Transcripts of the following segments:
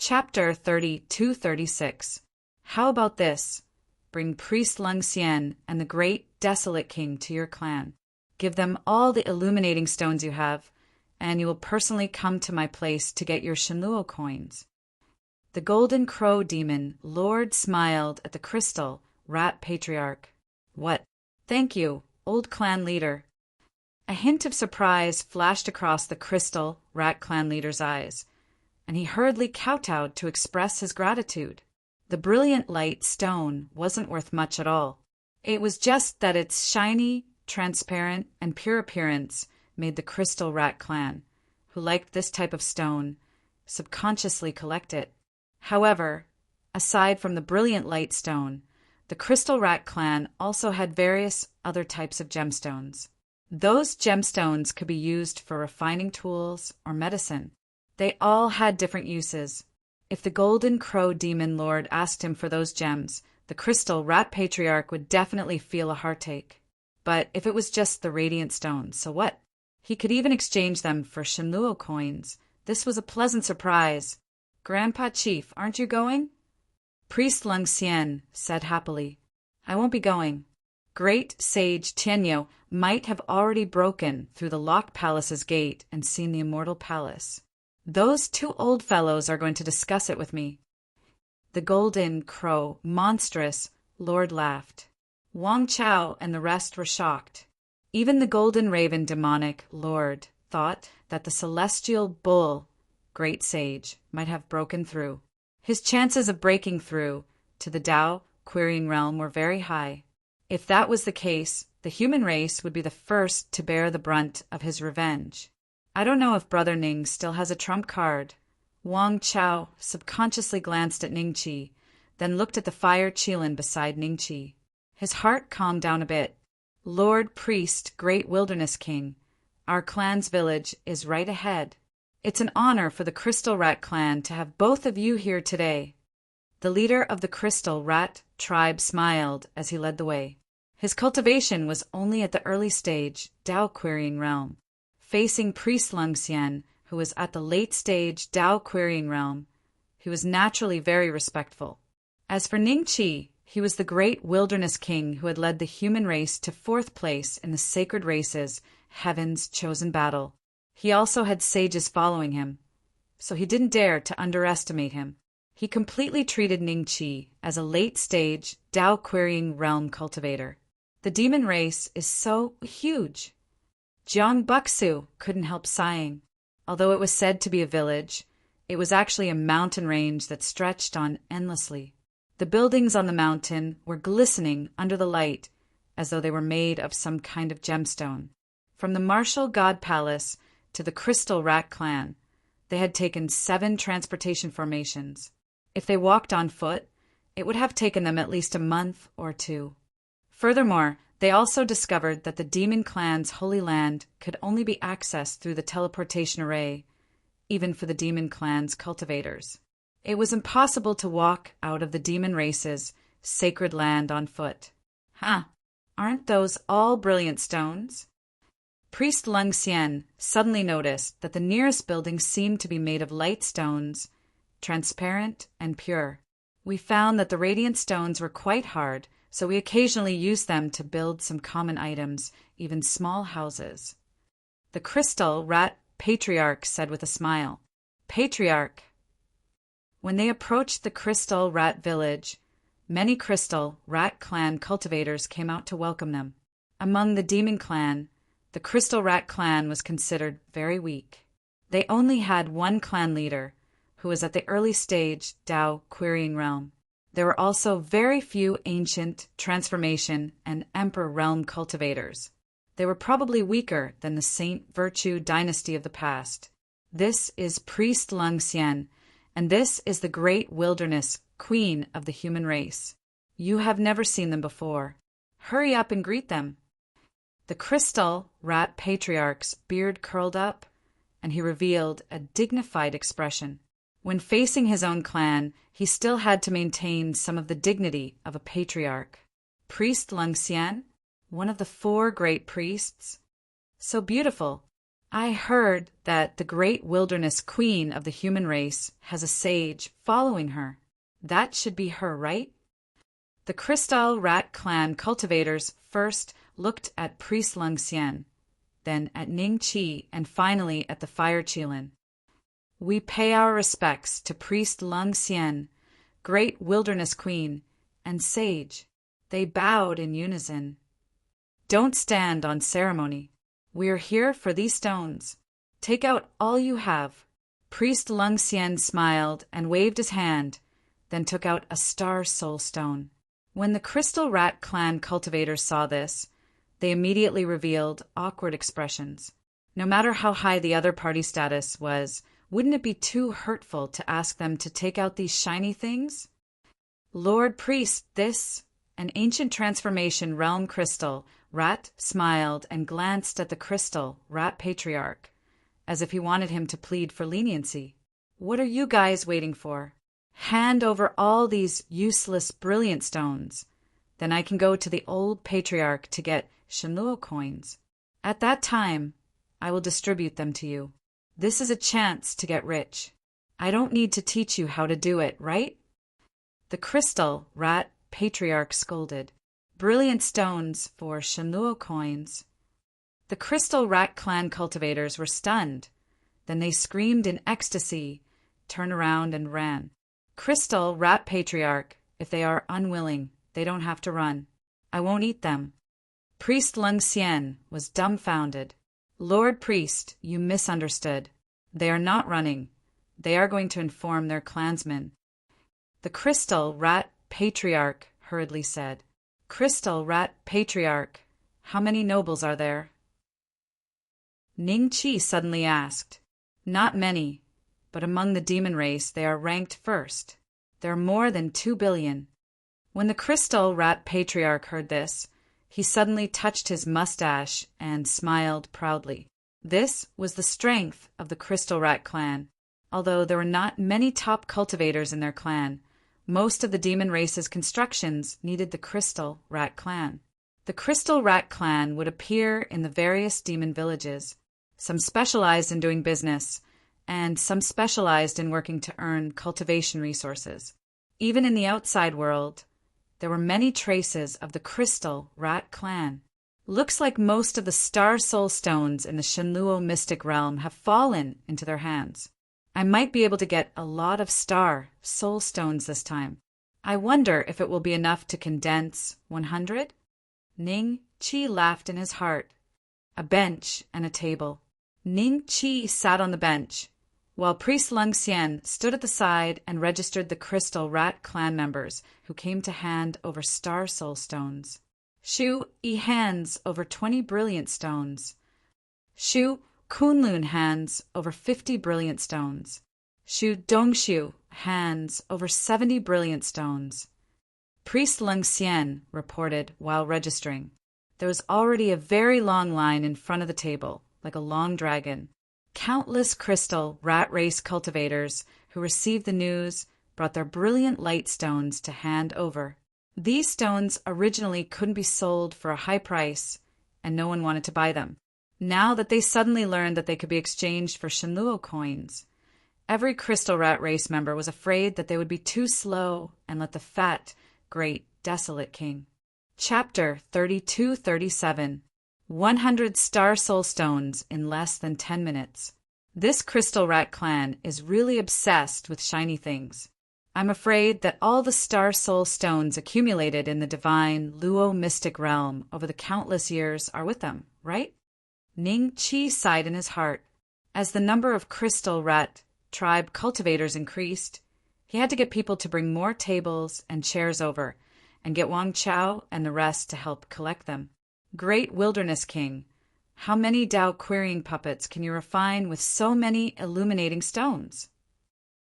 Chapter 32-36. How about this? Bring priest Lung Xian and the great desolate king to your clan. Give them all the illuminating stones you have, and you will personally come to my place to get your Shenluo coins. The golden crow demon lord smiled at the crystal rat patriarch. What? Thank you, old clan leader. A hint of surprise flashed across the crystal rat clan leader's eyes, and he hurriedly kowtowed to express his gratitude. The brilliant light stone wasn't worth much at all. It was just that its shiny, transparent, and pure appearance made the crystal rat clan, who liked this type of stone, subconsciously collect it. However, aside from the brilliant light stone, the crystal rat clan also had various other types of gemstones. Those gemstones could be used for refining tools or medicine. They all had different uses. If the golden crow demon lord asked him for those gems, the crystal rat patriarch would definitely feel a heartache. But if it was just the radiant stones, so what? He could even exchange them for Shenluo coins. This was a pleasant surprise. Grandpa Chief, aren't you going? Priest Lung Xian said happily. I won't be going. Great sage Tianyo might have already broken through the locked palace's gate and seen the immortal palace. Those two old fellows are going to discuss it with me. The golden crow, monstrous, lord laughed. Wang Chao and the rest were shocked. Even the golden raven demonic lord thought that the celestial bull, great sage, might have broken through. His chances of breaking through to the Tao querying realm were very high. If that was the case, the human race would be the first to bear the brunt of his revenge. I don't know if Brother Ning still has a trump card. Wang Chao subconsciously glanced at Ningqi, then looked at the fire Qilin beside Ningqi. His heart calmed down a bit. Lord Priest, Great Wilderness King, our clan's village is right ahead. It's an honor for the Crystal Rat clan to have both of you here today. The leader of the Crystal Rat tribe smiled as he led the way. His cultivation was only at the early stage, Tao querying realm. Facing Priest Lung Xian, who was at the late stage Tao querying realm, he was naturally very respectful. As for Ningqi, he was the great wilderness king who had led the human race to 4th place in the sacred races, Heaven's chosen battle. He also had sages following him, so he didn't dare to underestimate him. He completely treated Ningqi as a late-stage Tao querying realm cultivator. The demon race is so huge. Jiang Buxu couldn't help sighing. Although it was said to be a village, it was actually a mountain range that stretched on endlessly. The buildings on the mountain were glistening under the light as though they were made of some kind of gemstone. From the martial god palace to the Crystal Rat clan, they had taken 7 transportation formations. If they walked on foot, it would have taken them at least a month or 2. Furthermore, they also discovered that the demon clan's holy land could only be accessed through the teleportation array, even for the demon clan's cultivators. It was impossible to walk out of the demon race's sacred land on foot. Aren't those all brilliant stones? Priest Lung Xian suddenly noticed that the nearest building seemed to be made of light stones, transparent and pure. We found that the radiant stones were quite hard, so we occasionally used them to build some common items, even small houses. The Crystal Rat Patriarch said with a smile. Patriarch. When they approached the Crystal Rat village, many Crystal Rat clan cultivators came out to welcome them. Among the Demon clan, the Crystal Rat clan was considered very weak. They only had one clan leader, who was at the early stage Tao querying realm. There were also very few ancient, transformation, and emperor realm cultivators. They were probably weaker than the Saint Virtue dynasty of the past. This is Priest Lung Xian, and this is the great wilderness queen of the human race. You have never seen them before. Hurry up and greet them. The Crystal Rat Patriarch's beard curled up, and he revealed a dignified expression. When facing his own clan, he still had to maintain some of the dignity of a patriarch. Priest Lung Xian, one of the 4 great priests. So beautiful. I heard that the great wilderness queen of the human race has a sage following her. That should be her, right? The Crystal Rat Clan cultivators first looked at Priest Lung Xian, then at Ning Chi, and finally at the Fire Qilin. We pay our respects to Priest Lung Xian, great wilderness queen, and sage. They bowed in unison. Don't stand on ceremony. We are here for these stones. Take out all you have. Priest Lung Xian smiled and waved his hand, then took out a star soul stone. When the Crystal Rat Clan cultivators saw this, they immediately revealed awkward expressions. No matter how high the other party's status was, wouldn't it be too hurtful to ask them to take out these shiny things? Lord Priest, this, an ancient transformation realm crystal, Rat smiled and glanced at the crystal Rat Patriarch, as if he wanted him to plead for leniency. What are you guys waiting for? Hand over all these useless brilliant stones. Then I can go to the old patriarch to get Shenluo coins. At that time, I will distribute them to you. This is a chance to get rich. I don't need to teach you how to do it, right? The Crystal Rat Patriarch scolded. Brilliant stones for Shenluo coins. The Crystal Rat Clan cultivators were stunned. Then they screamed in ecstasy, turned around and ran. Crystal Rat Patriarch, if they are unwilling, they don't have to run. I won't eat them. Priest Lung Xian was dumbfounded. Lord Priest, you misunderstood. They are not running. They are going to inform their clansmen. The Crystal Rat Patriarch hurriedly said. Crystal Rat Patriarch, how many nobles are there? Ning Chi suddenly asked. Not many, but among the demon race they are ranked first. There are more than 2 billion. When the Crystal Rat Patriarch heard this, he suddenly touched his mustache and smiled proudly. This was the strength of the Crystal Rat Clan. Although there were not many top cultivators in their clan, most of the demon race's constructions needed the Crystal Rat Clan. The Crystal Rat Clan would appear in the various demon villages. Some specialized in doing business, and some specialized in working to earn cultivation resources. Even in the outside world, there were many traces of the Crystal Rat Clan. Looks like most of the Star Soul Stones in the Shenluo mystic realm have fallen into their hands. I might be able to get a lot of Star Soul Stones this time. I wonder if it will be enough to condense 100? Ning Chi laughed in his heart. A bench and a table. Ning Chi sat on the bench, while Priest Lung Xian stood at the side and registered the Crystal Rat Clan members who came to hand over Star Soul Stones. Shu Yi hands over 20 brilliant stones. Shu Kunlun hands over 50 brilliant stones. Shu Dongshu hands over 70 brilliant stones. Priest Lung Xian reported while registering. There was already a very long line in front of the table, like a long dragon. Countless Crystal Rat Race cultivators who received the news brought their brilliant light stones to hand over. These stones originally couldn't be sold for a high price, and no one wanted to buy them. Now that they suddenly learned that they could be exchanged for Shenluo coins, every Crystal Rat Race member was afraid that they would be too slow and let the fat, great, desolate king. Chapter 32-37. 100 Star Soul Stones in less than 10 minutes. This Crystal Rat Clan is really obsessed with shiny things. I'm afraid that all the Star Soul Stones accumulated in the divine Luo mystic realm over the countless years are with them, right? Ning Chi sighed in his heart. As the number of Crystal Rat tribe cultivators increased, he had to get people to bring more tables and chairs over, and get Wang Chao and the rest to help collect them. Great Wilderness King, how many Dao querying puppets can you refine with so many illuminating stones?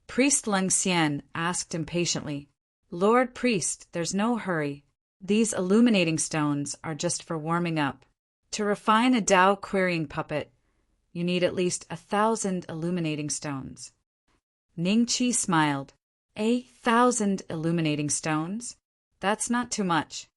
Priest Lung Xian asked impatiently. Lord Priest, there's no hurry. These illuminating stones are just for warming up. To refine a Dao querying puppet, you need at least 1,000 illuminating stones. Ning Chi smiled. 1,000 illuminating stones? That's not too much.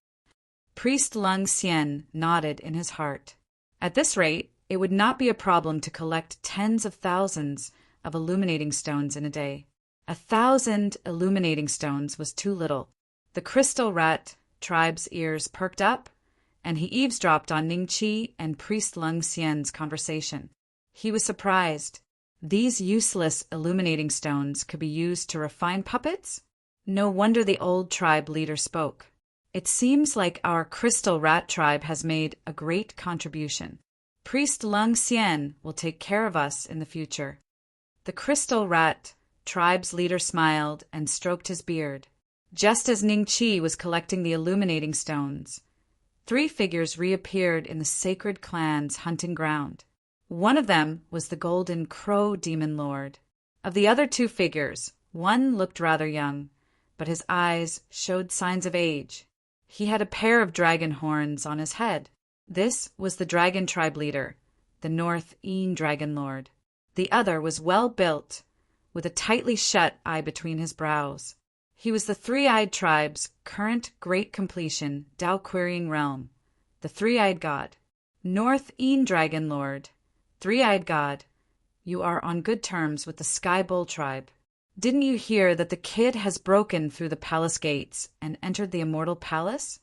Priest Lung Xian nodded in his heart. At this rate, It would not be a problem to collect tens of thousands of illuminating stones in a day. 1,000 illuminating stones was too little. The crystal rat tribe's ears perked up, and he eavesdropped on Ningqi and priest Lung Xian's conversation. He was surprised. These useless illuminating stones could be used to refine puppets? No wonder the old tribe leader spoke. It seems like our crystal rat tribe has made a great contribution. Priest Lung Xian will take care of us in the future. The crystal rat tribe's leader smiled and stroked his beard. Just as Ningqi was collecting the illuminating stones, 3 figures reappeared in the sacred clan's hunting ground. One of them was the Golden Crow Demon Lord. Of the other 2 figures, one looked rather young, but his eyes showed signs of age. He had a pair of dragon horns on his head. This was the dragon tribe leader, the North Een Dragon Lord. The other was well built, with a tightly shut eye between his brows. He was the Three-Eyed Tribe's current great completion Tao-querying realm, the Three-Eyed God. North Een Dragon Lord, Three-Eyed God, you are on good terms with the Sky Bull Tribe. Didn't you hear that the kid has broken through the palace gates and entered the immortal palace?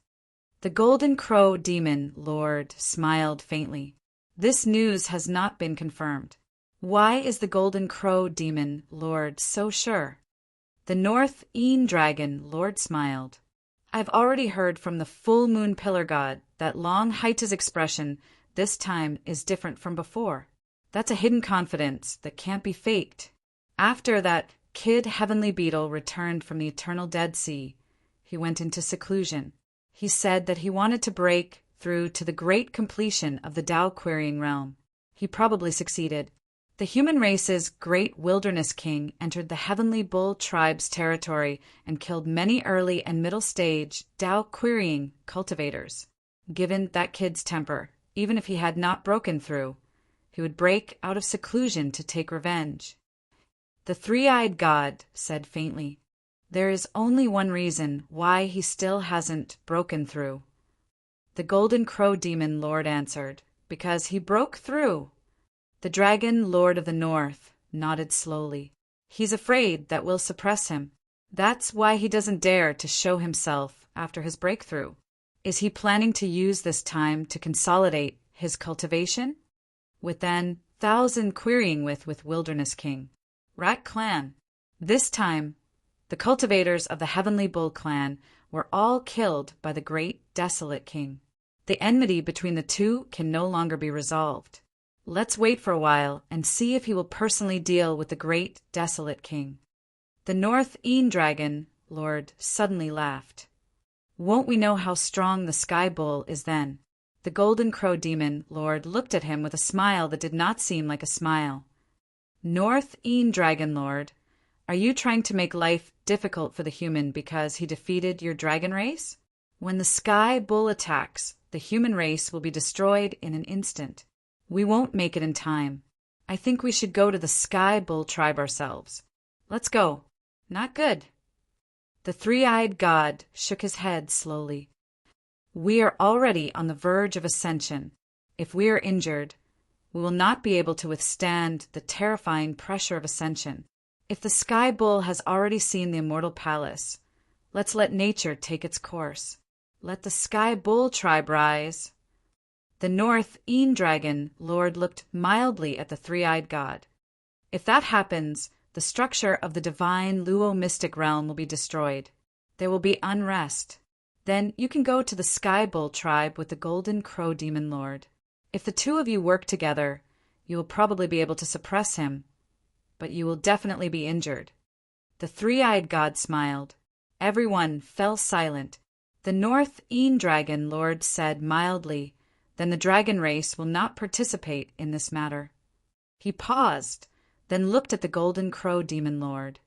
The Golden Crow Demon Lord smiled faintly. This news has not been confirmed. Why is the Golden Crow Demon Lord so sure? The North Een Dragon Lord smiled. I've already heard from the Full Moon Pillar God that Long Haita's expression this time is different from before. That's a hidden confidence that can't be faked. After that kid heavenly beetle returned from the eternal Dead Sea, he went into seclusion. He said that he wanted to break through to the great completion of the Tao-querying realm. He probably succeeded. The human race's great wilderness king entered the Heavenly Bull tribe's territory and killed many early and middle stage Tao-querying cultivators. Given that kid's temper, even if he had not broken through, he would break out of seclusion to take revenge. The Three-Eyed God said faintly, "There is only one reason why he still hasn't broken through." The Golden Crow Demon Lord answered, "Because he broke through." The Dragon Lord of the North nodded slowly. "He's afraid that we'll suppress him. That's why he doesn't dare to show himself after his breakthrough. Is he planning to use this time to consolidate his cultivation? With then 1,000 querying with Wilderness King. Rat Clan. This time, the cultivators of the Heavenly Bull Clan were all killed by the Great Desolate King. The enmity between the two can no longer be resolved. Let's wait for a while and see if he will personally deal with the Great Desolate King." The North Een Dragon Lord suddenly laughed. "Won't we know how strong the Sky Bull is then?" The Golden Crow Demon Lord looked at him with a smile that did not seem like a smile. "North Een Dragon Lord, are you trying to make life difficult for the human because he defeated your dragon race? When the Sky Bull attacks, the human race will be destroyed in an instant. We won't make it in time. I think we should go to the Sky Bull tribe ourselves. Let's go." "Not good." The Three-Eyed God shook his head slowly. "We are already on the verge of ascension. If we are injured, we will not be able to withstand the terrifying pressure of ascension. If the Sky Bull has already seen the immortal palace, let's let nature take its course. Let the Sky Bull tribe rise." The North Een Dragon Lord looked mildly at the Three-Eyed God. "If that happens, the structure of the divine Luo mystic realm will be destroyed. There will be unrest. Then you can go to the Sky Bull tribe with the Golden Crow Demon Lord. If the two of you work together, you will probably be able to suppress him, but you will definitely be injured." The Three-Eyed God smiled. Everyone fell silent. The North Een Dragon Lord said mildly, "Then the dragon race will not participate in this matter." He paused, then looked at the Golden Crow Demon Lord.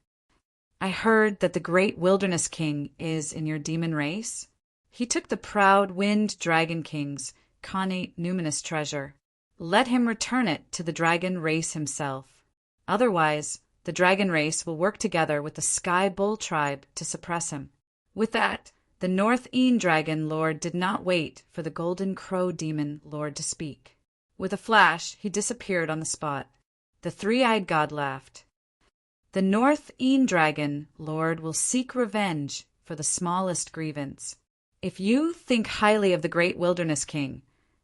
"I heard that the great Wilderness King is in your demon race. He took the proud Wind Dragon King's connate numinous treasure. Let him return it to the dragon race himself. Otherwise, the dragon race will work together with the Sky Bull tribe to suppress him." With that, the North Een Dragon Lord did not wait for the Golden Crow Demon Lord to speak. With a flash, he disappeared on the spot. The three-eyed god laughed. The North-Een Dragon, Lord, will seek revenge for the smallest grievance. If you think highly of the great Wilderness King,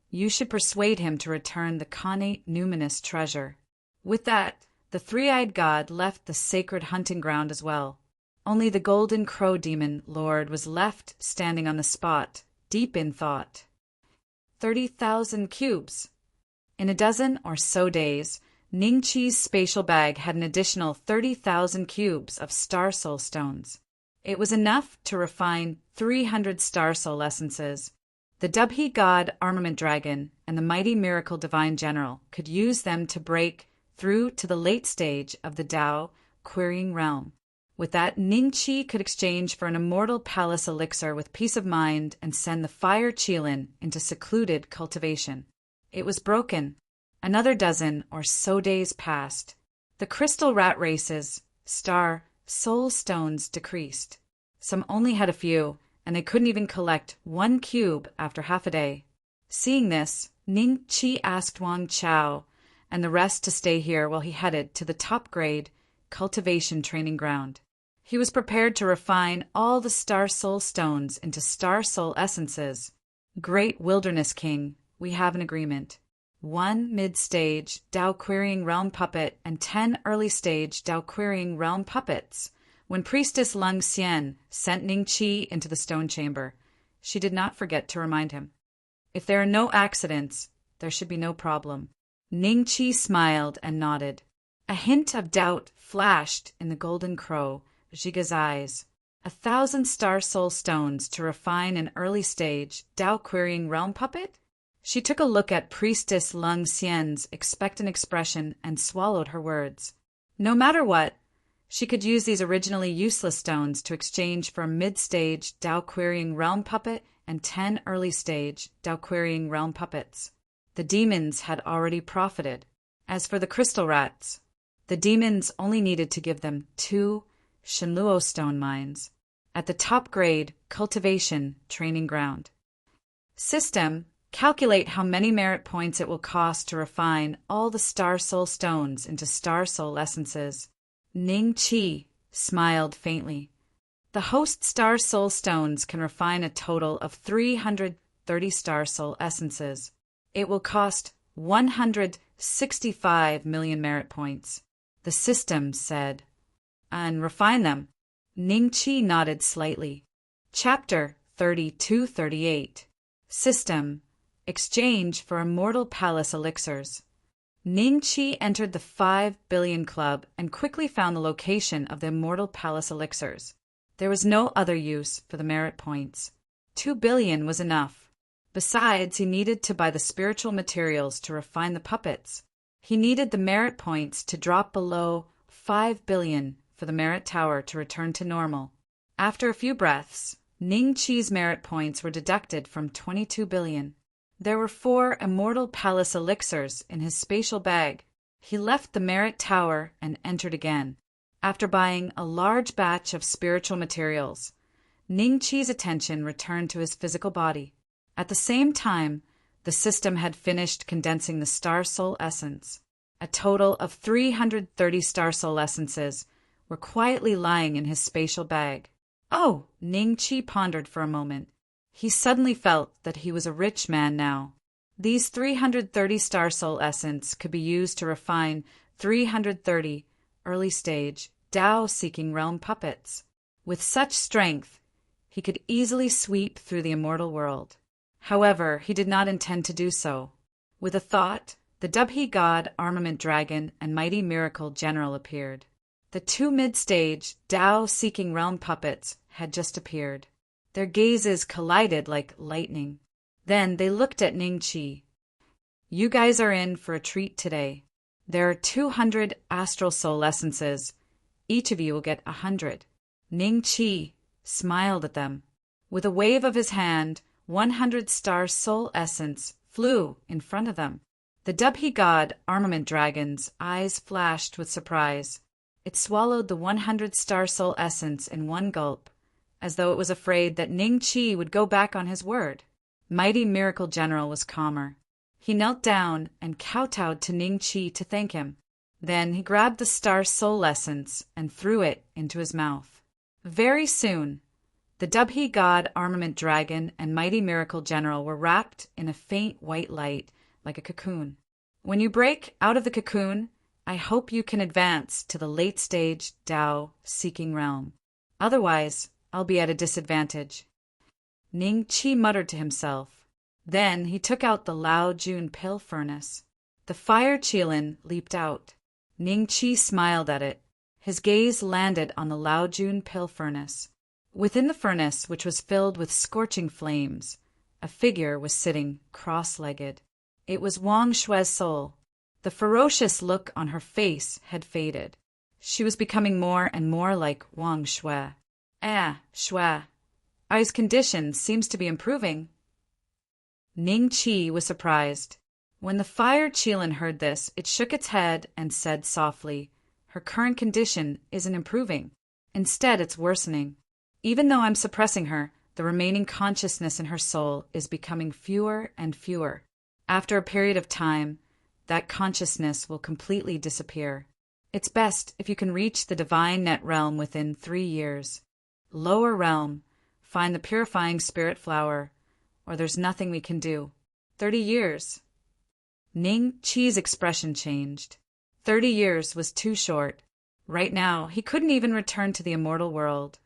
you should persuade him to return the connate numinous treasure. With that, the three-eyed god left the sacred hunting ground as well. Only the golden crow demon, Lord, was left standing on the spot, deep in thought. 30,000 cubes. In a dozen or so days, Ningqi's spatial bag had an additional 30,000 cubes of star soul stones. It was enough to refine 300 star soul essences. The Dubhe god Armament Dragon and the mighty Miracle Divine General could use them to break through to the late stage of the Tao querying realm. With that, Ningqi could exchange for an immortal palace elixir with peace of mind and send the fire Qilin into secluded cultivation. It was broken. Another dozen or so days passed. The crystal rat races, star, soul stones decreased. Some only had a few, and they couldn't even collect 1 cube after half a day. Seeing this, Ningqi asked Wang Chao and the rest to stay here while he headed to the top-grade cultivation training ground. He was prepared to refine all the star soul stones into star soul essences. Great Wilderness King, we have an agreement. 1 mid-stage Tao Querying Realm puppet and 10 early-stage Tao Querying Realm puppets. When Priestess Lung Xian sent Ningqi into the stone chamber, she did not forget to remind him. If there are no accidents, there should be no problem. Ningqi smiled and nodded. A hint of doubt flashed in the golden crow, Zhiga's eyes. 1,000 star soul stones to refine an early-stage Tao Querying Realm puppet? She took a look at Priestess Lung Xian's expectant expression and swallowed her words. No matter what, she could use these originally useless stones to exchange for a mid-stage Tao Querying Realm puppet and 10 early-stage Tao Querying Realm puppets. The demons had already profited. As for the crystal rats, the demons only needed to give them 2 Shenluo stone mines at the top-grade cultivation training ground. System: calculate how many merit points it will cost to refine all the star soul stones into star soul essences. Ningqi smiled faintly. The host star soul stones can refine a total of 330 star soul essences. It will cost 165 million merit points. The system said. And refine them. Ningqi nodded slightly. Chapter 3238. System: exchange for immortal palace elixirs. Ningqi entered the 5 billion club and quickly found the location of the immortal palace elixirs. There was no other use for the merit points. 2 billion was enough. Besides, he needed to buy the spiritual materials to refine the puppets. He needed the merit points to drop below 5 billion for the merit tower to return to normal. After a few breaths, Ningqi's merit points were deducted from 22 billion. There were 4 immortal palace elixirs in his spatial bag. He left the merit tower and entered again. After buying a large batch of spiritual materials, Ningqi's attention returned to his physical body. At the same time, the system had finished condensing the star soul essence. A total of 330 star soul essences were quietly lying in his spatial bag. Oh, Ningqi pondered for a moment. He suddenly felt that he was a rich man now. These 330 star soul essence could be used to refine 330 early-stage Tao-seeking realm puppets. With such strength, he could easily sweep through the immortal world. However, he did not intend to do so. With a thought, the Dubhe god Armament Dragon and mighty Miracle General appeared. The 2 mid-stage Tao-seeking realm puppets had just appeared. Their gazes collided like lightning. Then they looked at Ningqi. You guys are in for a treat today. There are 200 astral soul essences. Each of you will get 100. Ningqi smiled at them. With a wave of his hand, 100 star soul essence flew in front of them. The Dubhe god Armament Dragon's eyes flashed with surprise. It swallowed the 100 star soul essence in one gulp, as though it was afraid that Ningqi would go back on his word. Mighty Miracle General was calmer. He knelt down and kowtowed to Ning Chi to thank him. Then he grabbed the star soul essence and threw it into his mouth. Very soon, the Dubhe god armament dragon and mighty miracle general were wrapped in a faint white light like a cocoon. When you break out of the cocoon, I hope you can advance to the late-stage Tao-seeking realm. Otherwise, I'll be at a disadvantage. Ning Chi muttered to himself. Then he took out the Lao Jun pill furnace. The fire Qilin leaped out. Ning Chi smiled at it. His gaze landed on the Lao Jun pill furnace. Within the furnace, which was filled with scorching flames, a figure was sitting cross-legged. It was Wang Shui's soul. The ferocious look on her face had faded. She was becoming more and more like Wang Shui. Shui. Ai's condition seems to be improving. Ning Chi was surprised. When the fire Qilin heard this, it shook its head and said softly, "Her current condition isn't improving. Instead, it's worsening. Even though I'm suppressing her, the remaining consciousness in her soul is becoming fewer and fewer. After a period of time, that consciousness will completely disappear. It's best if you can reach the divine net realm within 3 years. Lower realm, find the purifying spirit flower, or there's nothing we can do. 30 years. Ning Chi's expression changed. 30 years was too short. Right now, he couldn't even return to the immortal world,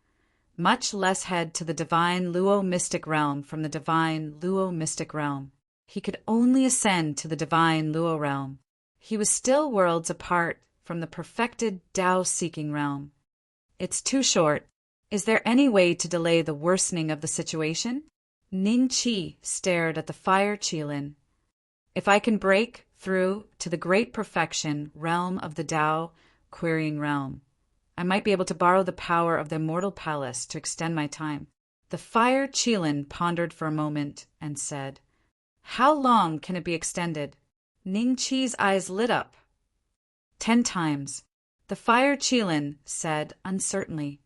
much less head to the divine Luo mystic realm from the divine Luo mystic realm. He could only ascend to the divine Luo realm. He was still worlds apart from the perfected Tao-seeking realm. It's too short. Is there any way to delay the worsening of the situation? Ning Chi stared at the fire Qilin. If I can break through to the great perfection realm of the Tao querying realm, I might be able to borrow the power of the immortal palace to extend my time. The fire Qilin pondered for a moment and said, "How long can it be extended?" Ning Chi's eyes lit up. 10 times. The fire Qilin said uncertainly.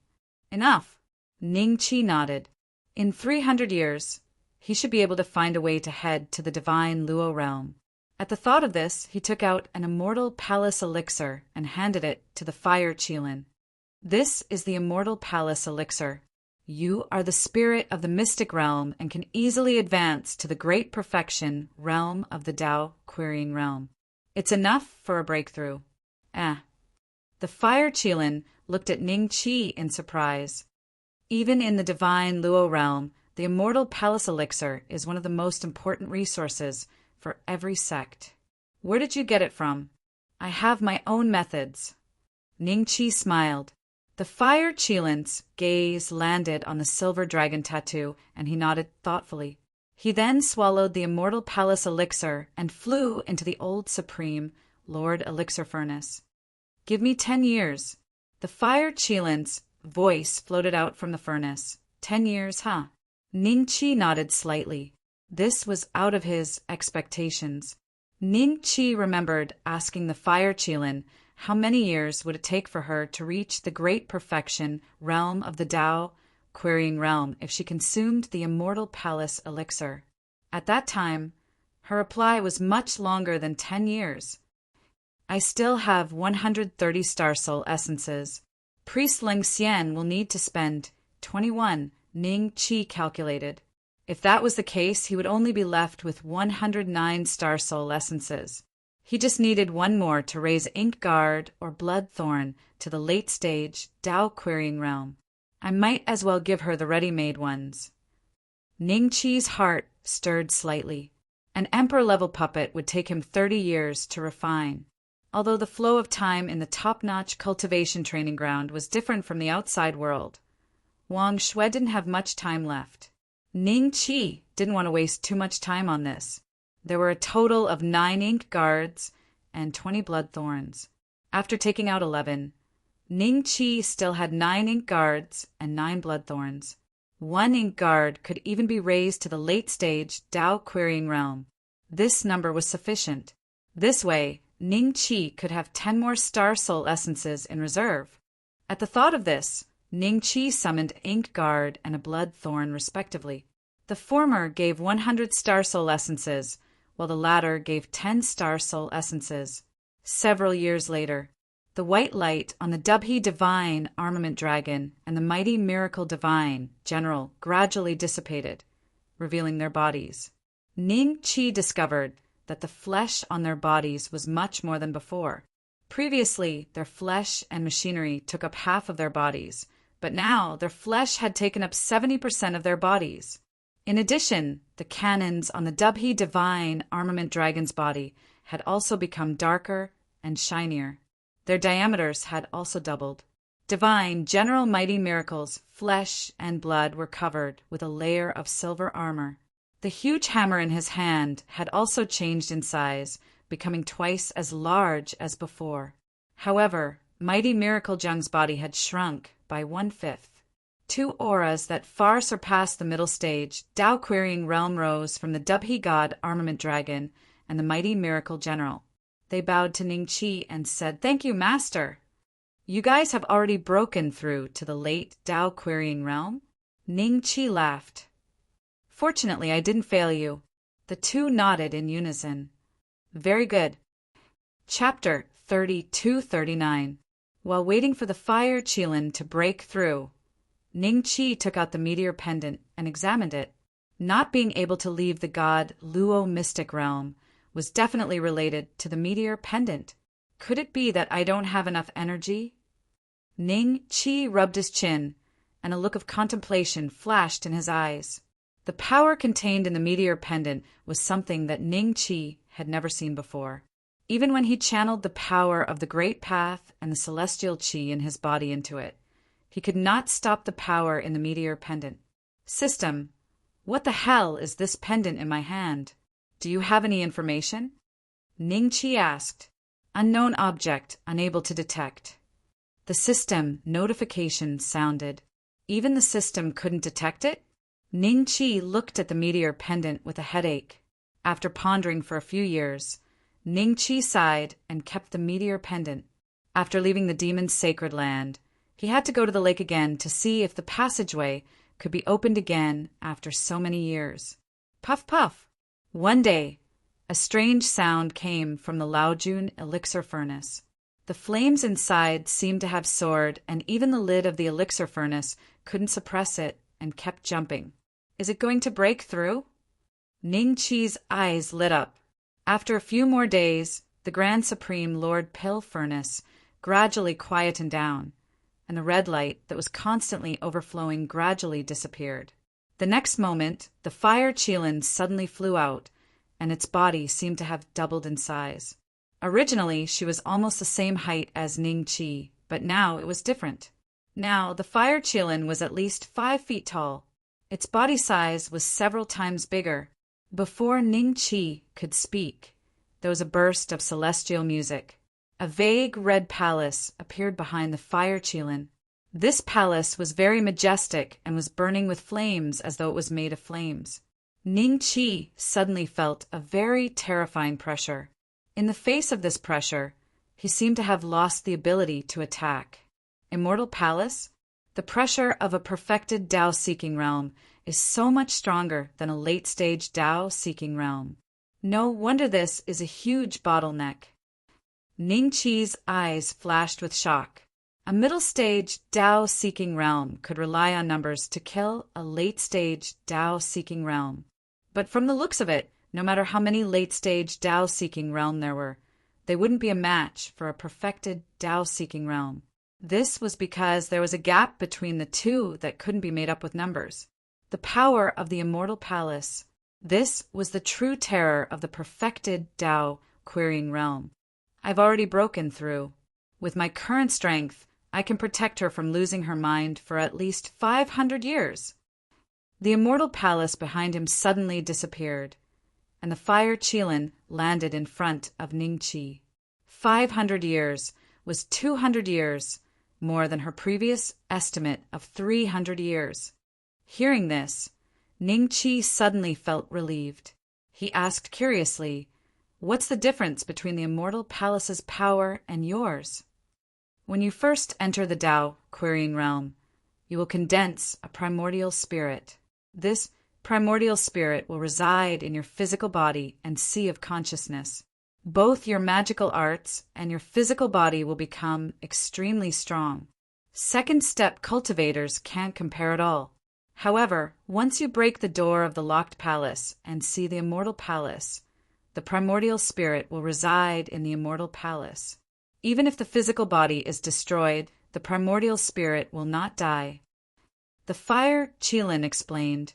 Enough. Ning Chi nodded. In 300 years, he should be able to find a way to head to the divine Luo realm. At the thought of this, he took out an immortal palace elixir and handed it to the fire Qilin. This is the immortal palace elixir. You are the spirit of the mystic realm and can easily advance to the great perfection realm of the Tao querying realm. It's enough for a breakthrough. The fire Qilin looked at Ning Chi in surprise. Even in the divine Luo realm, the immortal palace elixir is one of the most important resources for every sect. Where did you get it from? I have my own methods. Ning Chi smiled. The fire Qilin's gaze landed on the silver dragon tattoo, and he nodded thoughtfully. He then swallowed the immortal palace elixir and flew into the old supreme Lord Elixir Furnace. Give me 10 years. The fire Qilin's voice floated out from the furnace. 10 years, huh? Ning Chi nodded slightly. This was out of his expectations. Ning Chi remembered asking the fire Qilin how many years would it take for her to reach the great perfection realm of the Tao querying realm if she consumed the immortal palace elixir. At that time, her reply was much longer than 10 years. I still have 130 Star Soul essences. Priest Ling Xian will need to spend 21, Ning Chi calculated. If that was the case, he would only be left with 109 Star Soul essences. He just needed one more to raise Ink Guard or Bloodthorn to the late-stage Tao querying realm. I might as well give her the ready-made ones. Ning Chi's heart stirred slightly. An emperor-level puppet would take him 30 years to refine. Although the flow of time in the top-notch cultivation training ground was different from the outside world, Wang Shui didn't have much time left. Ning Chi didn't want to waste too much time on this. There were a total of 9 Ink Guards and 20 Bloodthorns. After taking out 11, Ning Chi still had 9 Ink Guards and 9 Bloodthorns. 1 Ink Guard could even be raised to the late-stage Tao querying realm. This number was sufficient. This way, Ning Chi could have 10 more Star Soul essences in reserve. At the thought of this, Ning Chi summoned Ink Guard and a Bloodthorn respectively. The former gave 100 Star Soul essences, while the latter gave 10 star soul essences. Several years later, the white light on the Dubhi Divine Armament Dragon and the Mighty Miracle Divine General gradually dissipated, revealing their bodies. Ning Qi discovered that the flesh on their bodies was much more than before. Previously, their flesh and machinery took up half of their bodies, but now their flesh had taken up 70% of their bodies. In addition, the cannons on the Dubhi Divine Armament Dragon's body had also become darker and shinier. Their diameters had also doubled. Divine General Mighty Miracle's flesh and blood were covered with a layer of silver armor. The huge hammer in his hand had also changed in size, becoming twice as large as before. However, Mighty Miracle Jung's body had shrunk by 1/5. Two auras that far surpassed the middle stage, Tao-querying realm rose from the Dubhi God Armament Dragon and the Mighty Miracle General. They bowed to Ning Qi and said, "Thank you, Master. You guys have already broken through to the late Tao-querying realm?" Ning Qi laughed. "Fortunately, I didn't fail you." The two nodded in unison. "Very good." Chapter 32-39. While waiting for the fire Qilin to break through, Ning Qi took out the meteor pendant and examined it. Not being able to leave the god Luo mystic realm was definitely related to the meteor pendant. Could it be that I don't have enough energy? Ning Qi rubbed his chin, and a look of contemplation flashed in his eyes. The power contained in the meteor pendant was something that Ning Qi had never seen before. Even when he channeled the power of the Great Path and the celestial qi in his body into it, he could not stop the power in the meteor pendant. "System, what the hell is this pendant in my hand? Do you have any information?" Ning Qi asked. "Unknown object, unable to detect." The system notification sounded. Even the system couldn't detect it? Ning Qi looked at the meteor pendant with a headache. After pondering for a few years, Ning Qi sighed and kept the meteor pendant. After leaving the demon's sacred land, he had to go to the lake again to see if the passageway could be opened again after so many years. Puff, puff. One day, a strange sound came from the Laojun elixir furnace. The flames inside seemed to have soared, and even the lid of the elixir furnace couldn't suppress it and kept jumping. Is it going to break through? Ning Qi's eyes lit up. After a few more days, the Grand Supreme Lord Pill Furnace gradually quietened down, and the red light that was constantly overflowing gradually disappeared. The next moment, the fire Qilin suddenly flew out, and its body seemed to have doubled in size. Originally, she was almost the same height as Ning Qi, but now it was different. Now, the fire Qilin was at least 5 feet tall. Its body size was several times bigger. Before Ning Qi could speak, there was a burst of celestial music. A vague red palace appeared behind the fire Qilin. This palace was very majestic and was burning with flames as though it was made of flames. Ning Qi suddenly felt a very terrifying pressure. In the face of this pressure, he seemed to have lost the ability to attack. Immortal Palace? The pressure of a perfected Tao-seeking realm is so much stronger than a late-stage Tao-seeking realm. No wonder this is a huge bottleneck. Ning Qi's eyes flashed with shock. A middle-stage Tao-seeking realm could rely on numbers to kill a late-stage Tao-seeking realm. But from the looks of it, no matter how many late-stage Tao-seeking realm there were, they wouldn't be a match for a perfected Tao-seeking realm. This was because there was a gap between the two that couldn't be made up with numbers. The power of the Immortal Palace. This was the true terror of the perfected Tao-querying realm. I've already broken through. With my current strength, I can protect her from losing her mind for at least 500 years. The Immortal Palace behind him suddenly disappeared, and the fire Qilin landed in front of Ning Qi. 500 years was 200 years more than her previous estimate of 300 years. Hearing this, Ning Qi suddenly felt relieved. He asked curiously, "What's the difference between the Immortal Palace's power and yours?" When you first enter the Tao querying realm, you will condense a primordial spirit. This primordial spirit will reside in your physical body and sea of consciousness. Both your magical arts and your physical body will become extremely strong. Second step cultivators can't compare at all. However, once you break the door of the locked palace and see the immortal palace, the primordial spirit will reside in the immortal palace. Even if the physical body is destroyed, the primordial spirit will not die. The fire Qilin explained,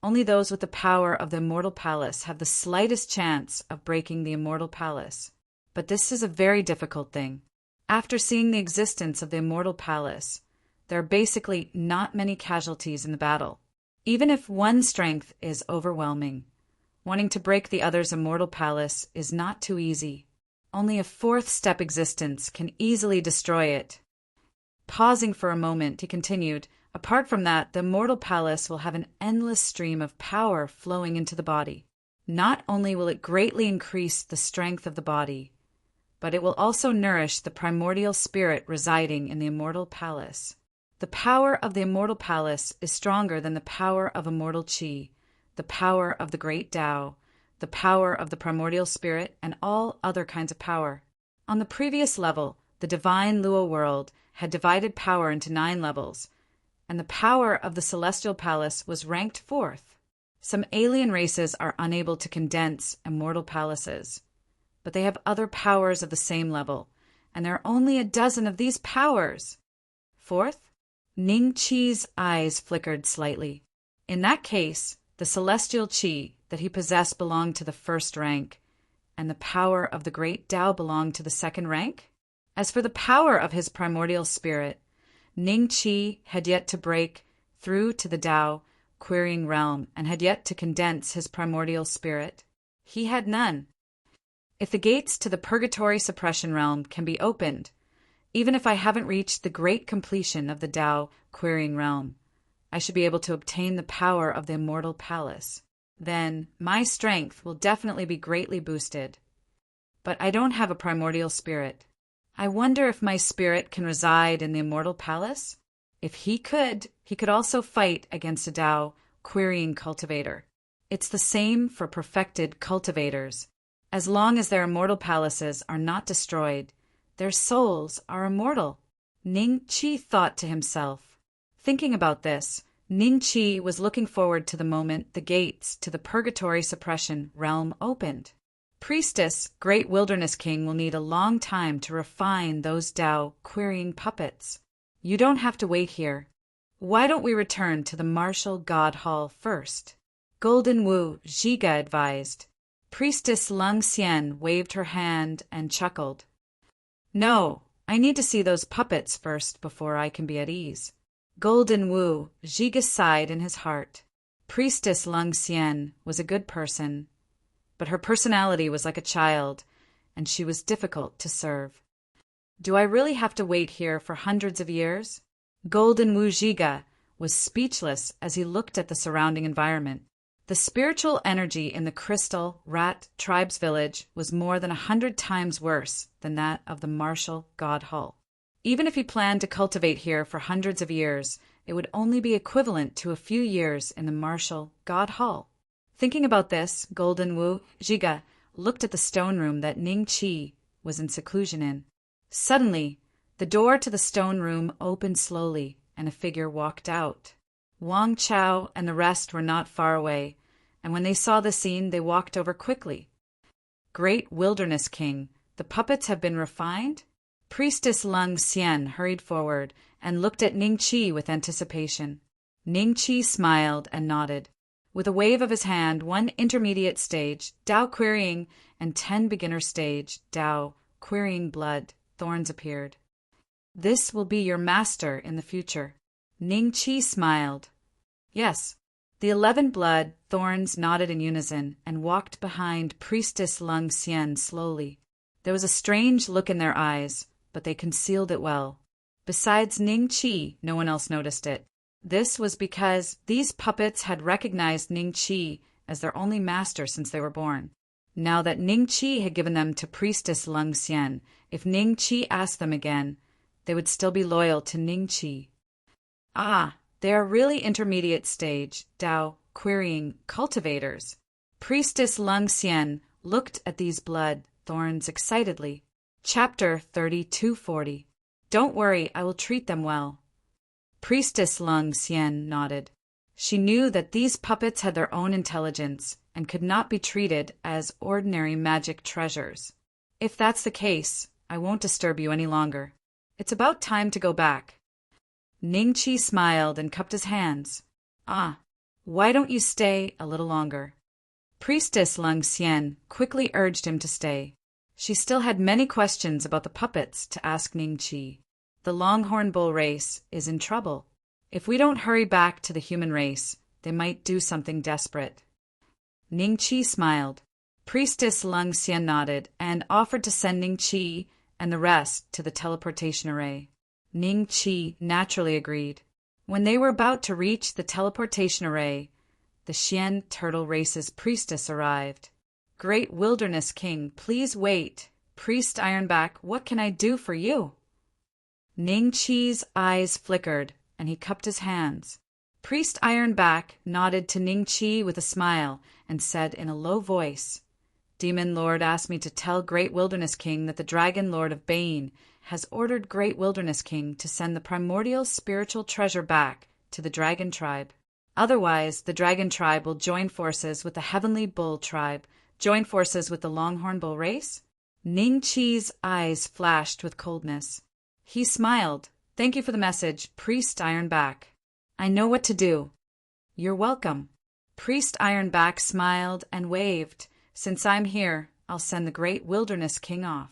only those with the power of the immortal palace have the slightest chance of breaking the immortal palace. But this is a very difficult thing. After seeing the existence of the immortal palace, there are basically not many casualties in the battle. Even if one strength is overwhelming, wanting to break the other's immortal palace is not too easy. Only a fourth step existence can easily destroy it. Pausing for a moment, he continued, apart from that, the immortal palace will have an endless stream of power flowing into the body. Not only will it greatly increase the strength of the body, but it will also nourish the primordial spirit residing in the immortal palace. The power of the immortal palace is stronger than the power of immortal qi, the power of the great Tao, the power of the primordial spirit, and all other kinds of power. On the previous level, the divine Luo world had divided power into 9 levels, and the power of the celestial palace was ranked 4th. Some alien races are unable to condense immortal palaces, but they have other powers of the same level, and there are only a dozen of these powers. 4th? Ning Qi's eyes flickered slightly. In that case, the celestial qi that he possessed belonged to the 1st rank, and the power of the great Tao belonged to the 2nd rank? As for the power of his primordial spirit, Ning Qi had yet to break through to the Tao querying realm and had yet to condense his primordial spirit. He had none. If the gates to the purgatory suppression realm can be opened, even if I haven't reached the great completion of the Tao querying realm, I should be able to obtain the power of the immortal palace. Then my strength will definitely be greatly boosted. But I don't have a primordial spirit. I wonder if my spirit can reside in the immortal palace? If he could also fight against a Tao querying cultivator. It's the same for perfected cultivators. As long as their immortal palaces are not destroyed, their souls are immortal. Ning Qi thought to himself. Thinking about this, Ning Qi was looking forward to the moment the gates to the purgatory suppression realm opened. Priestess, Great Wilderness King will need a long time to refine those Tao querying puppets. You don't have to wait here. Why don't we return to the martial god hall first? Golden Wu Zhiga advised. Priestess Lung Xian waved her hand and chuckled. No, I need to see those puppets first before I can be at ease. Golden Wu Zhiga sighed in his heart. Priestess Lung Xian was a good person, but her personality was like a child, and she was difficult to serve. Do I really have to wait here for hundreds of years? Golden Wu Zhiga was speechless as he looked at the surrounding environment. The spiritual energy in the Crystal Rat Tribes village was more than 100 times worse than that of the martial god hall. Even if he planned to cultivate here for hundreds of years, it would only be equivalent to a few years in the martial god hall. Thinking about this, Golden Wu Zhiga looked at the stone room that Ning Qi was in seclusion in. Suddenly, the door to the stone room opened slowly, and a figure walked out. Wang Chao and the rest were not far away, and when they saw the scene, they walked over quickly. Great Wilderness King, the puppets have been refined? Priestess Lung Xian hurried forward and looked at Ning Qi with anticipation. Ning Qi smiled and nodded. With a wave of his hand, 1 intermediate stage, Tao querying, and 10 beginner stage, Tao querying blood, thorns appeared. This will be your master in the future. Ning Qi smiled. Yes. The 11 blood thorns nodded in unison and walked behind Priestess Lung Xian slowly. There was a strange look in their eyes, but they concealed it well. Besides Ning Qi, no one else noticed it. This was because these puppets had recognized Ning Qi as their only master since they were born. Now that Ning Qi had given them to Priestess Lung Xian, if Ning Qi asked them again, they would still be loyal to Ning Qi. Ah, they are really intermediate stage, Tao querying cultivators. Priestess Lung Xian looked at these blood thorns excitedly. Chapter 3240. Don't worry, I will treat them well. Priestess Lung Xian nodded. She knew that these puppets had their own intelligence and could not be treated as ordinary magic treasures. If that's the case, I won't disturb you any longer. It's about time to go back. Ningqi smiled and cupped his hands. Ah, why don't you stay a little longer? Priestess Lung Xian quickly urged him to stay. She still had many questions about the puppets to ask Ningqi. The Longhorn Bull race is in trouble. If we don't hurry back to the human race, they might do something desperate. Ningqi smiled. Priestess Lung Xian nodded and offered to send Ningqi and the rest to the teleportation array. Ningqi naturally agreed. When they were about to reach the teleportation array, the Xian turtle race's priestess arrived. Great Wilderness King, please wait. Priest Ironback, what can I do for you? Ningqi's eyes flickered, and he cupped his hands. Priest Ironback nodded to Ningqi with a smile and said in a low voice, Demon Lord asked me to tell Great Wilderness King that the Dragon Lord of Bane has ordered Great Wilderness King to send the primordial spiritual treasure back to the Dragon Tribe. Otherwise, the Dragon Tribe will join forces with the Heavenly Bull Tribe. Join forces with the Longhorn Bull race? Ningqi's eyes flashed with coldness. He smiled. Thank you for the message, Priest Ironback. I know what to do. You're welcome. Priest Ironback smiled and waved. Since I'm here, I'll send the Great Wilderness King off.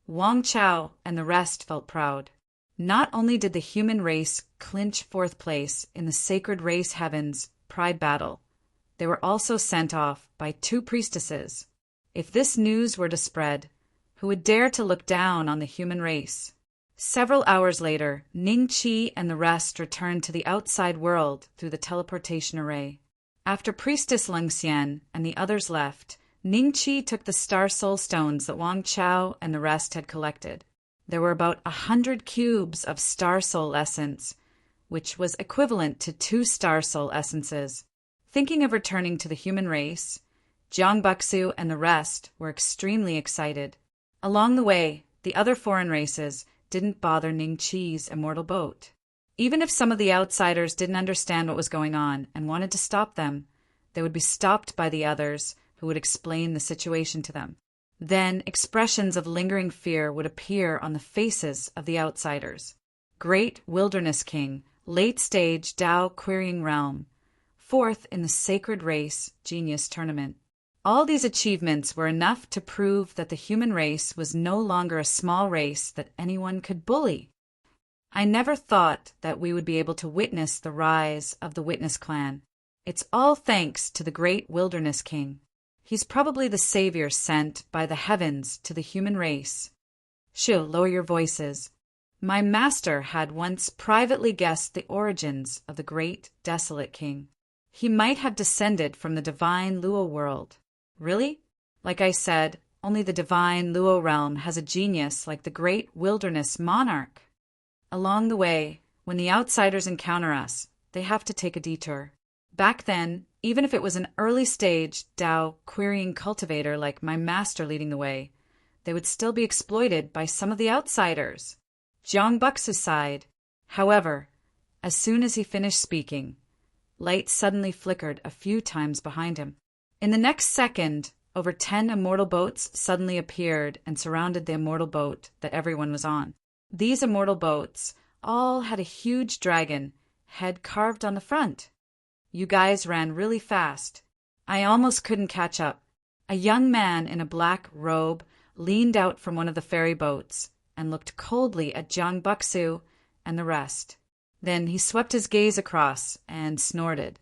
Wang Chao and the rest felt proud. Not only did the human race clinch fourth place in the Sacred Race Heavens Pride Battle, they were also sent off by 2 priestesses. If this news were to spread, who would dare to look down on the human race? Several hours later, Ningqi and the rest returned to the outside world through the teleportation array. After Priestess Lung Xian and the others left, Ningqi took the Star Soul Stones that Wang Chao and the rest had collected. There were about 100 cubes of Star Soul essence, which was equivalent to 2 Star Soul essences. Thinking of returning to the human race, Jiang Buxu and the rest were extremely excited. Along the way, the other foreign races didn't bother Ningqi's immortal boat. Even if some of the outsiders didn't understand what was going on and wanted to stop them, they would be stopped by the others who would explain the situation to them. Then expressions of lingering fear would appear on the faces of the outsiders. Great Wilderness King, late stage Tao Querying Realm, 4th in the Sacred Race Genius Tournament. All these achievements were enough to prove that the human race was no longer a small race that anyone could bully. I never thought that we would be able to witness the rise of the Witness Clan. It's all thanks to the Great Wilderness King. He's probably the savior sent by the heavens to the human race. Shoo, lower your voices. My master had once privately guessed the origins of the Great Desolate King. He might have descended from the divine Luo world. Really? Like I said, only the divine Luo realm has a genius like the Great Wilderness Monarch. Along the way, when the outsiders encounter us, they have to take a detour. Back then, even if it was an early stage Tao querying cultivator like my master leading the way, they would still be exploited by some of the outsiders. Jiang Buxu sighed. However, as soon as he finished speaking, light suddenly flickered a few times behind him. In the next second, over 10 immortal boats suddenly appeared and surrounded the immortal boat that everyone was on. These immortal boats all had a huge dragon head carved on the front. You guys ran really fast. I almost couldn't catch up. A young man in a black robe leaned out from one of the ferry boats and looked coldly at Jiang Buxu and the rest. Then he swept his gaze across and snorted.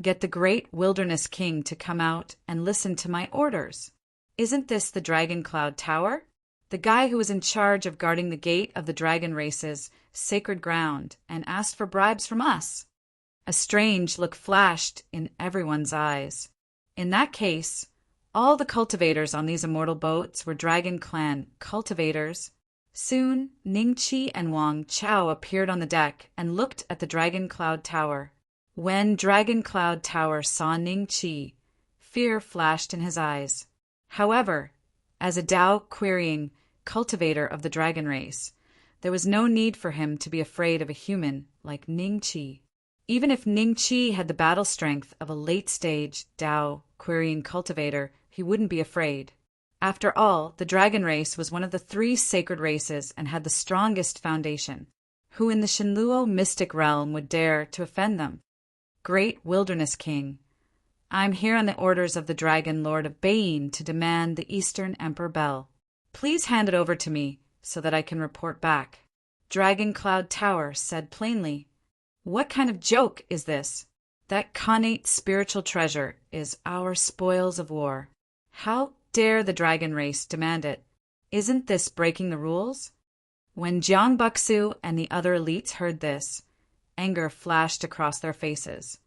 Get the Great Wilderness King to come out and listen to my orders. Isn't this the Dragon Cloud Tower? The guy who was in charge of guarding the gate of the dragon race's sacred ground and asked for bribes from us. A strange look flashed in everyone's eyes. In that case, all the cultivators on these immortal boats were Dragon Clan cultivators. Soon, Ningqi and Wang Chao appeared on the deck and looked at the Dragon Cloud Tower. When Dragon Cloud Tower saw Ning Chi, fear flashed in his eyes. However, as a Tao querying cultivator of the dragon race, there was no need for him to be afraid of a human like Ning Chi. Even if Ning Chi had the battle strength of a late-stage Tao querying cultivator, he wouldn't be afraid. After all, the dragon race was one of the 3 sacred races and had the strongest foundation. Who in the Shenluo mystic realm would dare to offend them? Great Wilderness King, I'm here on the orders of the Dragon Lord of Bane to demand the Eastern Emperor Bell. Please hand it over to me so that I can report back. Dragon Cloud Tower said plainly. What kind of joke is this? That connate spiritual treasure is our spoils of war. How dare the dragon race demand it? Isn't this breaking the rules? When Jiang Buxu and the other elites heard this, anger flashed across their faces.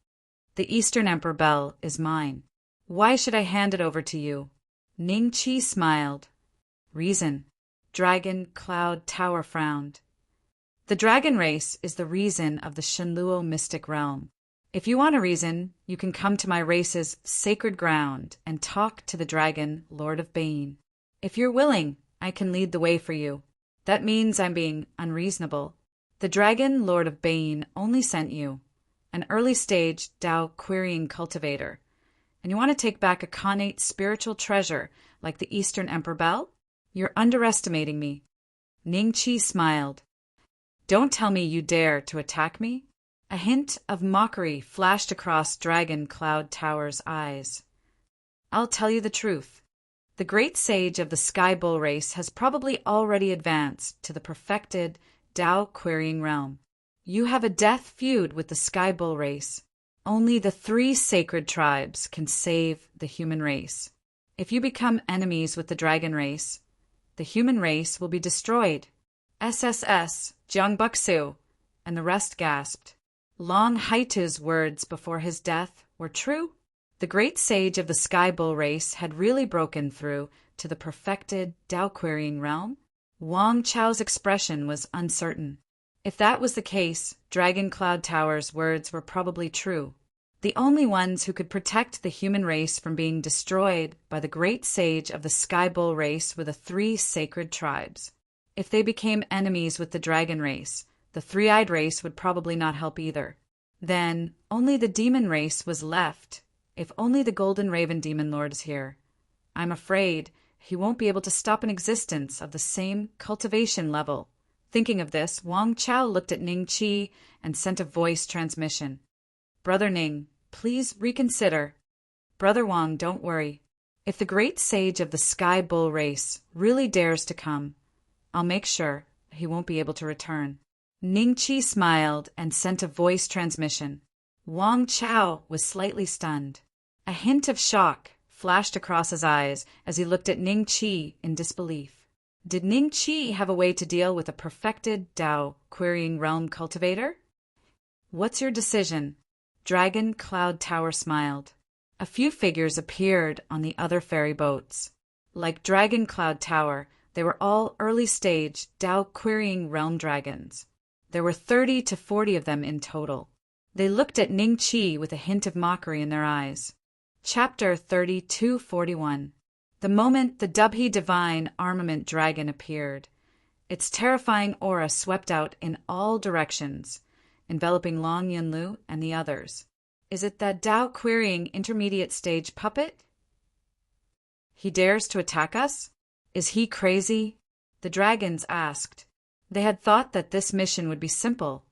The Eastern Emperor Bell is mine. Why should I hand it over to you? Ning Chi smiled. Reason. Dragon Cloud Tower frowned. The dragon race is the reason of the Shenluo mystic realm. If you want a reason, you can come to my race's sacred ground and talk to the Dragon Lord of Bane. If you're willing, I can lead the way for you. That means I'm being unreasonable. The Dragon Lord of Bane only sent you, an early-stage Tao querying cultivator, and you want to take back a connate spiritual treasure like the Eastern Emperor Bell? You're underestimating me. Ning Chi smiled. Don't tell me you dare to attack me? A hint of mockery flashed across Dragon Cloud Tower's eyes. I'll tell you the truth. The great sage of the Sky Bull race has probably already advanced to the perfected Tao querying realm. You have a death feud with the Sky Bull race. Only the 3 sacred tribes can save the human race. If you become enemies with the dragon race, the human race will be destroyed. SSS, Jiang Buxu, and the rest gasped. Long Haitu's words before his death were true. The great sage of the Sky Bull race had really broken through to the perfected Tao querying realm. Wang Chao's expression was uncertain. If that was the case, Dragon Cloud Tower's words were probably true. The only ones who could protect the human race from being destroyed by the great sage of the Sky Bull race were the 3 sacred tribes. If they became enemies with the dragon race, the 3-eyed race would probably not help either. Then only the demon race was left. If only the Golden Raven Demon Lord is here. I'm afraid he won't be able to stop an existence of the same cultivation level. Thinking of this, Wang Chao looked at Ning Chi and sent a voice transmission. Brother Ning, please reconsider. Brother Wang, don't worry. If the great sage of the Sky Bull race really dares to come, I'll make sure he won't be able to return. Ning Chi smiled and sent a voice transmission. Wang Chao was slightly stunned. A hint of shock flashed across his eyes as he looked at Ning Chi in disbelief. Did Ning Chi have a way to deal with a perfected Tao querying realm cultivator? What's your decision? Dragon Cloud Tower smiled. A few figures appeared on the other ferry boats. Like Dragon Cloud Tower, they were all early-stage Tao querying realm dragons. There were 30 to 40 of them in total. They looked at Ning Chi with a hint of mockery in their eyes. Chapter 3241. The moment the Dubhe Divine Armament Dragon appeared, its terrifying aura swept out in all directions, enveloping Long Yunlu and the others. Is it that Tao querying intermediate stage puppet? He dares to attack us? Is he crazy? The dragons asked. They had thought that this mission would be simple,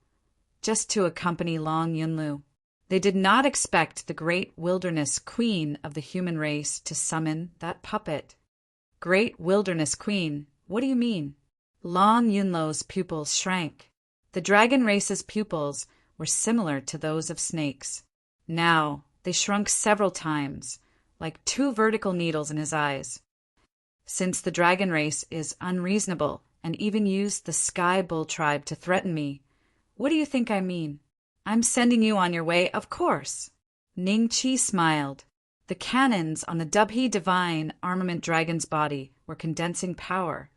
just to accompany Long Yunlu. They did not expect the great wilderness queen of the human race to summon that puppet. Great wilderness queen, what do you mean? Long Yunlu's pupils shrank. The dragon race's pupils were similar to those of snakes. Now they shrunk several times, like 2 vertical needles in his eyes. Since the dragon race is unreasonable and even used the Sky Bull tribe to threaten me, what do you think I mean? I'm sending you on your way, of course. Ning Chi smiled. The cannons on the Dubhe Divine Armament Dragon's body were condensing power,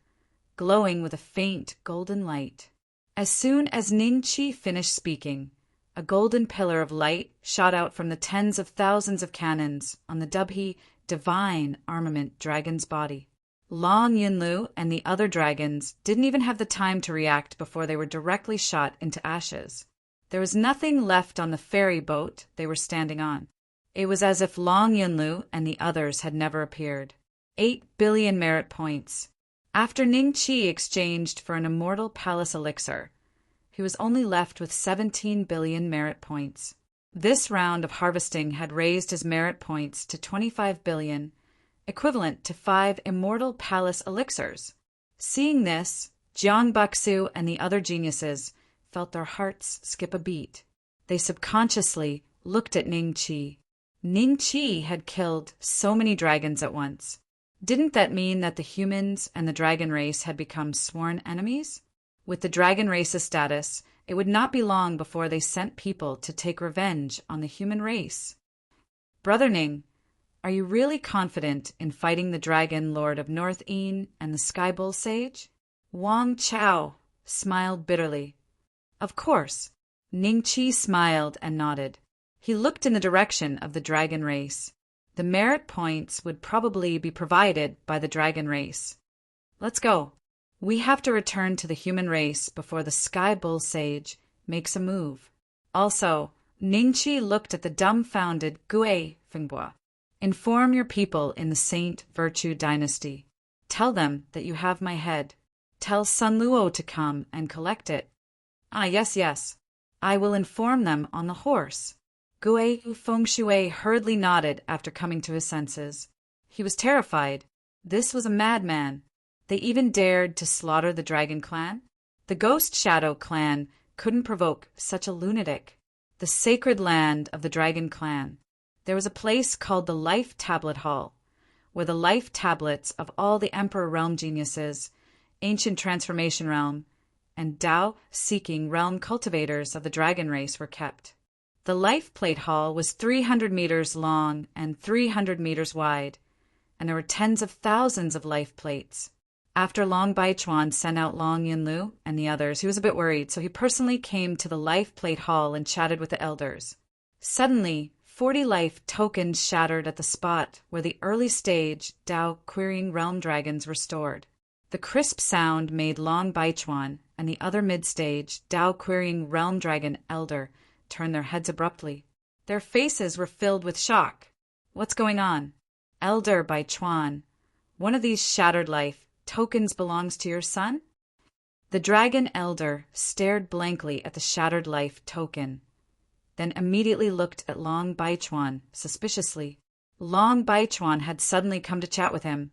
glowing with a faint golden light. As soon as Ning Chi finished speaking, A golden pillar of light shot out from the tens of thousands of cannons on the Dubhi divine armament dragon's body. Long Yunlu and the other dragons didn't even have the time to react before they were directly shot into ashes. There was nothing left on the ferry boat they were standing on. It was as if Long Yunlu and the others had never appeared. 8 billion merit points. After Ning Qi exchanged for an immortal palace elixir, he was only left with 17 billion merit points. This round of harvesting had raised his merit points to 25 billion, equivalent to 5 immortal palace elixirs. Seeing this, Jiang Baksu and the other geniuses felt their hearts skip a beat. They subconsciously looked at Ning Qi. Ning Qi had killed so many dragons at once. Didn't that mean that the humans and the dragon race had become sworn enemies? With the dragon race's status, it would not be long before they sent people to take revenge on the human race. Brother Ning, are you really confident in fighting the dragon lord of North Een and the Sky Bull Sage? Wang Chao smiled bitterly. Of course. Ning Qi smiled and nodded. He looked in the direction of the dragon race. The merit points would probably be provided by the dragon race. Let's go. We have to return to the human race before the Sky Bull Sage makes a move. Also, Ning Qi looked at the dumbfounded Gui Fengbo. Inform your people in the Saint Virtue Dynasty. Tell them that you have my head. Tell Sun Luo to come and collect it. Ah, yes. I will inform them on the horse. Gui Fengshui hurriedly nodded after coming to his senses. He was terrified. This was a madman. They even dared to slaughter the Dragon Clan? The Ghost Shadow Clan couldn't provoke such a lunatic. The sacred land of the Dragon Clan. There was a place called the Life Tablet Hall, where the life tablets of all the Emperor Realm geniuses, Ancient Transformation Realm, and Tao-seeking realm cultivators of the dragon race were kept. The Life Plate Hall was 300 meters long and 300 meters wide, and there were tens of thousands of life plates. After Long Baichuan sent out Long Yunlu and the others, he was a bit worried, so he personally came to the Life Plate Hall and chatted with the elders. Suddenly, 40 life tokens shattered at the spot where the early stage Tao-querying realm dragons were stored. The crisp sound made Long Baichuan and the other mid-stage Tao-querying realm dragon elder turn their heads abruptly. Their faces were filled with shock. What's going on? Elder Baichuan, one of these shattered life tokens belongs to your son? The dragon elder stared blankly at the shattered life token, then immediately looked at Long Baichuan suspiciously. Long Baichuan had suddenly come to chat with him,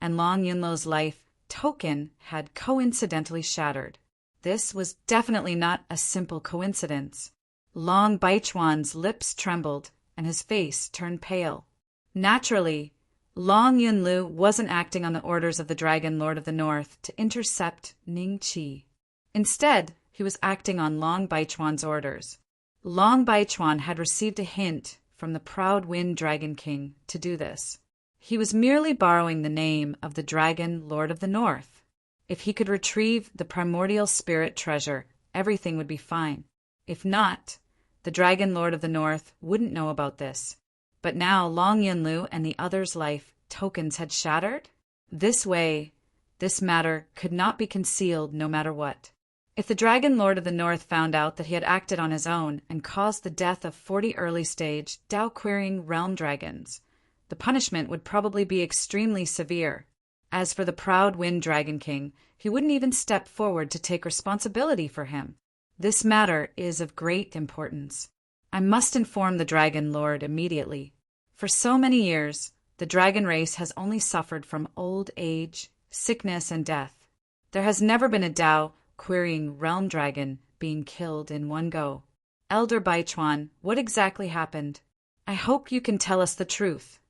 and Long Yunlo's life token had coincidentally shattered. This was definitely not a simple coincidence. Long Baichuan's lips trembled, and his face turned pale. Naturally, Long Yunlu wasn't acting on the orders of the Dragon Lord of the North to intercept Ning Qi. Instead, he was acting on Long Baichuan's orders. Long Baichuan had received a hint from the proud Wind Dragon King to do this. He was merely borrowing the name of the Dragon Lord of the North. If he could retrieve the primordial spirit treasure, everything would be fine. If not, the Dragon Lord of the North wouldn't know about this. But now Long Yunlu and the others' life tokens had shattered? This way, this matter could not be concealed no matter what. If the Dragon Lord of the North found out that he had acted on his own and caused the death of 40 early-stage Tao-querying realm dragons, the punishment would probably be extremely severe. As for the proud Wind Dragon King, he wouldn't even step forward to take responsibility for him. This matter is of great importance. I must inform the Dragon Lord immediately. For so many years, the dragon race has only suffered from old age, sickness, and death. There has never been a Tao-querying realm dragon being killed in one go. Elder Baichuan, what exactly happened? I hope you can tell us the truth.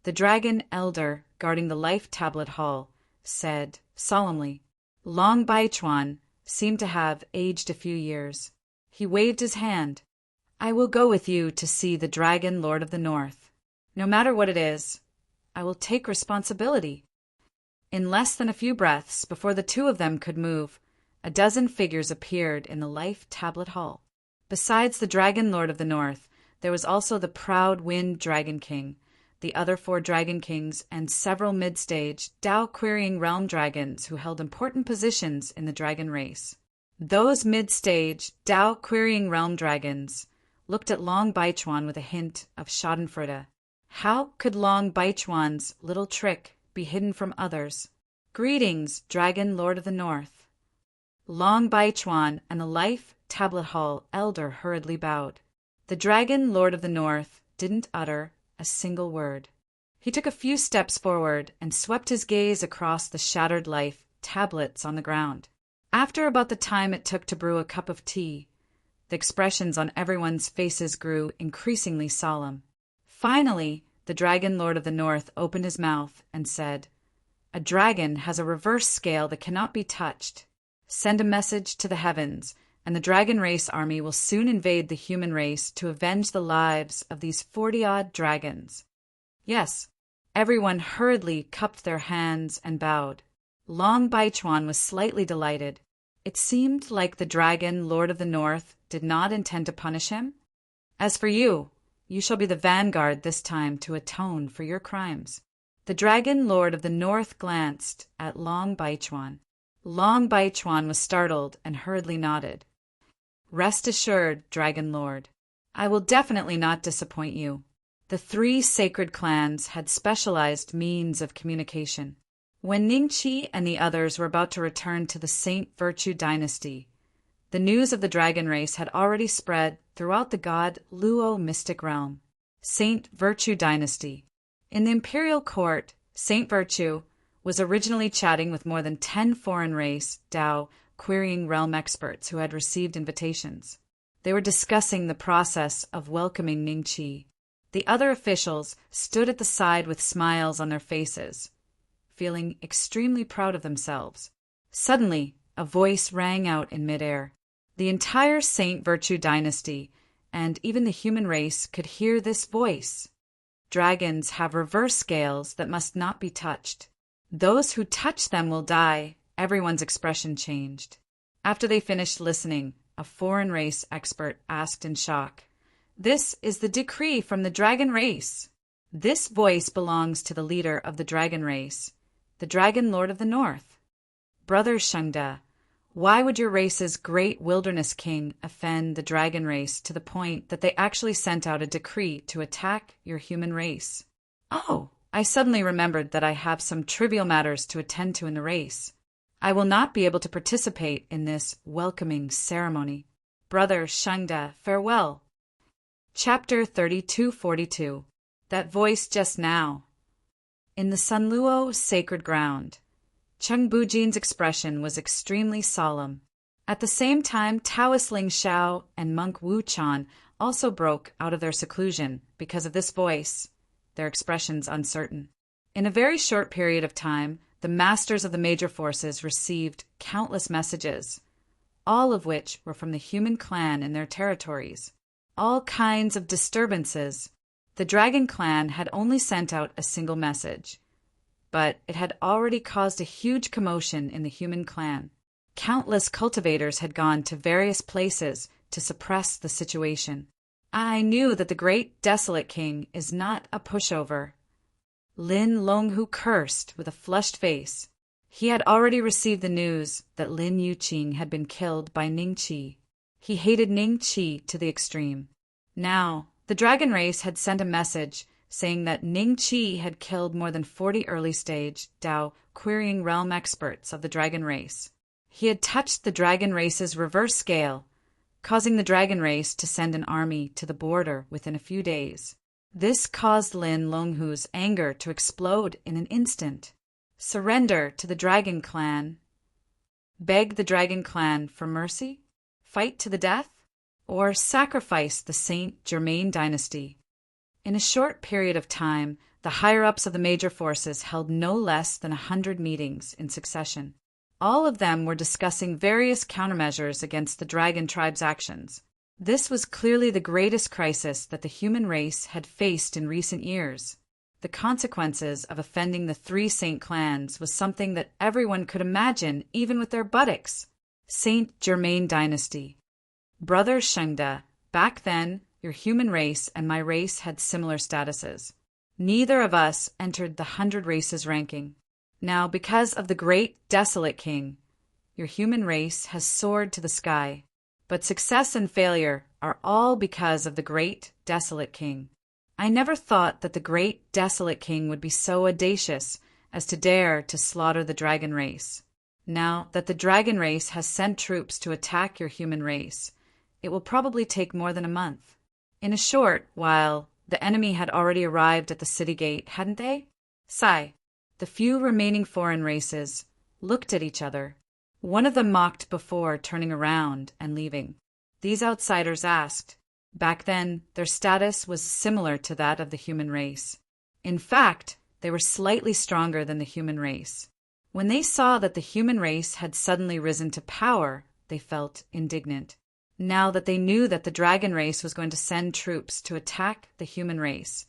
The dragon elder guarding the Life Tablet Hall said solemnly. Long Baichuan seemed to have aged a few years. He waved his hand. I will go with you to see the Dragon Lord of the North. No matter what it is, I will take responsibility. In less than a few breaths, before the two of them could move, a dozen figures appeared in the Life Tablet Hall. Besides the Dragon Lord of the North, there was also the proud Wind Dragon King, the other 4 Dragon Kings, and several mid-stage, Tao-querying realm dragons who held important positions in the dragon race. Those mid-stage, Tao-querying realm dragons looked at Long Baichuan with a hint of schadenfreude. How could Long Baichuan's little trick be hidden from others? Greetings, Dragon Lord of the North. Long Baichuan and the Life Tablet Hall elder hurriedly bowed. The Dragon Lord of the North didn't utter a single word. He took a few steps forward and swept his gaze across the shattered life tablets on the ground. After about the time it took to brew a cup of tea, the expressions on everyone's faces grew increasingly solemn. Finally, the Dragon Lord of the North opened his mouth and said, "A dragon has a reverse scale that cannot be touched. Send a message to the heavens, and the dragon race army will soon invade the human race to avenge the lives of these 40-odd dragons." Yes, everyone hurriedly cupped their hands and bowed. Long Baichuan was slightly delighted. It seemed like the Dragon Lord of the North did not intend to punish him. "As for you, you shall be the vanguard this time to atone for your crimes." The Dragon Lord of the North glanced at Long Baichuan. Long Baichuan was startled and hurriedly nodded. "Rest assured, Dragon Lord, I will definitely not disappoint you." The 3 sacred clans had specialized means of communication. When Ningqi and the others were about to return to the Saint Virtue dynasty, the news of the dragon race had already spread throughout the god Luo mystic realm. Saint Virtue dynasty. In the imperial court, Saint Virtue was originally chatting with more than 10 foreign race, Tao, querying realm experts who had received invitations. They were discussing the process of welcoming Ningqi. The other officials stood at the side with smiles on their faces, feeling extremely proud of themselves. Suddenly, a voice rang out in midair. The entire Saint Virtue dynasty, and even the human race, could hear this voice. Dragons have reverse scales that must not be touched. Those who touch them will die. Everyone's expression changed. After they finished listening, a foreign race expert asked in shock, "This is the decree from the dragon race." This voice belongs to the leader of the dragon race, the Dragon Lord of the North. "Brother Shengda, why would your race's great wilderness king offend the dragon race to the point that they actually sent out a decree to attack your human race?" "Oh, I suddenly remembered that I have some trivial matters to attend to in the race. I will not be able to participate in this welcoming ceremony. Brother Shengda, farewell." Chapter 3242. That voice just now. In the Sanluo sacred ground, Cheng Bujin's expression was extremely solemn. At the same time, Taoist Ling Xiao and monk Wu Chan also broke out of their seclusion because of this voice, their expressions uncertain. In a very short period of time, the masters of the major forces received countless messages, all of which were from the human clan in their territories. All kinds of disturbances. The Dragon Clan had only sent out a single message, but it had already caused a huge commotion in the human clan. Countless cultivators had gone to various places to suppress the situation. I knew that the great desolate king is not a pushover. Lin Longhu cursed with a flushed face. He had already received the news that Lin Yuqing had been killed by Ningqi. He hated Ningqi to the extreme. Now, the dragon race had sent a message saying that Ningqi had killed more than 40 early-stage Tao querying realm experts of the dragon race. He had touched the dragon race's reverse scale, causing the dragon race to send an army to the border within a few days. This caused Lin Longhu's anger to explode in an instant. Surrender to the Dragon Clan? Beg the Dragon Clan for mercy? Fight to the death? Or sacrifice the Saint Germain dynasty? In a short period of time, the higher-ups of the major forces held no less than 100 meetings in succession. All of them were discussing various countermeasures against the Dragon Tribe's actions. This was clearly the greatest crisis that the human race had faced in recent years. The consequences of offending the 3 Saint clans was something that everyone could imagine even with their buttocks. Saint Germain dynasty. Brother Shengda, back then, your human race and my race had similar statuses. Neither of us entered the 100 races ranking. Now, because of the great desolate king, your human race has soared to the sky. But success and failure are all because of the great desolate king. I never thought that the great desolate king would be so audacious as to dare to slaughter the dragon race. Now that the dragon race has sent troops to attack your human race, it will probably take more than a month. In a short while, the enemy had already arrived at the city gate, hadn't they? Sigh. The few remaining foreign races looked at each other. One of them mocked before turning around and leaving. These outsiders asked. Back then, their status was similar to that of the human race. In fact, they were slightly stronger than the human race. When they saw that the human race had suddenly risen to power, they felt indignant. Now that they knew that the dragon race was going to send troops to attack the human race,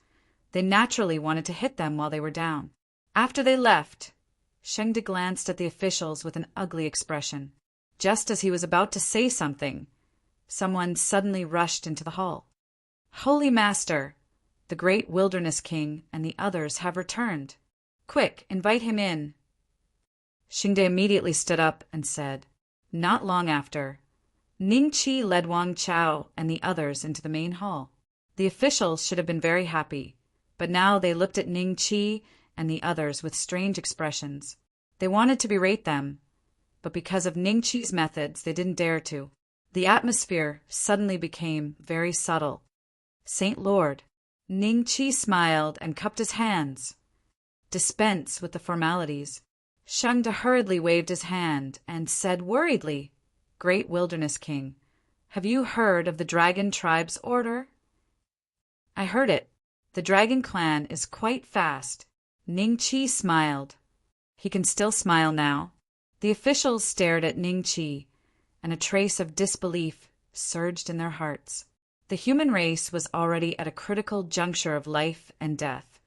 they naturally wanted to hit them while they were down. After they left, Shengda glanced at the officials with an ugly expression. Just as he was about to say something, someone suddenly rushed into the hall. Holy Master, the great wilderness king and the others have returned. Quick, invite him in. Shengda immediately stood up and said. Not long after, Ning Qi led Wang Chao and the others into the main hall. The officials should have been very happy, but now they looked at Ning Qi and the others with strange expressions. They wanted to berate them, but because of Ning Qi's methods, they didn't dare to. The atmosphere suddenly became very subtle. Saint Lord, Ning Qi smiled and cupped his hands. Dispense with the formalities. Shengda hurriedly waved his hand and said worriedly, Great Wilderness King, have you heard of the Dragon Tribe's order? I heard it. The Dragon Clan is quite fast. Ning Qi smiled. He can still smile now. The officials stared at Ning Qi, and a trace of disbelief surged in their hearts. The human race was already at a critical juncture of life and death.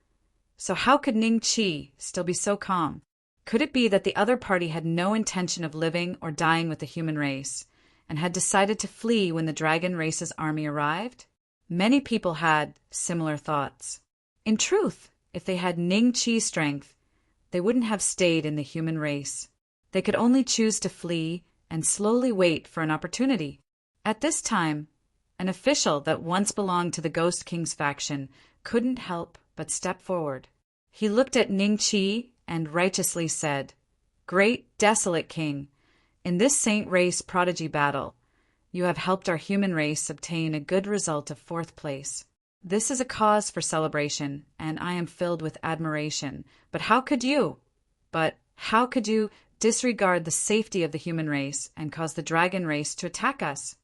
So how could Ning Qi still be so calm? Could it be that the other party had no intention of living or dying with the human race, and had decided to flee when the dragon race's army arrived? Many people had similar thoughts. In truth, if they had Ning Qi's strength, they wouldn't have stayed in the human race. They could only choose to flee and slowly wait for an opportunity. At this time, an official that once belonged to the Ghost King's faction couldn't help but step forward. He looked at Ning Qi and righteously said, Great desolate king, in this saint race prodigy battle, you have helped our human race obtain a good result of 4th place. This is a cause for celebration, and I am filled with admiration. But how could you disregard the safety of the human race and cause the dragon race to attack us?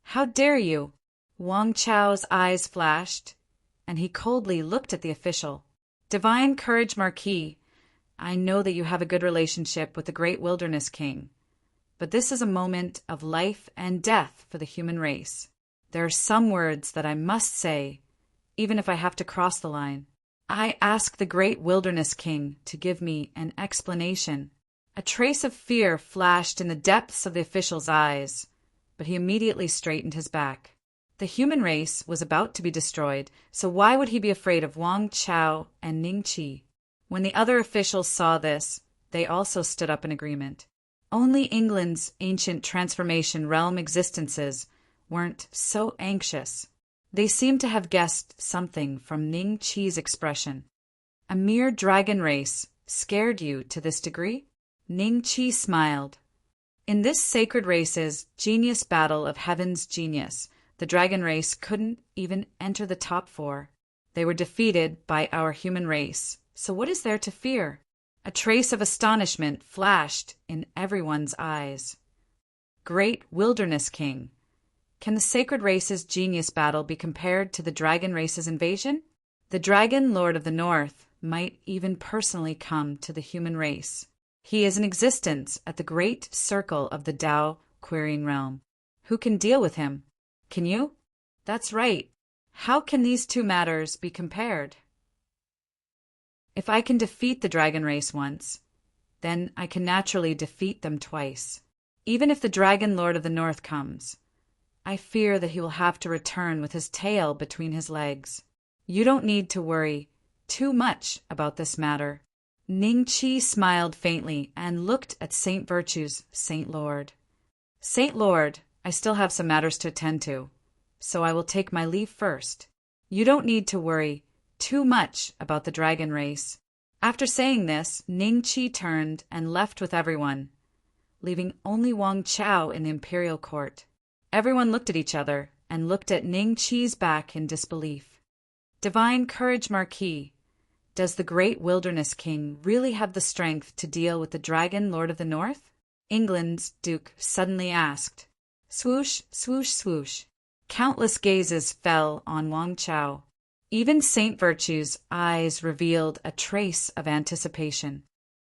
How dare you? Wang Chao's eyes flashed, and he coldly looked at the official. Divine Courage Marquis, I know that you have a good relationship with the great wilderness king, but this is a moment of life and death for the human race. There are some words that I must say, even if I have to cross the line. I ask the great wilderness king to give me an explanation. A trace of fear flashed in the depths of the official's eyes, but he immediately straightened his back. The human race was about to be destroyed, so why would he be afraid of Wang Chao and Ning Qi? When the other officials saw this, they also stood up in agreement. Only England's ancient transformation realm existences weren't so anxious. They seemed to have guessed something from Ning Qi's expression. A mere dragon race scared you to this degree? Ning Qi smiled. In this sacred race's genius battle of heaven's genius, the dragon race couldn't even enter the top 4. They were defeated by our human race. So what is there to fear? A trace of astonishment flashed in everyone's eyes. Great wilderness king, can the sacred race's genius battle be compared to the dragon race's invasion? The dragon lord of the north might even personally come to the human race. He is in existence at the great circle of the Tao querying realm. Who can deal with him? Can you? That's right. How can these two matters be compared? If I can defeat the dragon race once, then I can naturally defeat them twice. Even if the dragon lord of the north comes, I fear that he will have to return with his tail between his legs. You don't need to worry too much about this matter." Ning Chi smiled faintly and looked at Saint Virtue's Saint Lord. "Saint Lord, I still have some matters to attend to, so I will take my leave first. You don't need to worry too much about the dragon race." After saying this, Ning Chi turned and left with everyone, leaving only Wang Chao in the imperial court. Everyone looked at each other and looked at Ning Chi's back in disbelief. "Divine Courage Marquis, does the great Wilderness King really have the strength to deal with the Dragon Lord of the North?" England's Duke suddenly asked. Swoosh, swoosh, swoosh. Countless gazes fell on Wang Chao. Even Saint Virtue's eyes revealed a trace of anticipation.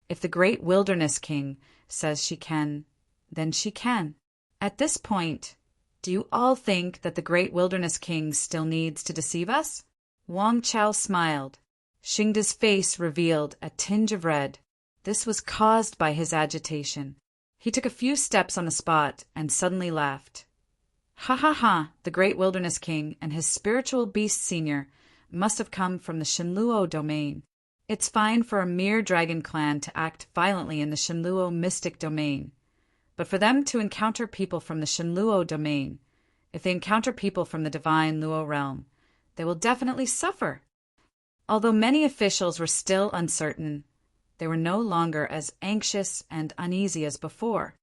If the great Wilderness King says she can, then she can. At this point, do you all think that the great Wilderness King still needs to deceive us? Wang Chao smiled. Xingda's face revealed a tinge of red. This was caused by his agitation. He took a few steps on the spot and suddenly laughed. "Ha ha ha, the great Wilderness King and his spiritual beast senior must have come from the Shenluo domain. It's fine for a mere dragon clan to act violently in the Shenluo mystic domain, but for them to encounter people from the Shenluo domain, if they encounter people from the divine Luo realm, they will definitely suffer." Although many officials were still uncertain, they were no longer as anxious and uneasy as before.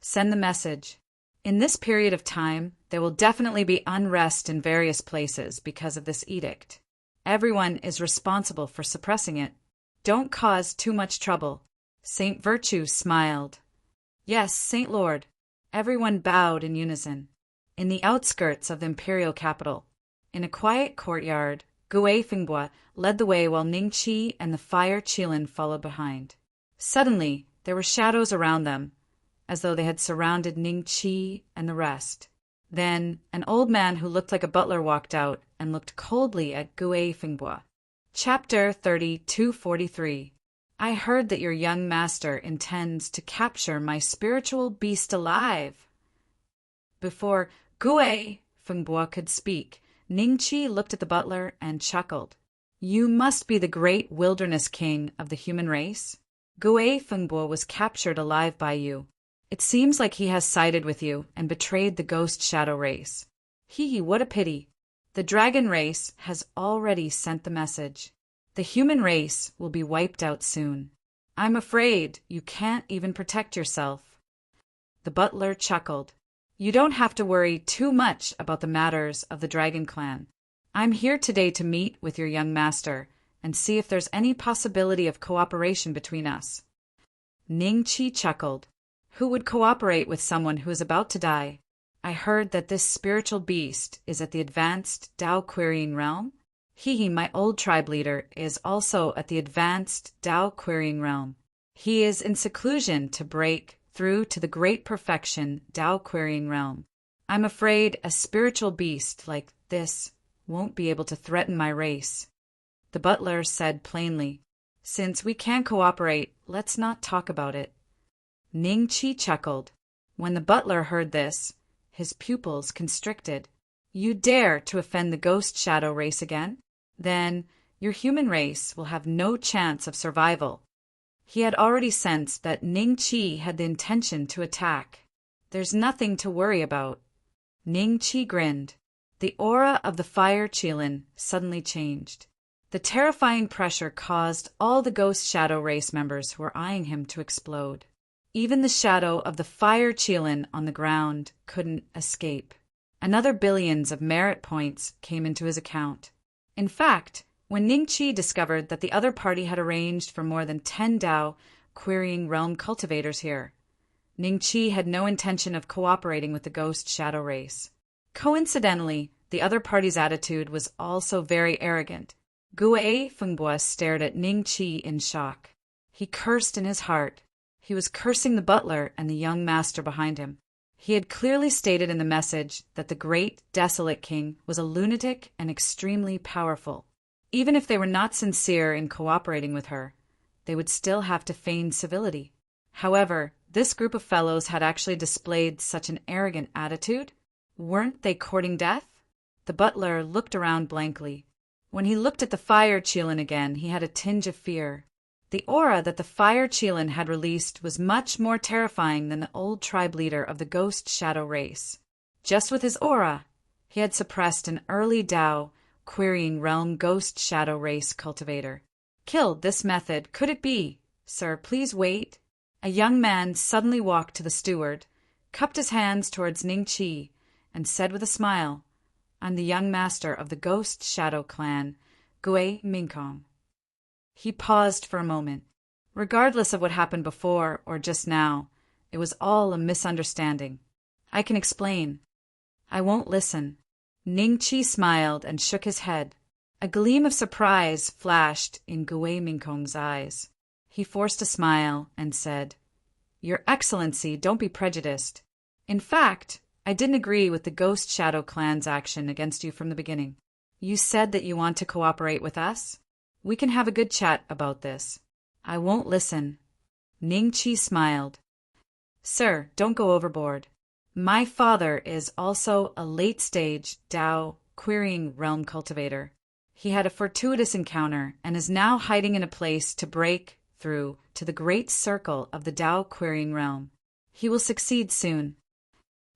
Send the message. In this period of time, there will definitely be unrest in various places because of this edict. Everyone is responsible for suppressing it. Don't cause too much trouble. Saint Virtue smiled. "Yes, Saint Lord." Everyone bowed in unison. In the outskirts of the imperial capital, in a quiet courtyard, Gui Fengbua led the way while Ning Chi and the Fire Qilin followed behind. Suddenly, there were shadows around them, as though they had surrounded Ning Chi and the rest. Then, an old man who looked like a butler walked out and looked coldly at Gui Fengbua. Chapter 3243. I heard that your young master intends to capture my spiritual beast alive. Before Gui Fengbua could speak, Ning Chi looked at the butler and chuckled. "You must be the great Wilderness King of the human race. Gui Fengbua was captured alive by you. It seems like he has sided with you and betrayed the ghost shadow race. Hee, what a pity. The dragon race has already sent the message. The human race will be wiped out soon. I'm afraid you can't even protect yourself." The butler chuckled. "You don't have to worry too much about the matters of the Dragon Clan. I'm here today to meet with your young master and see if there's any possibility of cooperation between us." Ning Chi chuckled. "Who would cooperate with someone who is about to die? I heard that this spiritual beast is at the advanced Dao Querying Realm. My old tribe leader, is also at the advanced Dao Querying Realm. He is in seclusion to break through to the great perfection Dao Querying Realm. I'm afraid a spiritual beast like this won't be able to threaten my race." The butler said plainly, "Since we can't cooperate, let's not talk about it." Ning Chi chuckled. When the butler heard this, his pupils constricted. "You dare to offend the ghost shadow race again? Then your human race will have no chance of survival." He had already sensed that Ning Chi had the intention to attack. "There's nothing to worry about." Ning Chi grinned. The aura of the Fire Qilin suddenly changed. The terrifying pressure caused all the ghost shadow race members who were eyeing him to explode. Even the shadow of the Fire Qilin on the ground couldn't escape. Another billions of merit points came into his account. In fact, when Ning Chi discovered that the other party had arranged for more than 10 Dao Querying Realm cultivators here, Ning Chi had no intention of cooperating with the ghost shadow race. Coincidentally, the other party's attitude was also very arrogant. Gui Fengbua stared at Ning Chi in shock. He cursed in his heart. He was cursing the butler and the young master behind him. He had clearly stated in the message that the great desolate king was a lunatic and extremely powerful. Even if they were not sincere in cooperating with her, they would still have to feign civility. However, this group of fellows had actually displayed such an arrogant attitude. Weren't they courting death? The butler looked around blankly. When he looked at the fire Qilin again, he had a tinge of fear. The aura that the fire Qilin had released was much more terrifying than the old tribe leader of the ghost shadow race. Just with his aura, he had suppressed an early Tao, querying realm ghost shadow race cultivator. Killed this method, could it be? Sir, please wait. A young man suddenly walked to the steward, cupped his hands towards Ning Qi, and said with a smile, "I'm the young master of the ghost shadow clan, Gui Mingkong." He paused for a moment. Regardless of what happened before or just now, it was all a misunderstanding. "I can explain." "I won't listen." Ning Qi smiled and shook his head. A gleam of surprise flashed in Gui Mingkong's eyes. He forced a smile and said, "Your Excellency, don't be prejudiced. In fact, I didn't agree with the Ghost Shadow Clan's action against you from the beginning. You said that you want to cooperate with us? We can have a good chat about this." "I won't listen." Ning Qi smiled. "Sir, don't go overboard. My father is also a late-stage Tao querying realm cultivator. He had a fortuitous encounter and is now hiding in a place to break through to the great circle of the Tao querying realm. He will succeed soon."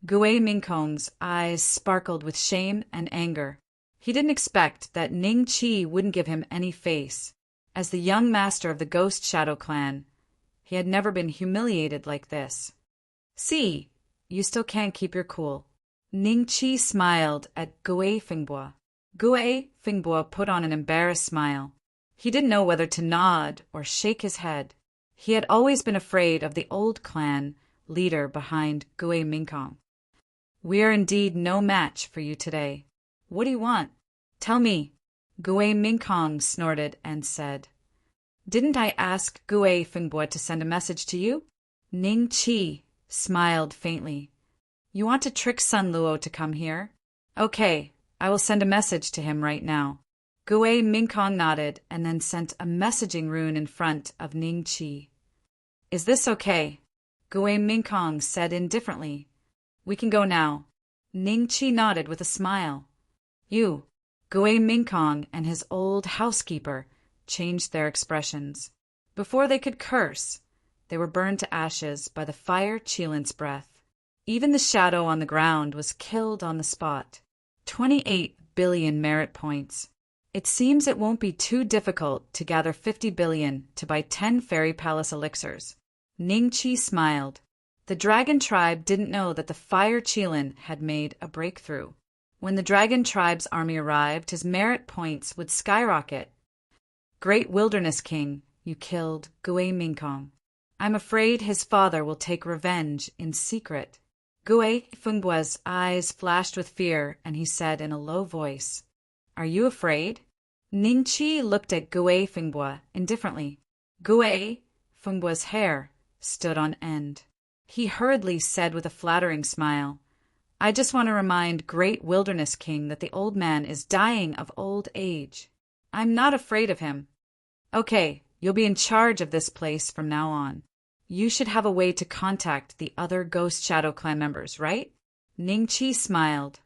Gui Mingkong's eyes sparkled with shame and anger. He didn't expect that Ning Qi wouldn't give him any face. As the young master of the Ghost Shadow Clan, he had never been humiliated like this. "See, you still can't keep your cool." Ning Qi smiled at Gui Fengbo. Gui Fengbo put on an embarrassed smile. He didn't know whether to nod or shake his head. He had always been afraid of the old clan leader behind Gui Mingkong. "We are indeed no match for you today. What do you want? Tell me." Gui Mingkong snorted and said, "Didn't I ask Gui Fengbo to send a message to you?" Ning Qi smiled faintly. "You want to trick Sun Luo to come here? Okay, I will send a message to him right now." Gui Mingkong nodded and then sent a messaging rune in front of Ning Qi. "Is this okay?" Gui Mingkong said indifferently. "We can go now." Ning Qi nodded with a smile. "You." Gui Mingkong and his old housekeeper changed their expressions. Before they could curse, they were burned to ashes by the fire Qilin's breath. Even the shadow on the ground was killed on the spot. 28 billion merit points. It seems it won't be too difficult to gather 50 billion to buy 10 fairy palace elixirs. Ning Qi smiled. The dragon tribe didn't know that the fire Qilin had made a breakthrough. When the dragon tribe's army arrived, his merit points would skyrocket. "Great Wilderness King, you killed Gui Mingkong. I'm afraid his father will take revenge in secret." Gui Fengbo's eyes flashed with fear, and he said in a low voice, "Are you afraid?" Ning Qi looked at Gui Fengbo indifferently. Gui Fengbo's hair stood on end. He hurriedly said with a flattering smile, "I just want to remind Great Wilderness King that the old man is dying of old age. I'm not afraid of him. Okay, you'll be in charge of this place from now on. You should have a way to contact the other Ghost Shadow Clan members, right?" Ning Qi smiled.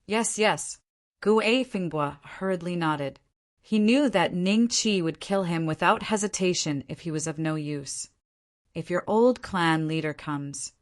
Yes. Gui Fengbo hurriedly nodded. He knew that Ning Qi would kill him without hesitation if he was of no use. "If your old clan leader comes,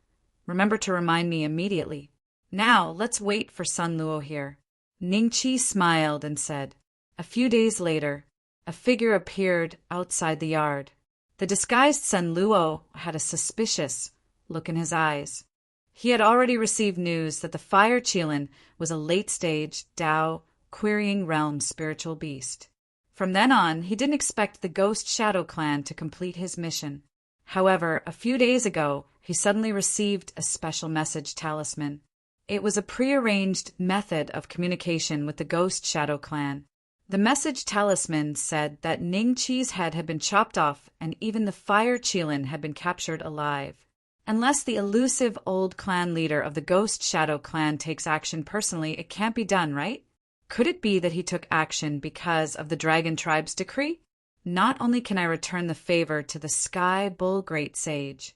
remember to remind me immediately. Now let's wait for Sun Luo here." Ning Qi smiled and said. A few days later, a figure appeared outside the yard. The disguised Sun Luo had a suspicious look in his eyes. He had already received news that the Fire Qilin was a late-stage Tao querying realm spiritual beast. From then on, he didn't expect the Ghost Shadow Clan to complete his mission. However, a few days ago, he suddenly received a special message talisman. It was a prearranged method of communication with the Ghost Shadow Clan. The message talisman said that Ning Qi's head had been chopped off and even the Fire Qilin had been captured alive. Unless the elusive old clan leader of the Ghost Shadow Clan takes action personally, it can't be done, right? Could it be that he took action because of the Dragon Tribe's decree? Not only can I return the favor to the Sky Bull Great Sage,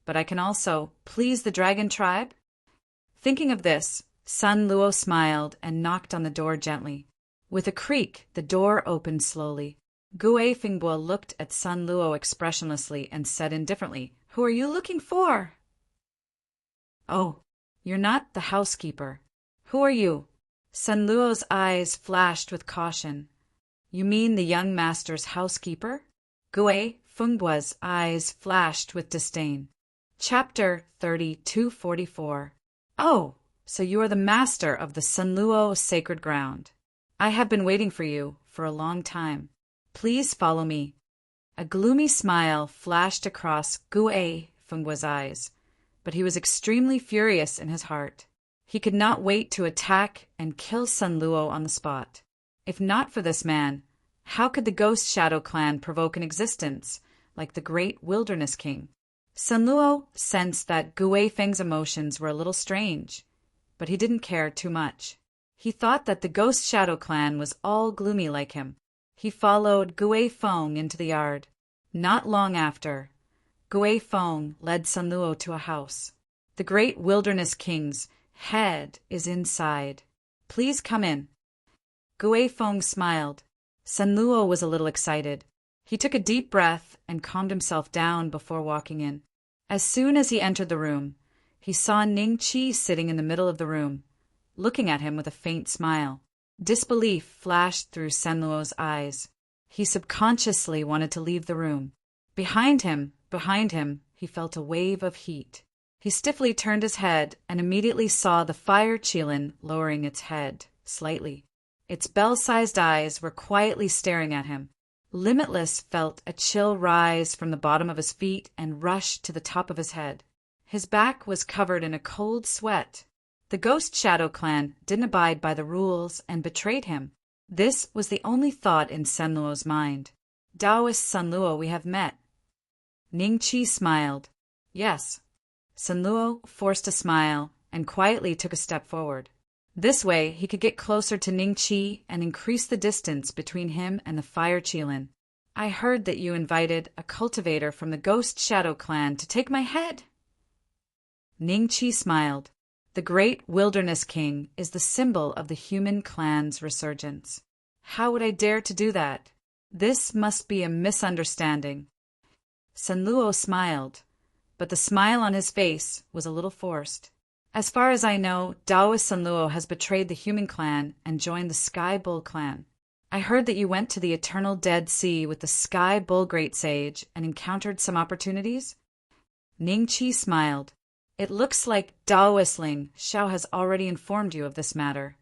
but I can also please the Dragon Tribe? Thinking of this, Sun Luo smiled and knocked on the door gently. With a creak, the door opened slowly. Gue Fingbo looked at Sun Luo expressionlessly and said indifferently, "Who are you looking for?" "Oh, you're not the housekeeper. Who are you?" Sun Luo's eyes flashed with caution. "You mean the young master's housekeeper?" Gue Fengbo's eyes flashed with disdain. Chapter 3244. "Oh, so you are the master of the Sunluo sacred ground. I have been waiting for you for a long time. Please follow me." A gloomy smile flashed across Gue Fengbo's eyes, but he was extremely furious in his heart. He could not wait to attack and kill Sunluo on the spot. If not for this man, how could the Ghost Shadow clan provoke an existence like the great Wilderness King? Sunluo sensed that Gue Feng's emotions were a little strange, but he didn't care too much. He thought that the Ghost Shadow clan was all gloomy like him. He followed Gue Feng into the yard. Not long after, Gue Feng led Sunluo to a house. "The great Wilderness King's head is inside. Please come in." Gue Feng smiled. Sunluo was a little excited. He took a deep breath and calmed himself down before walking in. As soon as he entered the room, he saw Ning Qi sitting in the middle of the room, looking at him with a faint smile. Disbelief flashed through Sunluo's eyes. He subconsciously wanted to leave the room. Behind him, he felt a wave of heat. He stiffly turned his head and immediately saw the fire Qilin lowering its head slightly. Its bell-sized eyes were quietly staring at him. Limitless felt a chill rise from the bottom of his feet and rush to the top of his head. His back was covered in a cold sweat. The Ghost Shadow clan didn't abide by the rules and betrayed him. This was the only thought in Sunluo's mind. "Taoist Sunluo, we have met." Ning Qi smiled. "Yes." Sunluo forced a smile and quietly took a step forward. This way, he could get closer to Ning Qi and increase the distance between him and the Fire Qilin. "I heard that you invited a cultivator from the Ghost Shadow clan to take my head." Ning Qi smiled. The great Wilderness King is the symbol of the human clan's resurgence. How would I dare to do that? This must be a misunderstanding. Sunluo smiled, but the smile on his face was a little forced. "As far as I know, Taoist Sunluo has betrayed the human clan and joined the Sky Bull clan. I heard that you went to the Eternal Dead Sea with the Sky Bull Great Sage and encountered some opportunities?" Ning Qi smiled. "It looks like Taoist Ling Xiao has already informed you of this matter."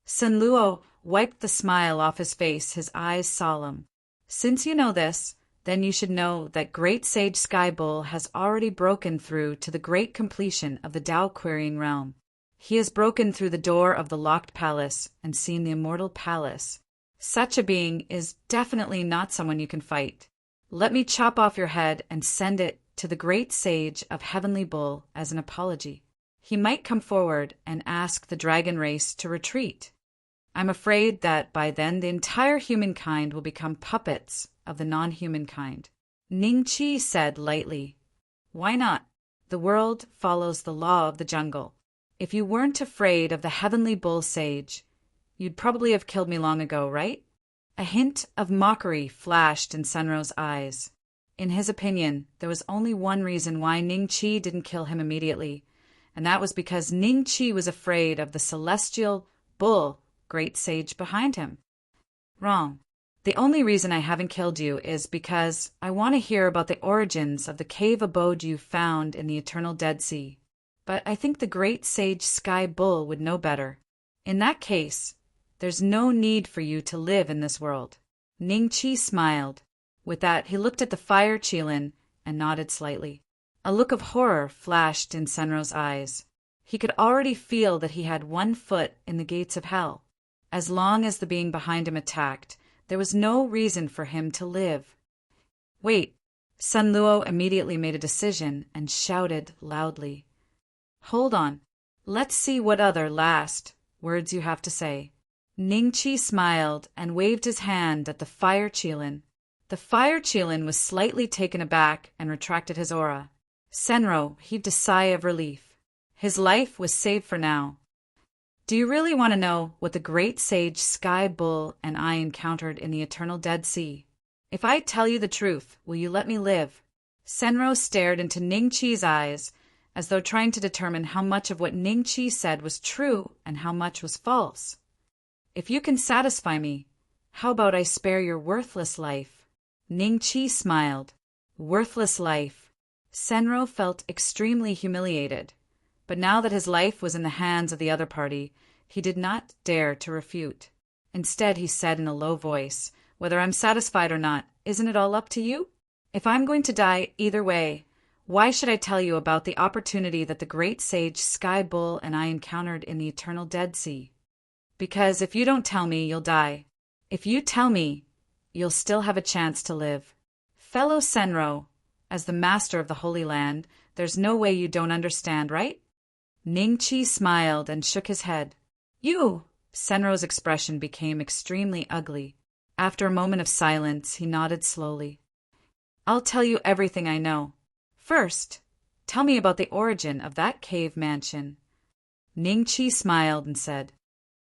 Sunluo wiped the smile off his face, his eyes solemn. "Since you know this, then you should know that Great Sage Sky Bull has already broken through to the great completion of the Tao Querying Realm. He has broken through the door of the Locked Palace and seen the Immortal Palace. Such a being is definitely not someone you can fight. Let me chop off your head and send it to the Great Sage of Heavenly Bull as an apology. He might come forward and ask the dragon race to retreat. I'm afraid that by then the entire humankind will become puppets of the non-human kind." Ning Qi said lightly, "Why not? The world follows the law of the jungle. If you weren't afraid of the Heavenly Bull Sage, you'd probably have killed me long ago, right?" A hint of mockery flashed in Senro's eyes. In his opinion, there was only one reason why Ning Qi didn't kill him immediately, and that was because Ning Qi was afraid of the celestial bull Great Sage behind him. "Wrong. The only reason I haven't killed you is because I want to hear about the origins of the cave abode you found in the Eternal Dead Sea. But I think the Great Sage Sky Bull would know better. In that case, there's no need for you to live in this world." Ning Qi smiled. With that, he looked at the Fire Qilin and nodded slightly. A look of horror flashed in Senro's eyes. He could already feel that he had one foot in the gates of hell. As long as the being behind him attacked, there was no reason for him to live. "Wait." Sunluo immediately made a decision and shouted loudly. "Hold on. Let's see what other last words you have to say." Ning Qi smiled and waved his hand at the Fire Qilin. The Fire Qilin was slightly taken aback and retracted his aura. Senro heaved a sigh of relief. His life was saved for now. Do you really want to know what the great sage Sky Bull and I encountered in the eternal Dead Sea? If I tell you the truth, will you let me live? Senro stared into Ningqi's eyes, as though trying to determine how much of what Ningqi said was true and how much was false. If you can satisfy me, how about I spare your worthless life? Ningqi smiled. Worthless life. Senro felt extremely humiliated. But now that his life was in the hands of the other party, he did not dare to refute. Instead, he said in a low voice, "Whether I'm satisfied or not, isn't it all up to you? If I'm going to die either way, why should I tell you about the opportunity that the great sage Sky Bull and I encountered in the eternal Dead Sea? Because if you don't tell me, you'll die. If you tell me, you'll still have a chance to live. Fellow Senro, as the master of the Holy Land, there's no way you don't understand, right?" Ningqi smiled and shook his head. "You!" Senro's expression became extremely ugly. After a moment of silence, he nodded slowly. "I'll tell you everything I know. First, tell me about the origin of that cave mansion." Ningqi smiled and said,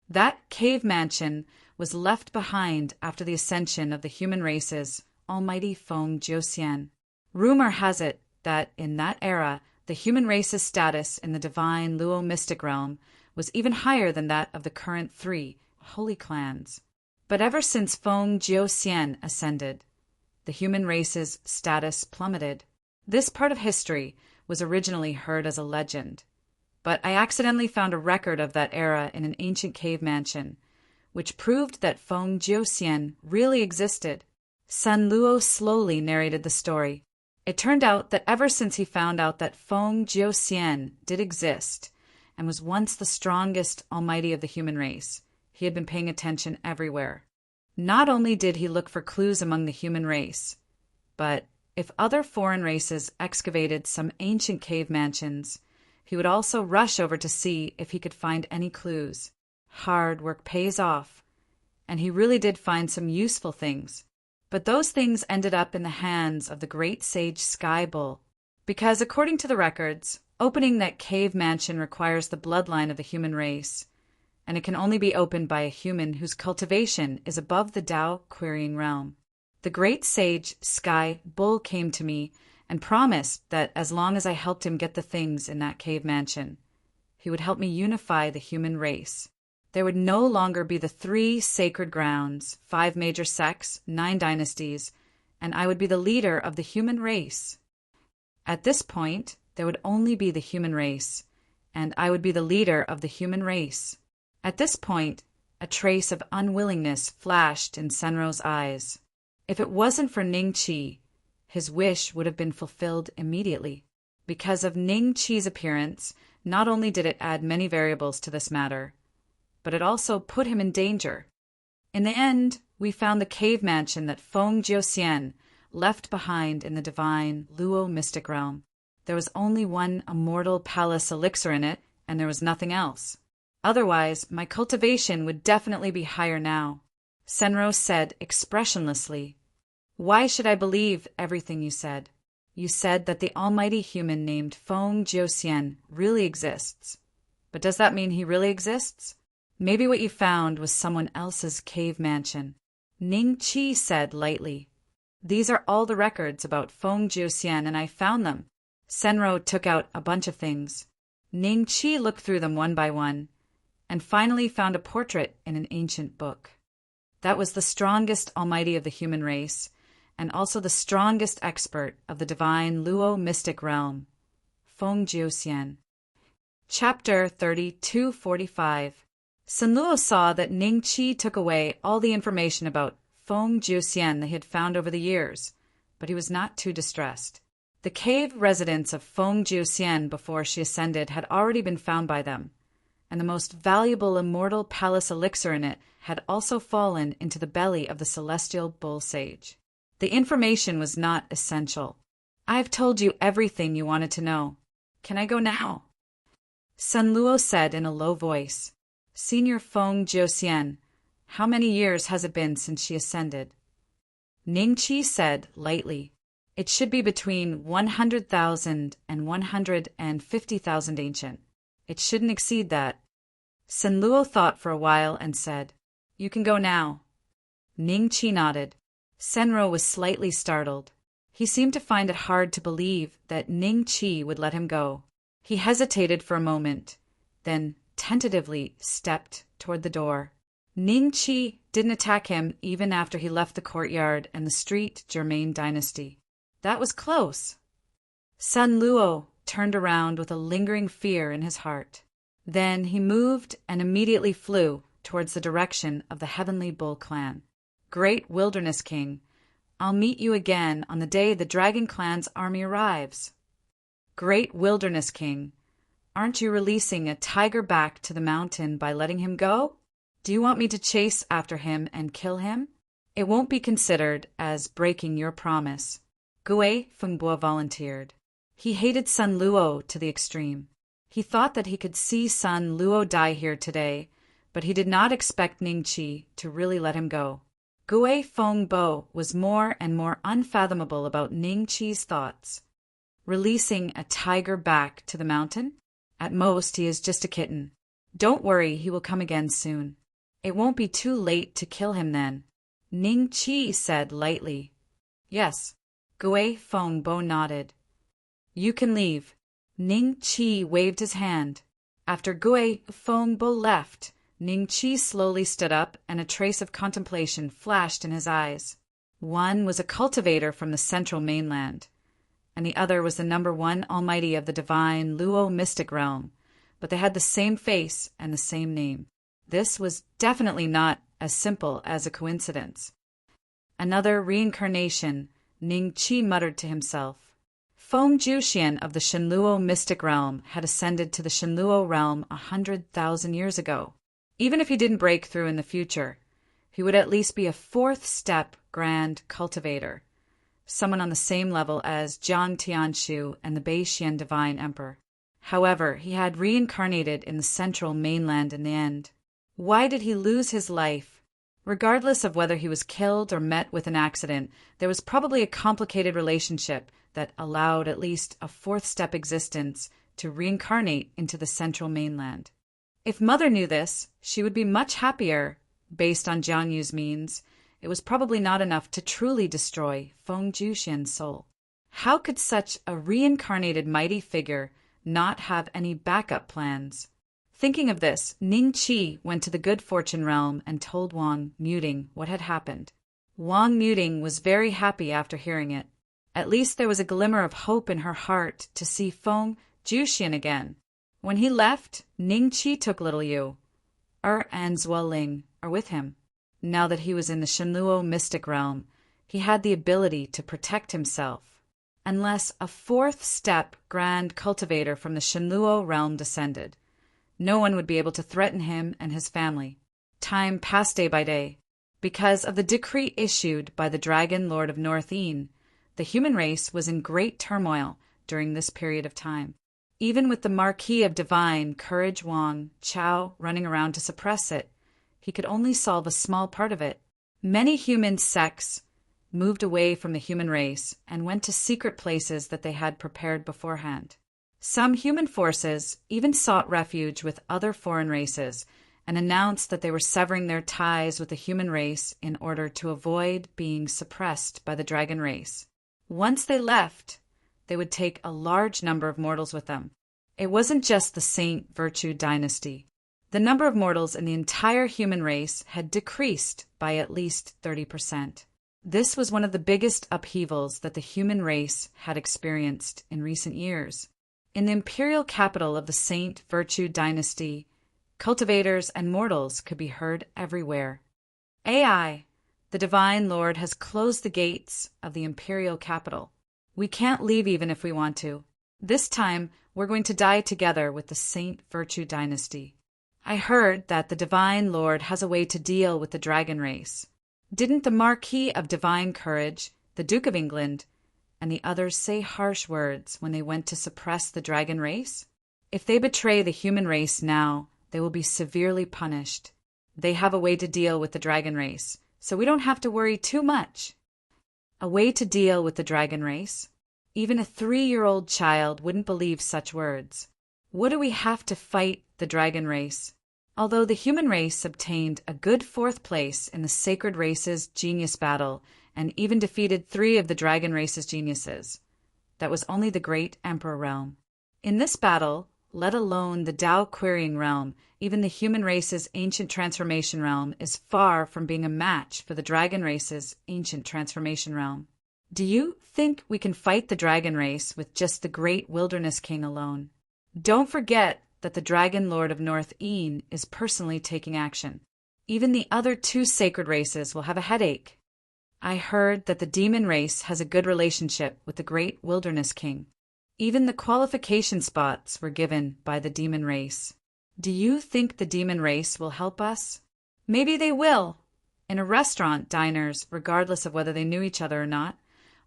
"That cave mansion was left behind after the ascension of the human race's almighty Feng Jiuxian. Rumor has it that in that era, the human race's status in the divine Luo mystic realm was even higher than that of the current 3 holy clans. But ever since Feng Jiuxian ascended, the human race's status plummeted. This part of history was originally heard as a legend, but I accidentally found a record of that era in an ancient cave mansion, which proved that Feng Jiuxian really existed." Sun Luo slowly narrated the story. It turned out that ever since he found out that Feng Jiuxian did exist and was once the strongest almighty of the human race, he had been paying attention everywhere. Not only did he look for clues among the human race, but if other foreign races excavated some ancient cave mansions, he would also rush over to see if he could find any clues. Hard work pays off, and he really did find some useful things. But those things ended up in the hands of the great sage Sky Bull, because according to the records, opening that cave mansion requires the bloodline of the human race, and it can only be opened by a human whose cultivation is above the Tao querying realm. The great sage Sky Bull came to me and promised that as long as I helped him get the things in that cave mansion, he would help me unify the human race. There would no longer be the 3 sacred grounds, 5 major sects, 9 dynasties, and I would be the leader of the human race. At this point, there would only be the human race, and I would be the leader of the human race. At this point, a trace of unwillingness flashed in Senro's eyes. If it wasn't for Ningqi, his wish would have been fulfilled immediately. Because of Ningqi's appearance, not only did it add many variables to this matter, but it also put him in danger. In the end, we found the cave mansion that Feng Jiuxian left behind in the divine Luo mystic realm. There was only one immortal palace elixir in it, and there was nothing else. Otherwise, my cultivation would definitely be higher now. Senro said expressionlessly, "Why should I believe everything you said? You said that the almighty human named Feng Jiuxian really exists. But does that mean he really exists? Maybe what you found was someone else's cave mansion." Ningqi said lightly, "These are all the records about Feng Jiuxian, and I found them." Senro took out a bunch of things. Ningqi looked through them one by one, and finally found a portrait in an ancient book. That was the strongest almighty of the human race, and also the strongest expert of the divine Luo mystic realm, Feng Jiuxian. Chapter 3245. Sun Luo saw that Ningqi took away all the information about Feng Jiuxian that he had found over the years, but he was not too distressed. The cave residence of Feng Jiuxian before she ascended had already been found by them, and the most valuable immortal palace elixir in it had also fallen into the belly of the celestial bull sage. The information was not essential. "I've told you everything you wanted to know. Can I go now?" Sun Luo said in a low voice. "Senior Feng Jiuxian, how many years has it been since she ascended?" Ningqi said lightly, "It should be between 100,000 and 150,000 ancient. It shouldn't exceed that." Senluo thought for a while and said, "You can go now." Ning Qi nodded. Senro was slightly startled. He seemed to find it hard to believe that Ning Qi would let him go. He hesitated for a moment, then tentatively stepped toward the door. Ning Qi didn't attack him even after he left the courtyard and the street Germain dynasty. That was close. Sun Luo turned around with a lingering fear in his heart. Then he moved and immediately flew towards the direction of the Heavenly Bull clan. "Great Wilderness King, I'll meet you again on the day the Dragon Clan's army arrives." "Great Wilderness King, aren't you releasing a tiger back to the mountain by letting him go? Do you want me to chase after him and kill him? It won't be considered as breaking your promise." Gui Fengbo volunteered. He hated Sun Luo to the extreme. He thought that he could see Sun Luo die here today, but he did not expect Ning Qi to really let him go. Gui Fengbo was more and more unfathomable about Ning Qi's thoughts. Releasing a tiger back to the mountain? At most, he is just a kitten. Don't worry, he will come again soon. It won't be too late to kill him then. Ning Qi said lightly. Yes. Gui Fengbo nodded. You can leave. Ning Qi waved his hand. After Gui Fengbo left, Ning Qi slowly stood up and a trace of contemplation flashed in his eyes. One was a cultivator from the central mainland, and the other was the #1 almighty of the divine Luo mystic realm, but they had the same face and the same name. This was definitely not as simple as a coincidence. Another reincarnation, Ning Qi muttered to himself. Feng Juxian of the Shenluo mystic realm had ascended to the Shenluo realm 100,000 years ago. Even if he didn't break through in the future, he would at least be a 4th step grand cultivator, someone on the same level as Jiang Tianshu and the Beixian divine emperor. However, he had reincarnated in the central mainland in the end. Why did he lose his life? Regardless of whether he was killed or met with an accident, there was probably a complicated relationship that allowed at least a 4th step existence to reincarnate into the central mainland. If Mother knew this, she would be much happier. Based on Jiang Yu's means, it was probably not enough to truly destroy Feng Juxian's soul. How could such a reincarnated mighty figure not have any backup plans? Thinking of this, Ning Qi went to the good fortune realm and told Wang Muting what had happened. Wang Muting was very happy after hearing it. At least there was a glimmer of hope in her heart to see Feng Juxian again. When he left, Ning Qi took little Yu, and Zuoling are with him. Now that he was in the Shenluo mystic realm, he had the ability to protect himself. Unless a 4th step grand cultivator from the Shenluo realm descended, no one would be able to threaten him and his family. Time passed day by day. Because of the decree issued by the Dragon Lord of North Yin, the human race was in great turmoil during this period of time. Even with the Marquis of Divine Courage Wang Chao running around to suppress it, he could only solve a small part of it. Many human sects moved away from the human race and went to secret places that they had prepared beforehand. Some human forces even sought refuge with other foreign races and announced that they were severing their ties with the human race in order to avoid being suppressed by the dragon race. Once they left, they would take a large number of mortals with them. It wasn't just the Saint Virtue dynasty. The number of mortals in the entire human race had decreased by at least 30%. This was one of the biggest upheavals that the human race had experienced in recent years. In the imperial capital of the Saint Virtue dynasty, cultivators and mortals could be heard everywhere. AI, the Divine Lord has closed the gates of the imperial capital. We can't leave even if we want to. This time, we're going to die together with the Saint Virtue dynasty. I heard that the Divine Lord has a way to deal with the dragon race. Didn't the Marquis of Divine Courage, the Duke of England, and the others say harsh words when they went to suppress the dragon race? If they betray the human race now, they will be severely punished. They have a way to deal with the dragon race, so we don't have to worry too much. A way to deal with the dragon race? Even a 3-year-old child wouldn't believe such words. What do we have to fight the dragon race? Although the human race obtained a good fourth place in the sacred race's genius battle and even defeated 3 of the dragon race's geniuses, that was only the great emperor realm. In this battle, let alone the Tao querying realm, even the human race's ancient transformation realm is far from being a match for the dragon race's ancient transformation realm. Do you think we can fight the dragon race with just the great wilderness king alone? Don't forget that the dragon lord of North Een is personally taking action. Even the other 2 sacred races will have a headache. I heard that the demon race has a good relationship with the great wilderness king. Even the qualification spots were given by the demon race. Do you think the demon race will help us? Maybe they will. In a restaurant, diners, regardless of whether they knew each other or not,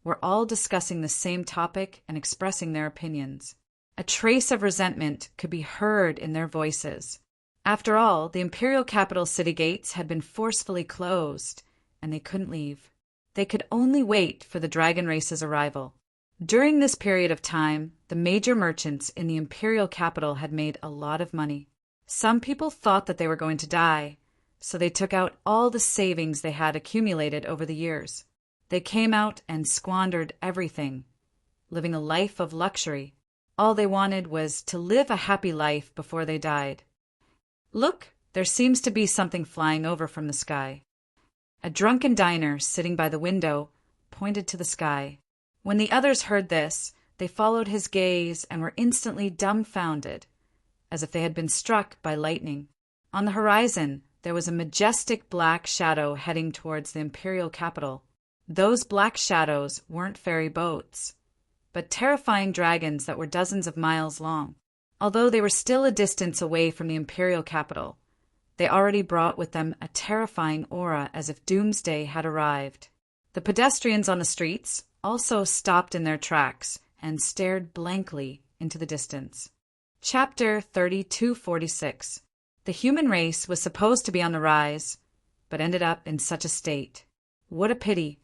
were all discussing the same topic and expressing their opinions. A trace of resentment could be heard in their voices. After all, the imperial capital city gates had been forcefully closed, and they couldn't leave. They could only wait for the dragon race's arrival. During this period of time, the major merchants in the imperial capital had made a lot of money. Some people thought that they were going to die, so they took out all the savings they had accumulated over the years. They came out and squandered everything, living a life of luxury. All they wanted was to live a happy life before they died. Look, there seems to be something flying over from the sky. A drunken diner sitting by the window pointed to the sky. When the others heard this, they followed his gaze and were instantly dumbfounded, as if they had been struck by lightning. On the horizon, there was a majestic black shadow heading towards the imperial capital. Those black shadows weren't ferry boats, but terrifying dragons that were dozens of miles long. Although they were still a distance away from the imperial capital, they already brought with them a terrifying aura as if doomsday had arrived. The pedestrians on the streets also stopped in their tracks and stared blankly into the distance. Chapter 3246. The human race was supposed to be on the rise, but ended up in such a state. What a pity.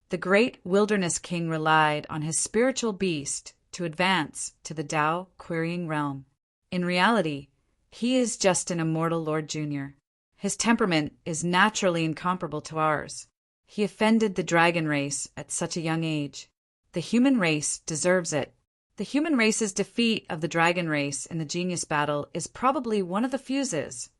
The great wilderness king relied on his spiritual beast to advance to the Tao querying realm. In reality, he is just an immortal Lord Junior. His temperament is naturally incomparable to ours. He offended the dragon race at such a young age. The human race deserves it. The human race's defeat of the dragon race in the genius battle is probably one of the fuses.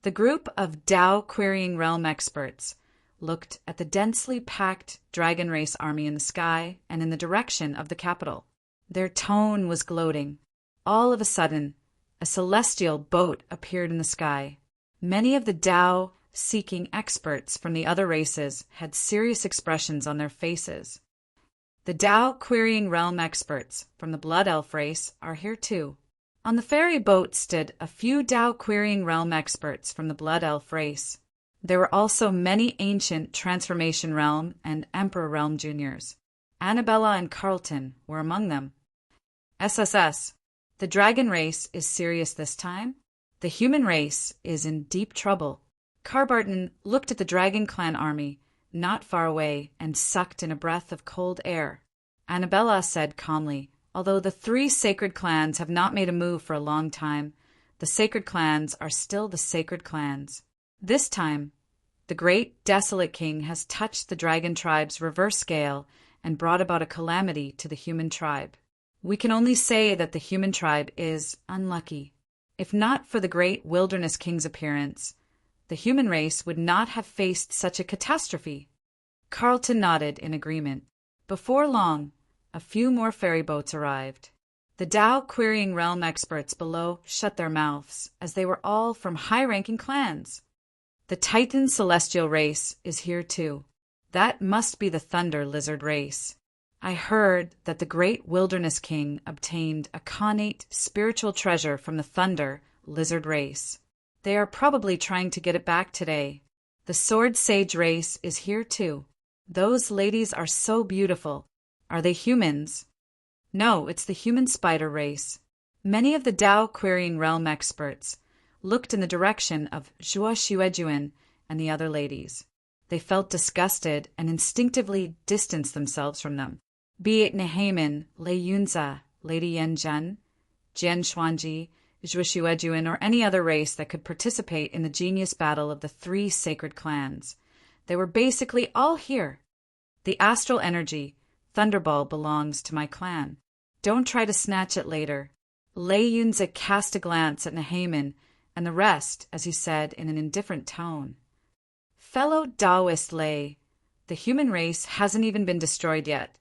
The group of Tao querying realm experts looked at the densely packed dragon race army in the sky and in the direction of the capital. Their tone was gloating. All of a sudden, a celestial boat appeared in the sky. Many of the Tao-seeking experts from the other races had serious expressions on their faces. The Tao querying realm experts from the Blood Elf race are here too. On the ferry boat stood a few Tao querying realm experts from the Blood Elf race. There were also many ancient Transformation Realm and Emperor Realm juniors. Annabella and Carlton were among them. SSS. The dragon race is serious this time. The human race is in deep trouble. Carbarton looked at the Dragon Clan army, not far away, and sucked in a breath of cold air. Annabella said calmly, although the 3 sacred clans have not made a move for a long time, the sacred clans are still the sacred clans. This time, the great desolate king has touched the dragon tribe's reverse scale and brought about a calamity to the human tribe. We can only say that the human tribe is unlucky. If not for the great wilderness king's appearance, the human race would not have faced such a catastrophe. Carlton nodded in agreement. Before long, a few more ferry boats arrived. The Tao querying realm experts below shut their mouths, as they were all from high-ranking clans. The Titan celestial race is here too. That must be the Thunder Lizard race. I heard that the great wilderness king obtained a connate spiritual treasure from the Thunder Lizard race. They are probably trying to get it back today. The Sword Sage race is here too. Those ladies are so beautiful. Are they humans? No, it's the human spider race. Many of the Tao querying realm experts looked in the direction of Zhua Xuejuan and the other ladies. They felt disgusted and instinctively distanced themselves from them. Be it Nehaman, Lei Yunza, Lady Yan Zhen, Jian Xuanji, Zhuoshuejuan, or any other race that could participate in the genius battle of the three sacred clans. They were basically all here. The astral energy, Thunderball, belongs to my clan. Don't try to snatch it later. Lei Yunze cast a glance at Nehaman and the rest as he said in an indifferent tone, "Fellow Taoist Lei, the human race hasn't even been destroyed yet,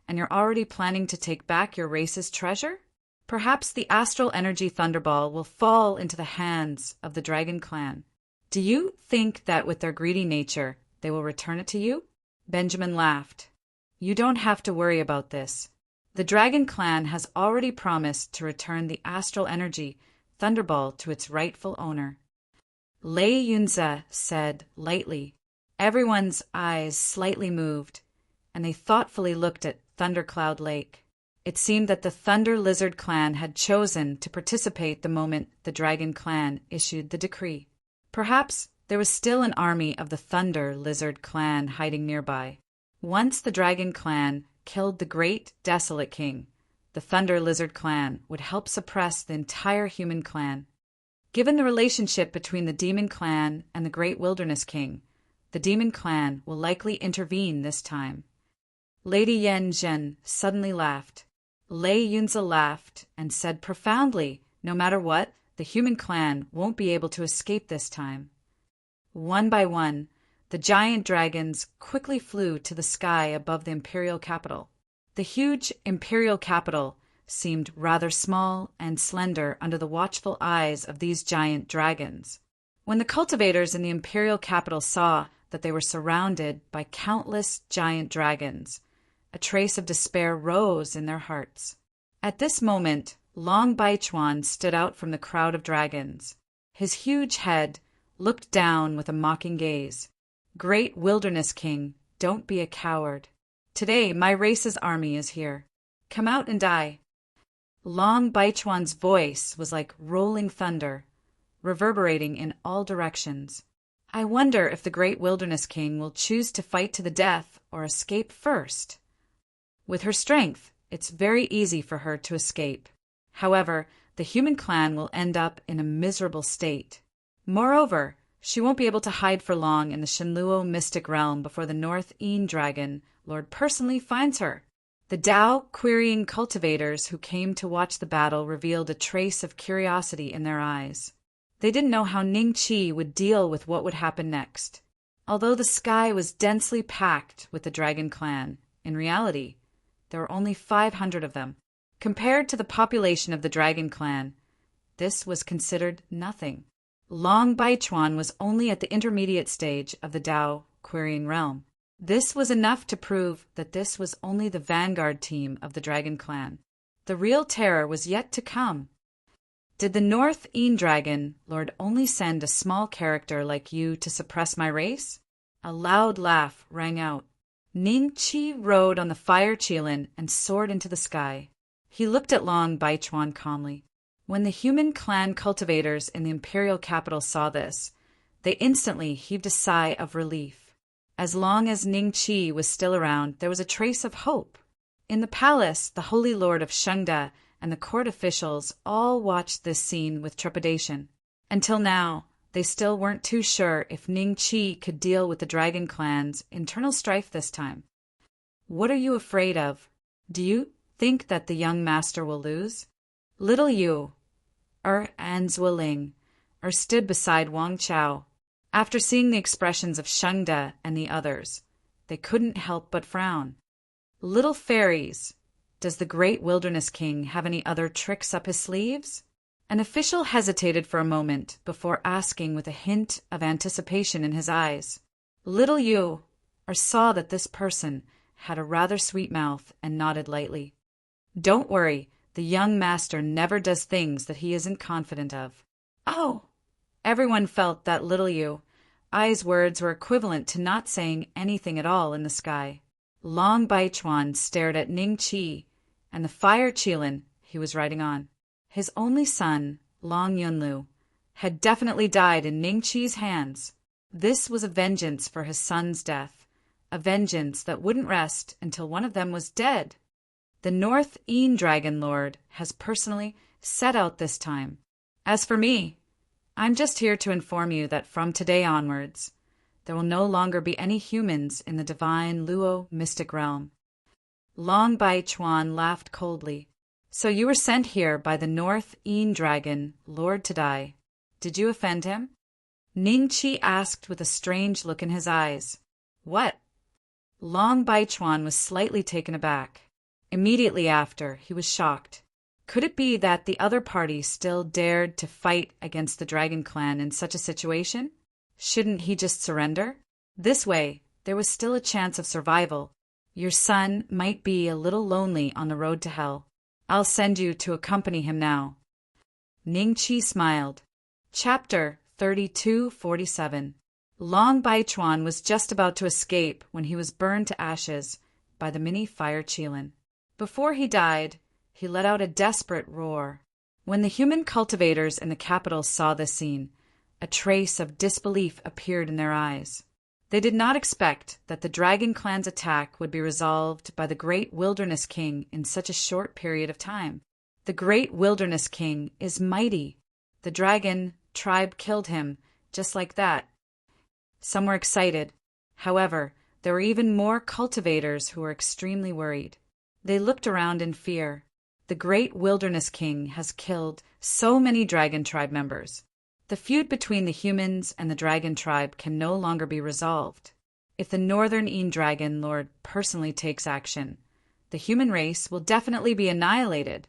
and you're already planning to take back your race's treasure? Perhaps the astral energy Thunderball will fall into the hands of the Dragon Clan. Do you think that with their greedy nature, they will return it to you?" Benjamin laughed. "You don't have to worry about this. The Dragon Clan has already promised to return the astral energy Thunderball to its rightful owner." Lei Yunze said lightly. Everyone's eyes slightly moved, and they thoughtfully looked at Thundercloud Lake. It seemed that the Thunder Lizard Clan had chosen to participate the moment the Dragon Clan issued the decree. Perhaps there was still an army of the Thunder Lizard Clan hiding nearby. Once the Dragon Clan killed the Great Desolate King, the Thunder Lizard Clan would help suppress the entire human clan. Given the relationship between the Demon Clan and the Great Wilderness King, the Demon Clan will likely intervene this time. Lady Yen Zhen suddenly laughed. Lei Yunze laughed and said profoundly, "No matter what, the human clan won't be able to escape this time." One by one, the giant dragons quickly flew to the sky above the imperial capital. The huge imperial capital seemed rather small and slender under the watchful eyes of these giant dragons. When the cultivators in the imperial capital saw that they were surrounded by countless giant dragons, a trace of despair rose in their hearts. At this moment, Long Baichuan stood out from the crowd of dragons. His huge head looked down with a mocking gaze. "Great Wilderness King, don't be a coward. Today my race's army is here. Come out and die." Long Baichuan's voice was like rolling thunder, reverberating in all directions. "I wonder if the Great Wilderness King will choose to fight to the death or escape first. With her strength, it's very easy for her to escape. However, the human clan will end up in a miserable state. Moreover, she won't be able to hide for long in the Shenluo mystic realm before the North Een Dragon Lord personally finds her." The Tao querying cultivators who came to watch the battle revealed a trace of curiosity in their eyes. They didn't know how Ning Qi would deal with what would happen next. Although the sky was densely packed with the Dragon Clan, in reality, there were only 500 of them. Compared to the population of the Dragon Clan, this was considered nothing. Long Baichuan was only at the intermediate stage of the Tao querying realm. This was enough to prove that this was only the vanguard team of the Dragon Clan. The real terror was yet to come. "Did the North Een Dragon Lord only send a small character like you to suppress my race?" A loud laugh rang out. Ning Qi rode on the fire Qilin and soared into the sky. He looked at Long Baichuan calmly. When the human clan cultivators in the imperial capital saw this, they instantly heaved a sigh of relief. As long as Ning Qi was still around, there was a trace of hope. In the palace, the Holy Lord of Shengda and the court officials all watched this scene with trepidation. Until now, they still weren't too sure if Ning Qi could deal with the Dragon Clan's internal strife this time. "What are you afraid of? Do you think that the young master will lose?" Little Yu, and Zueling, stood beside Wang Chao. After seeing the expressions of Shengda and the others, they couldn't help but frown. "Little fairies, does the Great Wilderness King have any other tricks up his sleeves?" An official hesitated for a moment before asking with a hint of anticipation in his eyes. Little Yu saw that this person had a rather sweet mouth and nodded lightly. "Don't worry, the young master never does things that he isn't confident of." "Oh!" Everyone felt that Little Yu's words were equivalent to not saying anything at all in the sky. Long Baichuan stared at Ning Qi and the fire Qilin he was riding on. His only son, Long Yunlu, had definitely died in Ning Qi's hands. This was a vengeance for his son's death, a vengeance that wouldn't rest until one of them was dead. The North Een Dragon Lord has personally set out this time As for me, I'm just here to inform you that from today onwards, there will no longer be any humans in the divine Luo mystic realm. Long Bai Chuan laughed coldly. So you were sent here by the North Een Dragon, Lord to die. Did you offend him? Ning Qi asked with a strange look in his eyes. What? Long Bai Chuan was slightly taken aback. Immediately after, he was shocked. Could it be that the other party still dared to fight against the Dragon Clan in such a situation? Shouldn't he just surrender? This way, there was still a chance of survival. Your son might be a little lonely on the road to hell. I'll send you to accompany him now. Ning Qi smiled. Chapter 3247. Long Bai Chuan was just about to escape when he was burned to ashes by the mini fire Qilin. Before he died, he let out a desperate roar. When the human cultivators in the capital saw this scene, a trace of disbelief appeared in their eyes. They did not expect that the Dragon Clan's attack would be resolved by the Great Wilderness King in such a short period of time. The Great Wilderness King is mighty. The dragon tribe killed him, just like that. Some were excited. However, there were even more cultivators who were extremely worried. They looked around in fear. The Great Wilderness King has killed so many Dragon Tribe members. The feud between the humans and the Dragon Tribe can no longer be resolved. If the Northern Een Dragon Lord personally takes action, the human race will definitely be annihilated.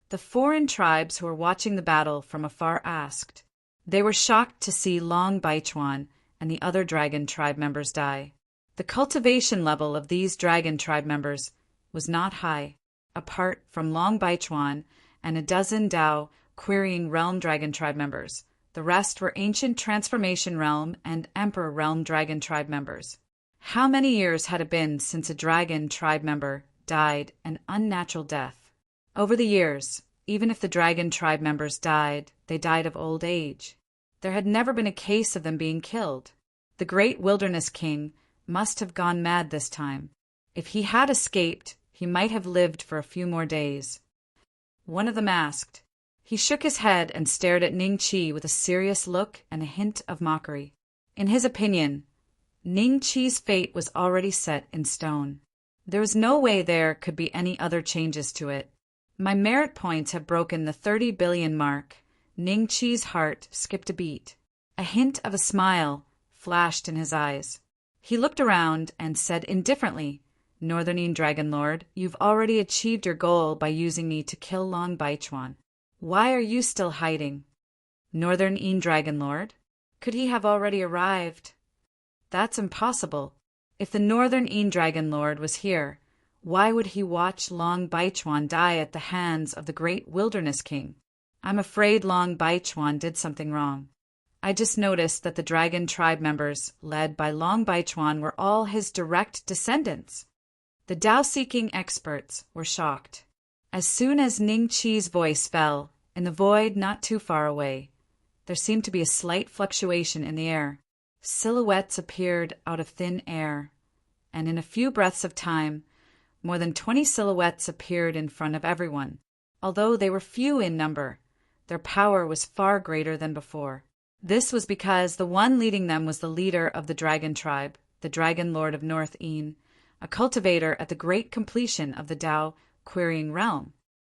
The foreign tribes who were watching the battle from afar asked. They were shocked to see Long Bai Chuan and the other Dragon Tribe members die. The cultivation level of these Dragon Tribe members was not high. Apart from Long Bai Chuan and a dozen Dao Querying Realm Dragon Tribe members, the rest were Ancient Transformation Realm and Emperor Realm Dragon Tribe members. How many years had it been since a Dragon Tribe member died an unnatural death? Over the years, even if the Dragon Tribe members died, they died of old age. There had never been a case of them being killed. The Great Wilderness King must have gone mad this time. If he had escaped, he might have lived for a few more days. One of them asked. He shook his head and stared at Ning Qi with a serious look and a hint of mockery. In his opinion, Ning Qi's fate was already set in stone. There was no way there could be any other changes to it. My merit points have broken the 30 billion mark. Ning Qi's heart skipped a beat. A hint of a smile flashed in his eyes. He looked around and said indifferently, Northern Een Dragon Lord, you've already achieved your goal by using me to kill Long Bai Chuan. Why are you still hiding? Northern Een Dragon Lord? Could he have already arrived? That's impossible. If the Northern Een Dragon Lord was here, why would he watch Long Bai Chuan die at the hands of the Great Wilderness King? I'm afraid Long Bai Chuan did something wrong. I just noticed that the Dragon Tribe members, led by Long Bai Chuan, were all his direct descendants. The Dao-seeking experts were shocked. As soon as Ning Qi's voice fell, in the void not too far away, there seemed to be a slight fluctuation in the air. Silhouettes appeared out of thin air, and in a few breaths of time, more than 20 silhouettes appeared in front of everyone. Although they were few in number, their power was far greater than before. This was because the one leading them was the leader of the Dragon Tribe, the Dragon Lord of North Een, a cultivator at the great completion of the Dao Querying Realm.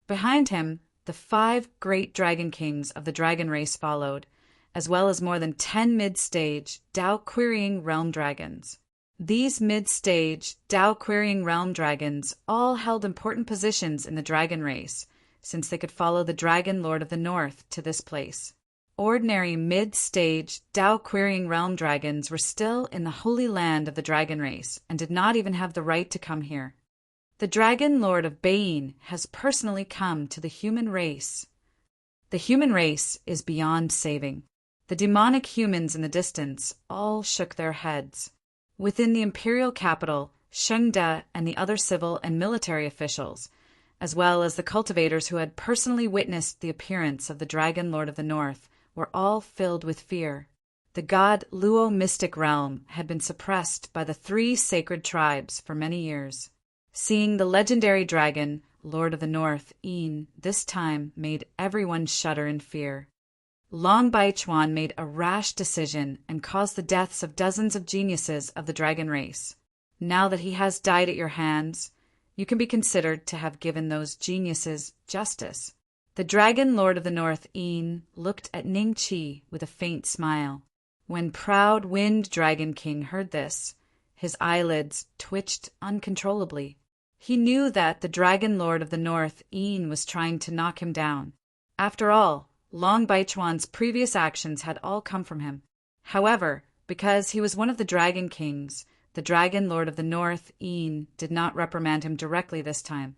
Behind him, the 5 great Dragon Kings of the Dragon race followed, as well as more than 10 mid-stage Dao Querying Realm Dragons. These mid-stage Dao Querying Realm Dragons all held important positions in the Dragon race, since they could follow the Dragon Lord of the North to this place. Ordinary mid-stage Dao Querying Realm Dragons were still in the holy land of the Dragon race and did not even have the right to come here. The Dragon Lord of Bain has personally come to the human race. The human race is beyond saving. The demonic humans in the distance all shook their heads. Within the imperial capital, Sheng De and the other civil and military officials, as well as the cultivators who had personally witnessed the appearance of the Dragon Lord of the North, were all filled with fear. The god Luo mystic realm had been suppressed by the 3 sacred tribes for many years. Seeing the legendary dragon, Lord of the North, Een, this time made everyone shudder in fear. Long Baichuan made a rash decision and caused the deaths of dozens of geniuses of the dragon race. Now that he has died at your hands, you can be considered to have given those geniuses justice." The Dragon Lord of the North, Yin, looked at Ning Qi with a faint smile. When proud Wind Dragon King heard this, his eyelids twitched uncontrollably. He knew that the Dragon Lord of the North, Yin, was trying to knock him down. After all, Long Baichuan's previous actions had all come from him. However, because he was one of the Dragon Kings, the Dragon Lord of the North, Yin, did not reprimand him directly this time.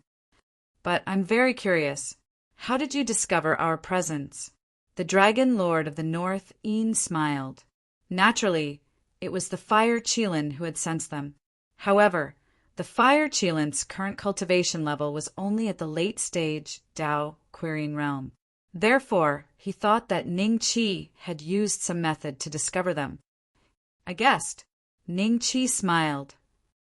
"But I'm very curious. How did you discover our presence?" The Dragon Lord of the North, Yin, smiled. Naturally, it was the Fire Qilin who had sensed them. However, the Fire Qilin's current cultivation level was only at the late stage Dao querying realm. Therefore, he thought that Ning Qi had used some method to discover them. "I guessed." Ning Qi smiled.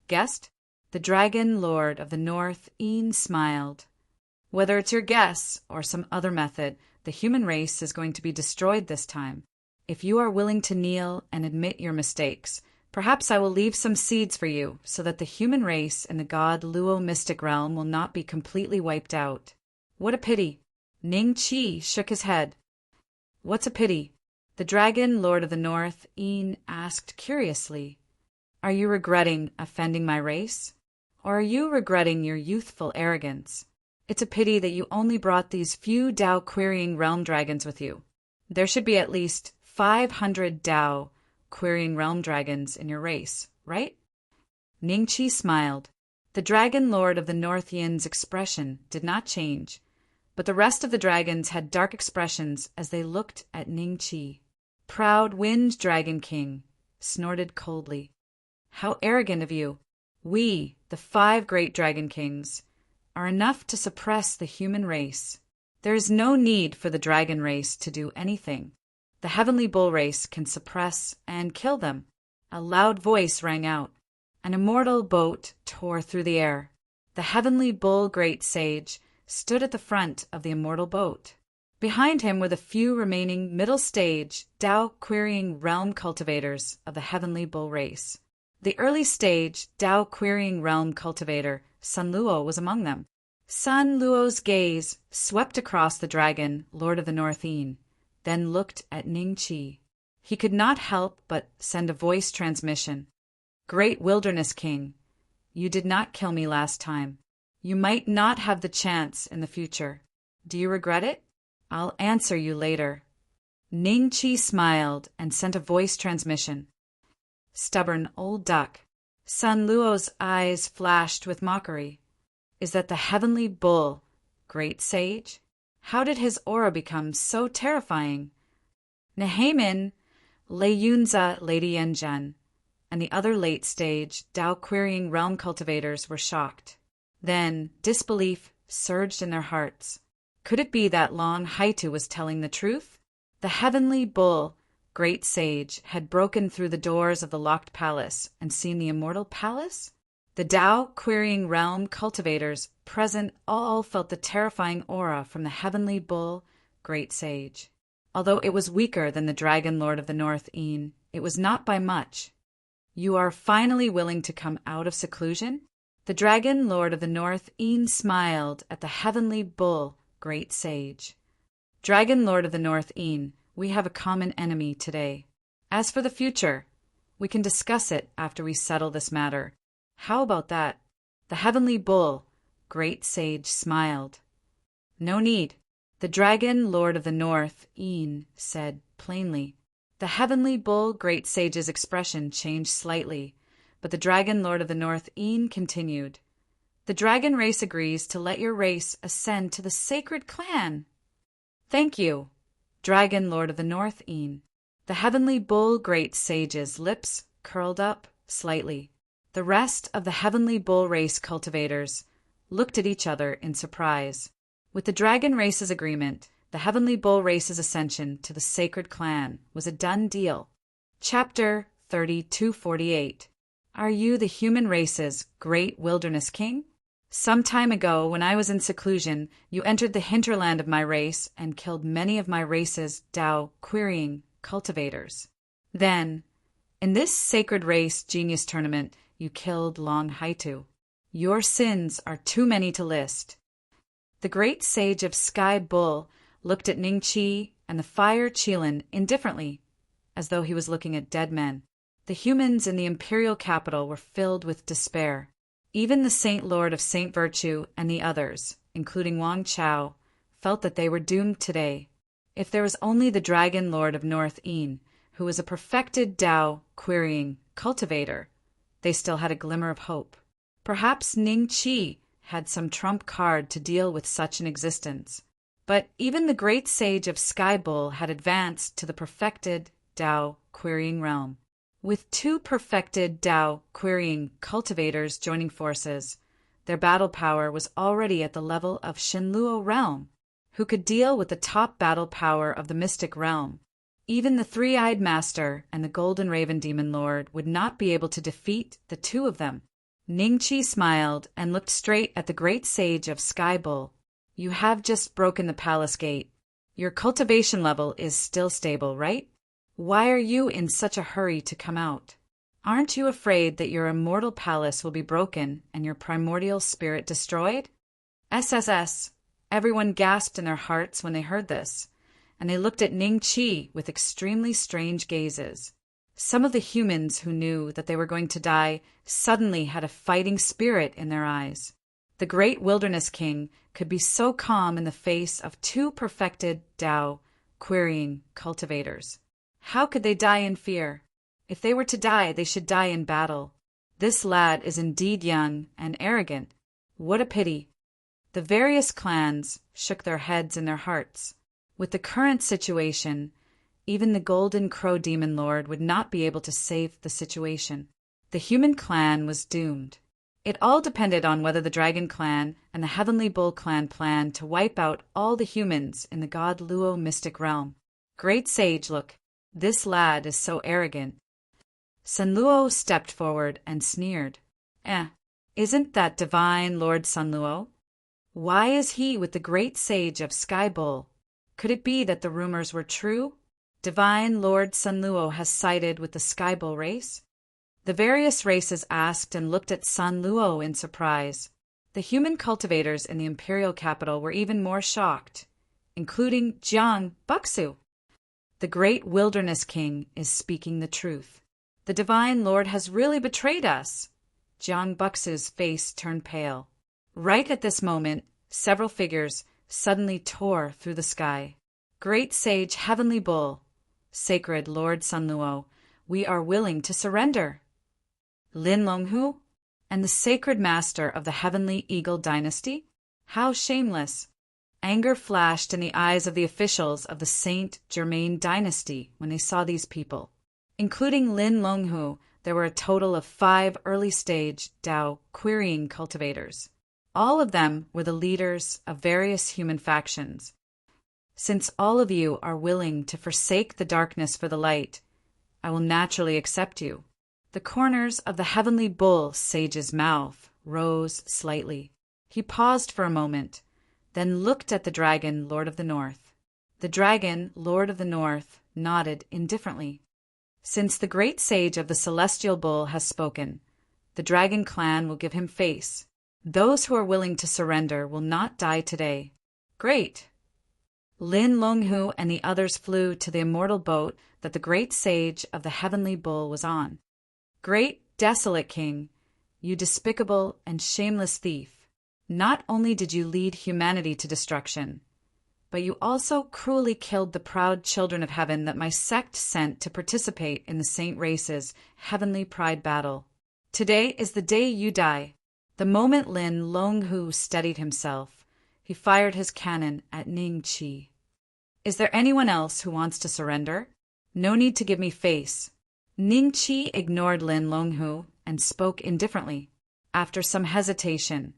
"Guessed?" The Dragon Lord of the North, Yin, smiled. "Whether it's your guess or some other method, the human race is going to be destroyed this time. If you are willing to kneel and admit your mistakes, perhaps I will leave some seeds for you so that the human race in the god Luo mystic realm will not be completely wiped out." "What a pity." Ning Qi shook his head. "What's a pity?" The Dragon Lord of the North, Yin, asked curiously. "Are you regretting offending my race? Or are you regretting your youthful arrogance? It's a pity that you only brought these few Dao querying realm dragons with you. There should be at least 500 Dao querying realm dragons in your race, right?" Ning Qi smiled. The Dragon Lord of the North, Yin's expression did not change, but the rest of the dragons had dark expressions as they looked at Ning Qi. Proud Wind Dragon King snorted coldly. "How arrogant of you! We, the 5 great Dragon Kings, are enough to suppress the human race. There is no need for the dragon race to do anything. The Heavenly Bull race can suppress and kill them." A loud voice rang out. An immortal boat tore through the air. The Heavenly Bull Great Sage stood at the front of the immortal boat. Behind him were the few remaining middle-stage, Dao-querying realm cultivators of the Heavenly Bull race. The early-stage, Dao-querying realm cultivator, Sun Luo, was among them. Sun Luo's gaze swept across the Dragon, Lord of the North, Yin, then looked at Ning Qi. He could not help but send a voice transmission. "Great Wilderness King, you did not kill me last time. You might not have the chance in the future. Do you regret it? I'll answer you later." Ning Qi smiled and sent a voice transmission. "Stubborn old duck." Sun Luo's eyes flashed with mockery. "Is that the Heavenly Bull, Great Sage? How did his aura become so terrifying?" Nehamin, Lei Yunza, Lady Yanzhen, and the other late-stage Dao-querying realm cultivators were shocked. Then disbelief surged in their hearts. Could it be that Long Haitu was telling the truth? The Heavenly Bull, Great Sage, had broken through the doors of the locked palace and seen the immortal palace? The Dao-querying realm cultivators present all felt the terrifying aura from the Heavenly Bull, Great Sage. Although it was weaker than the Dragon Lord of the North, Yin, it was not by much. "You are finally willing to come out of seclusion?" The Dragon Lord of the North, Yin, smiled at the Heavenly Bull, Great Sage. "Dragon Lord of the North, Yin, we have a common enemy today. As for the future, we can discuss it after we settle this matter. How about that?" The Heavenly Bull, Great Sage, smiled. "No need." The Dragon Lord of the North, Yin, said plainly. The Heavenly Bull, Great Sage's expression changed slightly, but the Dragon Lord of the North, Yin, continued. "The dragon race agrees to let your race ascend to the sacred clan." "Thank you, Dragon Lord of the North, Yin." The Heavenly Bull, Great Sage's lips curled up slightly. The rest of the Heavenly Bull race cultivators looked at each other in surprise. With the dragon race's agreement, the Heavenly Bull race's ascension to the sacred clan was a done deal. Chapter 3248. Are you the human race's great wilderness king? Some time ago, when I was in seclusion, you entered the hinterland of my race and killed many of my race's Tao querying cultivators. Then, in this sacred race genius tournament, you killed Long Haitu. Your sins are too many to list. The great sage of Sky Bull looked at Ning Chi and the fire Qilin indifferently, as though he was looking at dead men. The humans in the imperial capital were filled with despair. Even the Saint Lord of Saint Virtue and the others, including Wang Chao, felt that they were doomed today. If there was only the Dragon Lord of North Een, who was a perfected Tao querying cultivator, they still had a glimmer of hope. Perhaps Ning Chi had some trump card to deal with such an existence. But even the great sage of Sky Bull had advanced to the perfected Tao querying realm. With two perfected Tao querying cultivators joining forces, their battle power was already at the level of Shenluo realm, who could deal with the top battle power of the mystic realm. Even the three-eyed master and the golden raven demon lord would not be able to defeat the two of them. Ning Chi smiled and looked straight at the great sage of Sky Bull. You have just broken the palace gate. Your cultivation level is still stable, right? Why are you in such a hurry to come out? Aren't you afraid that your immortal palace will be broken and your primordial spirit destroyed? SSS. Everyone gasped in their hearts when they heard this, and they looked at Ning Chi with extremely strange gazes. Some of the humans who knew that they were going to die suddenly had a fighting spirit in their eyes. The great wilderness king could be so calm in the face of two perfected Tao querying cultivators. How could they die in fear? If they were to die, they should die in battle. This lad is indeed young and arrogant. What a pity. The various clans shook their heads in their hearts. With the current situation, even the Golden Crow Demon Lord would not be able to save the situation. The human clan was doomed. It all depended on whether the Dragon Clan and the Heavenly Bull Clan planned to wipe out all the humans in the God Luo mystic realm. Great sage, look. This lad is so arrogant. Sun Luo stepped forward and sneered. Isn't that divine Lord Sun Luo? Why is he with the great sage of Sky Bull? Could it be that the rumors were true? Divine Lord Sun Luo has sided with the Sky Bull race? The various races asked and looked at Sun Luo in surprise. The human cultivators in the imperial capital were even more shocked, including Jiang Buxu. The great wilderness king is speaking the truth. The divine lord has really betrayed us. Jiang Buxu's face turned pale. Right at this moment, several figures suddenly tore through the sky. Great sage Heavenly Bull, sacred Lord Sun Luo, we are willing to surrender. Lin Longhu and the sacred master of the Heavenly Eagle dynasty? How shameless! Anger flashed in the eyes of the officials of the Saint Germain dynasty when they saw these people. Including Lin Longhu, there were a total of 5 early-stage Tao querying cultivators. All of them were the leaders of various human factions. Since all of you are willing to forsake the darkness for the light, I will naturally accept you. The corners of the Heavenly Bull sage's mouth rose slightly. He paused for a moment, then looked at the Dragon Lord of the North. The Dragon Lord of the North nodded indifferently. Since the great sage of the Celestial Bull has spoken, the Dragon Clan will give him face. Those who are willing to surrender will not die today. Great! Lin Longhu and the others flew to the immortal boat that the great sage of the Heavenly Bull was on. Great desolate king, you despicable and shameless thief, not only did you lead humanity to destruction, but you also cruelly killed the proud children of heaven that my sect sent to participate in the saint race's heavenly pride battle. Today is the day you die. The moment Lin Longhu steadied himself, he fired his cannon at Ning Chi. Is there anyone else who wants to surrender? No need to give me face. Ning Chi ignored Lin Longhu and spoke indifferently. After some hesitation,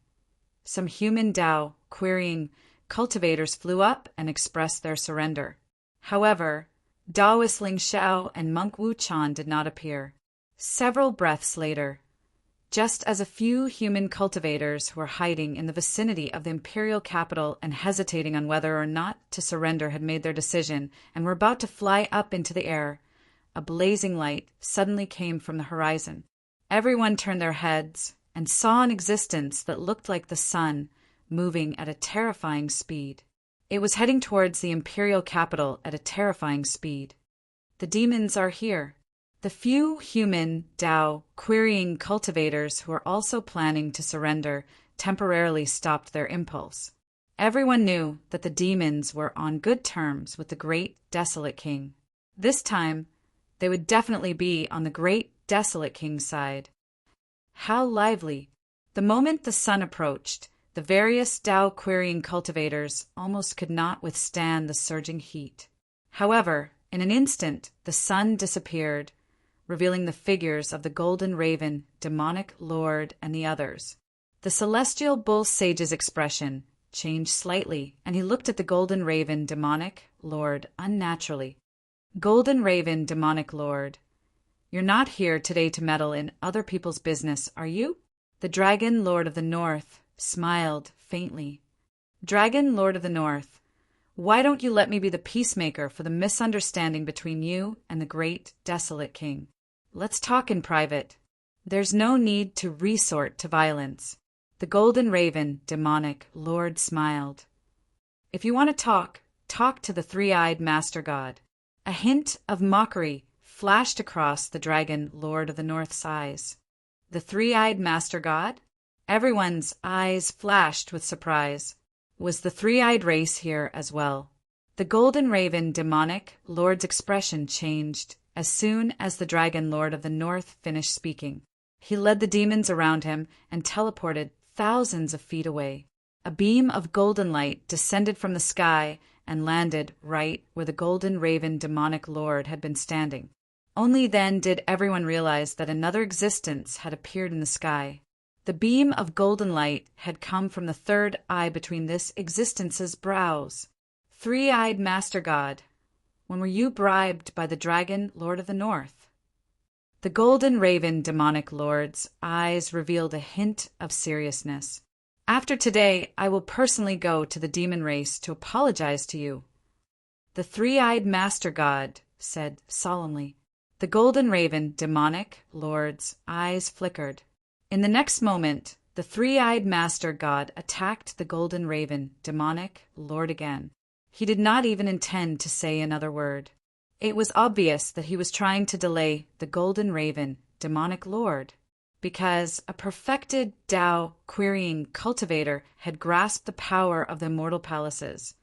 some human Tao querying cultivators flew up and expressed their surrender. However, Daoist Ling Xiao and Monk Wu Chan did not appear. Several breaths later, just as a few human cultivators who were hiding in the vicinity of the imperial capital and hesitating on whether or not to surrender had made their decision and were about to fly up into the air, a blazing light suddenly came from the horizon. Everyone turned their heads and saw an existence that looked like the sun, moving at a terrifying speed. It was heading towards the imperial capital at a terrifying speed. The demons are here. The few human, Tao, querying cultivators who were also planning to surrender temporarily stopped their impulse. Everyone knew that the demons were on good terms with the great desolate king. This time, they would definitely be on the great desolate king's side. How lively! The moment the sun approached, the various Tao querying cultivators almost could not withstand the surging heat. However, in an instant, the sun disappeared, revealing the figures of the Golden Raven, Demonic Lord, and the others. The celestial bull sage's expression changed slightly, and he looked at the Golden Raven, Demonic Lord, unnaturally. Golden Raven, Demonic Lord, you're not here today to meddle in other people's business, are you? The Dragon Lord of the North smiled faintly. Dragon Lord of the North, why don't you let me be the peacemaker for the misunderstanding between you and the great desolate king? Let's talk in private. There's no need to resort to violence. The Golden Raven, Demonic Lord smiled. If you want to talk to the three-eyed Master God. A hint of mockery flashed across the Dragon Lord of the North's eyes. The three-eyed Master God? Everyone's eyes flashed with surprise. Was the three-eyed race here as well? The Golden Raven, Demonic Lord's expression changed as soon as the Dragon Lord of the North finished speaking. He led the demons around him and teleported thousands of feet away. A beam of golden light descended from the sky and landed right where the Golden Raven, Demonic Lord had been standing. Only then did everyone realize that another existence had appeared in the sky. The beam of golden light had come from the third eye between this existence's brows. Three-eyed Master God, when were you bribed by the Dragon Lord of the North? The Golden Raven, Demonic Lord's eyes revealed a hint of seriousness. After today, I will personally go to the demon race to apologize to you. The three-eyed Master God said solemnly. The Golden Raven, Demonic Lord's eyes flickered. In the next moment, the three-eyed Master God attacked the Golden Raven, Demonic Lord again. He did not even intend to say another word. It was obvious that he was trying to delay the Golden Raven, Demonic Lord, because a perfected Tao querying cultivator had grasped the power of the immortal palaces.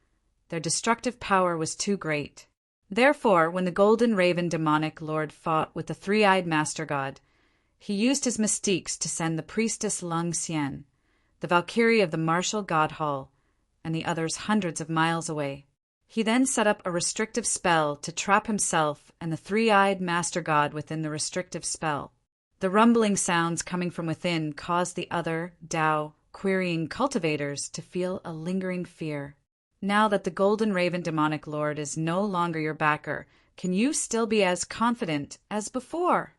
Their destructive power was too great. Therefore, when the Golden Raven, Demonic Lord fought with the three-eyed Master God, he used his mystiques to send the priestess Lung Xian, the Valkyrie of the martial God Hall, and the others hundreds of miles away. He then set up a restrictive spell to trap himself and the three-eyed Master God within the restrictive spell. The rumbling sounds coming from within caused the other Tao querying cultivators to feel a lingering fear. Now that the Golden Raven, Demonic Lord is no longer your backer, can you still be as confident as before?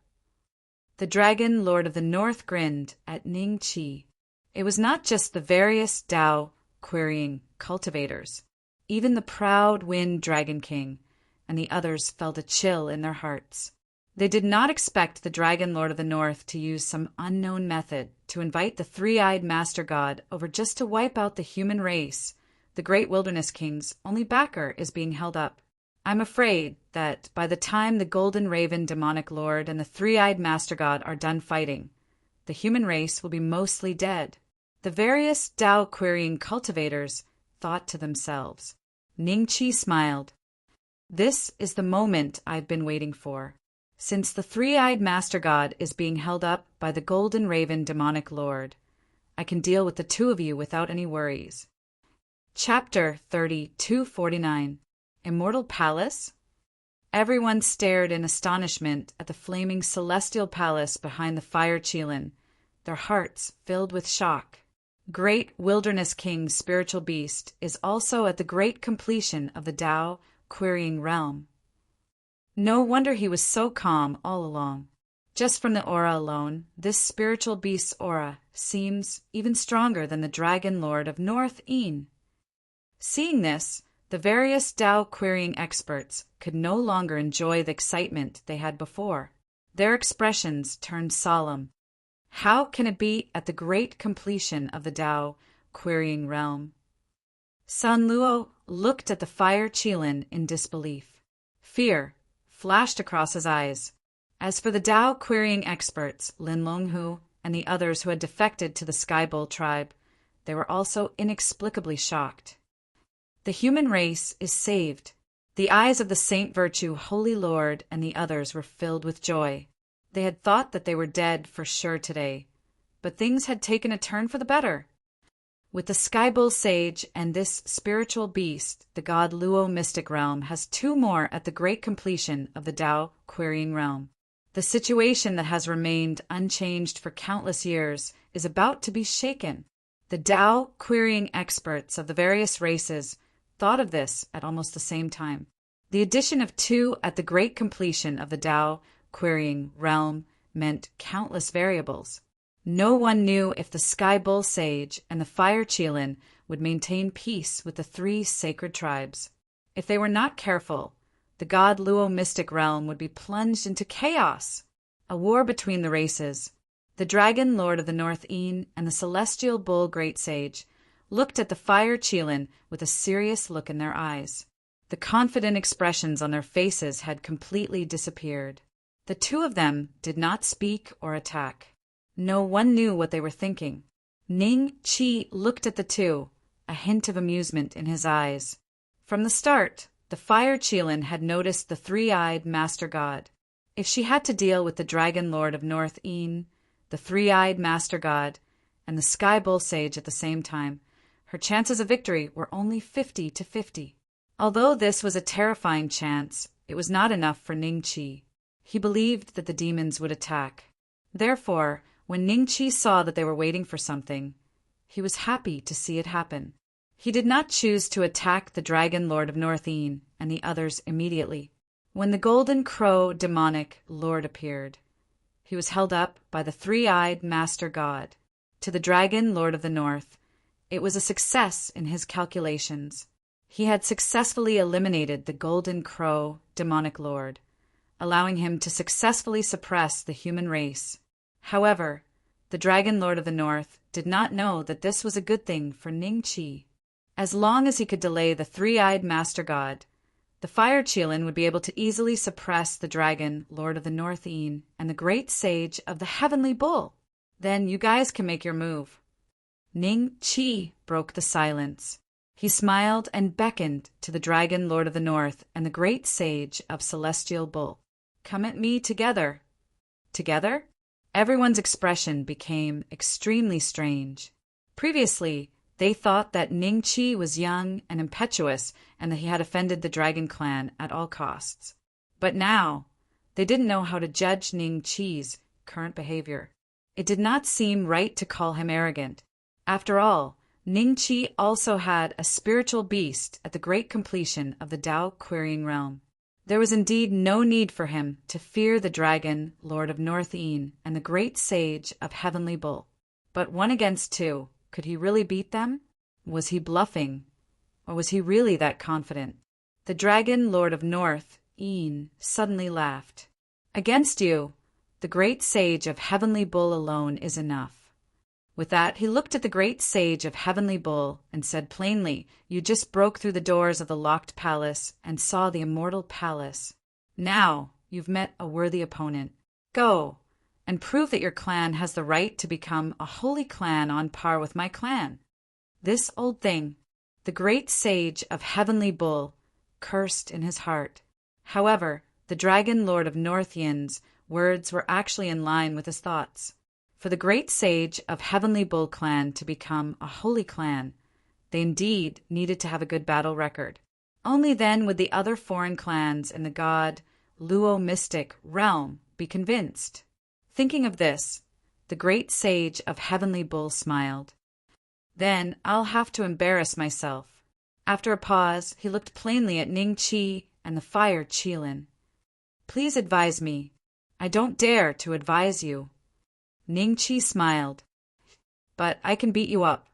The Dragon Lord of the North grinned at Ning Qi. It was not just the various Tao querying cultivators. Even the proud Wind Dragon King and the others felt a chill in their hearts. They did not expect the Dragon Lord of the North to use some unknown method to invite the three-eyed Master God over just to wipe out the human race. The great Wilderness King's only backer is being held up. I'm afraid that by the time the Golden Raven, Demonic Lord, and the three-eyed Master God are done fighting, the human race will be mostly dead. The various Tao querying cultivators thought to themselves. Ning Qi smiled. This is the moment I've been waiting for. Since the three-eyed Master God is being held up by the Golden Raven, Demonic Lord, I can deal with the two of you without any worries. Chapter 3249. Immortal Palace? Everyone stared in astonishment at the flaming celestial palace behind the fire Qilin, their hearts filled with shock. Great Wilderness King's spiritual beast is also at the great completion of the Tao querying realm. No wonder he was so calm all along. Just from the aura alone, this spiritual beast's aura seems even stronger than the Dragon Lord of North Een. Seeing this, the various Tao querying experts could no longer enjoy the excitement they had before. Their expressions turned solemn. How can it be at the great completion of the Tao querying realm? San Luo looked at the fire Qilin in disbelief. Fear flashed across his eyes. As for the Tao querying experts, Lin Longhu and the others who had defected to the Sky Bull tribe, they were also inexplicably shocked. The human race is saved. The eyes of the Saint Virtue, Holy Lord, and the others were filled with joy. They had thought that they were dead for sure today, but things had taken a turn for the better. With the Sky Bull Sage and this spiritual beast, the god Luo Mystic Realm has two more at the great completion of the Tao querying realm. The situation that has remained unchanged for countless years is about to be shaken. The Tao querying experts of the various races thought of this at almost the same time. The addition of two at the great completion of the Tao querying realm meant countless variables. No one knew if the Sky Bull Sage and the Fire Qilin would maintain peace with the three sacred tribes. If they were not careful, the god Luo Mystic Realm would be plunged into chaos, a war between the races. The Dragon Lord of the North Een and the Celestial Bull Great Sage looked at the Fire Qilin with a serious look in their eyes. The confident expressions on their faces had completely disappeared. The two of them did not speak or attack. No one knew what they were thinking. Ning Qi looked at the two, a hint of amusement in his eyes. From the start, the Fire Qilin had noticed the three-eyed Master God. If she had to deal with the Dragon Lord of North Een, the three-eyed Master God, and the Sky Bull Sage at the same time, her chances of victory were only 50-50. Although this was a terrifying chance, it was not enough for Ning Qi. He believed that the demons would attack. Therefore, when Ning Qi saw that they were waiting for something, he was happy to see it happen. He did not choose to attack the Dragon Lord of North Een and the others immediately. When the Golden Crow demonic lord appeared, he was held up by the three-eyed Master God. To the Dragon Lord of the North, it was a success in his calculations. He had successfully eliminated the Golden Crow demonic lord, allowing him to successfully suppress the human race. However, the Dragon Lord of the North did not know that this was a good thing for Ning Qi. As long as he could delay the three-eyed Master God, the Fire Qilin would be able to easily suppress the Dragon Lord of the North Een and the Great Sage of the Heavenly Bull. Then you guys can make your move. Ning Qi broke the silence. He smiled and beckoned to the Dragon Lord of the North and the Great Sage of Celestial Bull. Come at me together. Together? Everyone's expression became extremely strange. Previously, they thought that Ning Qi was young and impetuous and that he had offended the Dragon Clan at all costs. But now, they didn't know how to judge Ning Qi's current behavior. It did not seem right to call him arrogant. After all, Ning Qi also had a spiritual beast at the great completion of the Tao querying realm. There was indeed no need for him to fear the Dragon Lord of North Een and the Great Sage of Heavenly Bull. But 1 against 2, could he really beat them? Was he bluffing? Or was he really that confident? The Dragon Lord of North Een suddenly laughed. Against you, the Great Sage of Heavenly Bull alone is enough. With that, he looked at the Great Sage of Heavenly Bull and said plainly, "You just broke through the doors of the locked palace and saw the immortal palace. Now you've met a worthy opponent. Go and prove that your clan has the right to become a holy clan on par with my clan." This old thing, the Great Sage of Heavenly Bull, cursed in his heart. However, the Dragon Lord of North Yin's words were actually in line with his thoughts. For the Great Sage of Heavenly Bull clan to become a holy clan, they indeed needed to have a good battle record. Only then would the other foreign clans in the god Luo Mystic realm be convinced. Thinking of this, the Great Sage of Heavenly Bull smiled. Then I'll have to embarrass myself. After a pause, he looked plainly at Ning Qi and the Fire Qilin. Please advise me. I don't dare to advise you. Ningqi smiled. But I can beat you up.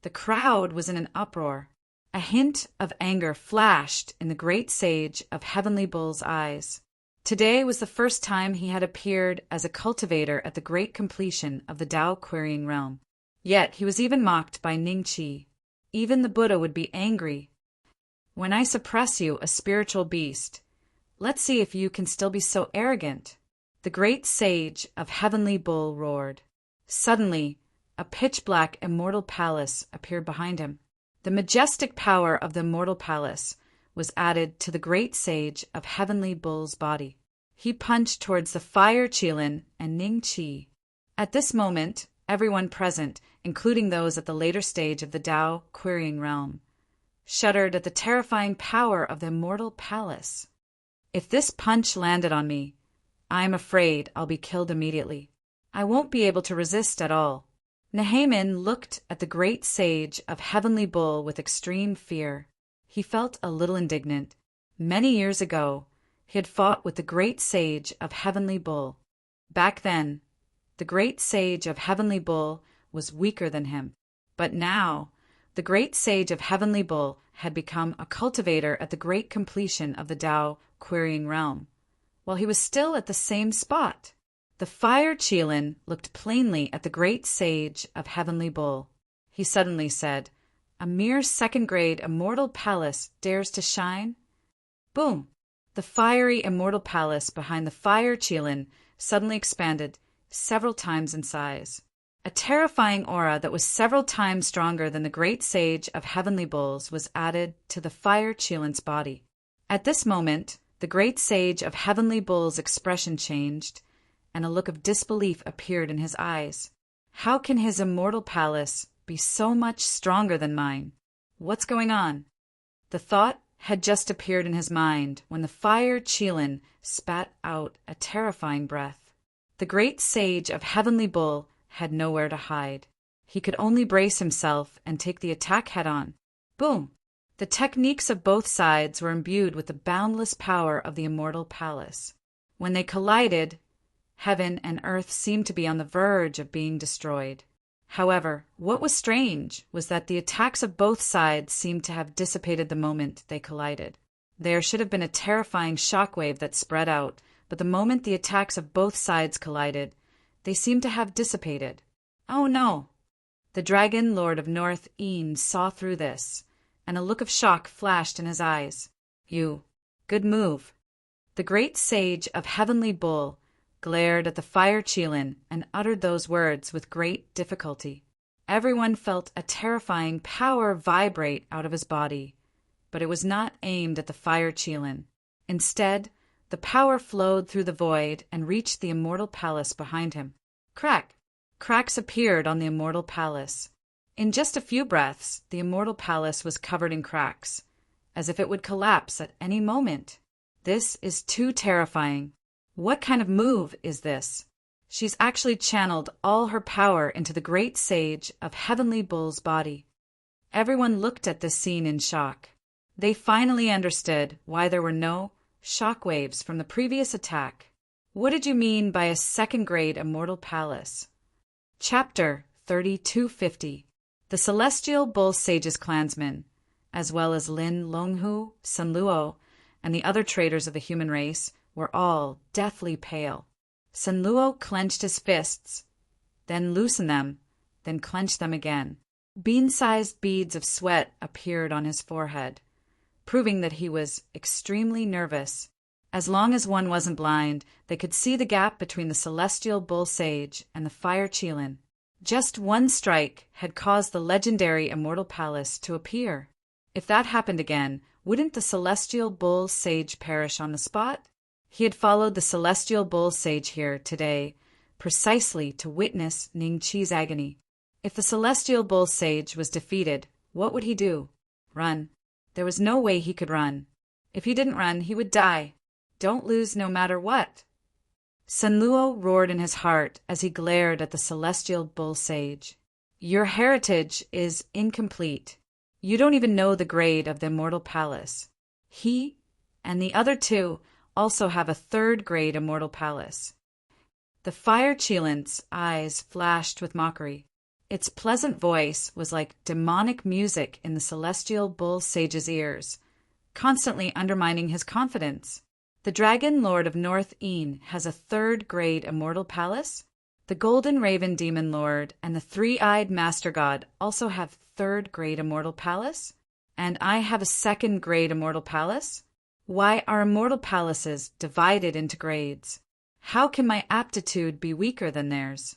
The crowd was in an uproar. A hint of anger flashed in the great sage of Heavenly Bull's eyes. Today was the first time he had appeared as a cultivator at the great completion of the Tao querying realm. Yet he was even mocked by Ningqi. Even the Buddha would be angry. When I suppress you, a spiritual beast, let's see if you can still be so arrogant. The great sage of Heavenly Bull roared. Suddenly, a pitch-black immortal palace appeared behind him. The majestic power of the immortal palace was added to the great sage of Heavenly Bull's body. He punched towards the fire Qilin and Ningqi. At this moment, everyone present, including those at the later stage of the Tao querying realm, shuddered at the terrifying power of the immortal palace. If this punch landed on me, I am afraid I'll be killed immediately. I won't be able to resist at all. Nehamin looked at the great sage of Heavenly Bull with extreme fear. He felt a little indignant. Many years ago, he had fought with the great sage of Heavenly Bull. Back then, the great sage of Heavenly Bull was weaker than him. But now, the great sage of Heavenly Bull had become a cultivator at the great completion of the Tao querying realm, while he was still at the same spot. The fire Qilin looked plainly at the great sage of Heavenly Bull. He suddenly said, "A mere second-grade immortal palace dares to shine?" Boom! The fiery immortal palace behind the fire Qilin suddenly expanded several times in size. A terrifying aura that was several times stronger than the great sage of Heavenly Bull's was added to the fire Qilin's body. At this moment, the great sage of Heavenly Bull's expression changed, and a look of disbelief appeared in his eyes. How can his immortal palace be so much stronger than mine? What's going on? The thought had just appeared in his mind when the fire Qilin spat out a terrifying breath. The great sage of Heavenly Bull had nowhere to hide. He could only brace himself and take the attack head-on. Boom! The techniques of both sides were imbued with the boundless power of the immortal palace. When they collided, heaven and earth seemed to be on the verge of being destroyed. However, what was strange was that the attacks of both sides seemed to have dissipated the moment they collided. There should have been a terrifying shockwave that spread out, but the moment the attacks of both sides collided, they seemed to have dissipated. Oh no! The Dragon Lord of North Een saw through this, and a look of shock flashed in his eyes. Good move. The great sage of Heavenly Bull glared at the fire Qilin and uttered those words with great difficulty. Everyone felt a terrifying power vibrate out of his body, but it was not aimed at the fire Qilin. Instead, the power flowed through the void and reached the immortal palace behind him. Crack! Cracks appeared on the immortal palace. In just a few breaths, the immortal palace was covered in cracks, as if it would collapse at any moment. This is too terrifying. What kind of move is this? She's actually channeled all her power into the great sage of Heavenly Bull's body. Everyone looked at this scene in shock. They finally understood why there were no shock waves from the previous attack. What did you mean by a second-grade immortal palace? Chapter 3250. The Celestial Bull Sage's clansmen, as well as Lin Longhu, Sun Luo, and the other traitors of the human race, were all deathly pale. Sun Luo clenched his fists, then loosened them, then clenched them again. Bean-sized beads of sweat appeared on his forehead, proving that he was extremely nervous. As long as one wasn't blind, they could see the gap between the Celestial Bull Sage and the Fire Qilin. Just one strike had caused the legendary Immortal Palace to appear. If that happened again, wouldn't the Celestial Bull Sage perish on the spot? He had followed the Celestial Bull Sage here today precisely to witness Ningqi's agony. If the Celestial Bull Sage was defeated, what would he do? Run. There was no way he could run. If he didn't run, he would die. Don't lose no matter what. Sun Luo roared in his heart as he glared at the Celestial Bull Sage. Your heritage is incomplete. You don't even know the grade of the Immortal Palace. He and the other two also have a third-grade Immortal Palace. The fire Cheelant's eyes flashed with mockery. Its pleasant voice was like demonic music in the celestial bull sage's ears, constantly undermining his confidence. The Dragon Lord of North Een has a third-grade immortal palace? The Golden Raven Demon Lord and the Three-Eyed Master God also have third-grade immortal palace? And I have a second-grade immortal palace? Why are immortal palaces divided into grades? How can my aptitude be weaker than theirs?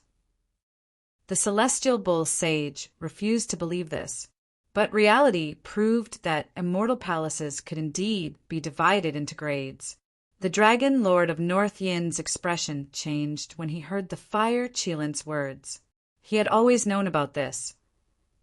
The celestial bull sage refused to believe this, but reality proved that immortal palaces could indeed be divided into grades. The Dragon Lord of North Yin's expression changed when he heard the fire Cheelant's words. He had always known about this,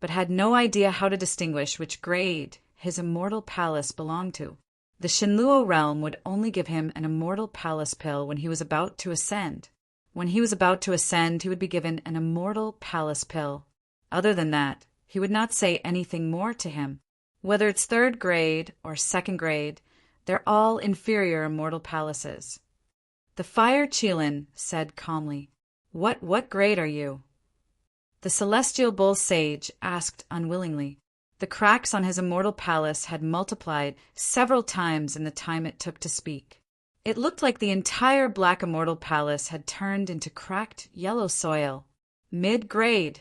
but had no idea how to distinguish which grade his immortal palace belonged to. The Shinluo realm would only give him an immortal palace pill when he was about to ascend. When he was about to ascend, he would be given an immortal palace pill. Other than that, he would not say anything more to him. Whether it's third grade or second grade, they're all inferior immortal palaces. The fire Cheelant said calmly, What grade are you? The celestial bull sage asked unwillingly. The cracks on his immortal palace had multiplied several times in the time it took to speak. It looked like the entire black immortal palace had turned into cracked yellow soil. Mid-grade.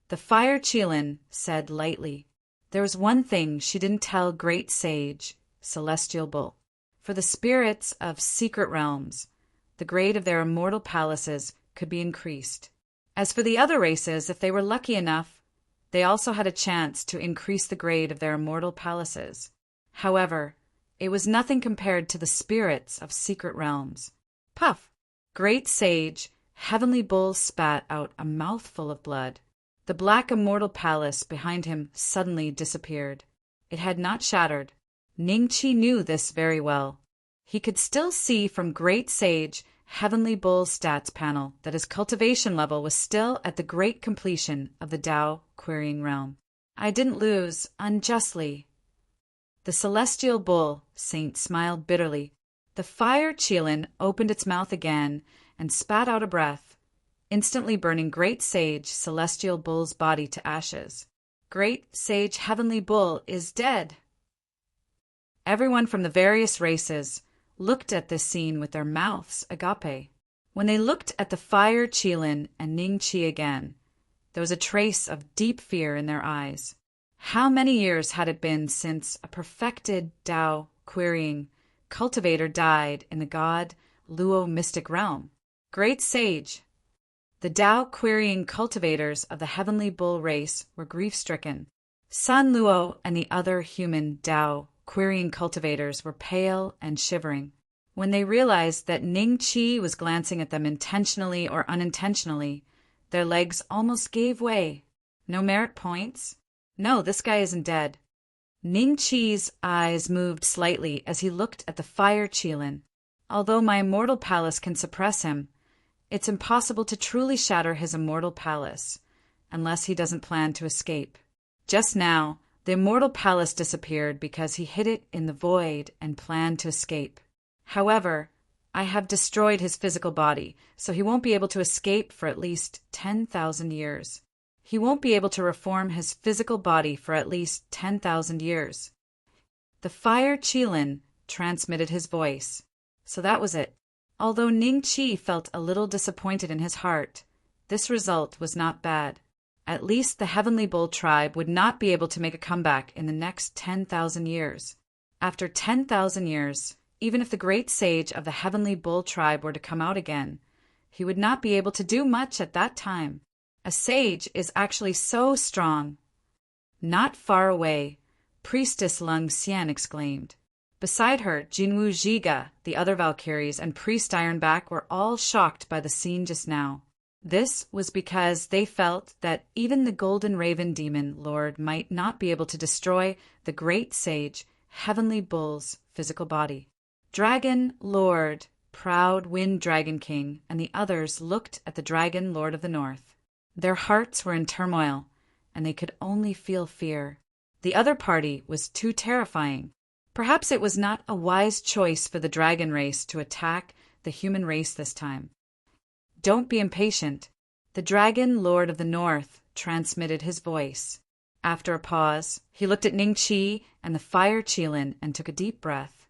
The fire Cheelant said lightly. There was one thing she didn't tell great sage, Celestial Bull. For the spirits of secret realms, the grade of their immortal palaces could be increased. As for the other races, if they were lucky enough, they also had a chance to increase the grade of their immortal palaces. However, it was nothing compared to the spirits of secret realms. Puff! Great sage, Heavenly Bull spat out a mouthful of blood. The black immortal palace behind him suddenly disappeared. It had not shattered. Ningqi knew this very well. He could still see from Great Sage Heavenly Bull's stats panel that his cultivation level was still at the great completion of the Tao querying realm. I didn't lose unjustly. The celestial bull saint smiled bitterly. The fire Cheelant opened its mouth again and spat out a breath, instantly burning Great Sage Celestial Bull's body to ashes. Great Sage Heavenly Bull is dead. Everyone from the various races looked at this scene with their mouths agape. When they looked at the fire Cheelant and Ningqi again, there was a trace of deep fear in their eyes. How many years had it been since a perfected Tao querying cultivator died in the god Luo mystic realm? Great Sage! The Tao querying cultivators of the Heavenly Bull race were grief-stricken. San Luo and the other human Tao querying cultivators were pale and shivering. When they realized that Ningqi was glancing at them intentionally or unintentionally, their legs almost gave way. No merit points? No, this guy isn't dead. Ningqi's eyes moved slightly as he looked at the fire Cheelant. Although my immortal palace can suppress him, it's impossible to truly shatter his immortal palace, unless he doesn't plan to escape. Just now, the immortal palace disappeared because he hid it in the void and planned to escape. However, I have destroyed his physical body, so he won't be able to escape for at least 10,000 years. He won't be able to reform his physical body for at least 10,000 years. The fire Cheelant transmitted his voice. So that was it. Although Ningqi felt a little disappointed in his heart, this result was not bad. At least the Heavenly Bull tribe would not be able to make a comeback in the next 10,000 years. After 10,000 years, even if the great sage of the Heavenly Bull tribe were to come out again, he would not be able to do much at that time. A sage is actually so strong. Not far away, Priestess Lung Xian exclaimed. Beside her, Jinwu Zhiga, the other Valkyries, and Priest Ironback were all shocked by the scene just now. This was because they felt that even the Golden Raven Demon Lord might not be able to destroy the great sage, Heavenly Bull's physical body. Dragon Lord, proud Wind Dragon King, and the others looked at the Dragon Lord of the North. Their hearts were in turmoil, and they could only feel fear. The other party was too terrifying. Perhaps it was not a wise choice for the dragon race to attack the human race this time. Don't be impatient. The dragon lord of the north transmitted his voice. After a pause, he looked at Ning Chi and the fire Qilin and took a deep breath.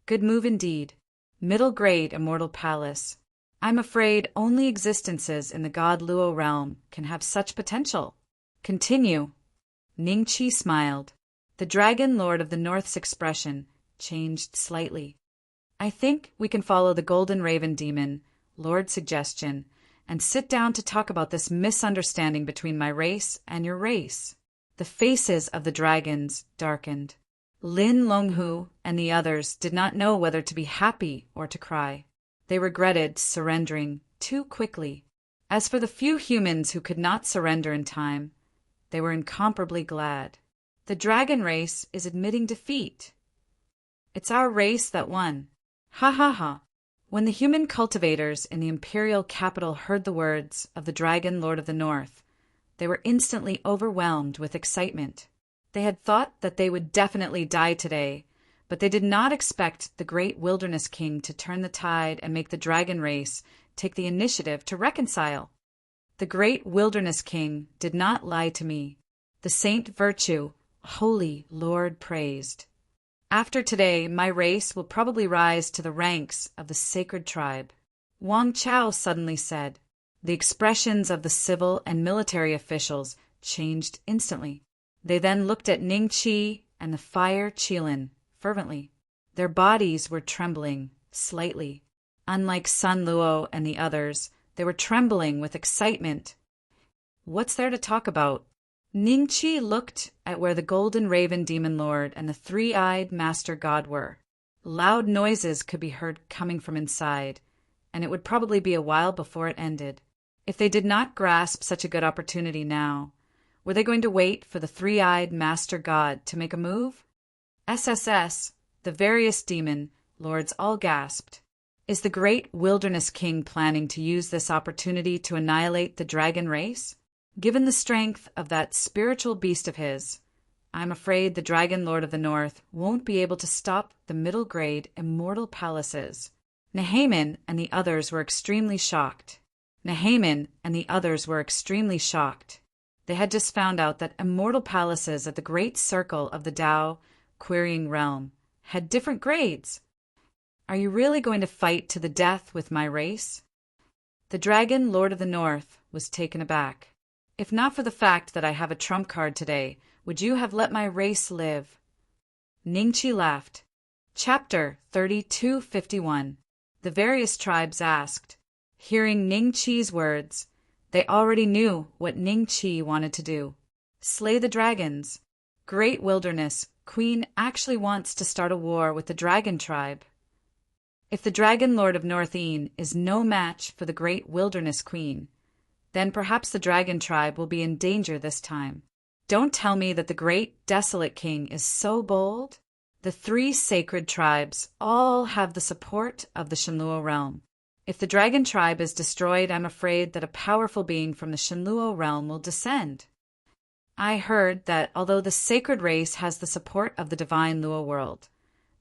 Good move indeed. Middle grade immortal palace. I'm afraid only existences in the god Luo realm can have such potential. Continue. Ning Chi smiled. The dragon lord of the north's expression changed slightly. I think we can follow the golden raven demon, Lord's suggestion, and sit down to talk about this misunderstanding between my race and your race. The faces of the dragons darkened. Lin Longhu and the others did not know whether to be happy or to cry. They regretted surrendering too quickly. As for the few humans who could not surrender in time, they were incomparably glad. The dragon race is admitting defeat. It's our race that won. Ha ha ha. When the human cultivators in the imperial capital heard the words of the dragon lord of the north, they were instantly overwhelmed with excitement. They had thought that they would definitely die today, but they did not expect the great wilderness king to turn the tide and make the dragon race take the initiative to reconcile. The great wilderness king did not lie to me. The saint virtue, holy Lord praised. After today, my race will probably rise to the ranks of the sacred tribe. Wang Chao suddenly said. The expressions of the civil and military officials changed instantly. They then looked at Ning Chi and the fire Qilin fervently. Their bodies were trembling slightly. Unlike Sun Luo and the others, they were trembling with excitement. What's there to talk about? Ning Chi looked at where the golden raven demon lord and the three-eyed master god were. Loud noises could be heard coming from inside, and it would probably be a while before it ended. If they did not grasp such a good opportunity now, were they going to wait for the three-eyed master god to make a move? SSS, the various demon lords all gasped. Is the great wilderness king planning to use this opportunity to annihilate the dragon race? Given the strength of that spiritual beast of his, I'm afraid the dragon lord of the north won't be able to stop the middle grade immortal palaces. Nehaman and the others were extremely shocked. They had just found out that immortal palaces at the great circle of the Tao querying realm had different grades. Are you really going to fight to the death with my race? The dragon lord of the north was taken aback. If not for the fact that I have a trump card today, would you have let my race live? Ning Chi laughed. Chapter 3251. The various tribes asked. Hearing Ning Chi's words, they already knew what Ning Chi wanted to do. Slay the dragons. Great Wilderness Queen actually wants to start a war with the dragon tribe. If the dragon lord of North Een is no match for the Great Wilderness Queen, then perhaps the dragon tribe will be in danger this time. Don't tell me that the great desolate king is so bold. The three sacred tribes all have the support of the Shenluo realm. If the dragon tribe is destroyed, I'm afraid that a powerful being from the Shenluo realm will descend. I heard that although the sacred race has the support of the divine Luo world,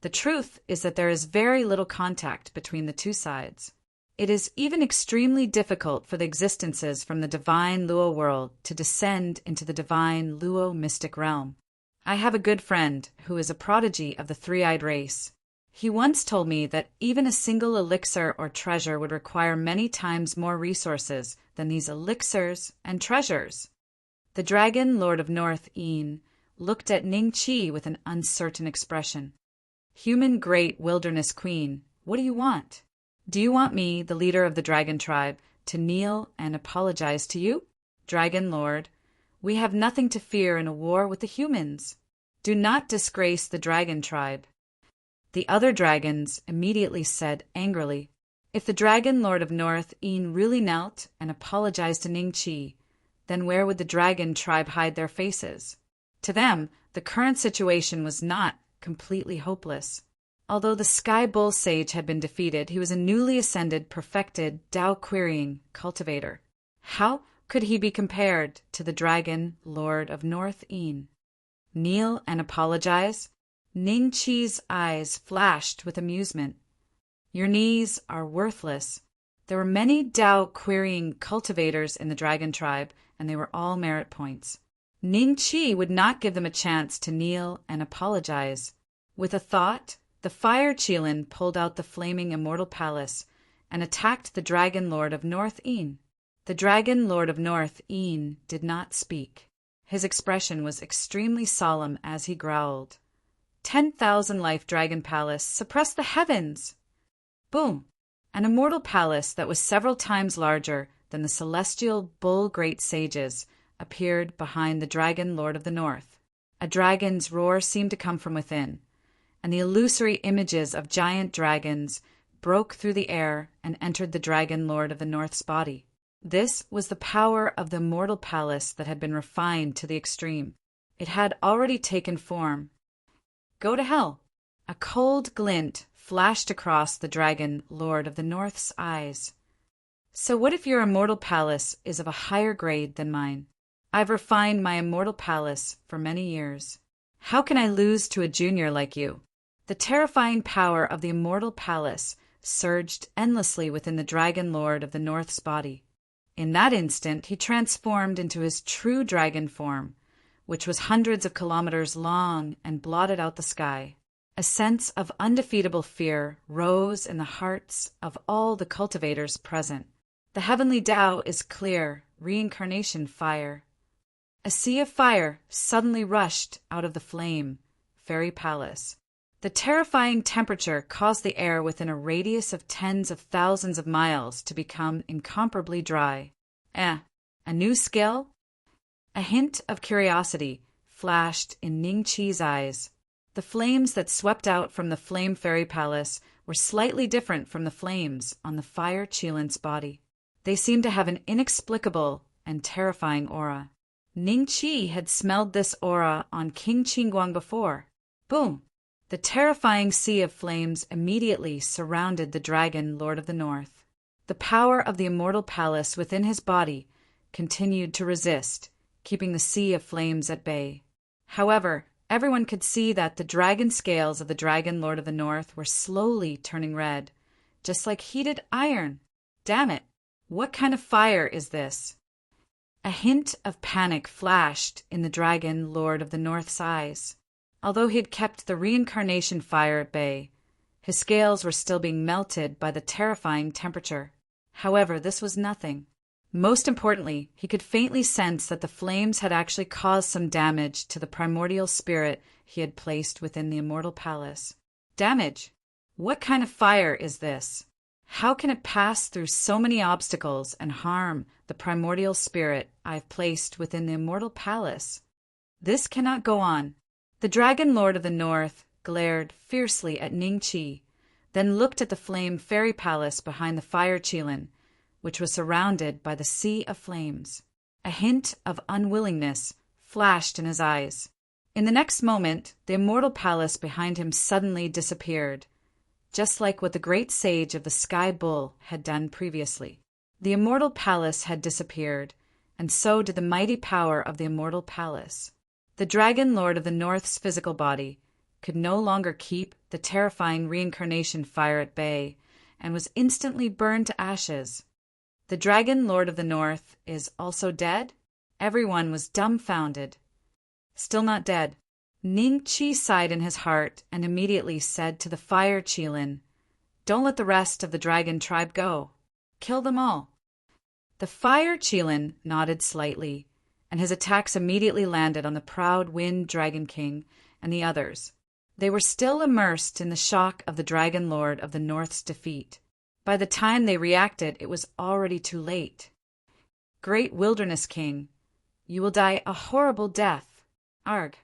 the truth is that there is very little contact between the two sides. It is even extremely difficult for the existences from the divine Luo world to descend into the divine Luo mystic realm. I have a good friend who is a prodigy of the three-eyed race. He once told me that even a single elixir or treasure would require many times more resources than these elixirs and treasures. The dragon lord of North Een looked at Ning Chi with an uncertain expression. Human great wilderness queen, what do you want? Do you want me, the leader of the dragon tribe, to kneel and apologize to you? Dragon lord, we have nothing to fear in a war with the humans. Do not disgrace the dragon tribe. The other dragons immediately said angrily, if the dragon lord of North Een really knelt and apologized to Ning Chi, then where would the dragon tribe hide their faces? To them, the current situation was not completely hopeless. Although the Sky Bull Sage had been defeated, he was a newly ascended, perfected, Tao-querying cultivator. How could he be compared to the dragon lord of North Een? Kneel and apologize? Ning Chi's eyes flashed with amusement. Your knees are worthless. There were many Tao-querying cultivators in the dragon tribe, and they were all merit points. Ning Qi would not give them a chance to kneel and apologize. With a thought, the fire Qilin pulled out the flaming immortal palace and attacked the Dragon Lord of North Een. The Dragon Lord of North Een did not speak. His expression was extremely solemn as he growled, 10,000 life dragon palace, suppress the heavens! Boom! An immortal palace that was several times larger than the celestial bull great sages appeared behind the Dragon Lord of the North. A dragon's roar seemed to come from within, and the illusory images of giant dragons broke through the air and entered the Dragon Lord of the North's body. This was the power of the immortal palace that had been refined to the extreme. It had already taken form. Go to hell! A cold glint flashed across the Dragon Lord of the North's eyes. So what if your immortal palace is of a higher grade than mine? I've refined my immortal palace for many years. How can I lose to a junior like you? The terrifying power of the immortal palace surged endlessly within the Dragon Lord of the North's body. In that instant, he transformed into his true dragon form, which was hundreds of kilometers long and blotted out the sky. A sense of undefeatable fear rose in the hearts of all the cultivators present. The heavenly Tao is clear, reincarnation fire. A sea of fire suddenly rushed out of the flame, fairy palace. The terrifying temperature caused the air within a radius of tens of thousands of miles to become incomparably dry. A new skill? A hint of curiosity flashed in Ning Qi's eyes. The flames that swept out from the flame fairy palace were slightly different from the flames on the fire Qilin's body. They seemed to have an inexplicable and terrifying aura. Ning Qi had smelled this aura on King Qingguang before. Boom! The terrifying sea of flames immediately surrounded the Dragon Lord of the North. The power of the immortal palace within his body continued to resist, keeping the sea of flames at bay. However, everyone could see that the dragon scales of the Dragon Lord of the North were slowly turning red, just like heated iron. Damn it! What kind of fire is this? A hint of panic flashed in the Dragon Lord of the North's eyes. Although he had kept the reincarnation fire at bay, his scales were still being melted by the terrifying temperature. However, this was nothing. Most importantly, he could faintly sense that the flames had actually caused some damage to the primordial spirit he had placed within the immortal palace. Damage? What kind of fire is this? How can it pass through so many obstacles and harm the primordial spirit I've placed within the immortal palace? This cannot go on. The Dragon Lord of the North glared fiercely at Ning Qi, then looked at the flame fairy palace behind the fire Qilin, which was surrounded by the sea of flames. A hint of unwillingness flashed in his eyes. In the next moment, the immortal palace behind him suddenly disappeared, just like what the great sage of the Sky Bull had done previously. The immortal palace had disappeared, and so did the mighty power of the immortal palace. The Dragon Lord of the North's physical body could no longer keep the terrifying reincarnation fire at bay and was instantly burned to ashes. The Dragon Lord of the North is also dead? Everyone was dumbfounded. Still not dead. Ning Qi sighed in his heart and immediately said to the fire Qilin, "Don't let the rest of the dragon tribe go. Kill them all." The fire Qilin nodded slightly, and his attacks immediately landed on the proud Wind Dragon King and the others. They were still immersed in the shock of the Dragon Lord of the North's defeat. By the time they reacted, it was already too late. "Great Wilderness King, you will die a horrible death. Arg."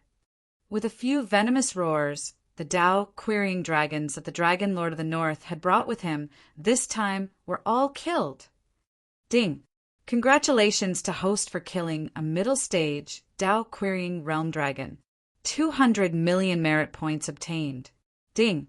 With a few venomous roars, the Tao-querying dragons that the Dragon Lord of the North had brought with him this time were all killed. Ding! Congratulations to host for killing a middle stage Tao-querying realm dragon. 200 million merit points obtained. Ding!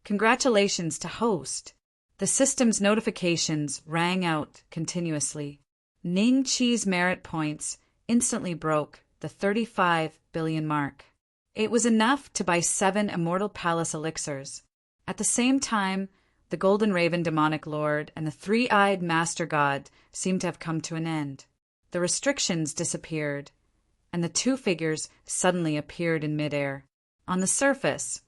Congratulations to host. The system's notifications rang out continuously. Ning Qi's merit points instantly broke the 35 billion mark. It was enough to buy 7 Immortal Palace elixirs. At the same time, the golden raven demonic lord and the three-eyed master god seemed to have come to an end. The restrictions disappeared, and the two figures suddenly appeared in midair. On the surface,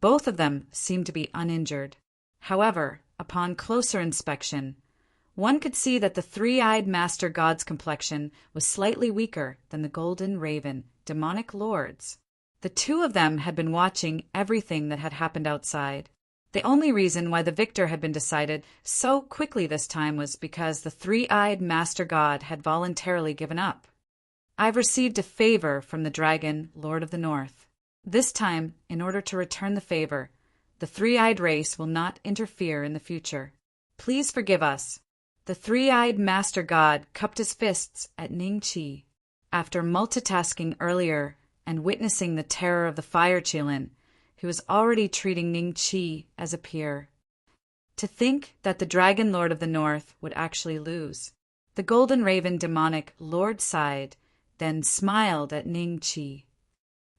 both of them seemed to be uninjured. However, upon closer inspection, one could see that the three-eyed master god's complexion was slightly weaker than the golden raven demonic lord's. The two of them had been watching everything that had happened outside. The only reason why the victor had been decided so quickly this time was because the three-eyed master god had voluntarily given up. I've received a favor from the dragon, Lord of the North. This time, in order to return the favor, the three-eyed race will not interfere in the future. Please forgive us. The three-eyed master god cupped his fists at Ning Qi. After multitasking earlier and witnessing the terror of the fire Qilin, he was already treating Ning Qi as a peer. To think that the dragon lord of the north would actually lose. The golden raven demonic lord sighed, then smiled at Ning Qi.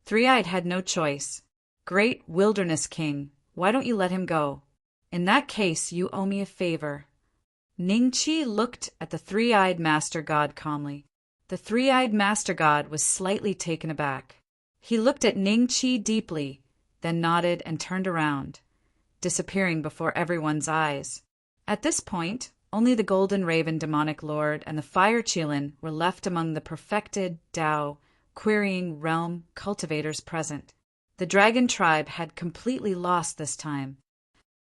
Three-eyed had no choice. Great wilderness king, why don't you let him go? In that case, you owe me a favor. Ning Qi looked at the three-eyed master god calmly. The three-eyed master god was slightly taken aback. He looked at Ning Qi deeply, then nodded and turned around, disappearing before everyone's eyes. At this point, only the golden raven demonic lord and the fire Qilin were left among the perfected Tao, querying realm cultivators present. The dragon tribe had completely lost this time.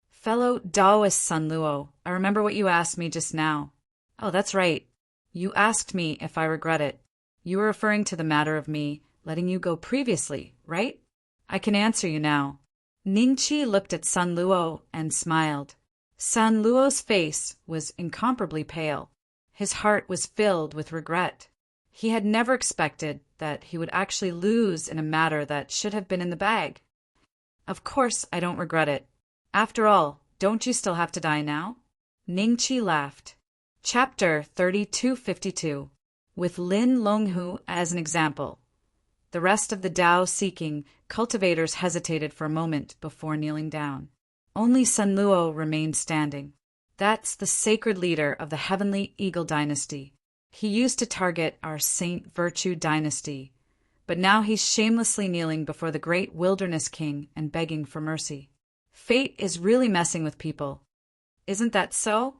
Fellow Taoist Sun Luo, I remember what you asked me just now. Oh, that's right. You asked me if I regret it. You were referring to the matter of me letting you go previously, right? I can answer you now. Ning Qi looked at Sun Luo and smiled. Sun Luo's face was incomparably pale. His heart was filled with regret. He had never expected that he would actually lose in a matter that should have been in the bag. Of course I don't regret it. After all, don't you still have to die now? Ning Qi laughed. Chapter 3252. With Lin Longhu as an example. The rest of the Tao-seeking cultivators hesitated for a moment before kneeling down. Only Sun Luo remained standing. That's the sacred leader of the Heavenly Eagle Dynasty. He used to target our Saint Virtue Dynasty, but now he's shamelessly kneeling before the great Wilderness King and begging for mercy. Fate is really messing with people. Isn't that so?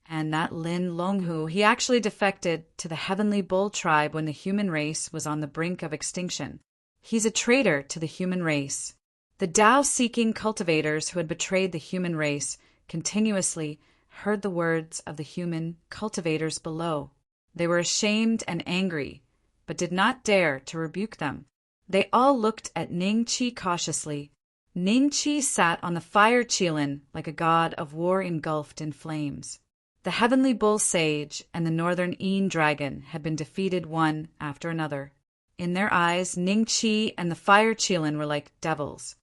And that Lin Longhu, he actually defected to the Heavenly Bull tribe when the human race was on the brink of extinction. He's a traitor to the human race. The Tao-seeking cultivators who had betrayed the human race continuously heard the words of the human cultivators below. They were ashamed and angry, but did not dare to rebuke them. They all looked at Ning Qi cautiously. Ning Qi sat on the fire Qilin like a god of war engulfed in flames. The Heavenly Bull Sage and the Northern Een Dragon had been defeated one after another. In their eyes, Ning Qi and the fire Qilin were like devils.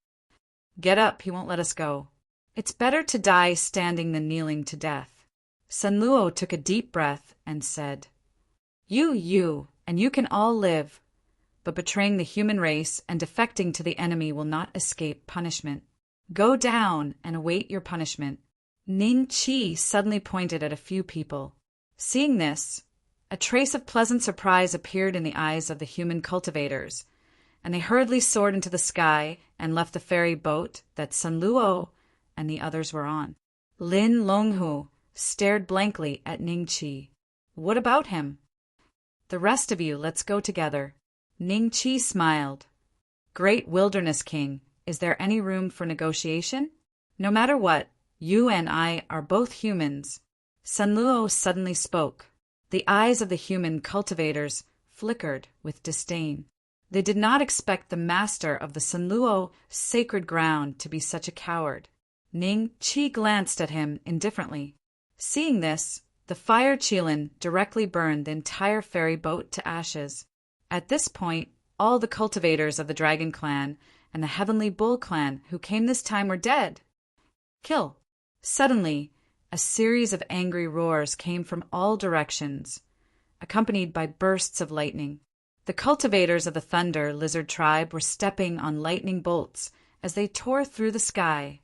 Get up, he won't let us go. It's better to die standing than kneeling to death. Sun Luo took a deep breath and said, You, and you can all live. But betraying the human race and defecting to the enemy will not escape punishment. Go down and await your punishment. Ning Qi suddenly pointed at a few people. Seeing this, a trace of pleasant surprise appeared in the eyes of the human cultivators, and they hurriedly soared into the sky and left the ferry boat that Sun Luo and the others were on. Lin Longhu stared blankly at Ning Qi. What about him? The rest of you, let's go together. Ning Qi smiled. Great Wilderness King, is there any room for negotiation? No matter what, you and I are both humans. Sun Luo suddenly spoke. The eyes of the human cultivators flickered with disdain. They did not expect the master of the Sun Luo sacred ground to be such a coward. Ning Qi glanced at him indifferently. Seeing this, the fire Qilin directly burned the entire ferry boat to ashes. At this point, all the cultivators of the Dragon Clan and the Heavenly Bull Clan who came this time were dead. Kill. Suddenly, a series of angry roars came from all directions, accompanied by bursts of lightning. The cultivators of the Thunder Lizard tribe were stepping on lightning bolts as they tore through the sky.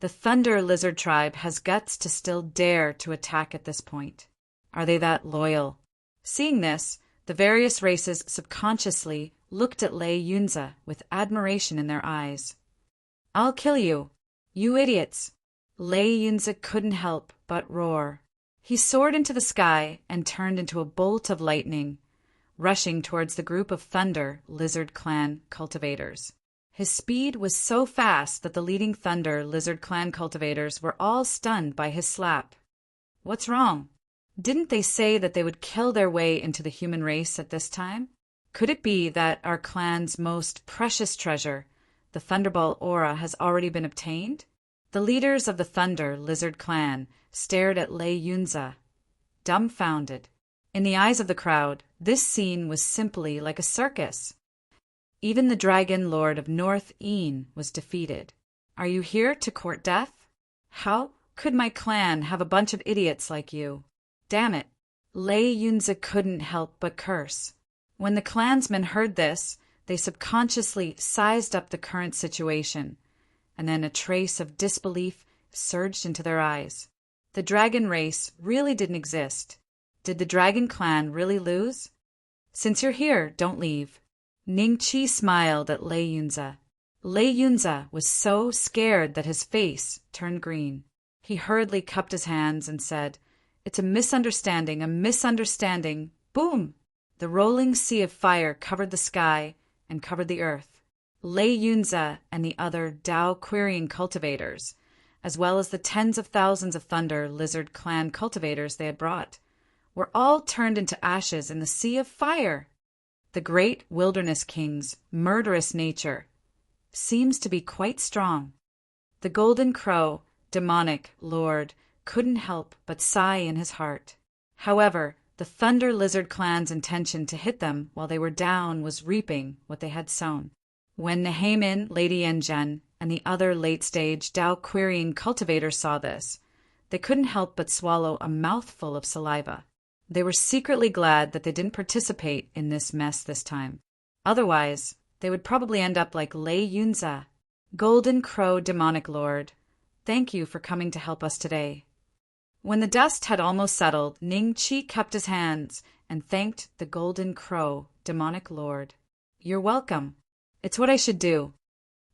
The Thunder Lizard tribe has guts to still dare to attack at this point. Are they that loyal? Seeing this, the various races subconsciously looked at Lei Yunze with admiration in their eyes. "I'll kill you, you idiots!" Lei Yunze couldn't help but roar. He soared into the sky and turned into a bolt of lightning, rushing towards the group of Thunder Lizard Clan cultivators. His speed was so fast that the leading Thunder Lizard Clan cultivators were all stunned by his slap. What's wrong? Didn't they say that they would kill their way into the human race at this time? Could it be that our clan's most precious treasure, the Thunderball aura, has already been obtained? The leaders of the Thunder Lizard Clan stared at Lei Yunze, dumbfounded. In the eyes of the crowd, this scene was simply like a circus. Even the Dragon Lord of North Een was defeated. Are you here to court death? How could my clan have a bunch of idiots like you? Damn it! Lei Yunze couldn't help but curse. When the clansmen heard this, they subconsciously sized up the current situation, and then a trace of disbelief surged into their eyes. The dragon race really didn't exist. Did the Dragon Clan really lose? Since you're here, don't leave. Ningqi smiled at Lei Yunze. Lei Yunze was so scared that his face turned green. He hurriedly cupped his hands and said, "It's a misunderstanding, a misunderstanding." Boom! The rolling sea of fire covered the sky and covered the earth. Lei Yunze and the other Dao Querying cultivators, as well as the tens of thousands of Thunder Lizard Clan cultivators they had brought, were all turned into ashes in the sea of fire. The great Wilderness King's murderous nature seems to be quite strong. The Golden Crow, demonic lord, couldn't help but sigh in his heart. However, the Thunder Lizard Clan's intention to hit them while they were down was reaping what they had sown. When Nehamin, Lady Yengen, and the other late-stage Dao Querying cultivators saw this, they couldn't help but swallow a mouthful of saliva. They were secretly glad that they didn't participate in this mess this time. Otherwise, they would probably end up like Lei Yunze. Golden Crow Demonic Lord, thank you for coming to help us today. When the dust had almost settled, Ningqi cupped his hands and thanked the Golden Crow Demonic Lord. You're welcome. It's what I should do.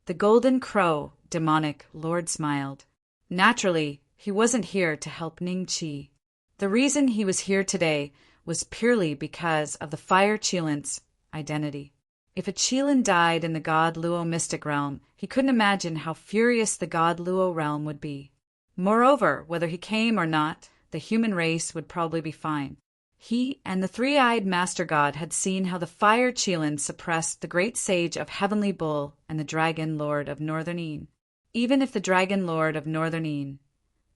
The Golden Crow Demonic Lord smiled. Naturally, he wasn't here to help Ningqi. The reason he was here today was purely because of the Fire Qilin's identity. If a Qilin died in the God Luo mystic realm, he couldn't imagine how furious the God Luo realm would be. Moreover, whether he came or not, the human race would probably be fine. He and the three-eyed Master God had seen how the Fire Qilin suppressed the great sage of Heavenly Bull and the Dragon Lord of Northern Een. Even if the Dragon Lord of Northern Een,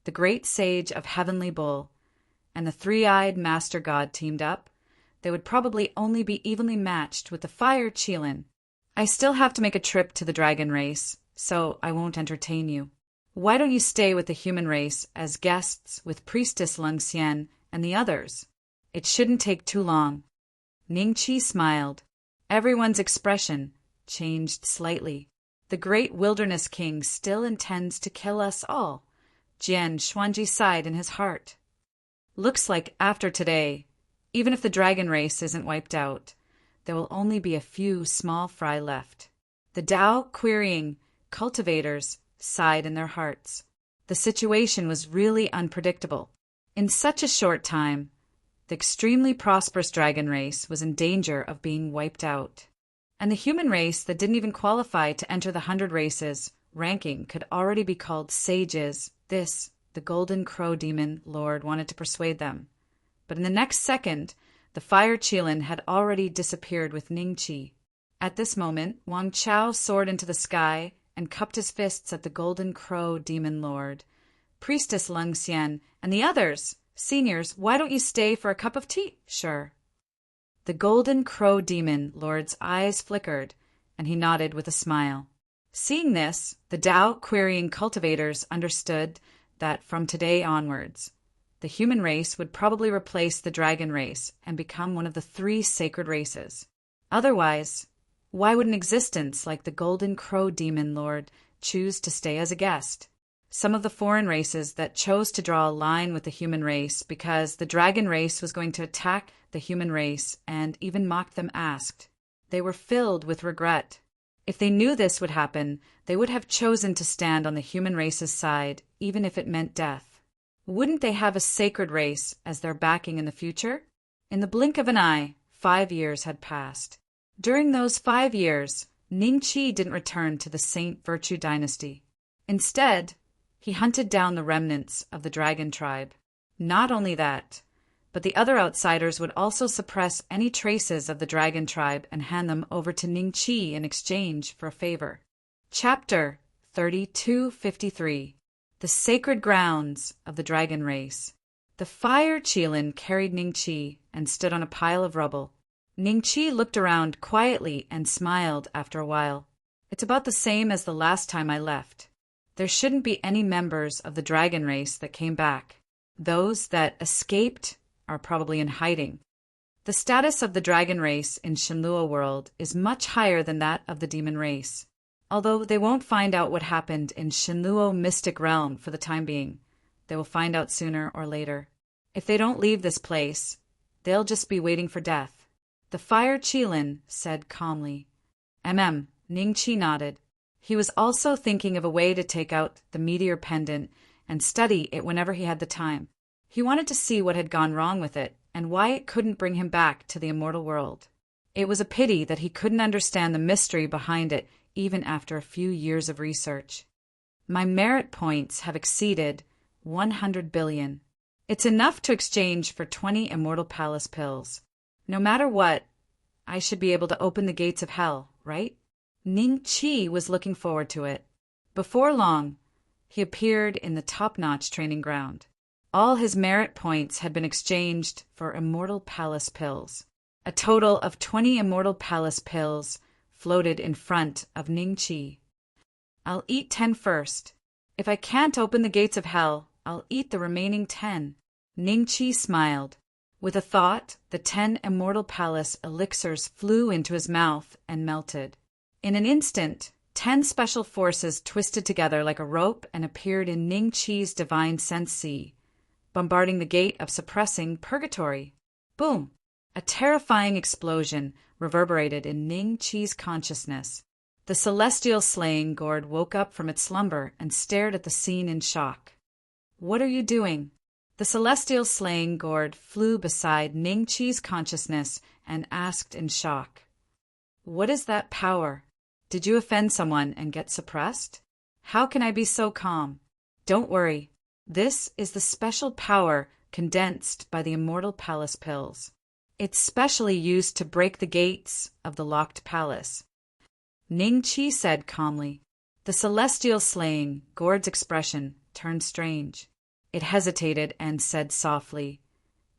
the great sage of Heavenly Bull, and the three-eyed Master God teamed up, they would probably only be evenly matched with the Fire Qilin. I still have to make a trip to the dragon race, so I won't entertain you. Why don't you stay with the human race as guests with Priestess Lung Xian and the others? It shouldn't take too long. Ningqi smiled. Everyone's expression changed slightly. The great Wilderness King still intends to kill us all. Jian Xuanji sighed in his heart. Looks like after today, even if the dragon race isn't wiped out, there will only be a few small fry left. The Dao Querying cultivators sighed in their hearts. The situation was really unpredictable. In such a short time, the extremely prosperous dragon race was in danger of being wiped out. And the human race that didn't even qualify to enter the 100 races ranking could already be called sages. This, the Golden Crow Demon Lord wanted to persuade them. But in the next second, the Fire Qilin had already disappeared with Ningqi. At this moment, Wang Chao soared into the sky and cupped his fists at the Golden Crow Demon Lord. Priestess Lung Xian and the others, seniors, why don't you stay for a cup of tea? Sure. The Golden Crow Demon Lord's eyes flickered, and he nodded with a smile. Seeing this, the Dao Querying cultivators understood that from today onwards, the human race would probably replace the dragon race and become one of the 3 sacred races. Otherwise, why would an existence like the Golden Crow Demon Lord choose to stay as a guest? some of the foreign races that chose to draw a line with the human race because the dragon race was going to attack the human race and even mocked them asked. They were filled with regret. If they knew this would happen, they would have chosen to stand on the human race's side, even if it meant death. Wouldn't they have a sacred race as their backing in the future? In the blink of an eye, 5 years had passed. During those 5 years, Ningqi didn't return to the Saint Virtue dynasty. Instead, he hunted down the remnants of the dragon tribe. Not only that, but the other outsiders would also suppress any traces of the dragon tribe and hand them over to Ningqi in exchange for a favor. Chapter 3253. The Sacred Grounds of the Dragon Race. The fire Qilin carried Ningqi and stood on a pile of rubble. Ningqi looked around quietly and smiled after a while. It's about the same as the last time I left. There shouldn't be any members of the dragon race that came back. Those that escaped are probably in hiding. The status of the dragon race in Shenlua world is much higher than that of the demon race. Although they won't find out what happened in Shenlua mystic realm for the time being, they will find out sooner or later. If they don't leave this place, they'll just be waiting for death. The fire Qilin said calmly. Ningqi nodded. He was also thinking of a way to take out the meteor pendant and study it whenever he had the time. He wanted to see what had gone wrong with it and why it couldn't bring him back to the immortal world. It was a pity that he couldn't understand the mystery behind it even after a few years of research. My merit points have exceeded 100 billion. It's enough to exchange for 20 Immortal Palace pills. No matter what, I should be able to open the gates of hell, right? Ningqi was looking forward to it. Before long, he appeared in the top-notch training ground. All his merit points had been exchanged for Immortal Palace pills. A total of 20 Immortal Palace pills floated in front of Ningqi. I'll eat 10 first. If I can't open the gates of hell, I'll eat the remaining 10. Ningqi smiled. With a thought, the 10 Immortal Palace elixirs flew into his mouth and melted. In an instant, 10 special forces twisted together like a rope and appeared in Ningqi's divine sense sea, bombarding the gate of suppressing purgatory. Boom! A terrifying explosion reverberated in Ningqi's consciousness. The celestial slaying gourd woke up from its slumber and stared at the scene in shock. What are you doing? The celestial slaying gourd flew beside Ningqi's consciousness and asked in shock. What is that power? Did you offend someone and get suppressed? How can I be so calm? Don't worry. This is the special power condensed by the Immortal Palace pills. It's specially used to break the gates of the locked palace. Ningqi said calmly. The celestial slaying gourd's expression turned strange. It hesitated and said softly,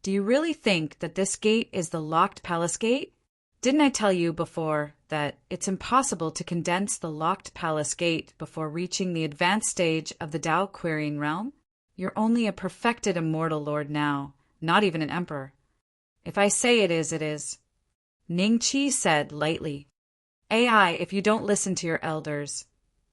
Do you really think that this gate is the locked palace gate? Didn't I tell you before that it's impossible to condense the locked palace gate before reaching the advanced stage of the Tao querying realm? You're only a perfected immortal lord now, not even an emperor. If I say it is, it is. Ningqi said lightly. AI, if you don't listen to your elders,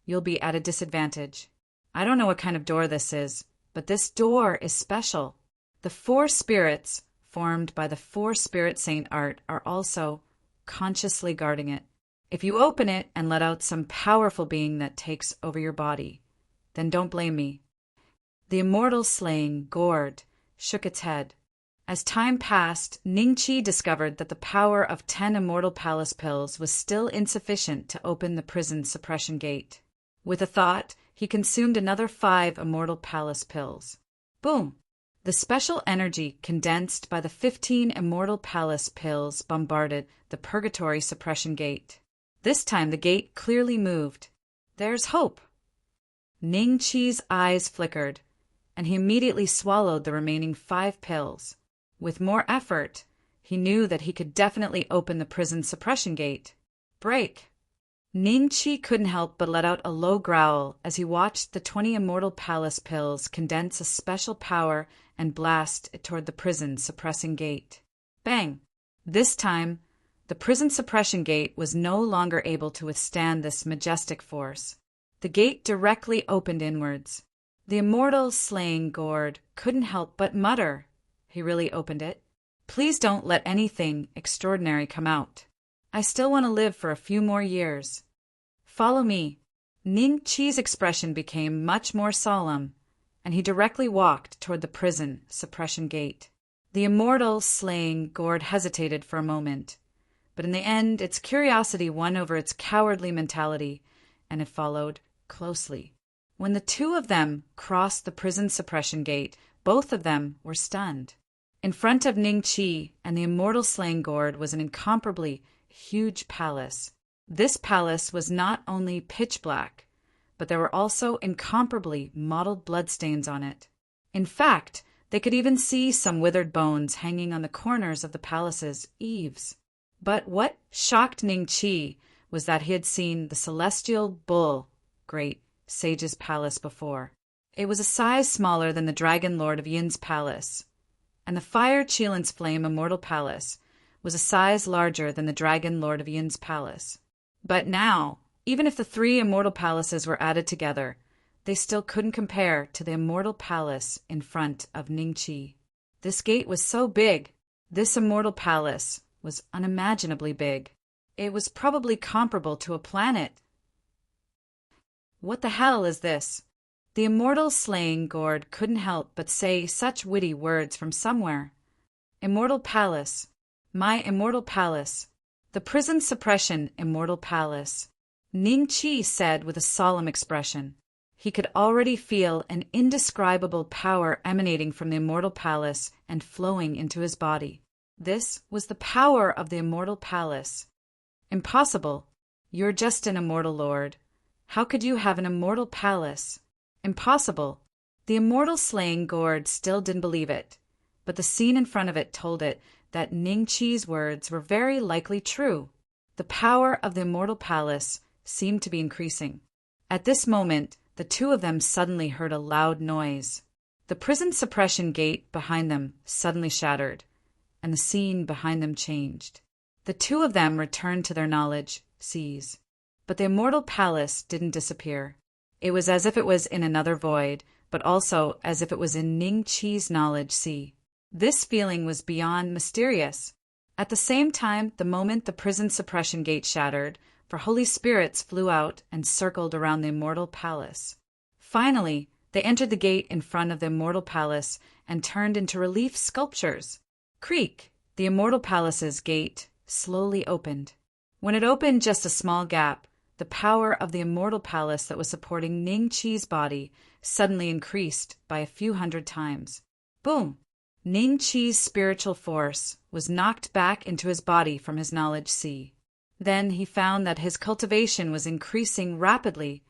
you'll be at a disadvantage. I don't know what kind of door this is, but this door is special. The 4 spirits formed by the 4 spirit saint art are also consciously guarding it. If you open it and let out some powerful being that takes over your body, then don't blame me. The immortal slaying gourd shook its head. As time passed, Ningqi discovered that the power of 10 Immortal Palace pills was still insufficient to open the prison suppression gate. With a thought, he consumed another 5 Immortal Palace pills. Boom! The special energy condensed by the 15 Immortal Palace pills bombarded the Purgatory Suppression Gate. This time the gate clearly moved. There's hope! Ningqi's eyes flickered, and he immediately swallowed the remaining 5 pills. With more effort, he knew that he could definitely open the prison suppression gate. Break! Ningqi couldn't help but let out a low growl as he watched the 20 Immortal Palace pills condense a special power and blast it toward the prison suppressing gate. Bang! This time, the prison suppression gate was no longer able to withstand this majestic force. The gate directly opened inwards. The immortal slaying gourd couldn't help but mutter. He really opened it. Please don't let anything extraordinary come out. I still want to live for a few more years. Follow me. Ning Chi's expression became much more solemn, and he directly walked toward the prison suppression gate. The immortal slaying gourd hesitated for a moment, but in the end its curiosity won over its cowardly mentality, and it followed closely. When the two of them crossed the prison suppression gate, both of them were stunned. In front of Ning Chi and the immortal slaying gourd was an incomparably huge palace. This palace was not only pitch black, but there were also incomparably mottled bloodstains on it. In fact, they could even see some withered bones hanging on the corners of the palace's eaves. But what shocked Ning Chi was that he had seen the celestial bull great sage's palace before. It was a size smaller than the Dragon Lord of Yin's palace, and the Fire Chilin's Flame Immortal Palace was a size larger than the Dragon Lord of Yin's palace. But now, even if the three immortal palaces were added together, they still couldn't compare to the immortal palace in front of Ning Chi. This gate was so big. This immortal palace was unimaginably big. It was probably comparable to a planet. What the hell is this? The immortal slaying gourd couldn't help but say such witty words from somewhere. Immortal palace. My immortal palace. The prison suppression immortal palace. Ning Chi said with a solemn expression. He could already feel an indescribable power emanating from the immortal palace and flowing into his body. This was the power of the immortal palace. Impossible. You're just an immortal lord. How could you have an immortal palace? Impossible. The immortal slaying gourd still didn't believe it, but the scene in front of it told it that Ning Chi's words were very likely true. The power of the immortal palace seemed to be increasing. At this moment, the two of them suddenly heard a loud noise. The prison suppression gate behind them suddenly shattered, and the scene behind them changed. The two of them returned to their knowledge seas. But the immortal palace didn't disappear. It was as if it was in another void, but also as if it was in Ning Chi's knowledge sea. This feeling was beyond mysterious. At the same time, the moment the prison suppression gate shattered, for holy spirits flew out and circled around the immortal palace. Finally, they entered the gate in front of the immortal palace and turned into relief sculptures. Creak! The immortal palace's gate slowly opened. When it opened just a small gap, the power of the immortal palace that was supporting Ning Chi's body suddenly increased by a few hundred times. Boom! Ning Chi's spiritual force was knocked back into his body from his knowledge sea. Then he found that his cultivation was increasing rapidly,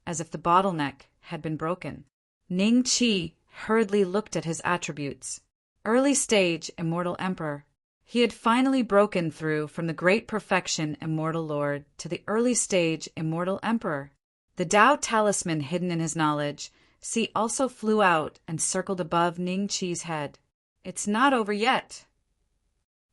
as if the bottleneck had been broken. Ning Chi hurriedly looked at his attributes. Early stage Immortal Emperor. He had finally broken through from the great perfection Immortal Lord to the early stage Immortal Emperor. The Tao talisman hidden in his knowledge sea also flew out and circled above Ning Chi's head. It's not over yet.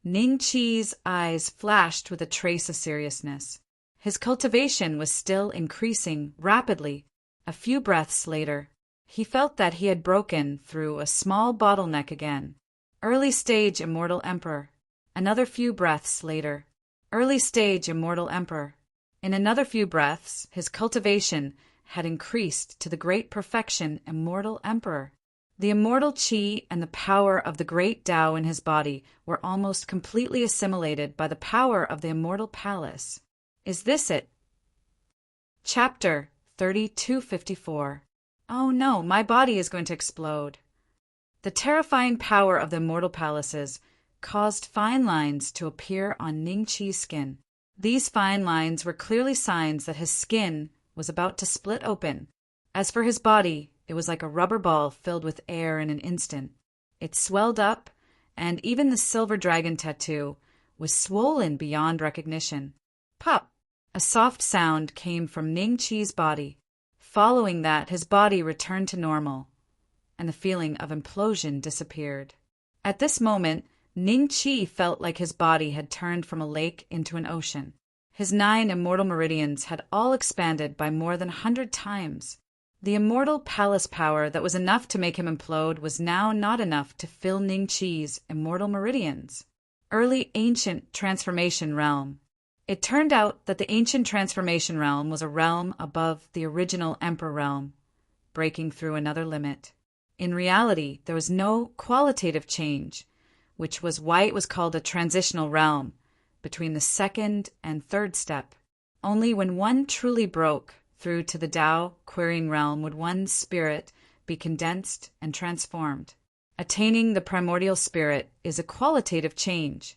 Ning Chi's eyes flashed with a trace of seriousness. His cultivation was still increasing rapidly. A few breaths later, he felt that he had broken through a small bottleneck again. Early stage Immortal Emperor. Another few breaths later. Early stage Immortal Emperor. In another few breaths, his cultivation had increased to the great perfection Immortal Emperor. The immortal Qi and the power of the great Tao in his body were almost completely assimilated by the power of the immortal palace. Is this it? Chapter 3254. Oh no, my body is going to explode. The terrifying power of the immortal palaces caused fine lines to appear on Ning Chi's skin. These fine lines were clearly signs that his skin was about to split open. As for his body, it was like a rubber ball filled with air in an instant. It swelled up, and even the silver dragon tattoo was swollen beyond recognition. Pop! A soft sound came from Ning Chi's body. Following that, his body returned to normal, and the feeling of implosion disappeared. At this moment, Ning Chi felt like his body had turned from a lake into an ocean. His 9 immortal meridians had all expanded by more than 100 times. The immortal palace power that was enough to make him implode was now not enough to fill Ning Qi's immortal meridians. Early ancient transformation realm. It turned out that the ancient transformation realm was a realm above the original Emperor realm, breaking through another limit. In reality, there was no qualitative change, which was why it was called a transitional realm, between the second and third step. Only when one truly broke through to the Tao querying realm would one's spirit be condensed and transformed. Attaining the primordial spirit is a qualitative change.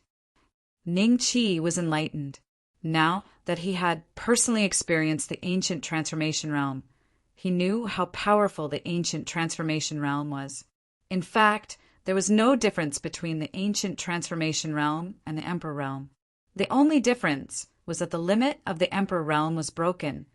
Ning Qi was enlightened. Now that he had personally experienced the ancient transformation realm, he knew how powerful the ancient transformation realm was. In fact, there was no difference between the ancient transformation realm and the Emperor realm. The only difference was that the limit of the Emperor realm was broken,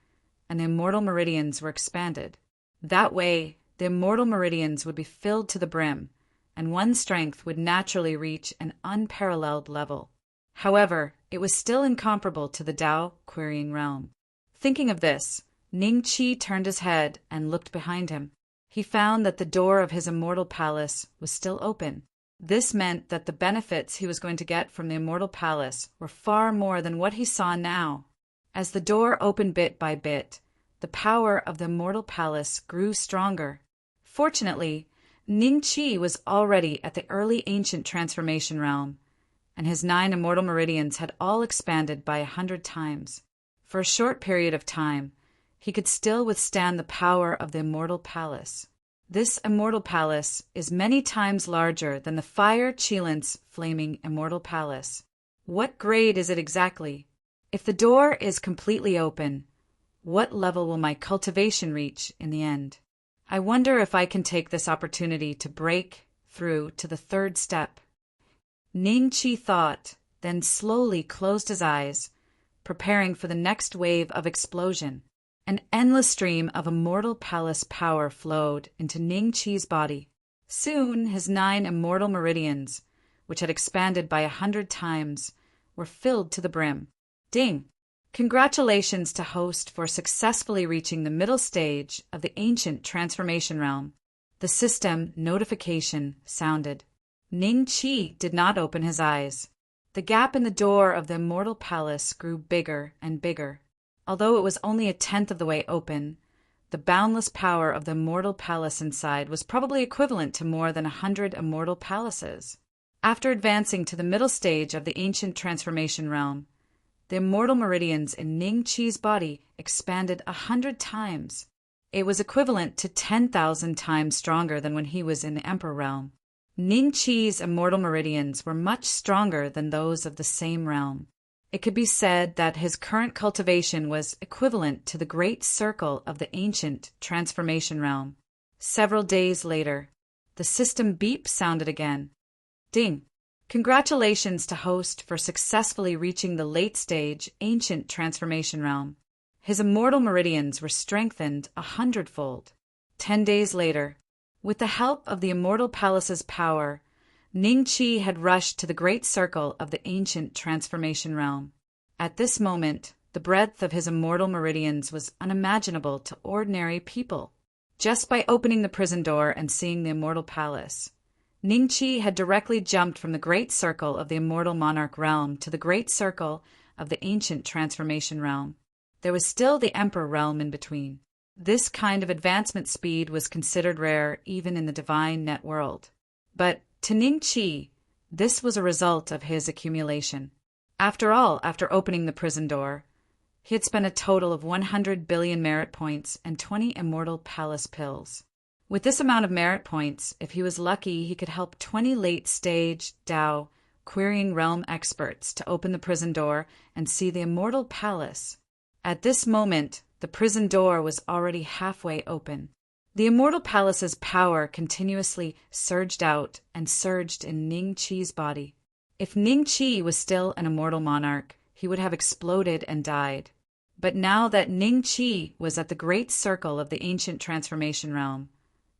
and the immortal meridians were expanded. That way, the immortal meridians would be filled to the brim, and one's strength would naturally reach an unparalleled level. However, it was still incomparable to the Tao querying realm. Thinking of this, Ning Qi turned his head and looked behind him. He found that the door of his immortal palace was still open. This meant that the benefits he was going to get from the immortal palace were far more than what he saw now. As the door opened bit by bit, the power of the immortal palace grew stronger. Fortunately, Ning Qi was already at the early ancient transformation realm, and his 9 immortal meridians had all expanded by 100 times. For a short period of time, he could still withstand the power of the immortal palace. This immortal palace is many times larger than the Fire Qilin's flaming immortal palace. What grade is it exactly? If the door is completely open, what level will my cultivation reach in the end? I wonder if I can take this opportunity to break through to the third step. Ning Qi thought, then slowly closed his eyes, preparing for the next wave of explosion. An endless stream of immortal palace power flowed into Ning Qi's body. Soon his 9 immortal meridians, which had expanded by 100 times, were filled to the brim. Ding! Congratulations to host for successfully reaching the middle stage of the ancient transformation realm. The system notification sounded. Ning Qi did not open his eyes. The gap in the door of the immortal palace grew bigger and bigger. Although it was only 1/10 of the way open, the boundless power of the immortal palace inside was probably equivalent to more than 100 immortal palaces. After advancing to the middle stage of the ancient transformation realm, the immortal meridians in Ning Qi's body expanded 100 times. It was equivalent to 10,000 times stronger than when he was in the Emperor realm. Ning Qi's immortal meridians were much stronger than those of the same realm. It could be said that his current cultivation was equivalent to the great circle of the ancient transformation realm. Several days later, the system beep sounded again. Ding! Congratulations to host for successfully reaching the late stage ancient transformation realm. His immortal meridians were strengthened 100-fold. 10 days later, with the help of the immortal palace's power, Ning Qi had rushed to the great circle of the ancient transformation realm. At this moment, the breadth of his immortal meridians was unimaginable to ordinary people. Just by opening the prison door and seeing the immortal palace, Ning Qi had directly jumped from the great circle of the immortal monarch realm to the great circle of the ancient transformation realm. There was still the Emperor realm in between. This kind of advancement speed was considered rare even in the divine net world. But to Ning Qi, this was a result of his accumulation. After all, after opening the prison door, he had spent a total of 100 billion merit points and 20 immortal palace pills. With this amount of merit points, if he was lucky, he could help 20 late-stage Tao querying realm experts to open the prison door and see the immortal palace. At this moment, the prison door was already halfway open. The immortal palace's power continuously surged out and surged in Ning Qi's body. If Ning Qi was still an immortal monarch, he would have exploded and died. But now that Ning Qi was at the great circle of the ancient transformation realm,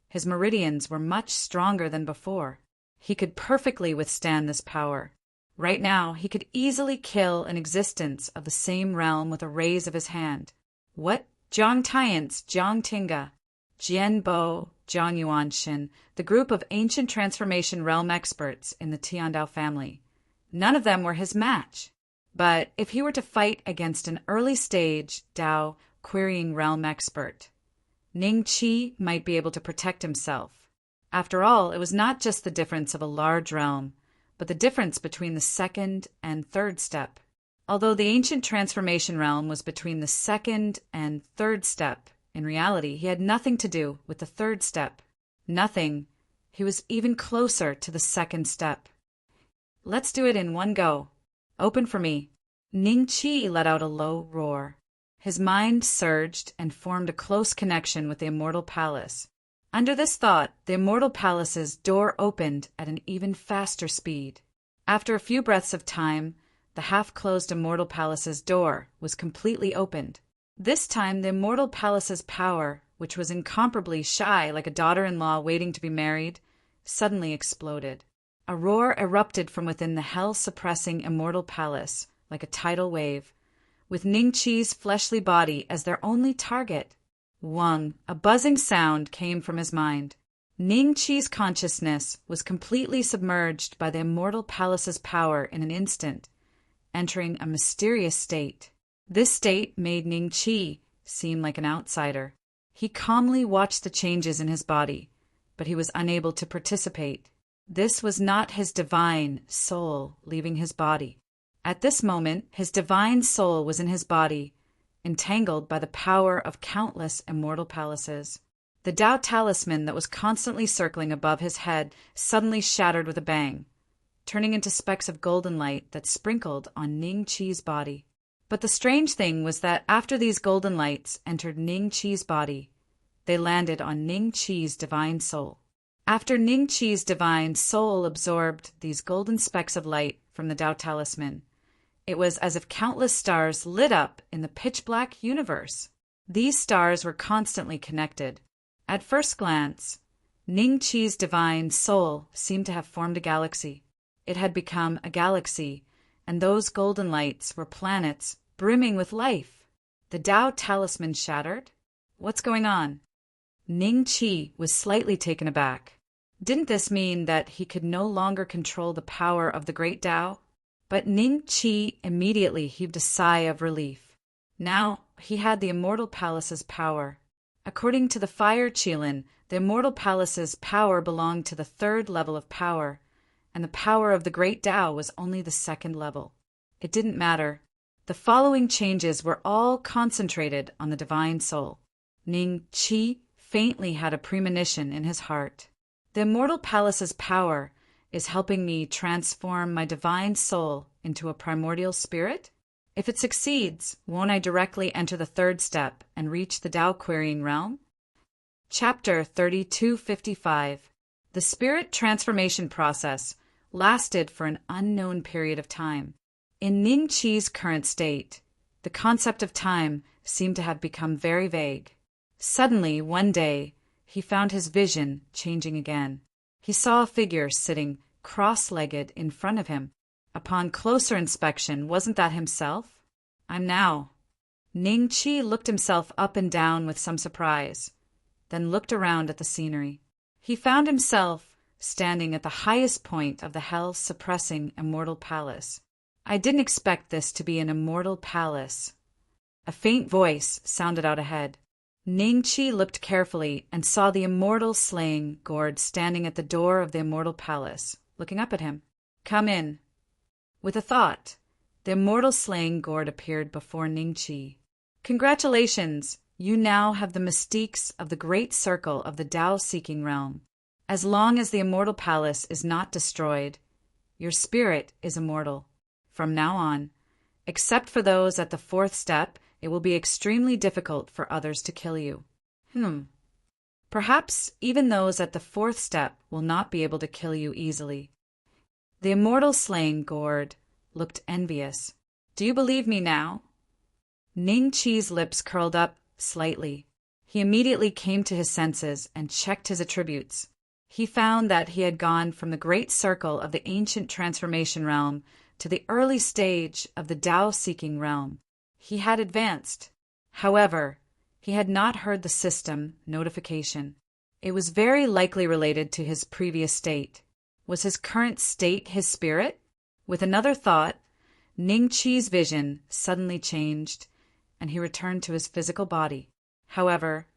his meridians were much stronger than before. He could perfectly withstand this power. Right now, he could easily kill an existence of the same realm with a raise of his hand. What? Zhang Tian's Zhang Tinga. Jianbo, Zhangyuanshin, the group of ancient transformation realm experts in the Tiandao family. None of them were his match. But if he were to fight against an early-stage Dao querying realm expert, Ning Qi might be able to protect himself. After all, it was not just the difference of a large realm, but the difference between the second and third step. Although the ancient transformation realm was between the second and third step, in reality, he had nothing to do with the third step. Nothing. He was even closer to the second step. Let's do it in one go. Open for me. Ning Qi let out a low roar. His mind surged and formed a close connection with the Immortal Palace. Under this thought, the Immortal Palace's door opened at an even faster speed. After a few breaths of time, the half-closed Immortal Palace's door was completely opened. This time, the Immortal Palace's power, which was incomparably shy like a daughter-in-law waiting to be married, suddenly exploded. A roar erupted from within the hell-suppressing Immortal Palace, like a tidal wave, with Ning Qi's fleshly body as their only target. Wang, a buzzing sound came from his mind. Ning Qi's consciousness was completely submerged by the Immortal Palace's power in an instant, entering a mysterious state. This state made Ning Qi seem like an outsider. He calmly watched the changes in his body, but he was unable to participate. This was not his divine soul leaving his body. At this moment, his divine soul was in his body, entangled by the power of countless immortal palaces. The Tao talisman that was constantly circling above his head suddenly shattered with a bang, turning into specks of golden light that sprinkled on Ning Qi's body. But the strange thing was that after these golden lights entered Ning Qi's body, they landed on Ning Qi's divine soul. After Ning Qi's divine soul absorbed these golden specks of light from the Tao talisman, it was as if countless stars lit up in the pitch-black universe. These stars were constantly connected. At first glance, Ning Qi's divine soul seemed to have formed a galaxy. It had become a galaxy, and those golden lights were planets brimming with life. The Tao talisman shattered? What's going on? Ning Qi was slightly taken aback. Didn't this mean that he could no longer control the power of the great Tao? But Ning Qi immediately heaved a sigh of relief. Now he had the Immortal Palace's power. According to the Fire Qilin, the Immortal Palace's power belonged to the third level of power, and the power of the great Tao was only the second level. It didn't matter. The following changes were all concentrated on the divine soul. Ning Qi faintly had a premonition in his heart. The Immortal Palace's power is helping me transform my divine soul into a primordial spirit? If it succeeds, won't I directly enter the third step and reach the Tao querying realm? Chapter 3255. The spirit transformation process lasted for an unknown period of time. In Ning Qi's current state, the concept of time seemed to have become very vague. Suddenly, one day, he found his vision changing again. He saw a figure sitting cross-legged in front of him. Upon closer inspection, wasn't that himself? I'm now. Ning Qi looked himself up and down with some surprise, then looked around at the scenery. He found himself standing at the highest point of the hell-suppressing Immortal Palace. I didn't expect this to be an Immortal Palace. A faint voice sounded out ahead. Ning Qi looked carefully and saw the immortal slaying gourd standing at the door of the Immortal Palace, looking up at him. Come in. With a thought, the immortal slaying gourd appeared before Ning Qi. Congratulations! You now have the mystiques of the great circle of the Tao-seeking realm. As long as the Immortal Palace is not destroyed, your spirit is immortal. From now on, except for those at the fourth step, it will be extremely difficult for others to kill you. Perhaps even those at the fourth step will not be able to kill you easily. The immortal slaying gourd looked envious. Do you believe me now? Ning Qi's lips curled up slightly. He immediately came to his senses and checked his attributes. He found that he had gone from the great circle of the ancient transformation realm to the early stage of the Tao-seeking realm. He had advanced. However, He had not heard the system notification. It was very likely related to his previous state. Was his current state his spirit? With another thought, Ning Chi's vision suddenly changed, and he returned to his physical body. However,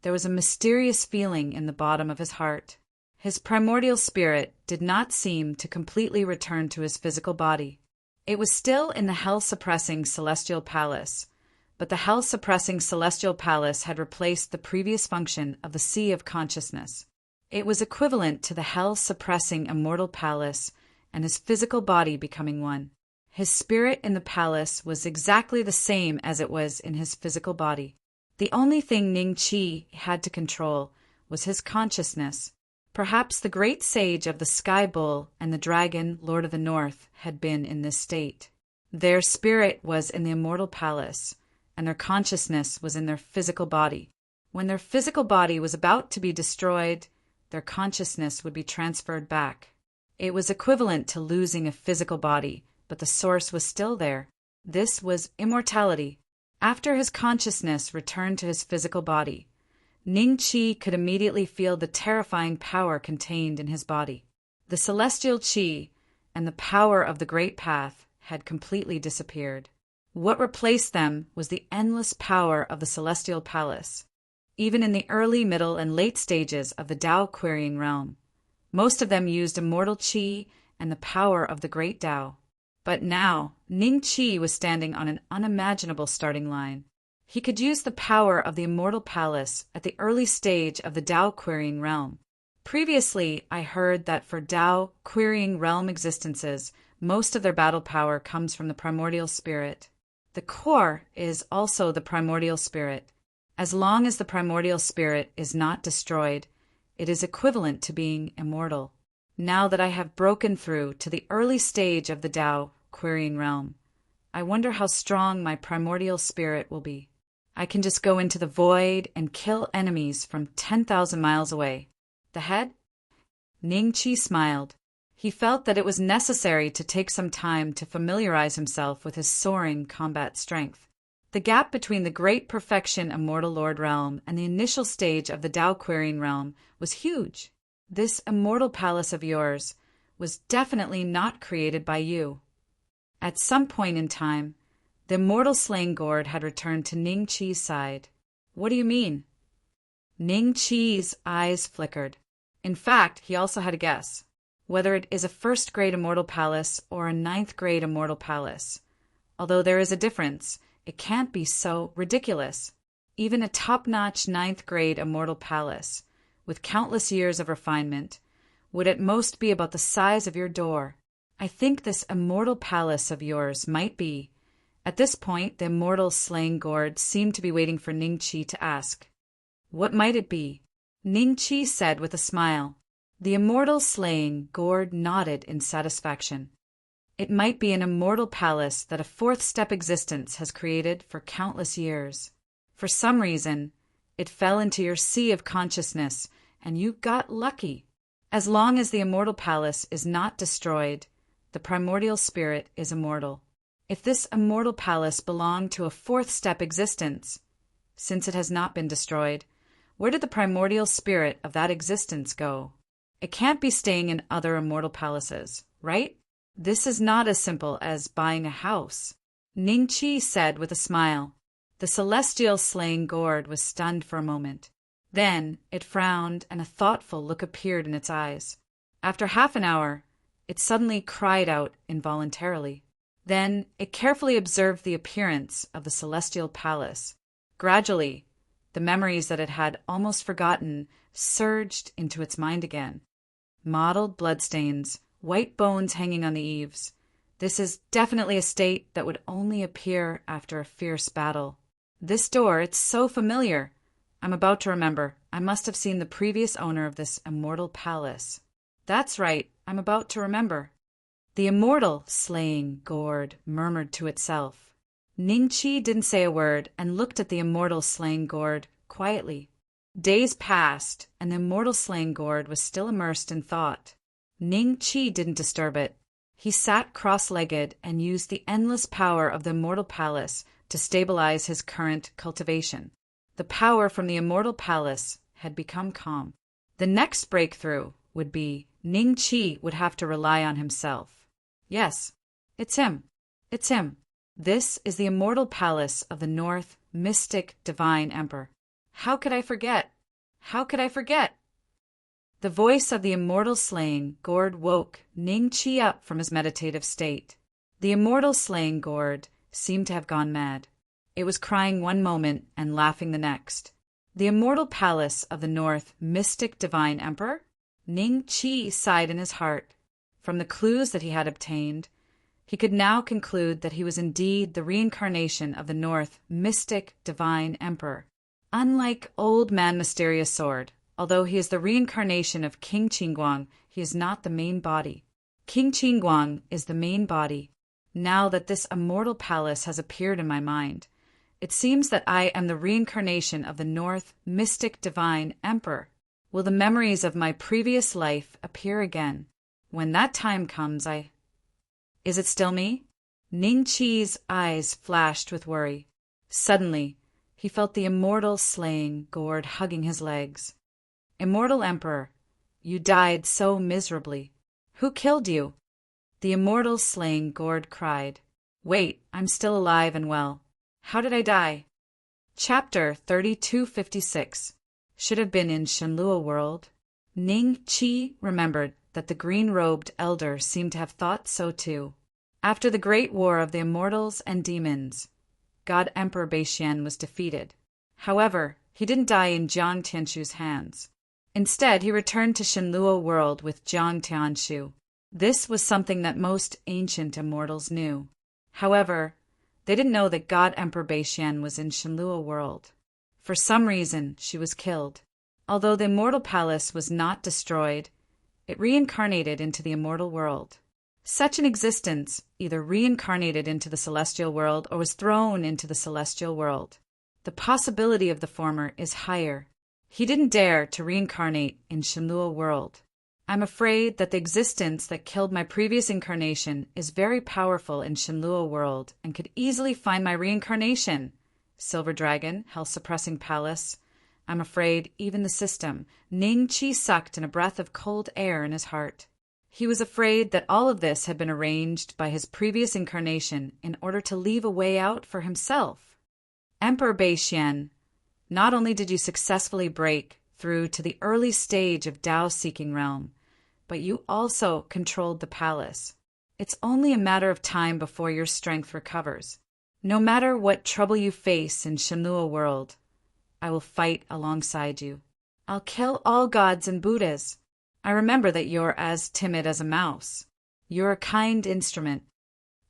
there was a mysterious feeling in the bottom of his heart. His primordial spirit did not seem to completely return to his physical body. It was still in the hell-suppressing celestial palace, but the hell-suppressing celestial palace had replaced the previous function of the sea of consciousness. It was equivalent to the hell-suppressing immortal palace and his physical body becoming one. His spirit in the palace was exactly the same as it was in his physical body. The only thing Ning Chi had to control was his consciousness. Perhaps the great sage of the Sky Bull and the Dragon, Lord of the North, had been in this state. Their spirit was in the immortal palace, and their consciousness was in their physical body. When their physical body was about to be destroyed, their consciousness would be transferred back. It was equivalent to losing a physical body, but the source was still there. This was immortality. After his consciousness returned to his physical body, Ning Chi could immediately feel the terrifying power contained in his body. The celestial Chi and the power of the Great Path had completely disappeared. What replaced them was the endless power of the celestial palace. Even in the early, middle, and late stages of the Tao querying realm, most of them used immortal Chi and the power of the Great Tao. But now, Ning Chi was standing on an unimaginable starting line. He could use the power of the immortal palace at the early stage of the Tao querying realm. Previously, I heard that for Tao querying realm existences, most of their battle power comes from the primordial spirit. The core is also the primordial spirit. As long as the primordial spirit is not destroyed, it is equivalent to being immortal. Now that I have broken through to the early stage of the Tao querying realm, I wonder how strong my primordial spirit will be. I can just go into the void and kill enemies from 10,000 miles away. The head? Ning Chi smiled. He felt that it was necessary to take some time to familiarize himself with his soaring combat strength. The gap between the great perfection immortal Lord realm and the initial stage of the Tao querying realm was huge. This immortal palace of yours was definitely not created by you. At some point in time, the immortal slaying gourd had returned to Ning Chi's side. What do you mean? Ning Chi's eyes flickered. In fact, he also had a guess. Whether it is a first-grade immortal palace or a ninth-grade immortal palace. Although there is a difference, it can't be so ridiculous. Even a top-notch ninth-grade immortal palace, with countless years of refinement, would at most be about the size of your door. I think this immortal palace of yours might be. At this point, the immortal slaying gourd seemed to be waiting for Ning Chi to ask. What might it be? Ning Chi said with a smile. The immortal slaying gourd nodded in satisfaction. It might be an immortal palace that a fourth-step existence has created for countless years. For some reason, it fell into your sea of consciousness, and you got lucky. As long as the immortal palace is not destroyed, the primordial spirit is immortal. If this immortal palace belonged to a fourth-step existence, since it has not been destroyed, where did the primordial spirit of that existence go? It can't be staying in other immortal palaces, right? This is not as simple as buying a house. Ning Chi said with a smile. The celestial slaying gourd was stunned for a moment. Then it frowned and a thoughtful look appeared in its eyes. After half an hour, it suddenly cried out involuntarily. Then it carefully observed the appearance of the celestial palace. Gradually, the memories that it had almost forgotten surged into its mind again. Mottled bloodstains, white bones hanging on the eaves. This is definitely a state that would only appear after a fierce battle. This door, it's so familiar. I'm about to remember. I must have seen the previous owner of this immortal palace. That's right, I'm about to remember. The immortal slaying gourd murmured to itself. Ning Chi didn't say a word and looked at the immortal slaying gourd quietly. Days passed, and the immortal slaying gourd was still immersed in thought. Ning Chi didn't disturb it. He sat cross-legged and used the endless power of the immortal palace to stabilize his current cultivation. The power from the immortal palace had become calm. The next breakthrough would be Ning Qi would have to rely on himself. Yes, it's him. It's him. This is the immortal palace of the North, mystic, divine emperor. How could I forget? How could I forget? The voice of the immortal slaying gourd woke Ning Qi up from his meditative state. The immortal slaying gourd seemed to have gone mad. It was crying one moment and laughing the next. The immortal palace of the North, mystic, divine emperor? Ning Qi sighed in his heart. From the clues that he had obtained, he could now conclude that he was indeed the reincarnation of the North, mystic, divine emperor. Unlike Old Man Mysterious Sword, although he is the reincarnation of King Qingguang, he is not the main body. King Qingguang is the main body. Now that this immortal palace has appeared in my mind, it seems that I am the reincarnation of the North, mystic, divine emperor. Will the memories of my previous life appear again? When that time comes, Is it still me? Ning Qi's eyes flashed with worry. Suddenly, he felt the immortal slaying gourd hugging his legs. Immortal Emperor, you died so miserably. Who killed you? The immortal slaying gourd cried. Wait, I'm still alive and well. How did I die? Chapter 3256 should have been in Shenlua world. Ning Qi remembered that the green-robed elder seemed to have thought so too. After the great war of the immortals and demons, God Emperor Beixian was defeated. However, he didn't die in Jiang Tianshu's hands. Instead, he returned to Shenlua world with Jiang Tianshu. This was something that most ancient immortals knew. However, they didn't know that God Emperor Beixian was in Shenlua world. For some reason, she was killed. Although the immortal palace was not destroyed, it reincarnated into the immortal world. Such an existence either reincarnated into the celestial world or was thrown into the celestial world. The possibility of the former is higher. He didn't dare to reincarnate in Shenlua world. I'm afraid that the existence that killed my previous incarnation is very powerful in Shenlua world and could easily find my reincarnation. Silver Dragon, Hell-suppressing palace. I'm afraid even the system. Ning Qi sucked in a breath of cold air in his heart. He was afraid that all of this had been arranged by his previous incarnation in order to leave a way out for himself. Emperor Beixian, not only did you successfully break through to the early stage of Tao-seeking realm, but you also controlled the palace. It's only a matter of time before your strength recovers. No matter what trouble you face in Shenlua world, I will fight alongside you. I'll kill all gods and Buddhas. I remember that you're as timid as a mouse. You're a kind instrument.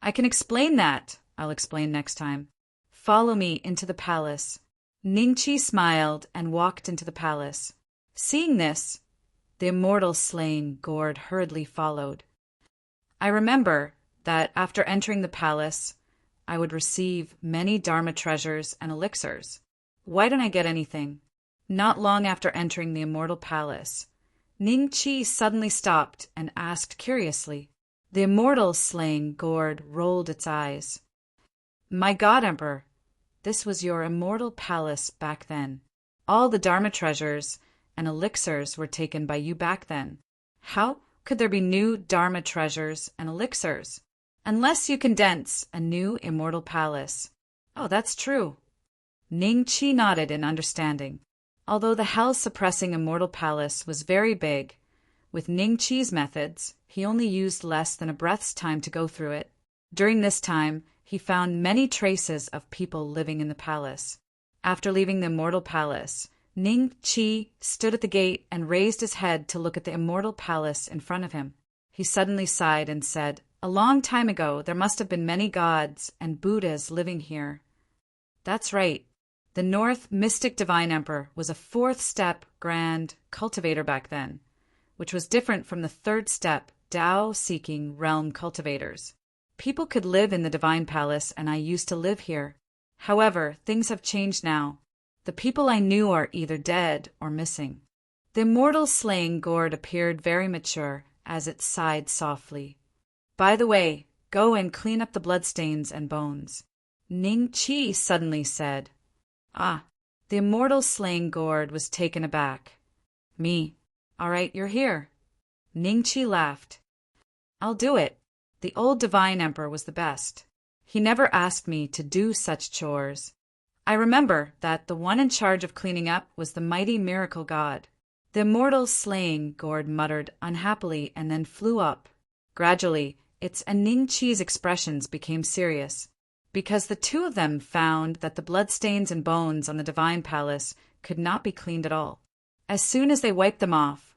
I can explain that. I'll explain next time. Follow me into the palace. Ning Qi smiled and walked into the palace. Seeing this, the immortal slain gourd hurriedly followed. I remember that after entering the palace, I would receive many Dharma treasures and elixirs. Why don't I get anything? Not long after entering the immortal palace, Ning Qi suddenly stopped and asked curiously. The immortal slaying gourd rolled its eyes. My God Emperor, this was your immortal palace back then. All the Dharma treasures and elixirs were taken by you back then. How could there be new Dharma treasures and elixirs? Unless you condense a new immortal palace. Oh, that's true. Ning Qi nodded in understanding. Although the hell-suppressing immortal palace was very big, with Ning Qi's methods, he only used less than a breath's time to go through it. During this time, he found many traces of people living in the palace. After leaving the immortal palace, Ning Qi stood at the gate and raised his head to look at the immortal palace in front of him. He suddenly sighed and said, A long time ago, there must have been many gods and Buddhas living here. That's right. The North Mystic Divine Emperor was a fourth-step grand cultivator back then, which was different from the third-step Tao-seeking realm cultivators. People could live in the Divine Palace, and I used to live here. However, things have changed now. The people I knew are either dead or missing. The immortal slaying gourd appeared very mature as it sighed softly. By the way, go and clean up the bloodstains and bones. Ning Qi suddenly said. Ah, The immortal slaying gourd was taken aback. Me. All right, you're here. Ningqi laughed. I'll do it. The old divine emperor was the best. He never asked me to do such chores. I remember that the one in charge of cleaning up was the mighty miracle god. The immortal slaying gourd muttered unhappily and then flew up. Gradually, its and Ningqi's expressions became serious, because the two of them found that the bloodstains and bones on the divine palace could not be cleaned at all. As soon as they wiped them off,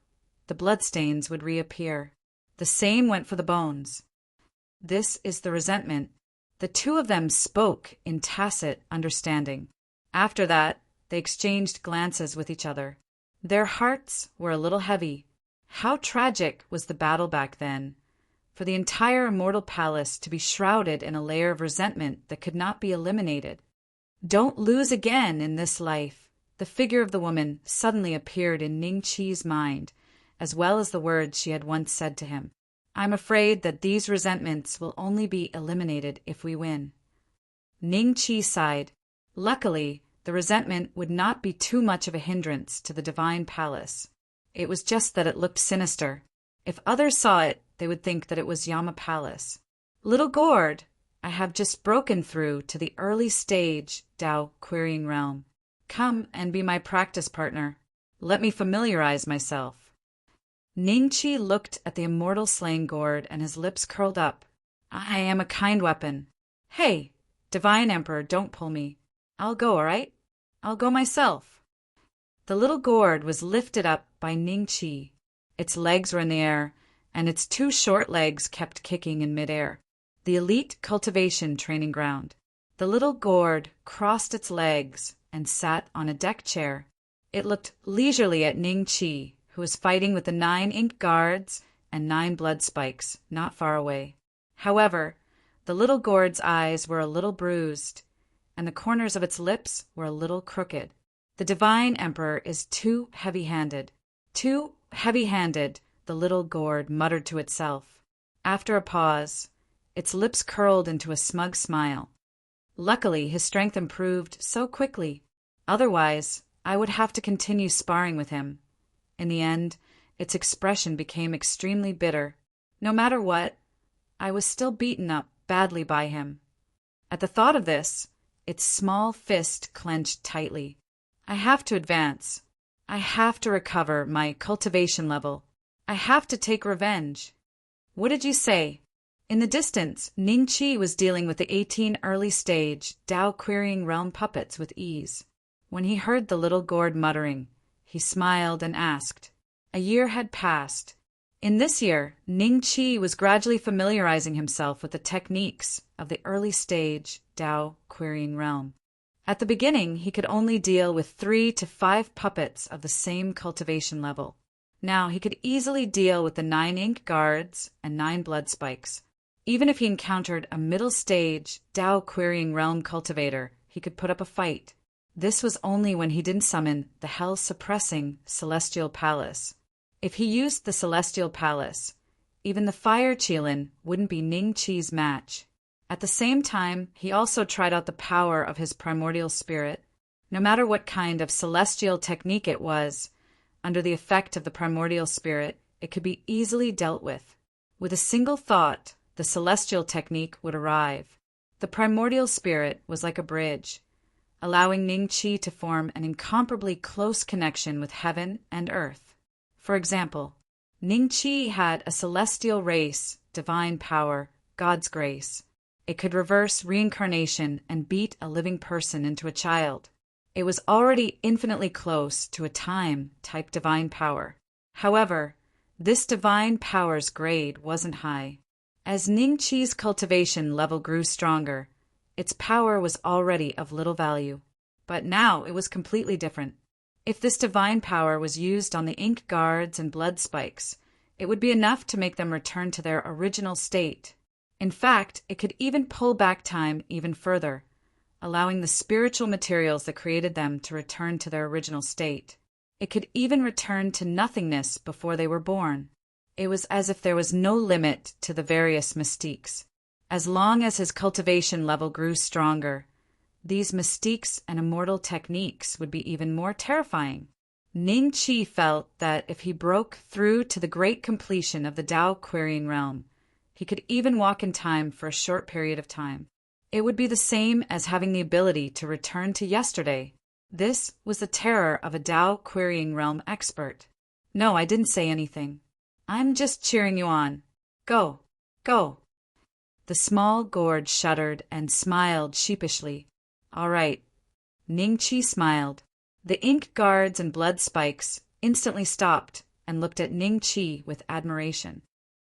the bloodstains would reappear. The same went for the bones. This is the resentment. The two of them spoke in tacit understanding. After that, they exchanged glances with each other. Their hearts were a little heavy. How tragic was the battle back then, for the entire immortal palace to be shrouded in a layer of resentment that could not be eliminated. Don't lose again in this life. The figure of the woman suddenly appeared in Ningqi's mind, as well as the words she had once said to him. I'm afraid that these resentments will only be eliminated if we win. Ningqi sighed. Luckily, the resentment would not be too much of a hindrance to the divine palace. It was just that it looked sinister. If others saw it, they would think that it was Yama Palace. Little gourd, I have just broken through to the early stage Tao querying realm. Come and be my practice partner. Let me familiarize myself. Ningqi looked at the immortal slaying gourd and his lips curled up. I am a kind weapon. Hey, divine emperor, don't pull me. I'll go, all right? I'll go myself. The little gourd was lifted up by Ningqi. Its legs were in the air, and its two short legs kept kicking in midair. The elite cultivation training ground. The little gourd crossed its legs and sat on a deck chair. It looked leisurely at Ningqi, who was fighting with the 9 ink guards and 9 blood spikes not far away. However, the little gourd's eyes were a little bruised, and the corners of its lips were a little crooked. The divine emperor is too heavy-handed. Too heavy-handed, the little gourd muttered to itself. After a pause, its lips curled into a smug smile. Luckily, his strength improved so quickly. Otherwise, I would have to continue sparring with him. In the end, its expression became extremely bitter. No matter what, I was still beaten up badly by him. At the thought of this, its small fist clenched tightly. I have to advance. I have to recover my cultivation level. I have to take revenge. What did you say? In the distance, Ningqi was dealing with the 18 early stage Tao querying realm puppets with ease. When he heard the little gourd muttering, he smiled and asked. A year had passed. In this year, Ningqi was gradually familiarizing himself with the techniques of the early stage Tao querying realm. At the beginning, he could only deal with 3 to 5 puppets of the same cultivation level. Now he could easily deal with the 9 ink guards and 9 blood spikes. Even if he encountered a middle stage Tao querying realm cultivator, he could put up a fight. This was only when he didn't summon the hell-suppressing Celestial Palace. If he used the Celestial Palace, even the Fire Qilin wouldn't be Ningqi's match. At the same time, he also tried out the power of his primordial spirit. No matter what kind of celestial technique it was, under the effect of the primordial spirit, it could be easily dealt with. With a single thought, the celestial technique would arrive. The primordial spirit was like a bridge, allowing Ningqi to form an incomparably close connection with heaven and earth. For example, Ningqi had a celestial race, divine power, God's grace. It could reverse reincarnation and beat a living person into a child. It was already infinitely close to a time-type divine power. However, this divine power's grade wasn't high. As Ningqi's cultivation level grew stronger, its power was already of little value. But now it was completely different. If this divine power was used on the ink guards and blood spikes, it would be enough to make them return to their original state. In fact, it could even pull back time even further, allowing the spiritual materials that created them to return to their original state. It could even return to nothingness before they were born. It was as if there was no limit to the various mystiques. As long as his cultivation level grew stronger, these mystiques and immortal techniques would be even more terrifying. Ning Qi felt that if he broke through to the great completion of the Tao querying realm, he could even walk in time for a short period of time. It would be the same as having the ability to return to yesterday. This was the terror of a Tao querying realm expert. No, I didn't say anything. I'm just cheering you on. Go, go. The small gourd shuddered and smiled sheepishly. All right. Ning Qi smiled. The ink guards and blood spikes instantly stopped and looked at Ning Qi with admiration.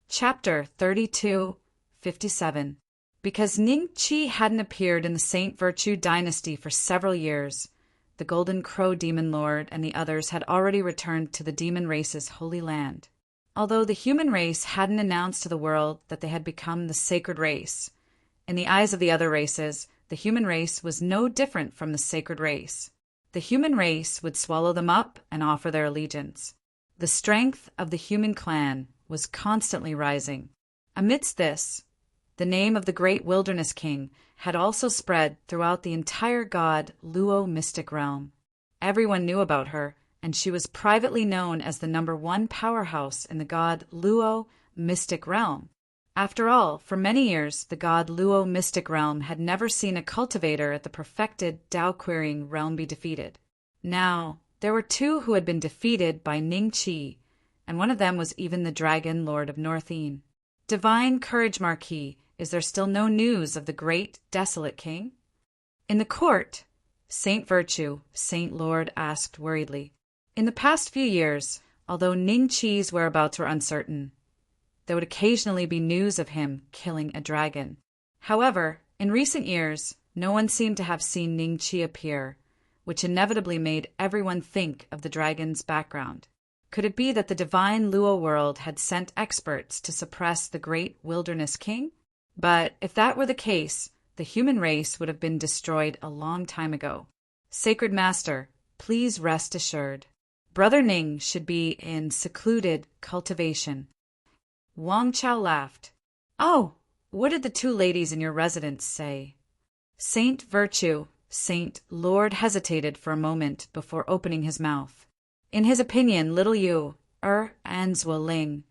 Chapter 32:57. Because Ning Qi hadn't appeared in the Saint Virtue dynasty for several years, the Golden Crow Demon Lord and the others had already returned to the demon race's holy land. Although the human race hadn't announced to the world that they had become the sacred race, in the eyes of the other races, the human race was no different from the sacred race. The human race would swallow them up and offer their allegiance. The strength of the human clan was constantly rising. Amidst this, the name of the great wilderness king had also spread throughout the entire god Luo mystic realm. Everyone knew about her, and she was privately known as the #1 powerhouse in the god Luo mystic realm. After all, for many years, the god Luo mystic realm had never seen a cultivator at the perfected Tao querying realm be defeated. Now, there were two who had been defeated by Ning Qi, and one of them was even the dragon lord of Northeen. Divine Courage Marquis, is there still no news of the great desolate king? In the court, Saint Virtue, Saint Lord asked worriedly. In the past few years, although Ning Qi's whereabouts were uncertain, there would occasionally be news of him killing a dragon. However, in recent years, no one seemed to have seen Ning Qi appear, which inevitably made everyone think of the dragon's background. Could it be that the divine Luo world had sent experts to suppress the great wilderness king? But if that were the case, the human race would have been destroyed a long time ago. Sacred Master, please rest assured. Brother Ning should be in secluded cultivation. Wang Chao laughed. Oh, what did the two ladies in your residence say? Saint Virtue, Saint Lord hesitated for a moment before opening his mouth. In his opinion, little Yu, and Zhuo Ling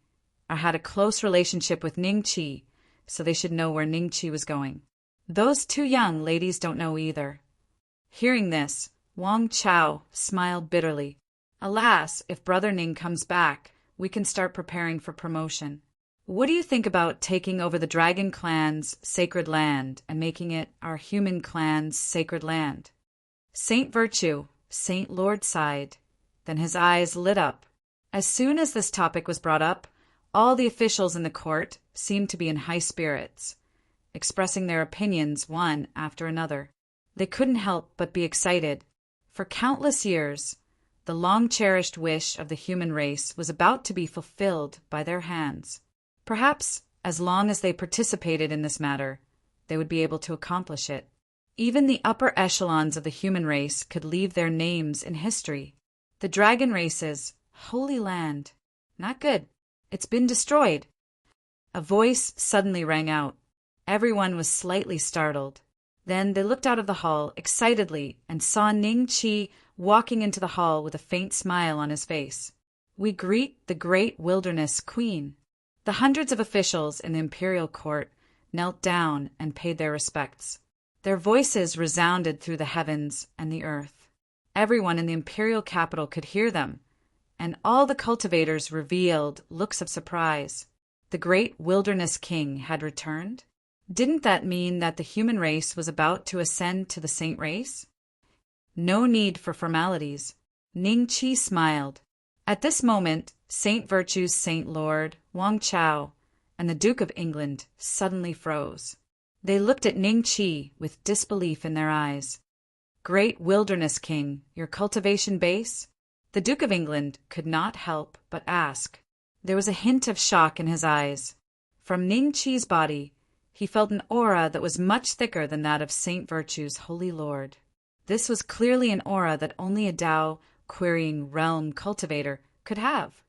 had a close relationship with Ning Qi, so they should know where Ning Qi was going. Those two young ladies don't know either. Hearing this, Wang Chao smiled bitterly. Alas, if Brother Ning comes back, we can start preparing for promotion. What do you think about taking over the Dragon Clan's sacred land and making it our human clan's sacred land? Saint Virtue, Saint Lord sighed. Then his eyes lit up. As soon as this topic was brought up, all the officials in the court seemed to be in high spirits, expressing their opinions one after another. They couldn't help but be excited. For countless years, the long-cherished wish of the human race was about to be fulfilled by their hands. Perhaps, as long as they participated in this matter, they would be able to accomplish it. Even the upper echelons of the human race could leave their names in history. The dragon race's holy land. Not good. It's been destroyed. A voice suddenly rang out. Everyone was slightly startled. Then they looked out of the hall excitedly and saw Ning Qi walking into the hall with a faint smile on his face. We greet the great wilderness queen. The hundreds of officials in the imperial court knelt down and paid their respects. Their voices resounded through the heavens and the earth. Everyone in the imperial capital could hear them, and all the cultivators revealed looks of surprise. The great wilderness king had returned? Didn't that mean that the human race was about to ascend to the saint race? No need for formalities. Ning Qi smiled. At this moment, Saint Virtue's Saint Lord, Wang Chao, and the Duke of England suddenly froze. They looked at Ning Qi with disbelief in their eyes. Great wilderness king, your cultivation base? The Duke of England could not help but ask. There was a hint of shock in his eyes. From Ning Qi's body, he felt an aura that was much thicker than that of Saint Virtue's Holy Lord. This was clearly an aura that only a Tao querying realm cultivator could have.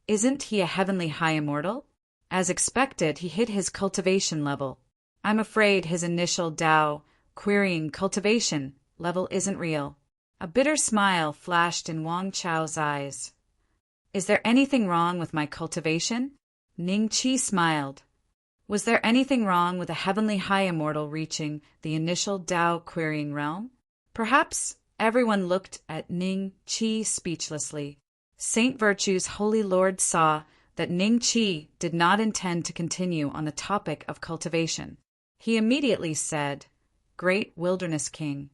Isn't he a heavenly high immortal? As expected, he hit his cultivation level. I'm afraid his initial Tao querying cultivation, level isn't real. A bitter smile flashed in Wang Chao's eyes. Is there anything wrong with my cultivation? Ning Qi smiled. Was there anything wrong with a heavenly high immortal reaching the initial Tao querying realm? Perhaps everyone looked at Ning Qi speechlessly. Saint Virtue's Holy Lord saw that Ning Qi did not intend to continue on the topic of cultivation. He immediately said, "Great Wilderness King,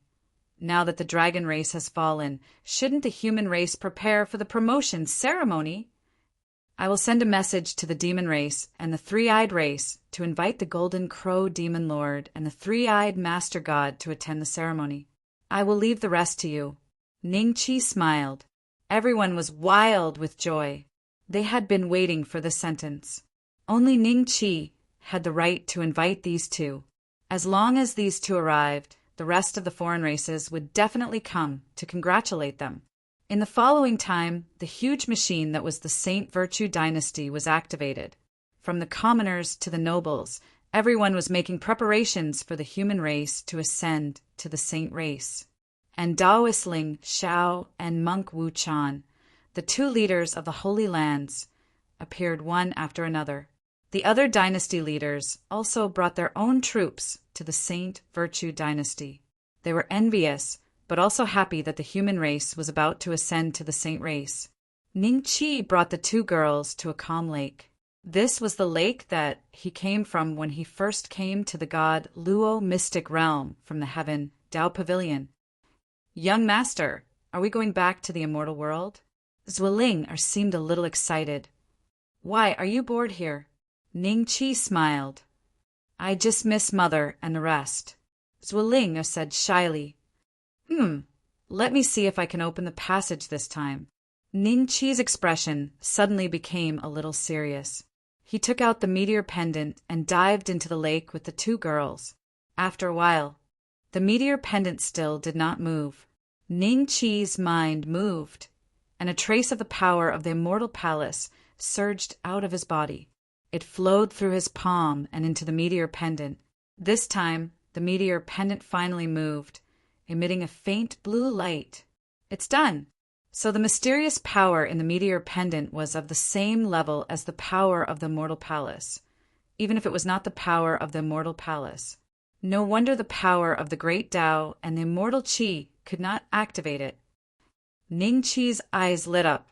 now that the dragon race has fallen, shouldn't the human race prepare for the promotion ceremony? I will send a message to the demon race and the three-eyed race to invite the golden crow demon lord and the three-eyed master god to attend the ceremony. I will leave the rest to you." Ning Qi smiled. Everyone was wild with joy. They had been waiting for this sentence. Only Ning Qi had the right to invite these two. As long as these two arrived, the rest of the foreign races would definitely come to congratulate them. In the following time, the huge machine that was the Saint Virtue dynasty was activated. From the commoners to the nobles, everyone was making preparations for the human race to ascend to the saint race. And Taoist Ling Xiao and monk Wu Chan, the two leaders of the Holy Lands, appeared one after another. The other dynasty leaders also brought their own troops to the Saint Virtue dynasty. They were envious, but also happy that the human race was about to ascend to the saint race. Ning Qi brought the two girls to a calm lake. This was the lake that he came from when he first came to the god Luo mystic realm from the heaven Tao Pavilion. "Young master, are we going back to the immortal world?" Zueling seemed a little excited. "Why, are you bored here?" Ning Qi smiled. "I just miss mother and the rest." Zueling said shyly, Let me see if I can open the passage this time." Ning Qi's expression suddenly became a little serious. He took out the meteor pendant and dived into the lake with the two girls. After a while, the meteor pendant still did not move. Ning Qi's mind moved, and a trace of the power of the immortal palace surged out of his body. It flowed through his palm and into the meteor pendant. This time, the meteor pendant finally moved, emitting a faint blue light. "It's done!" So the mysterious power in the meteor pendant was of the same level as the power of the immortal palace, even if it was not the power of the immortal palace. No wonder the power of the great Tao and the immortal Qi could not activate it. Ning Qi's eyes lit up,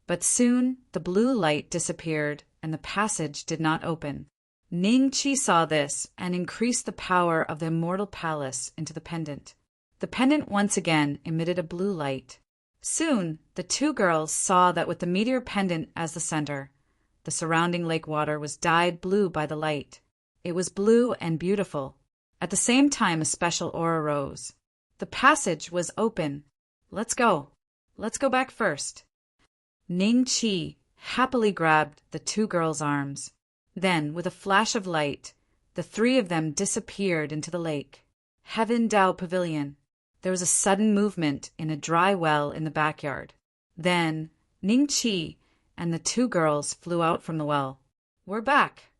but soon the blue light disappeared and the passage did not open. Ning Qi saw this and increased the power of the immortal palace into the pendant. The pendant once again emitted a blue light. Soon, the two girls saw that with the meteor pendant as the center, the surrounding lake water was dyed blue by the light. It was blue and beautiful. At the same time, a special aura rose. The passage was open. Let's go. Let's go back first." Ning Qi happily grabbed the two girls' arms. Then, with a flash of light, the three of them disappeared into the lake. Heaven Tao Pavilion. There was a sudden movement in a dry well in the backyard. Then, Ning Qi and the two girls flew out from the well. "We're back."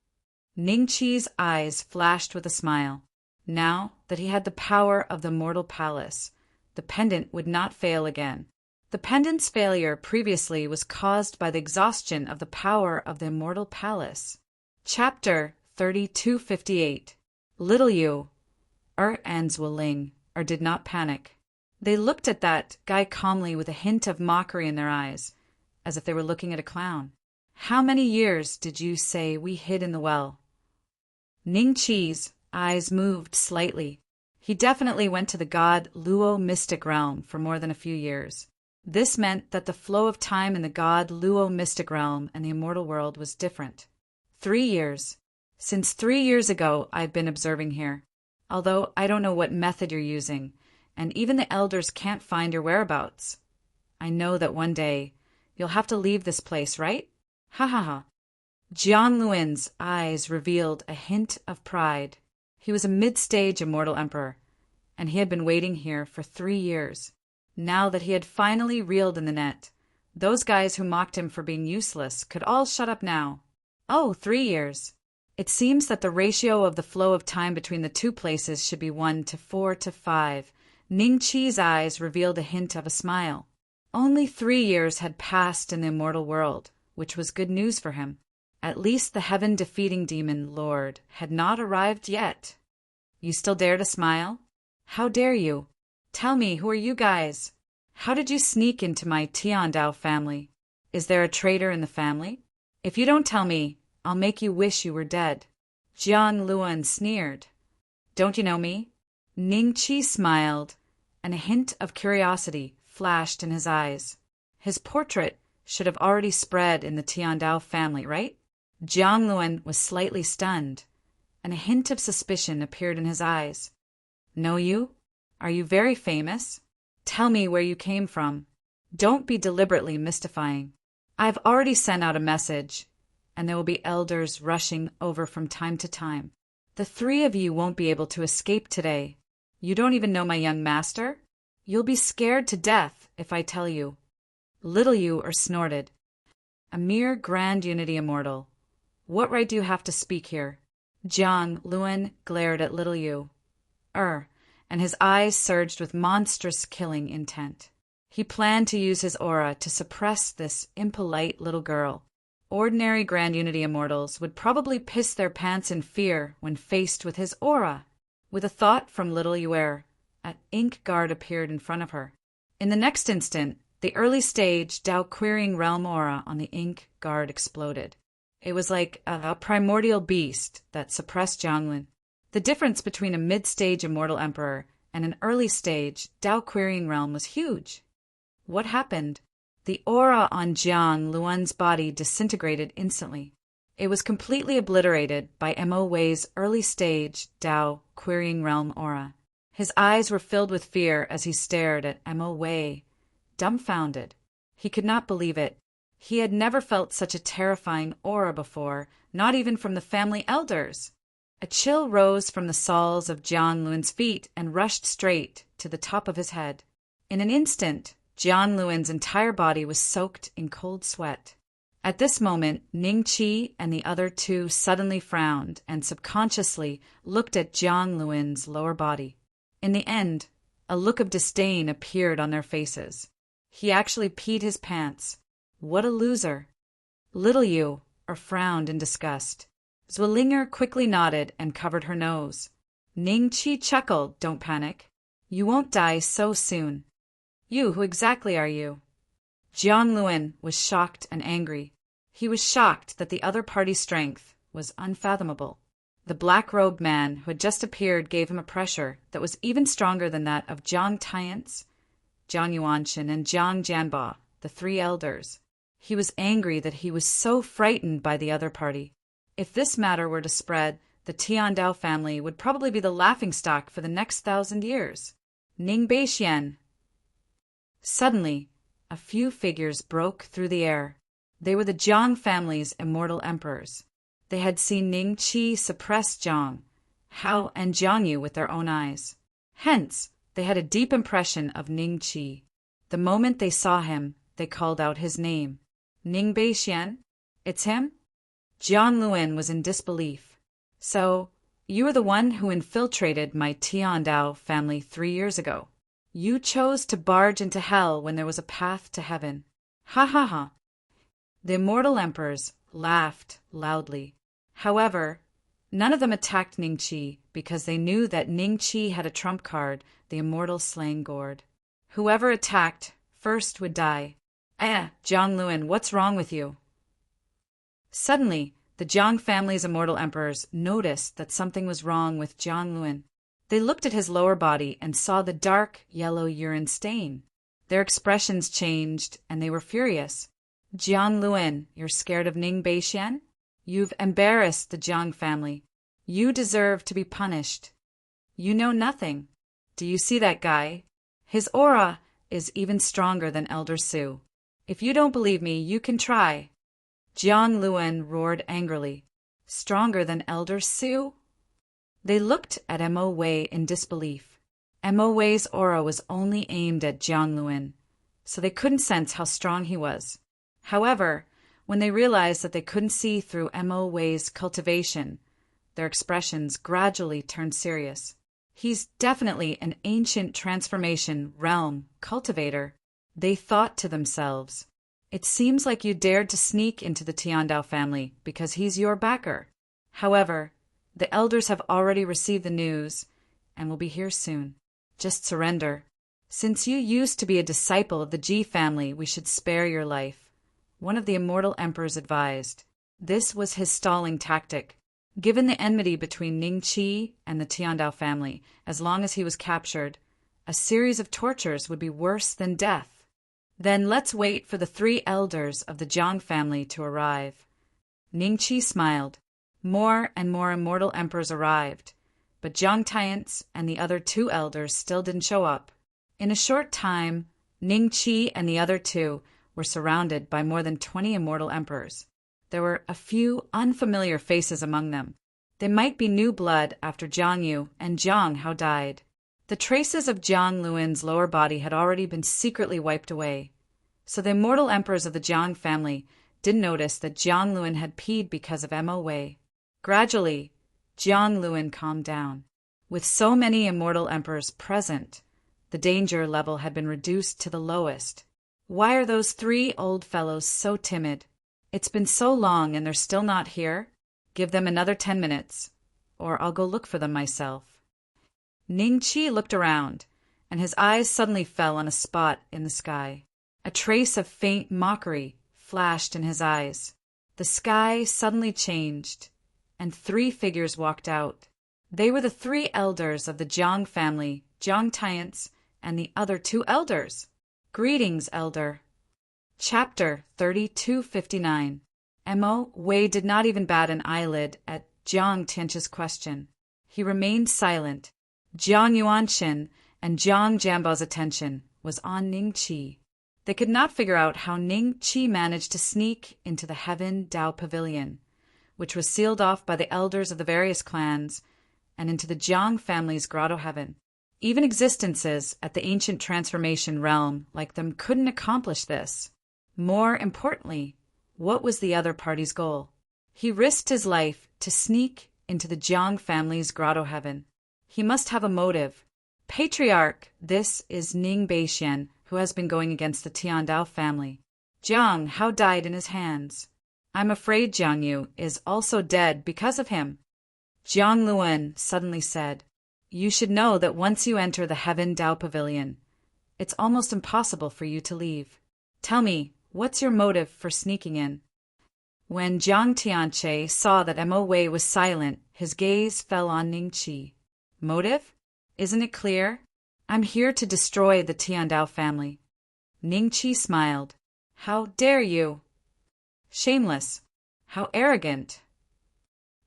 Ning Qi's eyes flashed with a smile. Now that he had the power of the immortal palace, the pendant would not fail again. The pendant's failure previously was caused by the exhaustion of the power of the immortal palace. Chapter 3258. Little Yu, and Zueling, did not panic. They looked at that guy calmly with a hint of mockery in their eyes, as if they were looking at a clown. "How many years did you say we hid in the well?" Ning Qi's eyes moved slightly. He definitely went to the god Luo mystic realm for more than a few years. This meant that the flow of time in the god Luo mystic realm and the immortal world was different. 3 years. Since 3 years ago, I've been observing here. Although I don't know what method you're using, and even the elders can't find your whereabouts. I know that one day you'll have to leave this place, right? Ha ha ha. Jiang Luin's eyes revealed a hint of pride. He was a mid-stage immortal emperor, and he had been waiting here for 3 years. Now that he had finally reeled in the net, those guys who mocked him for being useless could all shut up now. "Oh, 3 years. It seems that the ratio of the flow of time between the two places should be 1 to 4 to 5. Ning Qi's eyes revealed a hint of a smile. Only 3 years had passed in the immortal world, which was good news for him. At least the heaven-defeating demon lord had not arrived yet. You still dare to smile? How dare you? Tell me, who are you guys? How did you sneak into my Tiandao family? Is there a traitor in the family? If you don't tell me, I'll make you wish you were dead. Jiang Luan sneered. Don't you know me? Ning Qi smiled, and a hint of curiosity flashed in his eyes. His portrait should have already spread in the Tiandao family, right? Jiang Luan was slightly stunned, and a hint of suspicion appeared in his eyes. Know you? Are you very famous? Tell me where you came from. Don't be deliberately mystifying. I've already sent out a message, and there will be elders rushing over from time to time. The 3 of you won't be able to escape today. You don't even know my young master? You'll be scared to death if I tell you. Little Yu snorted. A mere grand unity immortal. What right do you have to speak here? Jiang Luan glared at Little Yu. And his eyes surged with monstrous killing intent. He planned to use his aura to suppress this impolite little girl. Ordinary Grand Unity Immortals would probably piss their pants in fear when faced with his aura. With a thought from Little Yuer, an ink guard appeared in front of her. In the next instant, the early stage Dao Querying Realm aura on the ink guard exploded. It was like a primordial beast that suppressed Jianglun. The difference between a mid-stage Immortal Emperor and an early-stage Dao Querying Realm was huge. What happened? The aura on Jiang Luan's body disintegrated instantly. It was completely obliterated by Mo Wei's early-stage Dao Querying Realm aura. His eyes were filled with fear as he stared at Mo Wei, dumbfounded. He could not believe it. He had never felt such a terrifying aura before, not even from the family elders. A chill rose from the soles of Jiang Luan's feet and rushed straight to the top of his head. In an instant, Jiang Luan's entire body was soaked in cold sweat. At this moment, Ning Qi and the other 2 suddenly frowned and subconsciously looked at Jiang Luan's lower body. In the end, a look of disdain appeared on their faces. He actually peed his pants. What a loser! Little Yu frowned in disgust. Zwillinger quickly nodded and covered her nose. Ning Qi chuckled. Don't panic. You won't die so soon. You, who exactly are you? Jiang Luan was shocked and angry. He was shocked that the other party's strength was unfathomable. The black-robed man who had just appeared gave him a pressure that was even stronger than that of Jiang Tianzi, Jiang Yuanshan, and Jiang Jianba, the 3 elders. He was angry that he was so frightened by the other party. If this matter were to spread, the Tiandao family would probably be the laughingstock for the next 1,000 years. Ning Beixian. Suddenly, a few figures broke through the air. They were the Jiang family's immortal emperors. They had seen Ning Qi suppress Jiang, Hao, and Jiang Yu with their own eyes. Hence, they had a deep impression of Ning Qi. The moment they saw him, they called out his name. Ning Beixian? It's him? Jiang Luan was in disbelief. So, you were the one who infiltrated my Tiandao family 3 years ago. You chose to barge into hell when there was a path to heaven. Ha ha ha. The immortal emperors laughed loudly. However, none of them attacked Ning Qi because they knew that Ning Qi had a trump card, the immortal slaying gourd. Whoever attacked first would die. Jiang Luan, what's wrong with you? Suddenly, the Jiang family's immortal emperors noticed that something was wrong with Jiang Luan. They looked at his lower body and saw the dark yellow urine stain. Their expressions changed, and they were furious. Jiang Luan, you're scared of Ning Beixian? You've embarrassed the Jiang family. You deserve to be punished. You know nothing. Do you see that guy? His aura is even stronger than Elder Su. If you don't believe me, you can try. Jiang Luan roared angrily. Stronger than Elder Su? They looked at Mo Wei in disbelief. Mo Wei's aura was only aimed at Jiang Luan, so they couldn't sense how strong he was. However, When they realized that they couldn't see through Mo Wei's cultivation, their expressions gradually turned serious. He's definitely an ancient transformation realm cultivator, they thought to themselves. It seems like you dared to sneak into the Tiandao family because he's your backer. However, the elders have already received the news and will be here soon. Just surrender. Since you used to be a disciple of the Ji family, we should spare your life, one of the immortal emperors advised. This was his stalling tactic. Given the enmity between Ning Qi and the Tiandao family, as long as he was captured, a series of tortures would be worse than death. Then let's wait for the 3 elders of the Jiang family to arrive. Ning Qi smiled. More and more immortal emperors arrived, but Jiang Tianci and the other 2 elders still didn't show up. In a short time, Ning Qi and the other 2 were surrounded by more than 20 immortal emperors. There were a few unfamiliar faces among them. They might be new blood after Jiang Yu and Jiang Hao died. The traces of Jiang Luan's lower body had already been secretly wiped away, so the immortal emperors of the Jiang family didn't notice that Jiang Luan had peed because of Mo Wei. Gradually, Jiang Luan calmed down. With so many immortal emperors present, the danger level had been reduced to the lowest. Why are those 3 old fellows so timid? It's been so long and they're still not here. Give them another 10 minutes, or I'll go look for them myself. Ning Qi looked around, and his eyes suddenly fell on a spot in the sky. A trace of faint mockery flashed in his eyes. The sky suddenly changed, and 3 figures walked out. They were the 3 elders of the Jiang family, Jiang Tianci, and the other 2 elders. Greetings, elder. Chapter 3259. Mo Wei did not even bat an eyelid at Jiang Tianqi's question. He remained silent. Jiang Yuanqin and Jiang Jianbao's attention was on Ning Qi. They could not figure out how Ning Qi managed to sneak into the Heaven Dao Pavilion, which was sealed off by the elders of the various clans, and into the Jiang family's grotto heaven. Even existences at the ancient transformation realm like them couldn't accomplish this. More importantly, what was the other party's goal? He risked his life to sneak into the Jiang family's grotto heaven. He must have a motive. Patriarch, this is Ning Beixian, who has been going against the Tiandao family. Jiang Hao died in his hands. I'm afraid Jiang Yu is also dead because of him. Jiang Luan suddenly said, You should know that once you enter the Heaven Dao Pavilion, it's almost impossible for you to leave. Tell me, what's your motive for sneaking in? When Jiang Tianci saw that Mo Wei was silent, his gaze fell on Ning Qi. Motive? Isn't it clear? I'm here to destroy the Tiandao family. Ning Qi smiled. How dare you? Shameless. How arrogant.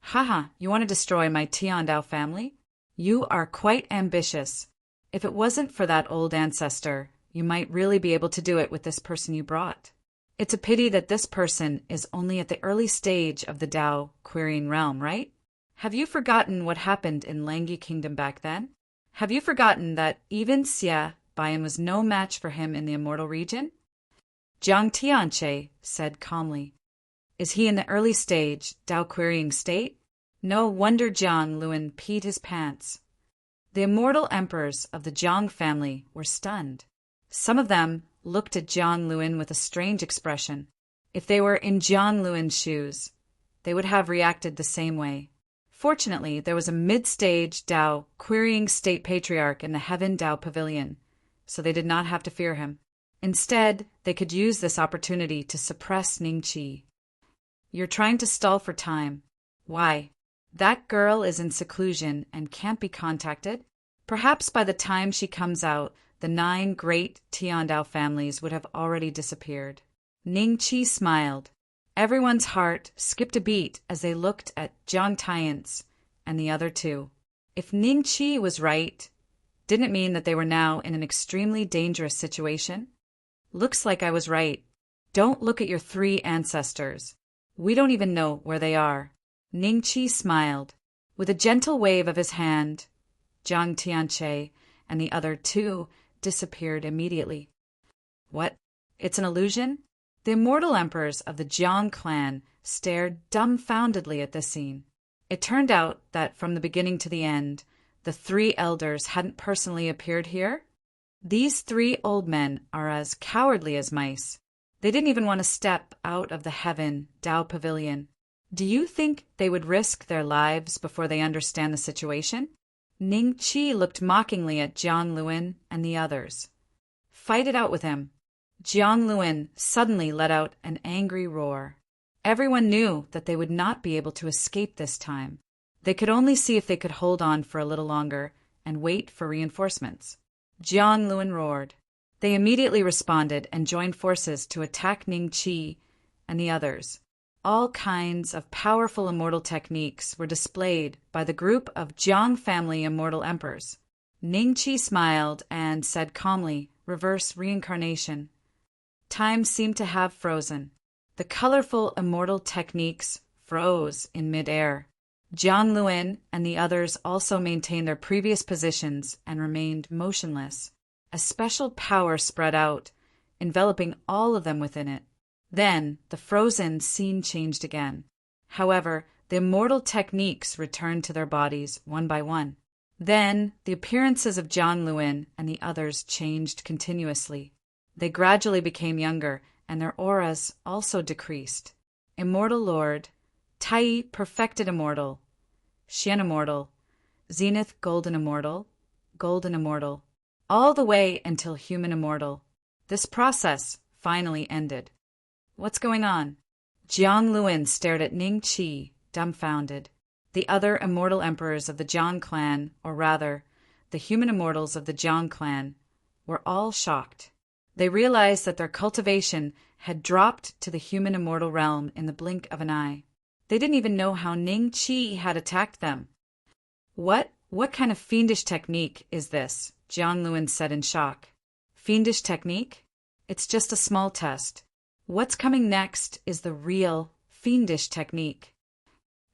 Haha, you want to destroy my Tiandao family? You are quite ambitious. If it wasn't for that old ancestor, you might really be able to do it with this person you brought. It's a pity that this person is only at the early stage of the Dao querying realm, right? Have you forgotten what happened in Langyi Kingdom back then? Have you forgotten that even Xia Baiyan was no match for him in the immortal region? Jiang Tianci said calmly. Is he in the early stage, Dao querying state? No wonder Jiang Luan peed his pants. The immortal emperors of the Jiang family were stunned. Some of them looked at Jiang Luan with a strange expression. If they were in Jiang Luan's shoes, they would have reacted the same way. Fortunately, there was a mid-stage Dao querying state patriarch in the Heaven Dao Pavilion, so they did not have to fear him. Instead, they could use this opportunity to suppress Ning Qi. You're trying to stall for time. Why? That girl is in seclusion and can't be contacted. Perhaps by the time she comes out, the 9 great Tiandao families would have already disappeared. Ning Qi smiled. Everyone's heart skipped a beat as they looked at Jiang Tianci and the other 2. If Ning Qi was right, didn't it mean that they were now in an extremely dangerous situation? Looks like I was right. Don't look at your 3 ancestors. We don't even know where they are. Ning Qi smiled. With a gentle wave of his hand, Jiang Tianci and the other 2 disappeared immediately. What? It's an illusion? The immortal emperors of the Jiang clan stared dumbfoundedly at this scene. It turned out that from the beginning to the end, the three elders hadn't personally appeared here. These three old men are as cowardly as mice. They didn't even want to step out of the Heaven Dao Pavilion. Do you think they would risk their lives before they understand the situation? Ning Qi looked mockingly at Jiang Luan and the others. Fight it out with him. Jiang Luan suddenly let out an angry roar. Everyone knew that they would not be able to escape this time. They could only see if they could hold on for a little longer and wait for reinforcements. Jiang Luan roared. They immediately responded and joined forces to attack Ning Qi and the others. All kinds of powerful immortal techniques were displayed by the group of Jiang family immortal emperors. Ning Qi smiled and said calmly, "Reverse reincarnation." Time seemed to have frozen. The colorful immortal techniques froze in midair. Jiang Luan and the others also maintained their previous positions and remained motionless. A special power spread out, enveloping all of them within it. Then the frozen scene changed again. However, the immortal techniques returned to their bodies one by one. Then the appearances of Jiang Luan and the others changed continuously. They gradually became younger, and their auras also decreased. Immortal Lord, Tai Perfected Immortal, Xian Immortal, Zenith Golden Immortal, Golden Immortal, all the way until Human Immortal. This process finally ended. What's going on? Jiang Luan stared at Ning Qi, dumbfounded. The other immortal emperors of the Jiang clan, or rather, the human immortals of the Jiang clan, were all shocked. They realized that their cultivation had dropped to the human immortal realm in the blink of an eye. They didn't even know how Ning Qi had attacked them. What kind of fiendish technique is this? Jiang Luan said in shock. Fiendish technique? It's just a small test. What's coming next is the real, fiendish technique.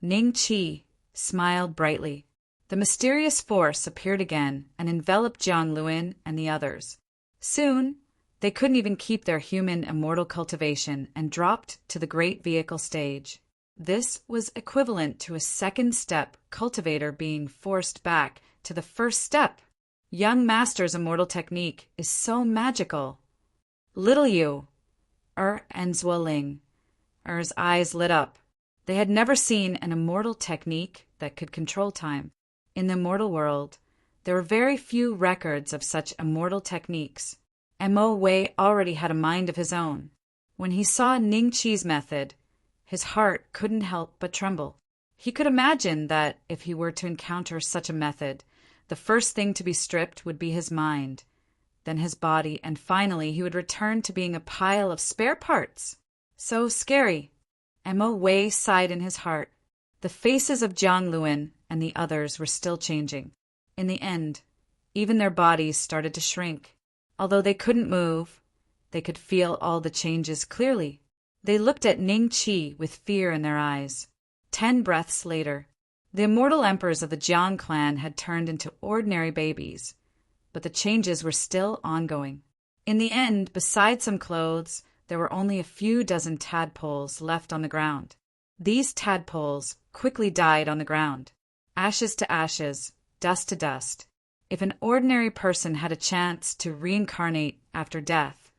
Ning Qi smiled brightly. The mysterious force appeared again and enveloped Jiang Luan and the others. Soon, they couldn't even keep their human immortal cultivation and dropped to the great vehicle stage. This was equivalent to a second step cultivator being forced back to the first step. Young Master's immortal technique is so magical. Little Yu, and Zuoling, Er's eyes lit up. They had never seen an immortal technique that could control time. In the immortal world, there were very few records of such immortal techniques. Mo Wei already had a mind of his own. When he saw Ning Qi's method, his heart couldn't help but tremble. He could imagine that if he were to encounter such a method, the first thing to be stripped would be his mind, then his body, and finally he would return to being a pile of spare parts. So scary. Mo Wei sighed in his heart. The faces of Jiang Luan and the others were still changing. In the end, even their bodies started to shrink. Although they couldn't move, they could feel all the changes clearly. They looked at Ning Qi with fear in their eyes. 10 breaths later, the immortal emperors of the Jiang clan had turned into ordinary babies, but the changes were still ongoing. In the end, besides some clothes, there were only a few dozen tadpoles left on the ground. These tadpoles quickly died on the ground. Ashes to ashes, dust to dust. If an ordinary person had a chance to reincarnate after death,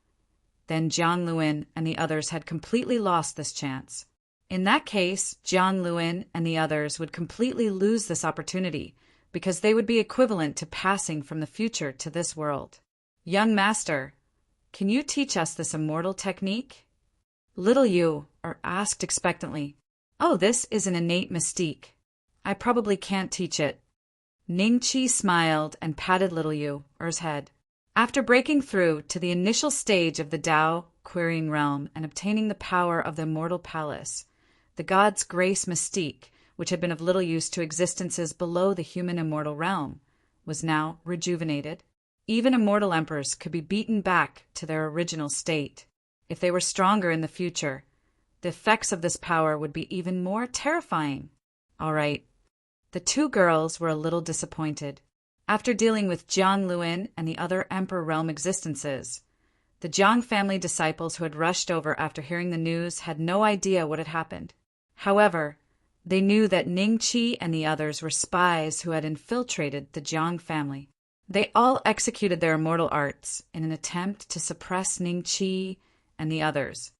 then Jiang Luan and the others had completely lost this chance. In that case, Jiang Luan and the others would completely lose this opportunity because they would be equivalent to passing from the future to this world. Young Master, can you teach us this immortal technique? Little Yu asked expectantly. Oh, this is an innate mystique. I probably can't teach it. Ning Qi smiled and patted Little Yu's head. After breaking through to the initial stage of the Tao querying realm and obtaining the power of the immortal palace, the god's grace mystique, which had been of little use to existences below the human immortal realm, was now rejuvenated. Even immortal emperors could be beaten back to their original state. If they were stronger in the future, the effects of this power would be even more terrifying. All right. The two girls were a little disappointed. After dealing with Jiang Luan and the other Emperor Realm existences, The Jiang family disciples who had rushed over after hearing the news had no idea what had happened. However, they knew that Ning Qi and the others were spies who had infiltrated the Jiang family. They all executed their immortal arts in an attempt to suppress Ning Qi and the others.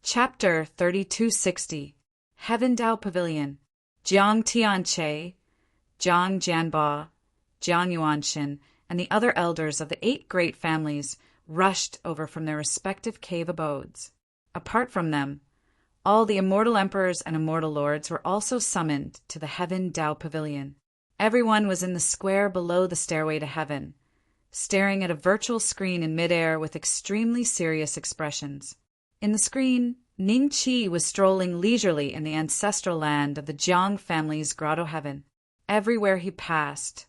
Chapter 3260 Heaven Dao Pavilion. Jiang Tianche, Jiang Jianba, Jiang Yuanshin, and the other elders of the 8 great families rushed over from their respective cave abodes. Apart from them, all the immortal emperors and immortal lords were also summoned to the Heaven Dao Pavilion. Everyone was in the square below the stairway to heaven, staring at a virtual screen in midair with extremely serious expressions. In the screen, Ning Qi was strolling leisurely in the ancestral land of the Jiang family's grotto heaven. Everywhere he passed,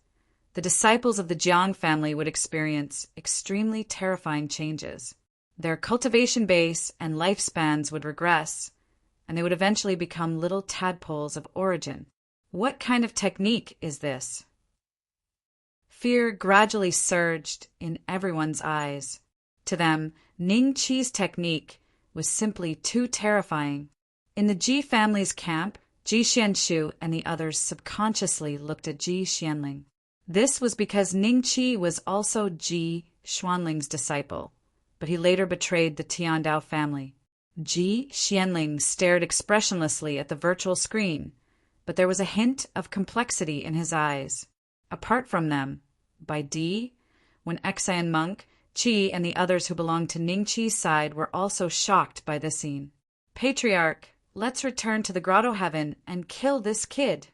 the disciples of the Jiang family would experience extremely terrifying changes. Their cultivation base and lifespans would regress, and they would eventually become little tadpoles of origin. What kind of technique is this? Fear gradually surged in everyone's eyes. To them, Ning Qi's technique was simply too terrifying. In the Ji family's camp, Ji Xianshu and the others subconsciously looked at Ji Xianling. This was because Ning Qi was also Ji Xuanling's disciple, but he later betrayed the Tiandao family. Ji Xianling stared expressionlessly at the virtual screen, but there was a hint of complexity in his eyes. Apart from them, by Di, when Exayan monk, Qi and the others who belonged to Ning Qi's side were also shocked by the scene. Patriarch, let's return to the grotto heaven and kill this kid.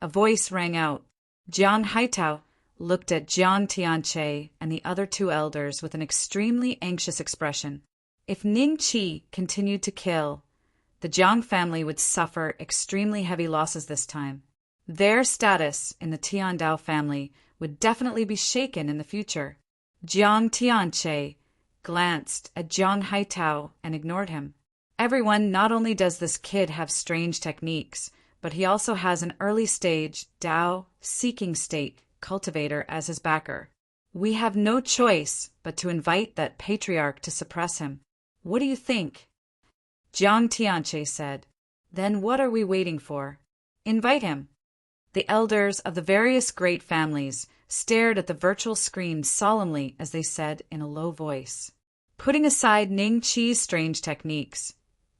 A voice rang out. Jiang Haitao looked at Jiang Tianche and the other 2 elders with an extremely anxious expression. If Ning Qi continued to kill, the Jiang family would suffer extremely heavy losses this time. Their status in the Tiandao family would definitely be shaken in the future. Jiang Tianche glanced at Jiang Haitao and ignored him. Everyone, not only does this kid have strange techniques, but he also has an early-stage Dao seeking state cultivator as his backer. We have no choice but to invite that patriarch to suppress him. What do you think? Jiang Tianche said. Then what are we waiting for? Invite him. The elders of the various great families stared at the virtual screen solemnly as they said in a low voice. Putting aside Ning Qi's strange techniques,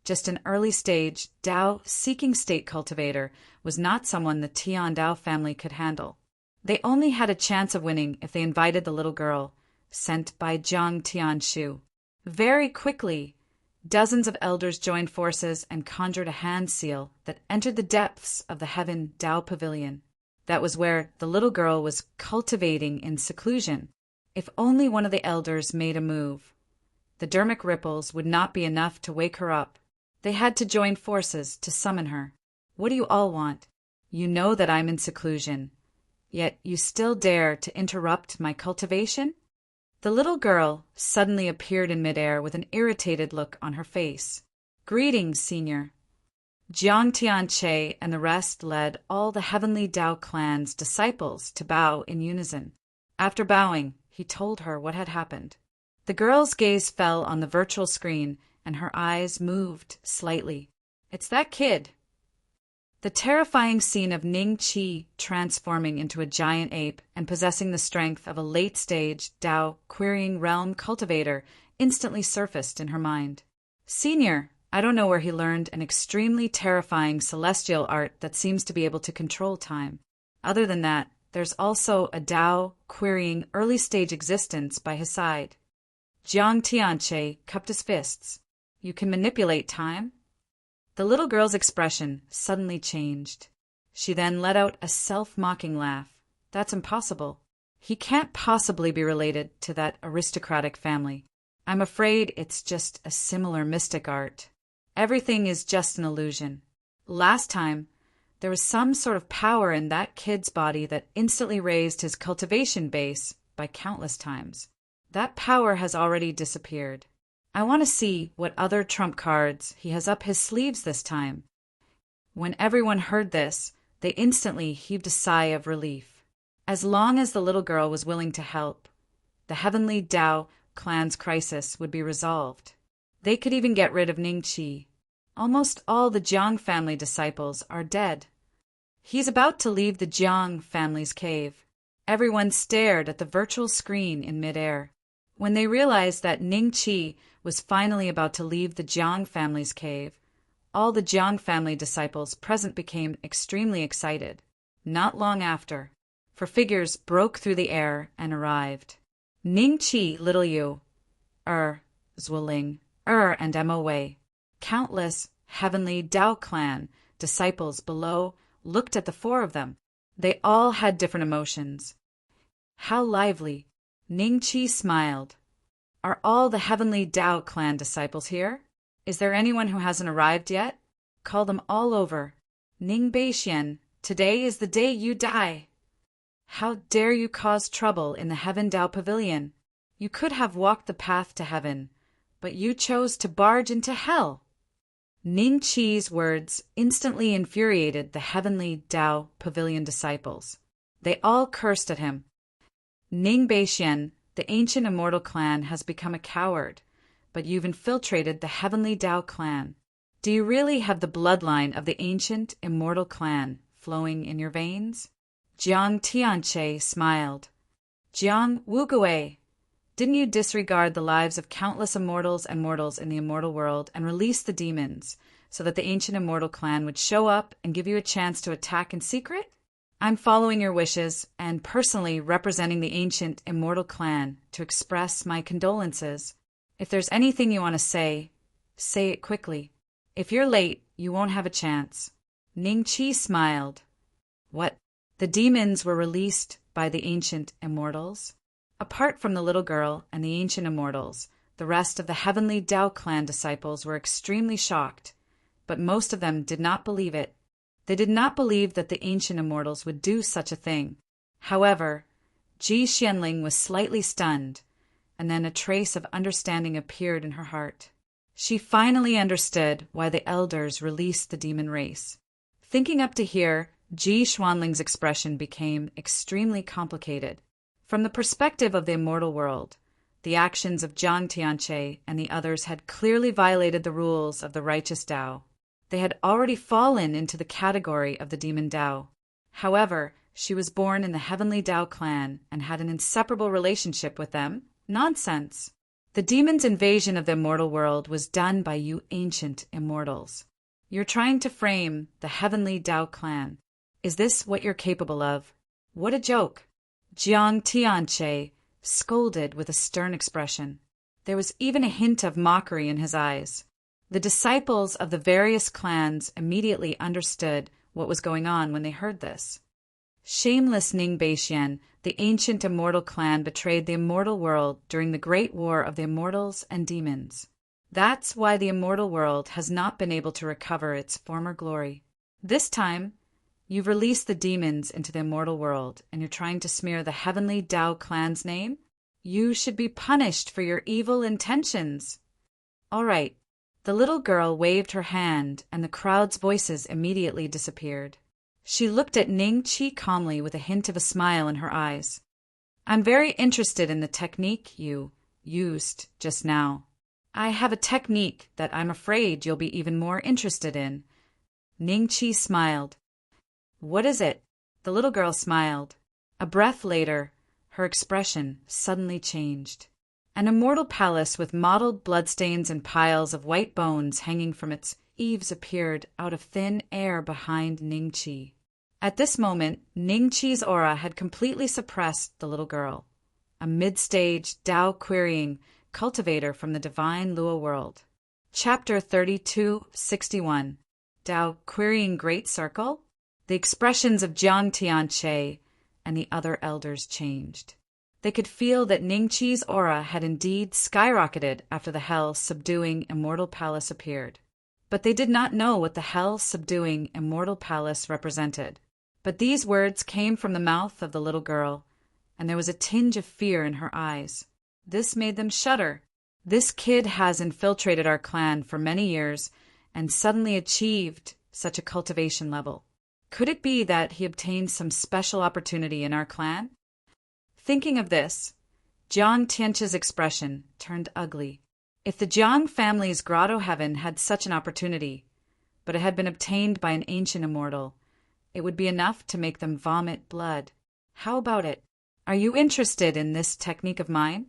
just an early-stage Dao seeking state cultivator was not someone the Tiandao family could handle. They only had a chance of winning if they invited the little girl, sent by Jiang Tianshu. Very quickly, dozens of elders joined forces and conjured a hand seal that entered the depths of the Heaven Dao Pavilion. That was where the little girl was cultivating in seclusion. If only one of the elders made a move, the dermic ripples would not be enough to wake her up. They had to join forces to summon her. What do you all want? You know that I'm in seclusion, yet you still dare to interrupt my cultivation? The little girl suddenly appeared in midair with an irritated look on her face. Greetings, Senior. Jiang Tianche and the rest led all the Heavenly Dao clan's disciples to bow in unison. After bowing, he told her what had happened. The girl's gaze fell on the virtual screen, and her eyes moved slightly. It's that kid. The terrifying scene of Ning Qi transforming into a giant ape and possessing the strength of a late-stage Dao querying realm cultivator instantly surfaced in her mind. Senior, I don't know where he learned an extremely terrifying celestial art that seems to be able to control time. Other than that, there's also a Dao querying early-stage existence by his side. Jiang Tianche cupped his fists. You can manipulate time? The little girl's expression suddenly changed. She then let out a self-mocking laugh. That's impossible. He can't possibly be related to that aristocratic family. I'm afraid it's just a similar mystic art. Everything is just an illusion. Last time, there was some sort of power in that kid's body that instantly raised his cultivation base by countless times. That power has already disappeared. I want to see what other trump cards he has up his sleeves this time. When everyone heard this, they instantly heaved a sigh of relief. As long as the little girl was willing to help, the Heavenly Dao clan's crisis would be resolved. They could even get rid of Ningqi. Almost all the Jiang family disciples are dead. He's about to leave the Jiang family's cave. Everyone stared at the virtual screen in midair. When they realized that Ningqi was finally about to leave the Jiang family's cave, all the Jiang family disciples present became extremely excited. Not long after, four figures broke through the air and arrived. Ningqi, Little Yu, Zhuoling, and Mo Wei. Countless heavenly Dao clan disciples below looked at the four of them. They all had different emotions. How lively! Ningqi smiled. Are all the heavenly Dao clan disciples here? Is there anyone who hasn't arrived yet? Call them all over. Ning Beixian, today is the day you die. How dare you cause trouble in the Heaven Dao Pavilion? You could have walked the path to heaven, but you chose to barge into hell. Ningqi's words instantly infuriated the Heavenly Dao Pavilion disciples. They all cursed at him. Ning Beixian, the ancient immortal clan, has become a coward, but you've infiltrated the Heavenly Dao clan. Do you really have the bloodline of the ancient immortal clan flowing in your veins? Jiang Tianche smiled. Jiang Wugui, didn't you disregard the lives of countless immortals and mortals in the immortal world and release the demons so that the ancient immortal clan would show up and give you a chance to attack in secret? I'm following your wishes and personally representing the ancient immortal clan to express my condolences. If there's anything you want to say it quickly. If you're late, you won't have a chance. Ningqi smiled. What? The demons were released by the ancient immortals? Apart from the little girl and the ancient immortals, the rest of the Heavenly Dao clan disciples were extremely shocked, but most of them did not believe it. They did not believe that the ancient immortals would do such a thing. However, Ji Xianling was slightly stunned, and then a trace of understanding appeared in her heart. She finally understood why the elders released the demon race. Thinking up to here, Ji Xuanling's expression became extremely complicated. From the perspective of the immortal world, the actions of Jiang Tianche and the others had clearly violated the rules of the righteous Dao. They had already fallen into the category of the demon Dao. However, she was born in the Heavenly Dao clan and had an inseparable relationship with them. Nonsense! The demon's invasion of the immortal world was done by you ancient immortals. You're trying to frame the Heavenly Dao clan. Is this what you're capable of? What a joke! Jiang Tianche scolded with a stern expression. There was even a hint of mockery in his eyes. The disciples of the various clans immediately understood what was going on when they heard this. Shameless Ning Beixian, the ancient immortal clan, betrayed the immortal world during the Great War of the Immortals and Demons. That's why the immortal world has not been able to recover its former glory. This time, you've released the demons into the immortal world, and you're trying to smear the Heavenly Dao clan's name? You should be punished for your evil intentions. All right. The little girl waved her hand, and the crowd's voices immediately disappeared. She looked at Ningqi calmly with a hint of a smile in her eyes. I'm very interested in the technique you used just now. I have a technique that I'm afraid you'll be even more interested in. Ningqi smiled. What is it? The little girl smiled. A breath later, her expression suddenly changed. An immortal palace with mottled bloodstains and piles of white bones hanging from its eaves appeared out of thin air behind Ningqi. At this moment, Ningqi's aura had completely suppressed the little girl, a mid-stage Dao-querying cultivator from the divine Lua world. Chapter 3261. Dao-querying Great Circle? The expressions of Jiang Tianche and the other elders changed. They could feel that Ningqi's aura had indeed skyrocketed after the hell-subduing immortal palace appeared. But they did not know what the hell-subduing immortal palace represented. But these words came from the mouth of the little girl, and there was a tinge of fear in her eyes. This made them shudder. This kid has infiltrated our clan for many years and suddenly achieved such a cultivation level. Could it be that he obtained some special opportunity in our clan? Thinking of this, Jiang Tianche's expression turned ugly. If the Jiang family's grotto heaven had such an opportunity, but it had been obtained by an ancient immortal, it would be enough to make them vomit blood. How about it? Are you interested in this technique of mine?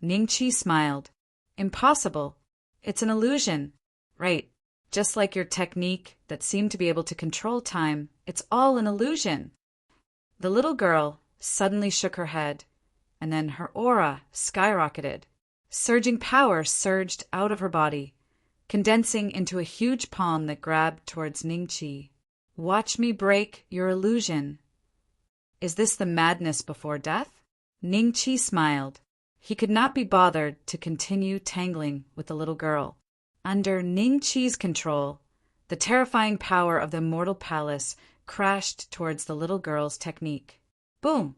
Ningqi smiled. Impossible. It's an illusion. Right. Just like your technique that seemed to be able to control time, it's all an illusion. The little girl suddenly shook her head, and then her aura skyrocketed. Surging power surged out of her body, condensing into a huge palm that grabbed towards Ningqi. Watch me break your illusion. Is this the madness before death? Ningqi smiled. He could not be bothered to continue tangling with the little girl. Under Ningqi's control, the terrifying power of the immortal palace crashed towards the little girl's technique. Boom!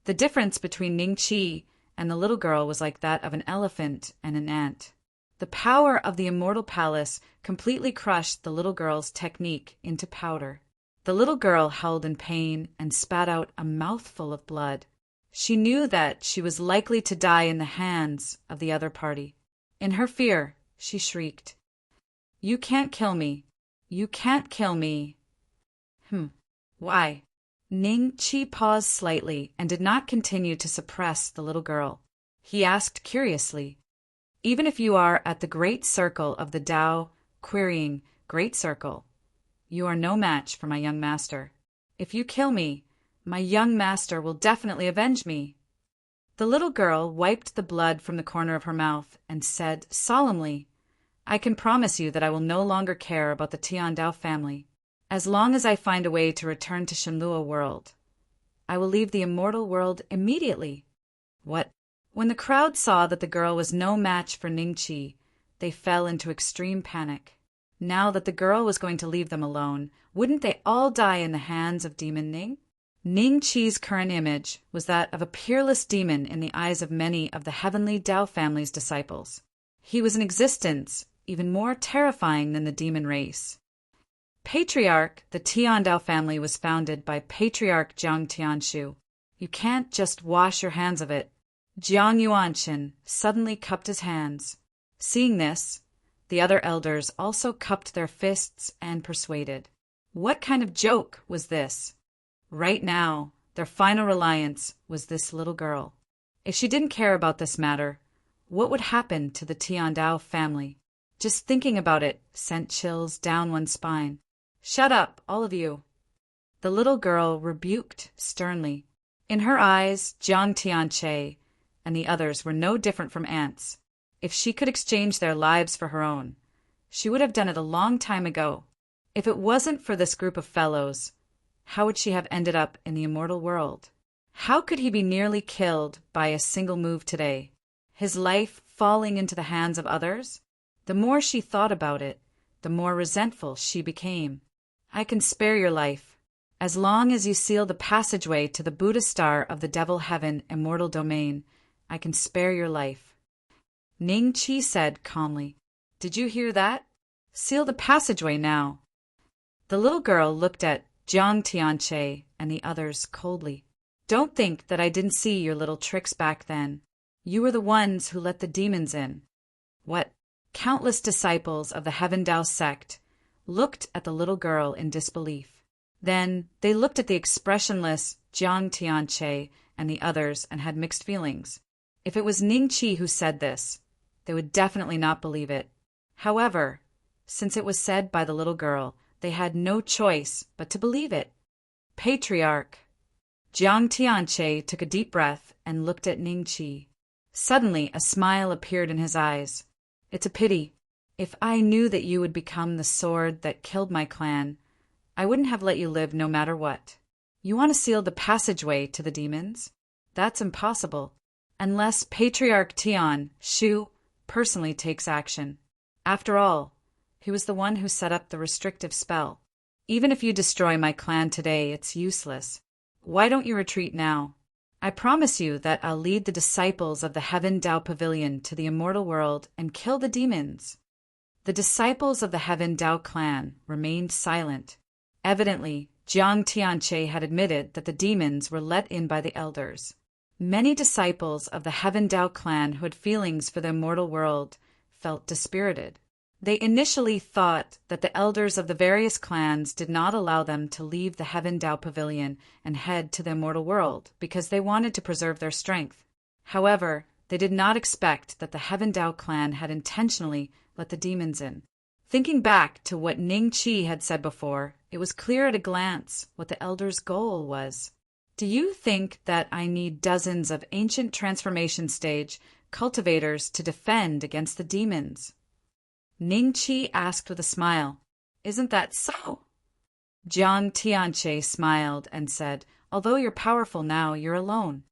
The difference between Ningqi and the little girl was like that of an elephant and an ant. The power of the immortal palace completely crushed the little girl's technique into powder. The little girl howled in pain and spat out a mouthful of blood. She knew that she was likely to die in the hands of the other party. In her fear, she shrieked, "You can't kill me! You can't kill me!" Why? Ningqi paused slightly and did not continue to suppress the little girl. He asked curiously, "Even if you are at the great circle of the Tao, querying, Great Circle, you are no match for my young master. If you kill me, my young master will definitely avenge me." The little girl wiped the blood from the corner of her mouth and said solemnly, "I can promise you that I will no longer care about the Tiandao family. As long as I find a way to return to Shenlua world, I will leave the immortal world immediately." What? When the crowd saw that the girl was no match for Ningqi, they fell into extreme panic. Now that the girl was going to leave them alone, wouldn't they all die in the hands of Demon Ning? Ningqi's current image was that of a peerless demon in the eyes of many of the heavenly Tao family's disciples. He was an existence even more terrifying than the demon race. Patriarch, the Tiandao family was founded by Patriarch Jiang Tianshu. You can't just wash your hands of it. Jiang Yuanshan suddenly cupped his hands. Seeing this, the other elders also cupped their fists and persuaded. What kind of joke was this? Right now, their final reliance was this little girl. If she didn't care about this matter, what would happen to the Tiandao family? Just thinking about it sent chills down one's spine. "Shut up, all of you," the little girl rebuked sternly. In her eyes, Jiang Tianche and the others were no different from ants. If she could exchange their lives for her own, she would have done it a long time ago. If it wasn't for this group of fellows, how would she have ended up in the immortal world? How could he be nearly killed by a single move today? His life falling into the hands of others? The more she thought about it, the more resentful she became. "I can spare your life. As long as you seal the passageway to the Buddha star of the Devil Heaven immortal domain, I can spare your life." Ningqi said calmly, "Did you hear that? Seal the passageway now." The little girl looked at Jiang Tianche and the others coldly. "Don't think that I didn't see your little tricks back then. You were the ones who let the demons in." What? Countless disciples of the Heaven Tao sect looked at the little girl in disbelief. Then they looked at the expressionless Jiang Tianche and the others and had mixed feelings. If it was Ningqi who said this, they would definitely not believe it. However, since it was said by the little girl, they had no choice but to believe it. "Patriarch." Jiang Tianche took a deep breath and looked at Ningqi. Suddenly, a smile appeared in his eyes. "It's a pity. If I knew that you would become the sword that killed my clan, I wouldn't have let you live no matter what. You want to seal the passageway to the demons? That's impossible, unless Patriarch Tian Shu personally takes action. After all, he was the one who set up the restrictive spell. Even if you destroy my clan today, it's useless. Why don't you retreat now? I promise you that I'll lead the disciples of the Heaven Tao Pavilion to the immortal world and kill the demons." The disciples of the Heaven Tao clan remained silent. Evidently, Jiang Tianche had admitted that the demons were let in by the elders. Many disciples of the Heaven Dao clan who had feelings for the immortal world felt dispirited. They initially thought that the elders of the various clans did not allow them to leave the Heaven Dao pavilion and head to the immortal world because they wanted to preserve their strength. However, they did not expect that the Heaven Dao clan had intentionally let the demons in. Thinking back to what Ning Qi had said before, it was clear at a glance what the elders' goal was. Do you think that I need dozens of ancient transformation stage cultivators to defend against the demons? Ning Qi asked with a smile. Isn't that so? Jiang Tianche smiled and said, although you're powerful now, you're alone.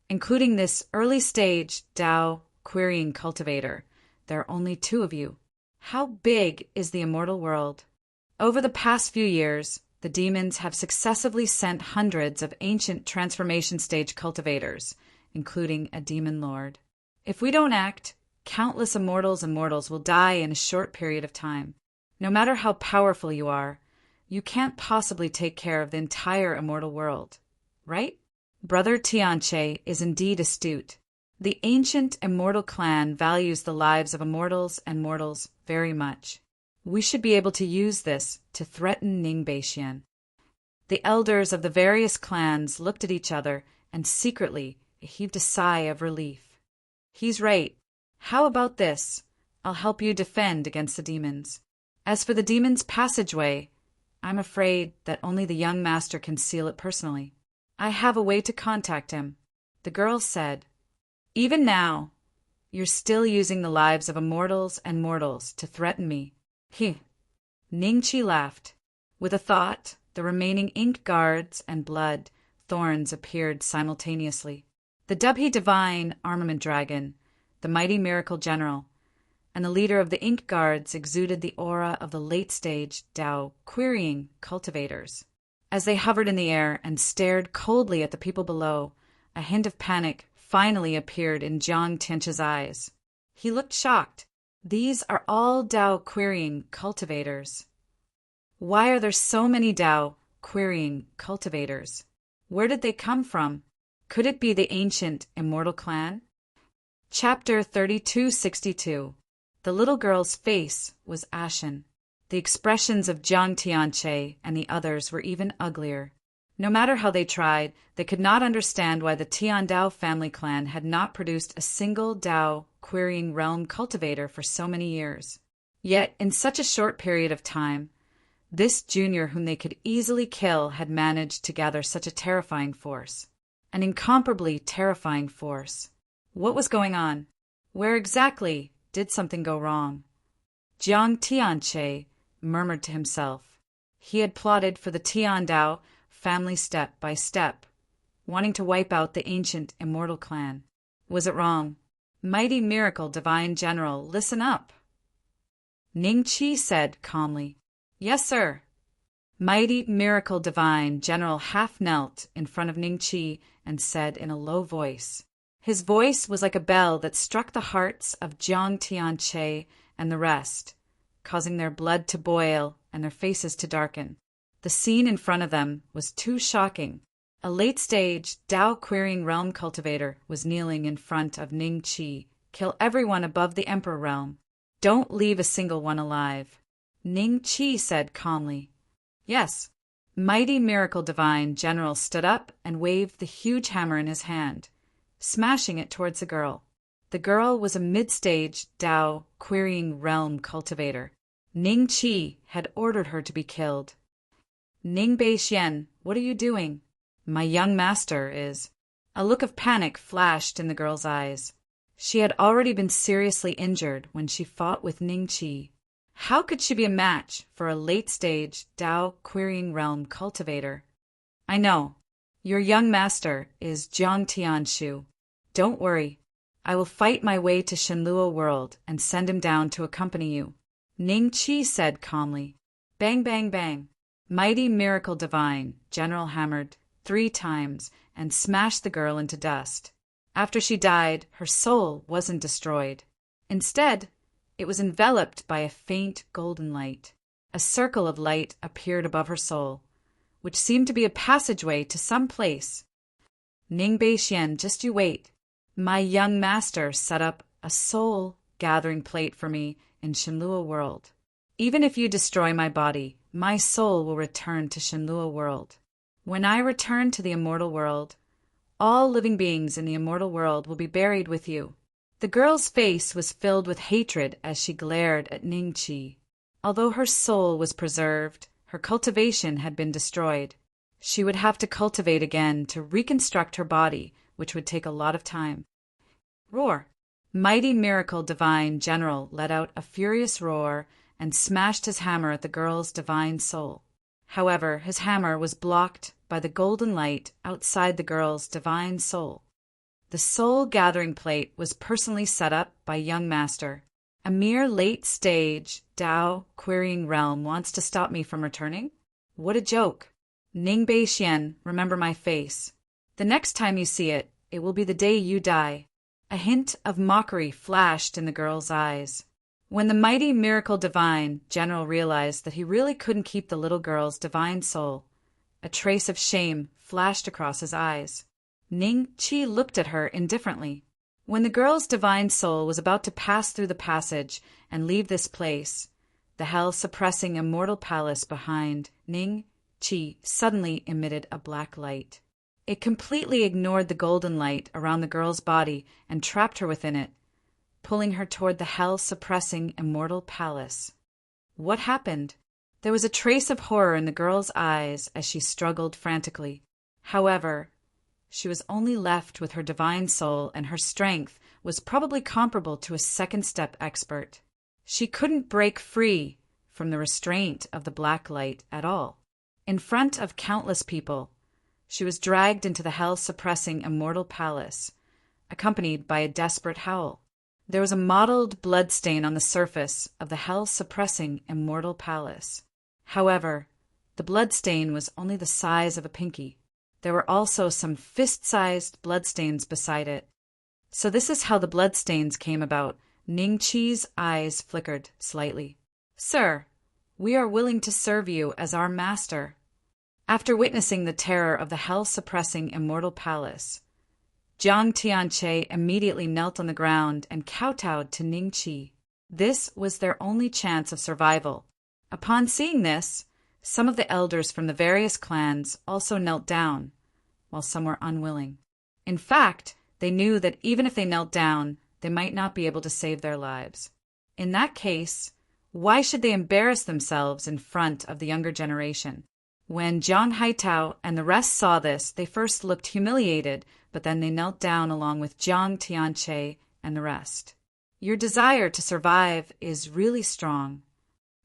Including this early stage Dao querying cultivator, there are only 2 of you. How big is the immortal world? Over the past few years, the demons have successively sent hundreds of ancient transformation stage cultivators, including a demon lord. If we don't act, countless immortals and mortals will die in a short period of time. No matter how powerful you are, you can't possibly take care of the entire immortal world, right? Brother Tianche is indeed astute. The ancient immortal clan values the lives of immortals and mortals very much. We should be able to use this to threaten Ning Beixian. The elders of the various clans looked at each other and secretly heaved a sigh of relief. He's right. How about this? I'll help you defend against the demons. As for the demon's passageway, I'm afraid that only the young master can seal it personally. I have a way to contact him. The girl said, even now, you're still using the lives of immortals and mortals to threaten me. Ning Qi laughed. With a thought, the remaining ink guards and blood thorns appeared simultaneously. The Dubhe Divine Armament Dragon, the mighty miracle general, and the leader of the ink guards exuded the aura of the late-stage Dao querying cultivators. As they hovered in the air and stared coldly at the people below, a hint of panic finally appeared in Jiang Tianche's eyes. He looked shocked. These are all Dao querying cultivators. Why are there so many Dao querying cultivators? Where did they come from? Could it be the ancient immortal clan? Chapter 3262. The little girl's face was ashen. The expressions of Jiang Tianche and the others were even uglier. No matter how they tried, they could not understand why the Tian Dao family clan had not produced a single Dao querying realm cultivator for so many years. Yet, in such a short period of time, this junior whom they could easily kill had managed to gather such a terrifying force. An incomparably terrifying force. What was going on? Where exactly did something go wrong? Jiang Tianche murmured to himself. He had plotted for the Tian Dao family step by step, wanting to wipe out the ancient immortal clan. Was it wrong? Mighty miracle divine general, listen up. Ning Qi said calmly. Yes, sir. Mighty miracle divine general half knelt in front of Ning Qi and said in a low voice. His voice was like a bell that struck the hearts of Jiang Tianche and the rest, causing their blood to boil and their faces to darken. The scene in front of them was too shocking. A late-stage Dao querying realm cultivator was kneeling in front of Ning Qi. Kill everyone above the Emperor realm. Don't leave a single one alive. Ning Qi said calmly. Yes. Mighty miracle divine general stood up and waved the huge hammer in his hand, smashing it towards the girl. The girl was a mid-stage Dao querying realm cultivator. Ning Qi had ordered her to be killed. Ning Beixian, what are you doing? My young master is. A look of panic flashed in the girl's eyes. She had already been seriously injured when she fought with Ning Qi. How could she be a match for a late-stage Dao querying realm cultivator? I know. Your young master is Jiang Tianshu. Don't worry. I will fight my way to Shenluo world and send him down to accompany you. Ning Qi said calmly. Bang, bang, bang. Mighty miracle divine, General hammered 3 times and smashed the girl into dust. After she died, her soul wasn't destroyed. Instead, it was enveloped by a faint golden light. A circle of light appeared above her soul, which seemed to be a passageway to some place. Ning Xian, just you wait. My young master set up a soul-gathering plate for me in Shenlua World. Even if you destroy my body, my soul will return to Shenlua World. When I return to the immortal world, all living beings in the immortal world will be buried with you. The girl's face was filled with hatred as she glared at Ning Qi. Although her soul was preserved, her cultivation had been destroyed. She would have to cultivate again to reconstruct her body, which would take a lot of time. Roar! Mighty Miracle Divine General let out a furious roar and smashed his hammer at the girl's divine soul. However, his hammer was blocked by the golden light outside the girl's divine soul. The soul-gathering plate was personally set up by Young Master. A mere late-stage Dao querying realm wants to stop me from returning? What a joke! Ning Xian, remember my face. The next time you see it, it will be the day you die. A hint of mockery flashed in the girl's eyes. When the mighty Miracle Divine General realized that he really couldn't keep the little girl's divine soul, a trace of shame flashed across his eyes. Ning Qi looked at her indifferently. When the girl's divine soul was about to pass through the passage and leave this place, the hell-suppressing immortal palace behind Ning Qi suddenly emitted a black light. It completely ignored the golden light around the girl's body and trapped her within it, pulling her toward the hell-suppressing immortal palace. What happened? There was a trace of horror in the girl's eyes as she struggled frantically. However, she was only left with her divine soul, and her strength was probably comparable to a second-step expert. She couldn't break free from the restraint of the black light at all. In front of countless people, she was dragged into the hell-suppressing immortal palace, accompanied by a desperate howl. There was a mottled bloodstain on the surface of the hell-suppressing immortal palace. However, the bloodstain was only the size of a pinky. There were also some fist-sized bloodstains beside it. So this is how the bloodstains came about. Ning Qi's eyes flickered slightly. Sir, we are willing to serve you as our master. After witnessing the terror of the hell-suppressing immortal palace, Jiang Tianche immediately knelt on the ground and kowtowed to Ning Qi. This was their only chance of survival. Upon seeing this, some of the elders from the various clans also knelt down, while some were unwilling. In fact, they knew that even if they knelt down, they might not be able to save their lives. In that case, why should they embarrass themselves in front of the younger generation? When Jiang Haitao and the rest saw this, they first looked humiliated, but then they knelt down along with Jiang Tianche and the rest. Your desire to survive is really strong.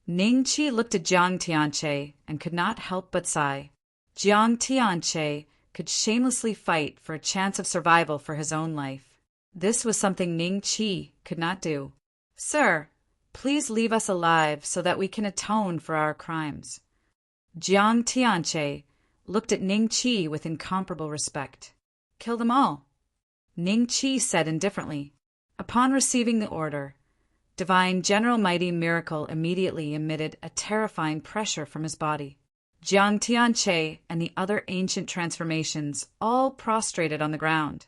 Ning Qi looked at Jiang Tianche and could not help but sigh. Jiang Tianche could shamelessly fight for a chance of survival for his own life. This was something Ning Qi could not do. Sir, please leave us alive so that we can atone for our crimes. Jiang Tianche looked at Ning Qi with incomparable respect. Kill them all, Ning Qi said indifferently. Upon receiving the order, Divine General Mighty Miracle immediately emitted a terrifying pressure from his body. Jiang Tianche and the other ancient transformations all prostrated on the ground,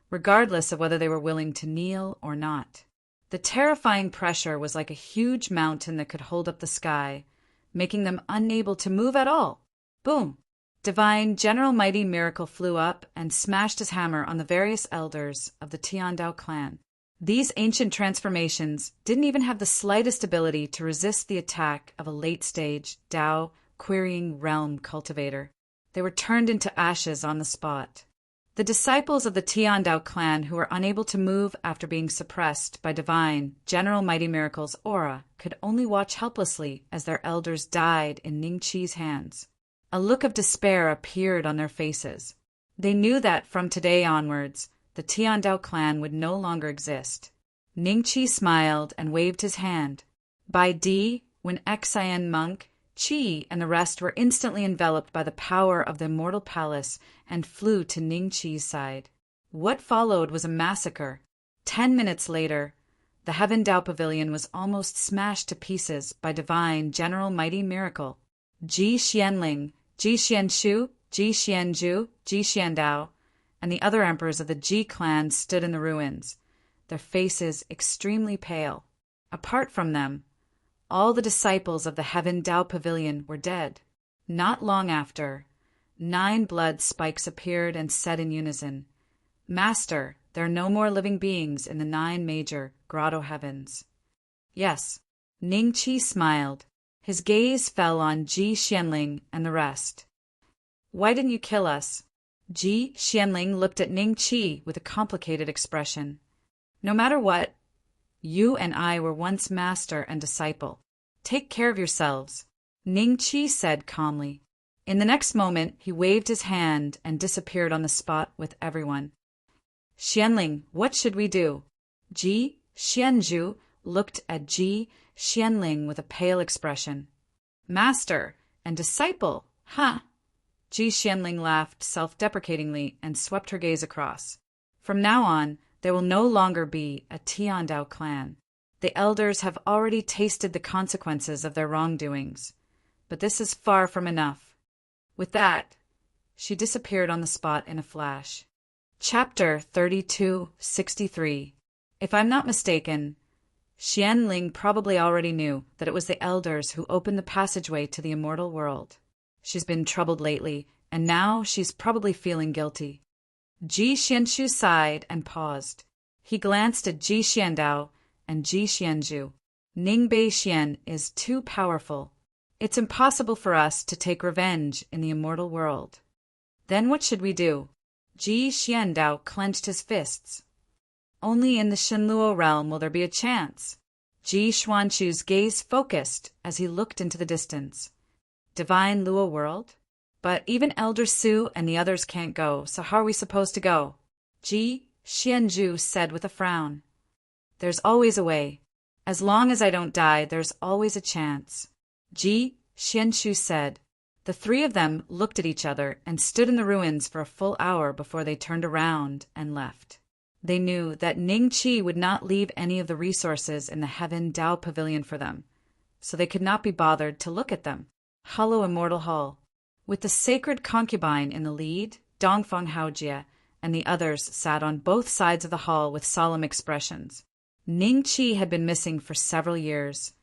regardless of whether they were willing to kneel or not. The terrifying pressure was like a huge mountain that could hold up the sky, making them unable to move at all. Boom! Divine General Mighty Miracle flew up and smashed his hammer on the various elders of the Tiandao clan. These ancient transformations didn't even have the slightest ability to resist the attack of a late-stage Dao querying realm cultivator. They were turned into ashes on the spot. The disciples of the Tiandao clan who were unable to move after being suppressed by Divine General Mighty Miracle's aura could only watch helplessly as their elders died in Ning Qi's hands. A look of despair appeared on their faces. They knew that from today onwards, the Tiandao clan would no longer exist. Ning Qi smiled and waved his hand. By D, when Xian monk, Qi and the rest were instantly enveloped by the power of the immortal palace and flew to Ning Qi's side. What followed was a massacre. 10 minutes later, the Heaven Dao Pavilion was almost smashed to pieces by Divine General Mighty Miracle. Ji Xianling, Ji Xianshu, Ji Xianju, Ji Xiandao, and the other emperors of the Ji clan stood in the ruins, their faces extremely pale. Apart from them, all the disciples of the Heaven Tao Pavilion were dead. Not long after, 9 blood spikes appeared and said in unison, "Master, there are no more living beings in the 9 major grotto heavens." Yes, Ning Qi smiled. His gaze fell on Ji Xianling and the rest. "Why didn't you kill us?" Ji Xianling looked at Ning Qi with a complicated expression. "No matter what, you and I were once master and disciple. Take care of yourselves," Ning Qi said calmly. In the next moment, he waved his hand and disappeared on the spot with everyone. "Xianling, what should we do?" Ji Xianzhu looked at Ji Xianling with a pale expression. "Master and disciple, huh?" Ji Xianling laughed self-deprecatingly and swept her gaze across. "From now on, there will no longer be a Tiandao clan. The elders have already tasted the consequences of their wrongdoings. But this is far from enough." With that, she disappeared on the spot in a flash. Chapter 3263. If I'm not mistaken, Xianling probably already knew that it was the elders who opened the passageway to the immortal world. She's been troubled lately, and now she's probably feeling guilty. Ji Xianxu sighed and paused. He glanced at Ji Xiandao and Ji Xianzhu. "Ning Bei Xian is too powerful. It's impossible for us to take revenge in the immortal world. Then what should we do?" Ji Xiandao clenched his fists. "Only in the Shenluo realm will there be a chance." Ji Xuanxu's gaze focused as he looked into the distance. "Divine Luo world? But even Elder Su and the others can't go, so how are we supposed to go?" Ji Xianzhu said with a frown. "There's always a way. As long as I don't die, there's always a chance." Ji Xianxu said. The 3 of them looked at each other and stood in the ruins for a full hour before they turned around and left. They knew that Ning Qi would not leave any of the resources in the Heaven Tao Pavilion for them, so they could not be bothered to look at them. Hollow Immortal Hall. With the sacred concubine in the lead, Dongfeng Haojie and the others sat on both sides of the hall with solemn expressions. Ning Qi had been missing for several years,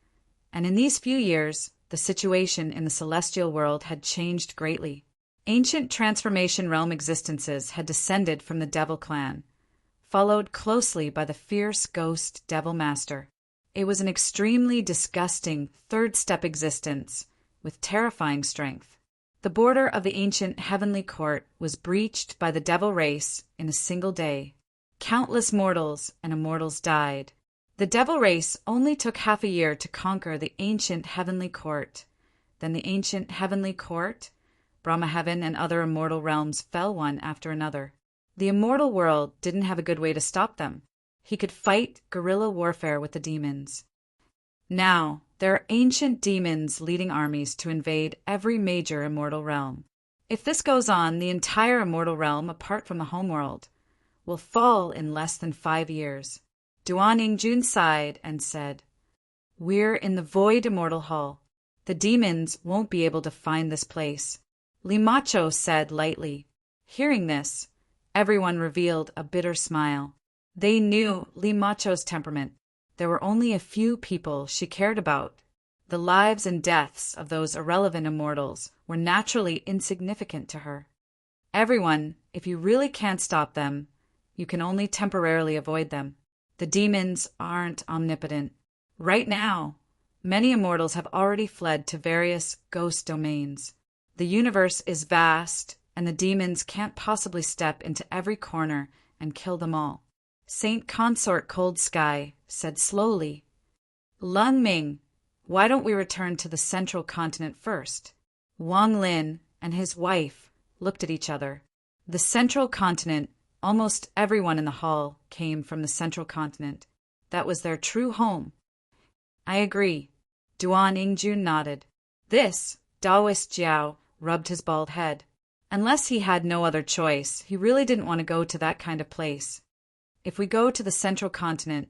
and in these few years, the situation in the celestial world had changed greatly. Ancient transformation realm existences had descended from the Devil clan, followed closely by the fierce ghost Devil Master. It was an extremely disgusting third-step existence with terrifying strength. The border of the ancient heavenly court was breached by the Devil race in a single day. Countless mortals and immortals died. The Devil race only took half a year to conquer the ancient heavenly court. Then the ancient heavenly court, Brahma heaven, and other immortal realms fell one after another. The immortal world didn't have a good way to stop them. He could fight guerrilla warfare with the demons. Now, there are ancient demons leading armies to invade every major immortal realm. If this goes on, the entire immortal realm, apart from the homeworld, will fall in less than 5 years. Duan Yingjun sighed and said, "We're in the Void Immortal Hall. The demons won't be able to find this place." Li Macho said lightly. Hearing this, everyone revealed a bitter smile. They knew Li Macho's temperament. There were only a few people she cared about. The lives and deaths of those irrelevant immortals were naturally insignificant to her. Everyone, if you really can't stop them, you can only temporarily avoid them. The demons aren't omnipotent. Right now, many immortals have already fled to various ghost domains. The universe is vast, and the demons can't possibly step into every corner and kill them all. Saint Consort Cold Sky said slowly, "Lung Ming, why don't we return to the central continent first?" Wang Lin and his wife looked at each other. The central continent, almost everyone in the hall came from the central continent. That was their true home. "I agree." Duan Yingjun nodded. This, Taoist Jiao rubbed his bald head. Unless he had no other choice, he really didn't want to go to that kind of place. If we go to the central continent,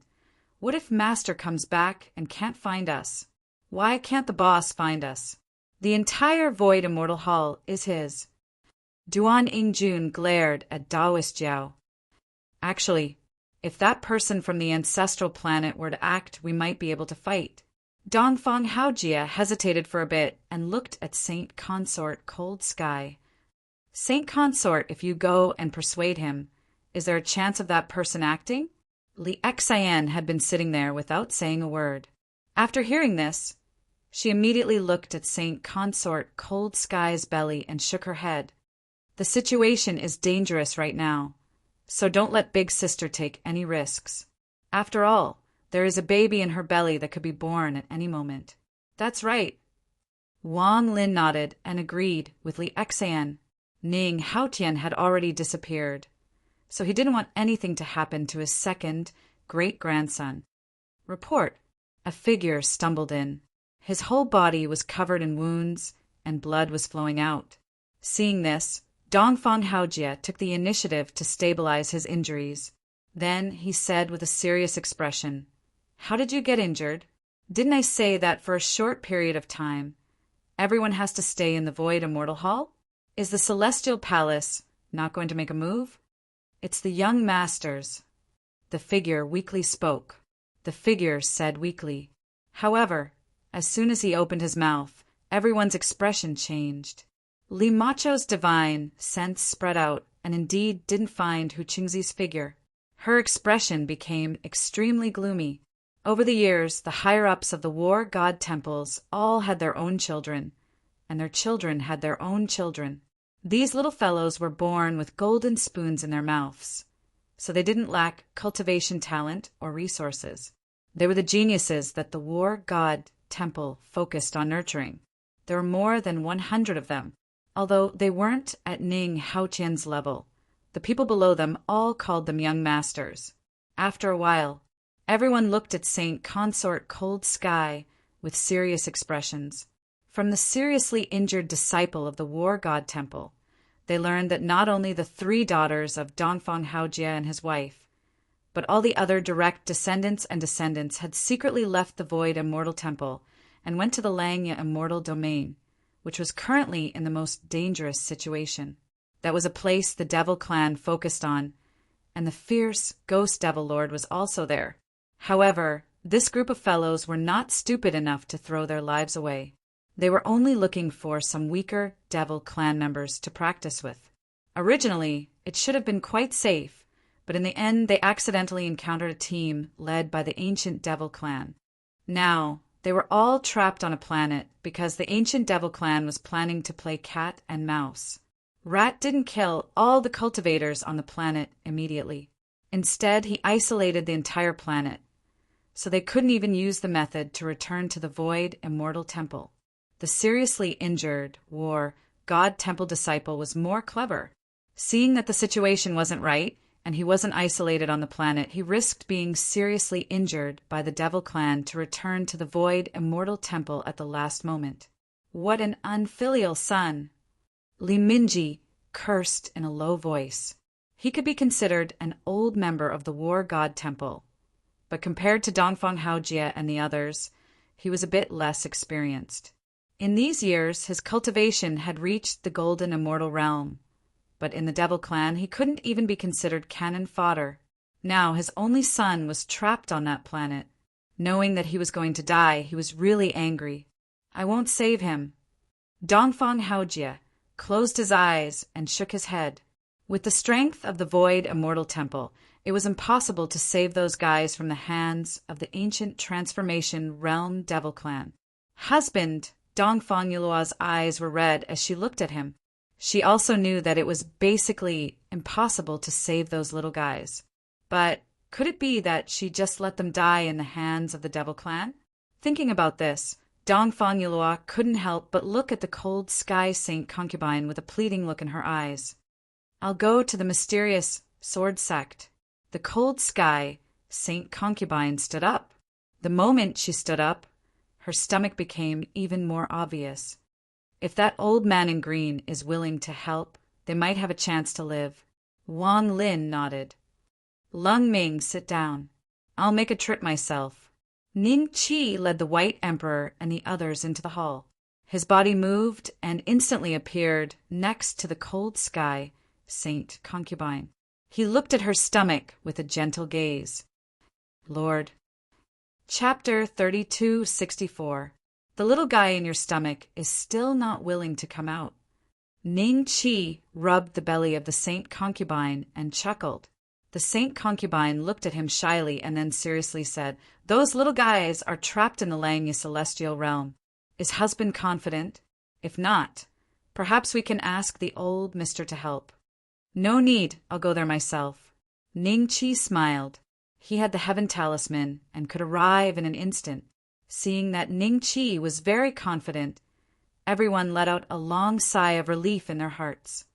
what if Master comes back and can't find us? Why can't the boss find us? The entire Void Immortal Hall is his. Duan Ingjun glared at Daoist Jiao. Actually, if that person from the ancestral planet were to act, we might be able to fight. Dongfang Haojia hesitated for a bit and looked at Saint Consort Cold Sky. Saint Consort, if you go and persuade him, is there a chance of that person acting? Li Xian had been sitting there without saying a word. After hearing this, she immediately looked at Saint Consort Cold Sky's belly and shook her head. The situation is dangerous right now, so don't let Big Sister take any risks. After all, there is a baby in her belly that could be born at any moment. That's right. Wang Lin nodded and agreed with Li Xian. Ning Haotian had already disappeared, so he didn't want anything to happen to his second great-grandson. Report. A figure stumbled in. His whole body was covered in wounds, and blood was flowing out. Seeing this, Dongfang Haojia took the initiative to stabilize his injuries. Then he said with a serious expression, "How did you get injured? Didn't I say that for a short period of time, everyone has to stay in the Void Immortal Hall? Is the Celestial Palace not going to make a move? It's the young masters." The figure weakly spoke. The figure said weakly. However, as soon as he opened his mouth, everyone's expression changed. Li Macho's divine sense spread out and indeed didn't find Hu Qingzi's figure. Her expression became extremely gloomy. Over the years, the higher-ups of the war god temples all had their own children, and their children had their own children. These little fellows were born with golden spoons in their mouths, so they didn't lack cultivation talent or resources. They were the geniuses that the war god temple focused on nurturing. There were more than 100 of them. Although they weren't at Ning Haotian's level, the people below them all called them young masters. After a while, everyone looked at Saint Consort Cold Sky with serious expressions. From the seriously injured disciple of the war god temple, they learned that not only the 3 daughters of Dongfang Haojia and his wife, but all the other direct descendants and descendants had secretly left the Void Immortal Temple and went to the Langya Immortal Domain, which was currently in the most dangerous situation. That was a place the Devil Clan focused on, and the fierce Ghost Devil Lord was also there. However, this group of fellows were not stupid enough to throw their lives away. They were only looking for some weaker Devil Clan members to practice with. Originally, it should have been quite safe, but in the end they accidentally encountered a team led by the ancient Devil Clan. Now, they were all trapped on a planet because the ancient Devil Clan was planning to play cat and mouse. Rat didn't kill all the cultivators on the planet immediately. Instead, he isolated the entire planet, so they couldn't even use the method to return to the Void Immortal Temple. The seriously injured war god temple disciple was more clever. Seeing that the situation wasn't right, and he wasn't isolated on the planet, he risked being seriously injured by the Devil Clan to return to the Void Immortal Temple at the last moment. What an unfilial son! Li Minji cursed in a low voice. He could be considered an old member of the War God Temple, but compared to Dongfang Haojia and the others, he was a bit less experienced. In these years, his cultivation had reached the Golden Immortal Realm, but in the Devil Clan he couldn't even be considered cannon fodder. Now his only son was trapped on that planet. Knowing that he was going to die, he was really angry. "I won't save him." Dongfang Haojia closed his eyes and shook his head. With the strength of the Void Immortal Temple, it was impossible to save those guys from the hands of the ancient Transformation Realm Devil Clan. "Husband!" Dongfang Yilua's eyes were red as she looked at him. She also knew that it was basically impossible to save those little guys. But could it be that she just let them die in the hands of the Devil Clan? Thinking about this, Dongfang Yilua couldn't help but look at the Cold Sky Saint concubine with a pleading look in her eyes. "I'll go to the mysterious sword sect." The Cold Sky Saint concubine stood up. The moment she stood up, her stomach became even more obvious. If that old man in green is willing to help, they might have a chance to live. Wang Lin nodded. "Lung Ming, sit down. I'll make a trip myself." Ning Qi led the White Emperor and the others into the hall. His body moved and instantly appeared next to the cold sky Saint Concubine. He looked at her stomach with a gentle gaze. Lord. Chapter 3264. The little guy in your stomach is still not willing to come out. Ning Qi rubbed the belly of the Saint Concubine and chuckled. The Saint Concubine looked at him shyly and then seriously said, "Those little guys are trapped in the Langya celestial realm. Is husband confident? If not, perhaps we can ask the old mister to help." "No need, I'll go there myself." Ning Qi smiled. He had the heaven talisman and could arrive in an instant. Seeing that Ning Qi was very confident, everyone let out a long sigh of relief in their hearts.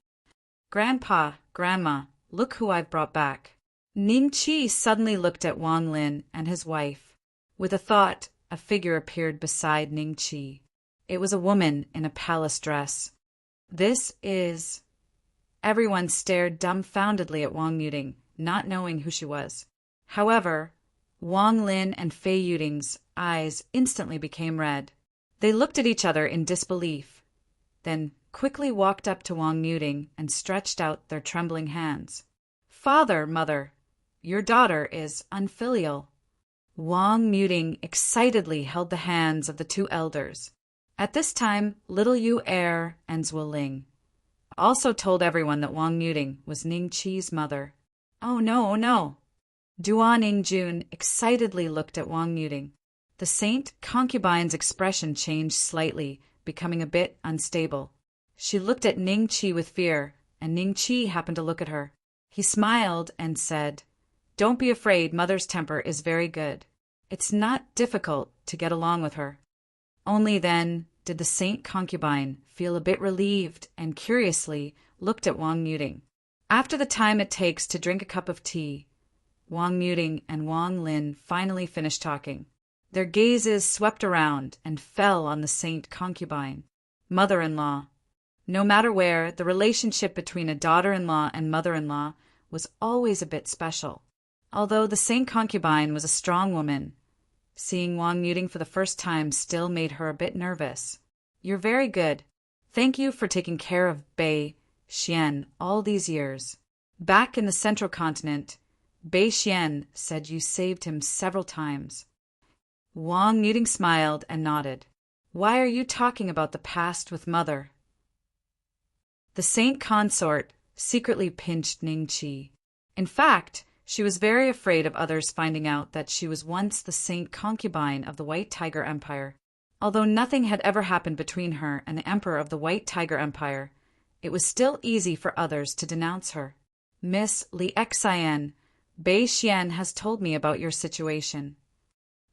"Grandpa, Grandma, look who I've brought back." Ning Qi suddenly looked at Wang Lin and his wife. With a thought, a figure appeared beside Ning Qi. It was a woman in a palace dress. "This is—" Everyone stared dumbfoundedly at Wang Yuding, not knowing who she was. However, Wang Lin and Fei Yuding's eyes instantly became red. They looked at each other in disbelief, then quickly walked up to Wang Yuding and stretched out their trembling hands. "Father, Mother, your daughter is unfilial." Wang Yuding excitedly held the hands of the two elders. At this time, little Yu Er and Zhuo Ling also told everyone that Wang Yuding was Ning Qi's mother. "Oh no, oh no!" Duan Yingjun excitedly looked at Wang Yuding. The Saint Concubine's expression changed slightly, becoming a bit unstable. She looked at Ning Qi with fear, and Ning Qi happened to look at her. He smiled and said, "Don't be afraid, Mother's temper is very good. It's not difficult to get along with her." Only then did the Saint Concubine feel a bit relieved and curiously looked at Wang Yuding. After the time it takes to drink a cup of tea, Wang Yuding and Wang Lin finally finished talking. Their gazes swept around and fell on the Saint Concubine. Mother-in-law. No matter where, the relationship between a daughter-in-law and mother-in-law was always a bit special. Although the Saint Concubine was a strong woman, seeing Wang Yuding for the first time still made her a bit nervous. "You're very good. Thank you for taking care of Bei Xian all these years. Back in the central continent, Bei Xian said you saved him several times." Wang Yuding smiled and nodded. "Why are you talking about the past with Mother?" The Saint Consort secretly pinched Ning Qi. In fact, she was very afraid of others finding out that she was once the Saint Concubine of the White Tiger Empire. Although nothing had ever happened between her and the Emperor of the White Tiger Empire, it was still easy for others to denounce her. "Miss Li Xian, Bei Xian has told me about your situation."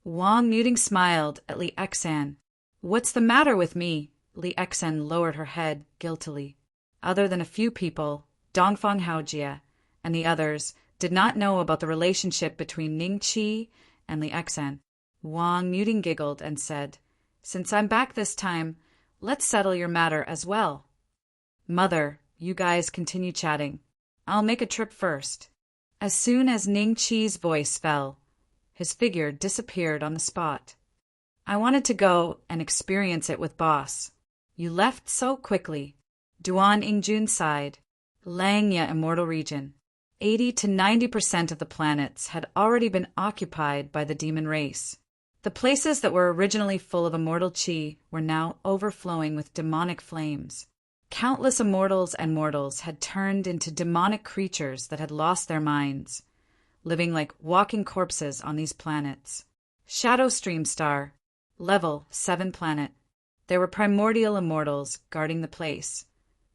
Wang Yuding smiled at Li Xian. "What's the matter with me?" Li Xian lowered her head guiltily. Other than a few people, Dongfang Haojie and the others did not know about the relationship between Ning Qi and Li Xian. Wang Yuding giggled and said, "Since I'm back this time, let's settle your matter as well. Mother, you guys continue chatting. I'll make a trip first." As soon as Ning Qi's voice fell, his figure disappeared on the spot. "I wanted to go and experience it with Boss. You left so quickly." Duan Yingjun sighed. Langya Immortal Region. 80 to 90% of the planets had already been occupied by the demon race. The places that were originally full of immortal qi were now overflowing with demonic flames. Countless immortals and mortals had turned into demonic creatures that had lost their minds, living like walking corpses on these planets. Shadow Stream Star, level 7 planet. There were primordial immortals guarding the place.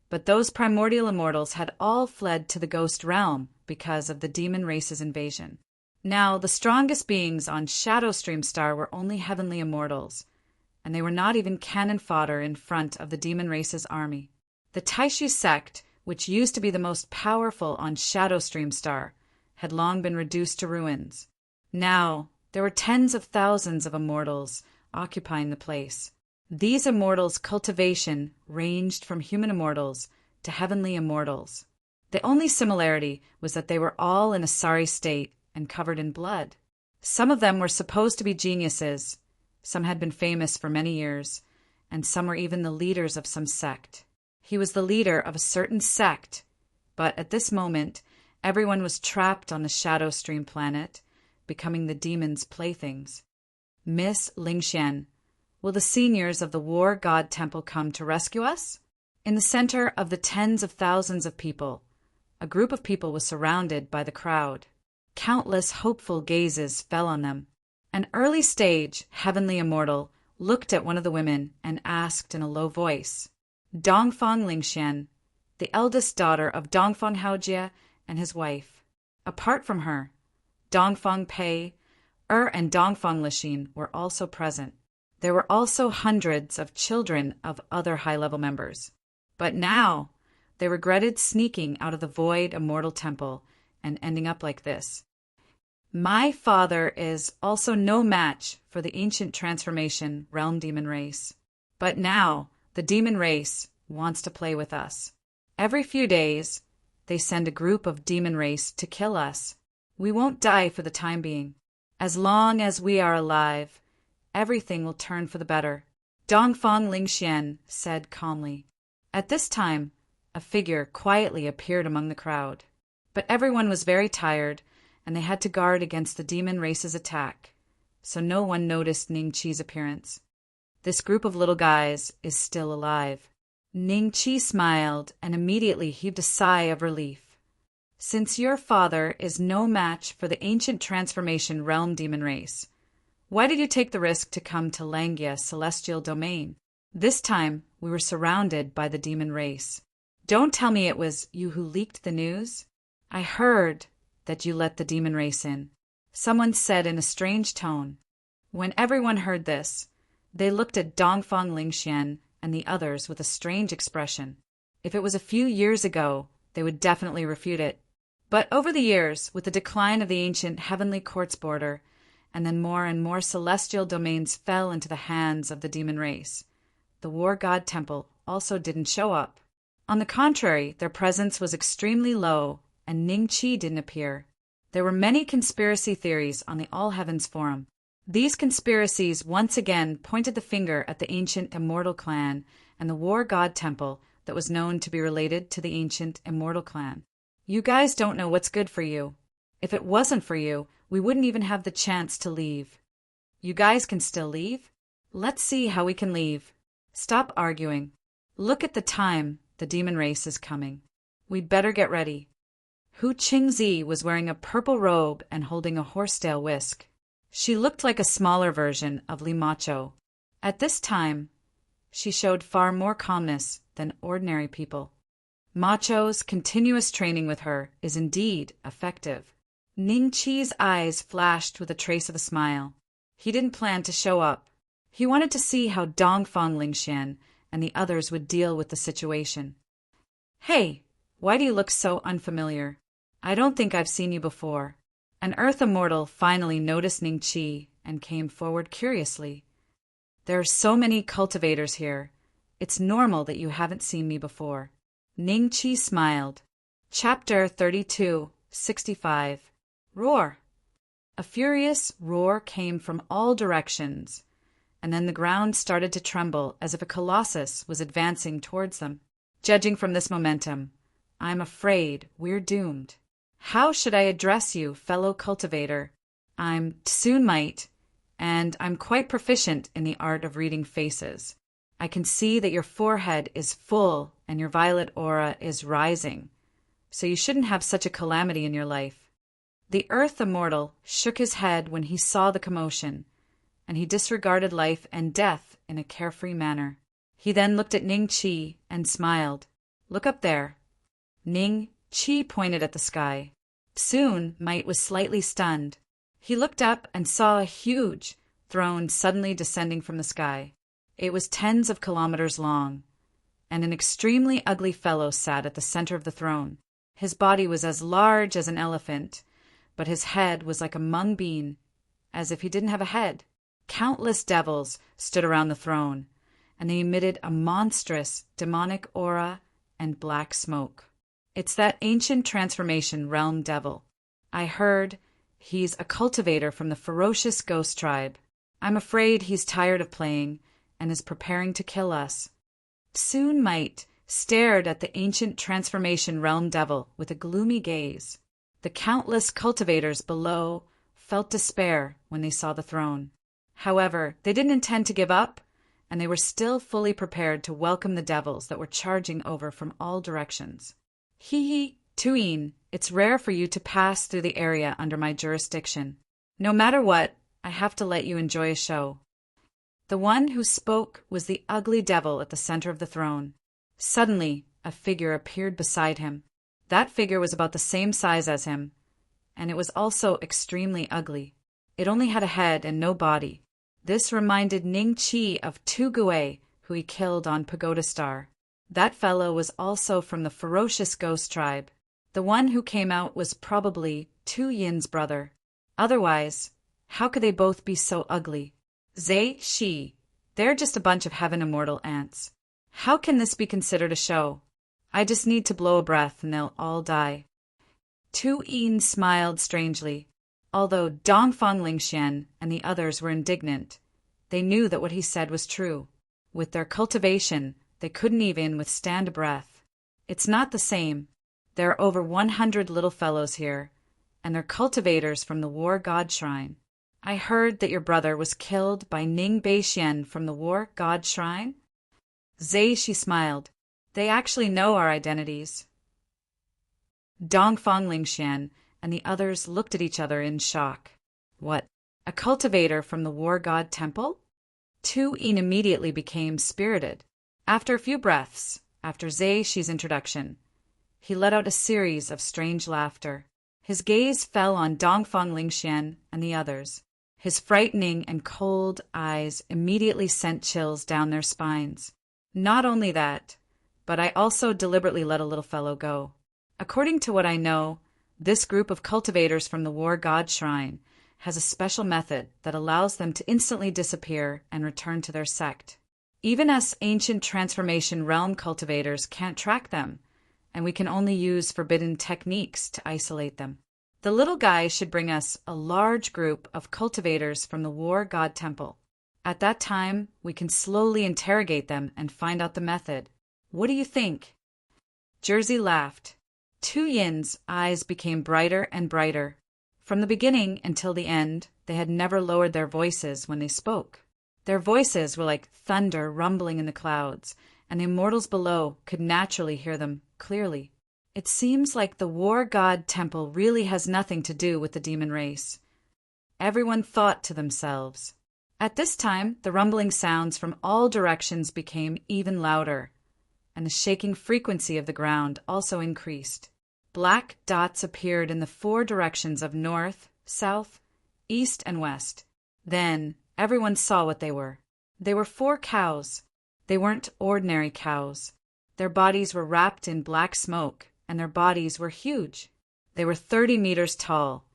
But those primordial immortals had all fled to the ghost realm because of the demon race's invasion. Now, the strongest beings on Shadow Stream Star were only heavenly immortals, and they were not even cannon fodder in front of the demon race's army. The Taishu sect, which used to be the most powerful on Shadow Stream Star, had long been reduced to ruins. Now, there were tens of thousands of immortals occupying the place. These immortals' cultivation ranged from human immortals to heavenly immortals. The only similarity was that they were all in a sorry state and covered in blood. Some of them were supposed to be geniuses, some had been famous for many years, and some were even the leaders of some sect. He was the leader of a certain sect, but at this moment, everyone was trapped on the Shadow Stream planet, becoming the demon's playthings. Miss Lingxian, will the seniors of the War God Temple come to rescue us? In the center of the tens of thousands of people, a group of people was surrounded by the crowd. Countless hopeful gazes fell on them. An early stage, heavenly immortal, looked at one of the women and asked in a low voice, Dongfang Lingxian, the eldest daughter of Dongfang Haojie and his wife. Apart from her, Dongfang Pei, and Dongfang Lixin were also present. There were also hundreds of children of other high-level members. But now, they regretted sneaking out of the void immortal temple and ending up like this. My father is also no match for the ancient transformation realm demon race. But now, the demon race wants to play with us. Every few days, they send a group of demon race to kill us. We won't die for the time being. As long as we are alive, everything will turn for the better, Dongfang Lingxian said calmly. At this time, a figure quietly appeared among the crowd. But everyone was very tired, and they had to guard against the demon race's attack, so no one noticed Ning Qi's appearance. This group of little guys is still alive. Ning Qi smiled and immediately heaved a sigh of relief. Since your father is no match for the ancient transformation realm demon race, why did you take the risk to come to Langia celestial domain? This time, we were surrounded by the demon race. Don't tell me it was you who leaked the news. I heard that you let the demon race in, someone said in a strange tone. When everyone heard this, they looked at Dongfang Lingxian and the others with a strange expression. If it was a few years ago, they would definitely refute it. But over the years, with the decline of the ancient heavenly courts border, and then more and more celestial domains fell into the hands of the demon race, the War God Temple also didn't show up. On the contrary, their presence was extremely low, and Ning Qi didn't appear. There were many conspiracy theories on the All Heavens Forum. These conspiracies once again pointed the finger at the ancient Immortal Clan and the War God Temple that was known to be related to the ancient Immortal Clan. You guys don't know what's good for you. If it wasn't for you, we wouldn't even have the chance to leave. You guys can still leave? Let's see how we can leave. Stop arguing. Look at the time. The demon race is coming. We'd better get ready. Hu Qingzi was wearing a purple robe and holding a horsetail whisk. She looked like a smaller version of Li Macho. At this time, she showed far more calmness than ordinary people. Macho's continuous training with her is indeed effective. Ning Qi's eyes flashed with a trace of a smile. He didn't plan to show up. He wanted to see how Dongfang Lingxian and the others would deal with the situation. Hey, why do you look so unfamiliar? I don't think I've seen you before. An Earth Immortal finally noticed Ning Qi and came forward curiously. There are so many cultivators here. It's normal that you haven't seen me before. Ning Qi smiled. Chapter 32, 65. Roar. A furious roar came from all directions, and then the ground started to tremble as if a colossus was advancing towards them. Judging from this momentum, I'm afraid we're doomed. How should I address you, fellow cultivator? I'm Tsun Might, and I'm quite proficient in the art of reading faces. I can see that your forehead is full and your violet aura is rising, so you shouldn't have such a calamity in your life. The Earth Immortal shook his head when he saw the commotion, and he disregarded life and death in a carefree manner. He then looked at Ning Qi and smiled. Look up there. Ning Qi pointed at the sky. Tsun Might was slightly stunned. He looked up and saw a huge throne suddenly descending from the sky. It was tens of kilometers long, and an extremely ugly fellow sat at the center of the throne. His body was as large as an elephant, but his head was like a mung bean, as if he didn't have a head. Countless devils stood around the throne, and they emitted a monstrous demonic aura and black smoke. It's that ancient transformation realm devil. I heard he's a cultivator from the ferocious ghost tribe. I'm afraid he's tired of playing and is preparing to kill us. Soon Might stared at the ancient transformation realm devil with a gloomy gaze. The countless cultivators below felt despair when they saw the throne. However, they didn't intend to give up, and they were still fully prepared to welcome the devils that were charging over from all directions. Hee, Tuin, it's rare for you to pass through the area under my jurisdiction. No matter what, I have to let you enjoy a show. The one who spoke was the ugly devil at the center of the throne. Suddenly, a figure appeared beside him. That figure was about the same size as him, and it was also extremely ugly. It only had a head and no body. This reminded Ning Qi of Tu Gui, who he killed on Pagoda Star. That fellow was also from the ferocious ghost tribe. The one who came out was probably Tu Yin's brother. Otherwise, how could they both be so ugly? Zai Shi, they're just a bunch of heaven immortal ants. How can this be considered a show? I just need to blow a breath and they'll all die. Tu Yin smiled strangely. Although Dongfang Lingxian and the others were indignant, they knew that what he said was true. With their cultivation, they couldn't even withstand a breath. It's not the same. There are over 100 little fellows here, and they're cultivators from the War God Shrine. I heard that your brother was killed by Ning Beixian from the War God Shrine? Zai Shi smiled. They actually know our identities. Dongfang Lingxian and the others looked at each other in shock. What? A cultivator from the War God Temple? Tu Yin immediately became spirited. After a few breaths, after Zai Shi's introduction, he let out a series of strange laughter. His gaze fell on Dongfang Lingxian and the others. His frightening and cold eyes immediately sent chills down their spines. Not only that, but I also deliberately let a little fellow go. According to what I know, this group of cultivators from the War God Shrine has a special method that allows them to instantly disappear and return to their sect. Even us ancient transformation realm cultivators can't track them, and we can only use forbidden techniques to isolate them. The little guy should bring us a large group of cultivators from the War God Temple. At that time, we can slowly interrogate them and find out the method. What do you think? Jersey laughed. Tu Yin's eyes became brighter and brighter. From the beginning until the end, they had never lowered their voices when they spoke. Their voices were like thunder rumbling in the clouds, and the immortals below could naturally hear them clearly. It seems like the War God Temple really has nothing to do with the demon race. Everyone thought to themselves. At this time, the rumbling sounds from all directions became even louder, and the shaking frequency of the ground also increased. Black dots appeared in the 4 directions of north, south, east, and west. Then everyone saw what they were. They were 4 cows. They weren't ordinary cows. Their bodies were wrapped in black smoke, and their bodies were huge. They were 30 meters tall,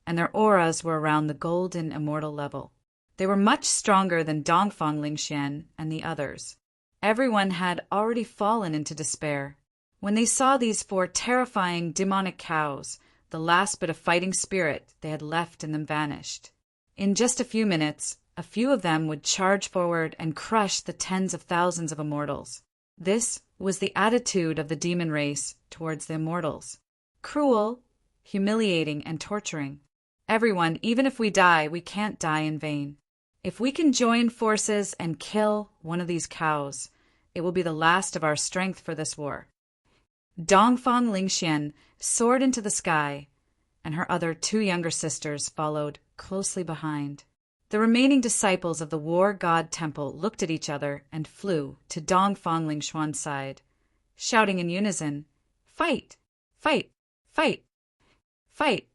and their auras were around the golden immortal level. They were much stronger than Dongfang Lingxian and the others. Everyone had already fallen into despair. When they saw these 4 terrifying demonic cows, the last bit of fighting spirit they had left in them vanished. In just a few minutes, a few of them would charge forward and crush the tens of thousands of immortals. This was the attitude of the demon race towards the immortals. Cruel, humiliating, and torturing. Everyone, even if we die, we can't die in vain. If we can join forces and kill one of these cows, it will be the last of our strength for this war. Dongfang Lingxian soared into the sky, and her other 2 younger sisters followed closely behind. The remaining disciples of the War God Temple looked at each other and flew to Dongfang Lingxian's side, shouting in unison, "Fight! Fight! Fight! Fight!"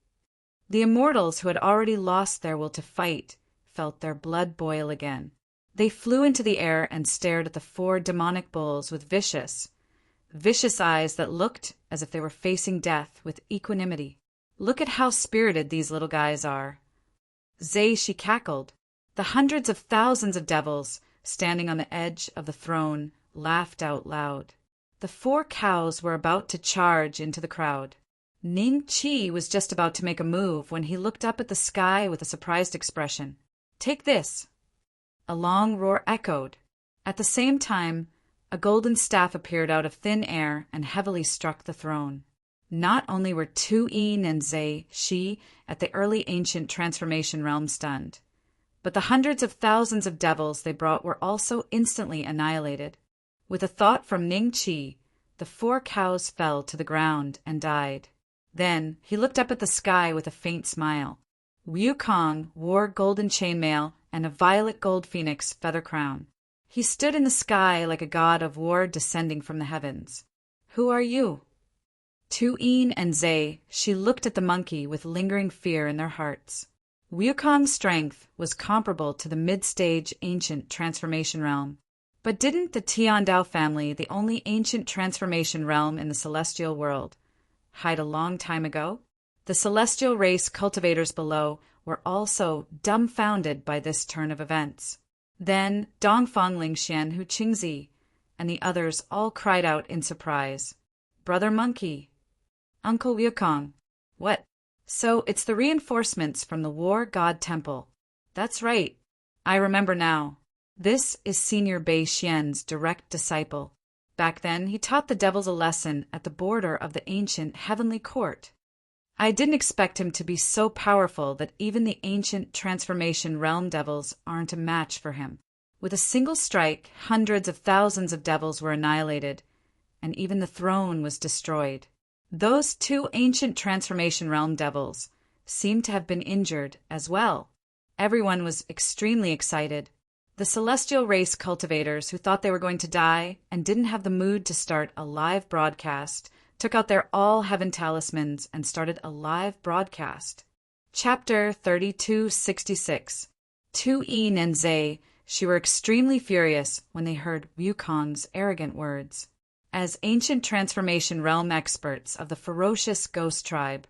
The immortals who had already lost their will to fight felt their blood boil again. They flew into the air and stared at the 4 demonic bulls with vicious eyes that looked as if they were facing death with equanimity. Look at how spirited these little guys are. Zai Shi cackled. The hundreds of thousands of devils standing on the edge of the throne laughed out loud. The 4 cows were about to charge into the crowd. Ning Qi was just about to make a move when he looked up at the sky with a surprised expression. "Take this!" A long roar echoed. At the same time, a golden staff appeared out of thin air and heavily struck the throne. Not only were Tu-Yin and Zhe at the early ancient transformation realm stunned, but the hundreds of thousands of devils they brought were also instantly annihilated. With a thought from Ning-Chi, the 4 cows fell to the ground and died. Then he looked up at the sky with a faint smile. Wukong wore golden chainmail and a violet gold phoenix feather crown. He stood in the sky like a god of war descending from the heavens. "Who are you?" Tu-Yin and Zhe looked at the monkey with lingering fear in their hearts. Wukong's strength was comparable to the mid-stage ancient transformation realm. But didn't the Tiandao family, the only ancient transformation realm in the celestial world, hide a long time ago? The celestial race cultivators below were also dumbfounded by this turn of events. Then Dongfang Lingxian Hu Qingzi and the others all cried out in surprise. "Brother Monkey! Uncle Wukong! What? So it's the reinforcements from the War God Temple. That's right. I remember now. This is Senior Bei Xian's direct disciple. Back then, he taught the devils a lesson at the border of the ancient heavenly court. I didn't expect him to be so powerful that even the ancient transformation realm devils aren't a match for him. With a single strike, hundreds of thousands of devils were annihilated, and even the throne was destroyed. Those 2 ancient transformation realm devils seemed to have been injured as well. Everyone was extremely excited. The celestial race cultivators who thought they were going to die and didn't have the mood to start a live broadcast took out their all-heaven talismans and started a live broadcast. Chapter 3266. Tu-Yin and Zhe were extremely furious when they heard Wukong's arrogant words. As ancient transformation realm experts of the ferocious ghost tribe,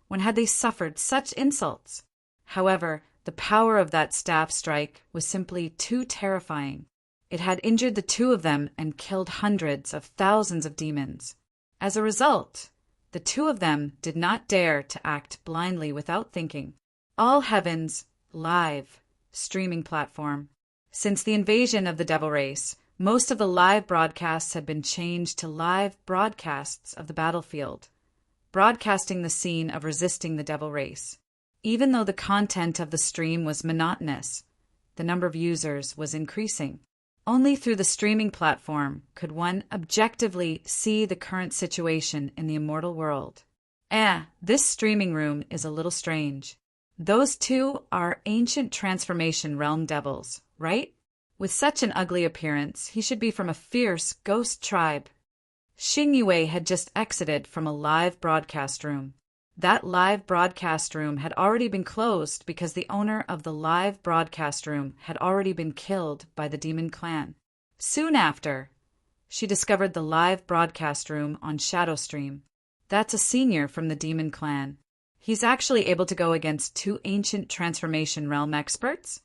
when had they suffered such insults? However, the power of that staff strike was simply too terrifying. It had injured the 2 of them and killed hundreds of thousands of demons. As a result, the 2 of them did not dare to act blindly without thinking. All Heaven's live streaming platform. Since the invasion of the devil race, most of the live broadcasts had been changed to live broadcasts of the battlefield, broadcasting the scene of resisting the devil race. Even though the content of the stream was monotonous, the number of users was increasing. Only through the streaming platform could one objectively see the current situation in the immortal world. This streaming room is a little strange. Those 2 are ancient transformation realm devils, right? With such an ugly appearance, he should be from a fierce ghost tribe. Xing Yue had just exited from a live broadcast room. That live broadcast room had already been closed because the owner of the live broadcast room had already been killed by the demon clan. Soon after, she discovered the live broadcast room on Shadowstream. That's a senior from the demon clan. He's actually able to go against 2 ancient transformation realm experts?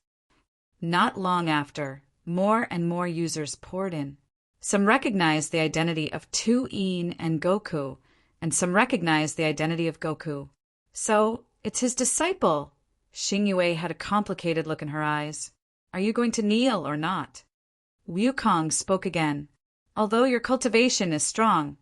Not long after, more and more users poured in. Some recognized the identity of Tu-Yin and Goku, and some recognized the identity of Goku. So, it's his disciple. Xing Yue had a complicated look in her eyes. Are you going to kneel or not? Wukong spoke again. Although your cultivation is strong,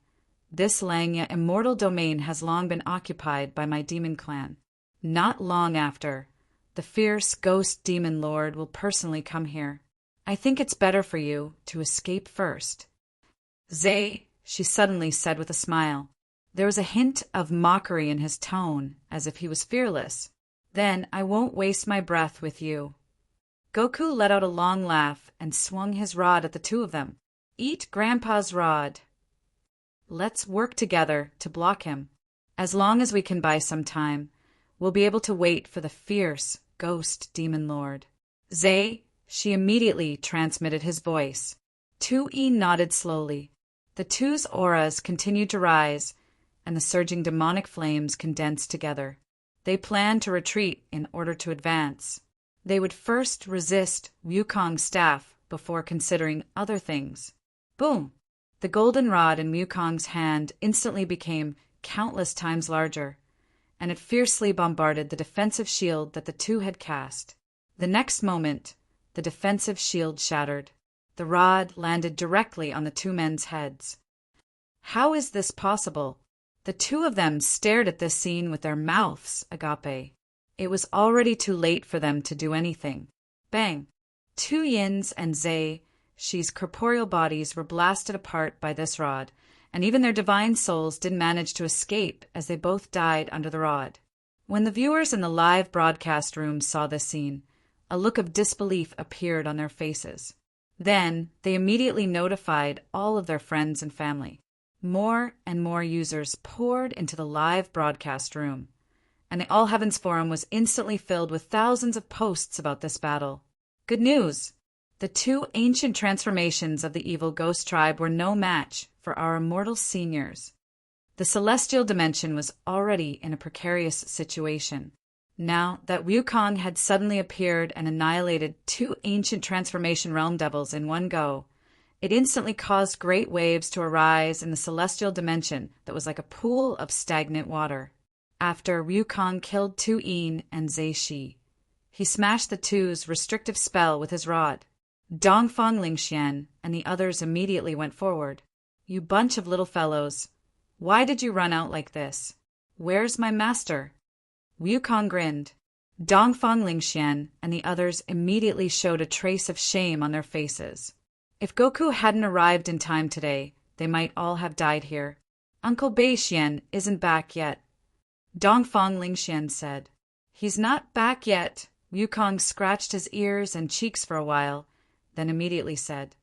this Langya immortal domain has long been occupied by my demon clan. Not long after, the fierce ghost demon lord will personally come here. I think it's better for you to escape first. Zhe, she suddenly said with a smile. There was a hint of mockery in his tone, as if he was fearless. Then I won't waste my breath with you. Goku let out a long laugh and swung his rod at the 2 of them. Eat Grandpa's rod. Let's work together to block him. As long as we can buy some time, we'll be able to wait for the fierce ghost demon lord. Zhe, she immediately transmitted his voice. Tu-Yin nodded slowly. The 2's auras continued to rise, and the surging demonic flames condensed together. They planned to retreat in order to advance. They would first resist Wukong's staff before considering other things. Boom! The golden rod in Wukong's hand instantly became countless times larger, and it fiercely bombarded the defensive shield that the 2 had cast. The next moment, the defensive shield shattered. The rod landed directly on the two men's heads. How is this possible? The two of them stared at this scene with their mouths agape. It was already too late for them to do anything. Bang! Two Yins and Zhe, Shi's corporeal bodies were blasted apart by this rod, and even their divine souls didn't manage to escape as they both died under the rod. When the viewers in the live broadcast room saw this scene, a look of disbelief appeared on their faces. Then, they immediately notified all of their friends and family. More and more users poured into the live broadcast room, and the All Heavens forum was instantly filled with thousands of posts about this battle. Good news! The two ancient transformations of the evil ghost tribe were no match for our immortal seniors. The celestial dimension was already in a precarious situation. Now that Wukong had suddenly appeared and annihilated two ancient transformation realm devils in one go, it instantly caused great waves to arise in the celestial dimension that was like a pool of stagnant water. After Wukong killed Tu Yin and Zhe Shi, he smashed the two's restrictive spell with his rod. Dongfang Lingxian and the others immediately went forward. You bunch of little fellows, why did you run out like this? Where's my master? Wukong grinned. Dongfang Lingxian and the others immediately showed a trace of shame on their faces. If Goku hadn't arrived in time today, they might all have died here. Uncle Beixian isn't back yet. Dongfang Lingxian said. He's not back yet. Wukong scratched his ears and cheeks for a while, then immediately said,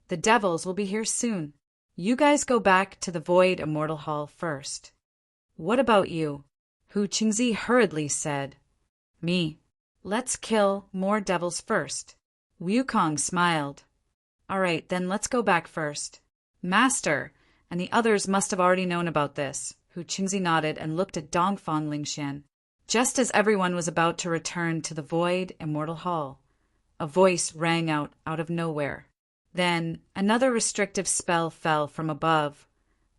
The devils will be here soon. You guys go back to the Void Immortal Hall first. What about you? Hu Qingzi hurriedly said. Me. Let's kill more devils first. Wukong smiled. All right, then let's go back first. Master, and the others must have already known about this. Hu Qingzi nodded and looked at Dongfang Lingxian. Just as everyone was about to return to the Void Immortal Hall, a voice rang out of nowhere. Then another restrictive spell fell from above,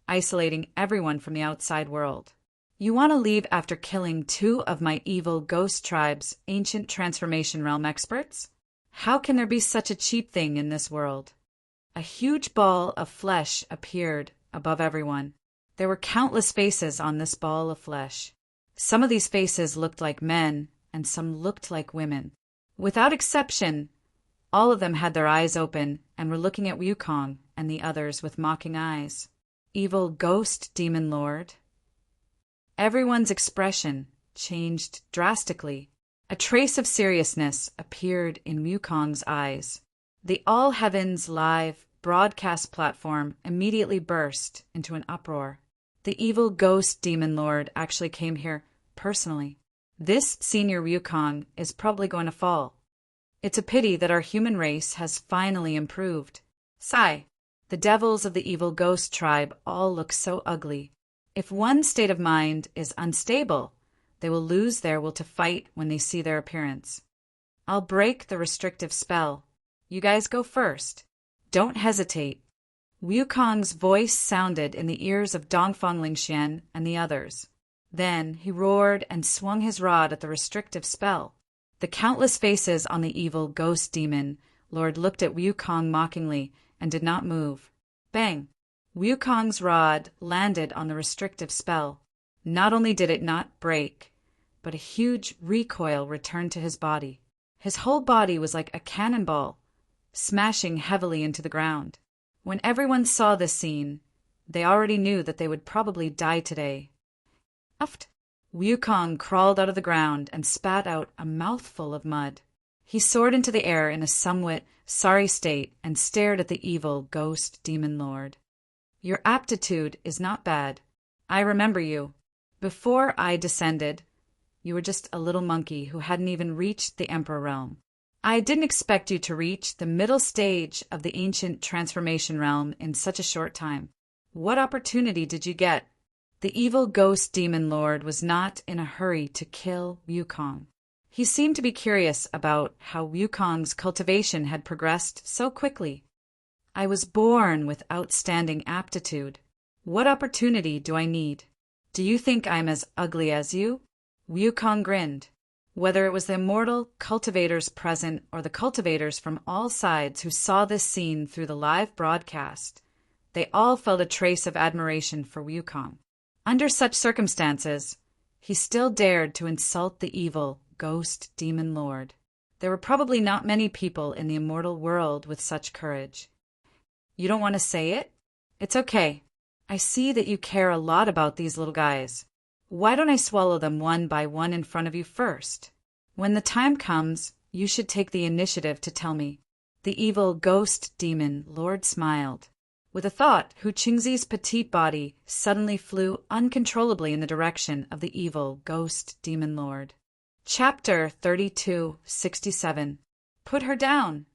isolating everyone from the outside world. You want to leave after killing two of my evil ghost tribe's ancient transformation realm experts? How can there be such a cheap thing in this world? A huge ball of flesh appeared above everyone. There were countless faces on this ball of flesh. Some of these faces looked like men, and some looked like women. Without exception, all of them had their eyes open and were looking at Wukong and the others with mocking eyes. Evil ghost demon lord. Everyone's expression changed drastically. A trace of seriousness appeared in Wukong's eyes. The All Heavens live broadcast platform immediately burst into an uproar. The evil ghost demon lord actually came here personally. This senior Wukong is probably going to fall. It's a pity that our human race has finally improved. Sigh. The devils of the evil ghost tribe all look so ugly. If one state of mind is unstable, they will lose their will to fight when they see their appearance. I'll break the restrictive spell. You guys go first. Don't hesitate. Wukong's voice sounded in the ears of Dongfang Lingxian and the others. Then he roared and swung his rod at the restrictive spell. The countless faces on the evil ghost demon lord looked at Wukong mockingly and did not move. Bang! Wukong's rod landed on the restrictive spell. Not only did it not break, but a huge recoil returned to his body. His whole body was like a cannonball, smashing heavily into the ground. When everyone saw this scene, they already knew that they would probably die today. Uft! Wukong crawled out of the ground and spat out a mouthful of mud. He soared into the air in a somewhat sorry state and stared at the evil ghost demon lord. Your aptitude is not bad. I remember you. Before I descended, you were just a little monkey who hadn't even reached the Emperor realm. I didn't expect you to reach the middle stage of the ancient transformation realm in such a short time. What opportunity did you get? The evil ghost demon lord was not in a hurry to kill Wukong. He seemed to be curious about how Wukong's cultivation had progressed so quickly. I was born with outstanding aptitude. What opportunity do I need? Do you think I'm as ugly as you? Wukong grinned. Whether it was the immortal cultivators present or the cultivators from all sides who saw this scene through the live broadcast, they all felt a trace of admiration for Wukong. Under such circumstances, he still dared to insult the evil ghost demon lord. There were probably not many people in the immortal world with such courage. You don't want to say it? It's okay. I see that you care a lot about these little guys. Why don't I swallow them one by one in front of you first? When the time comes, you should take the initiative to tell me. The evil ghost demon lord smiled. With a thought, Hu Qingzi's petite body suddenly flew uncontrollably in the direction of the evil ghost demon lord. Chapter 32:67. Put her down!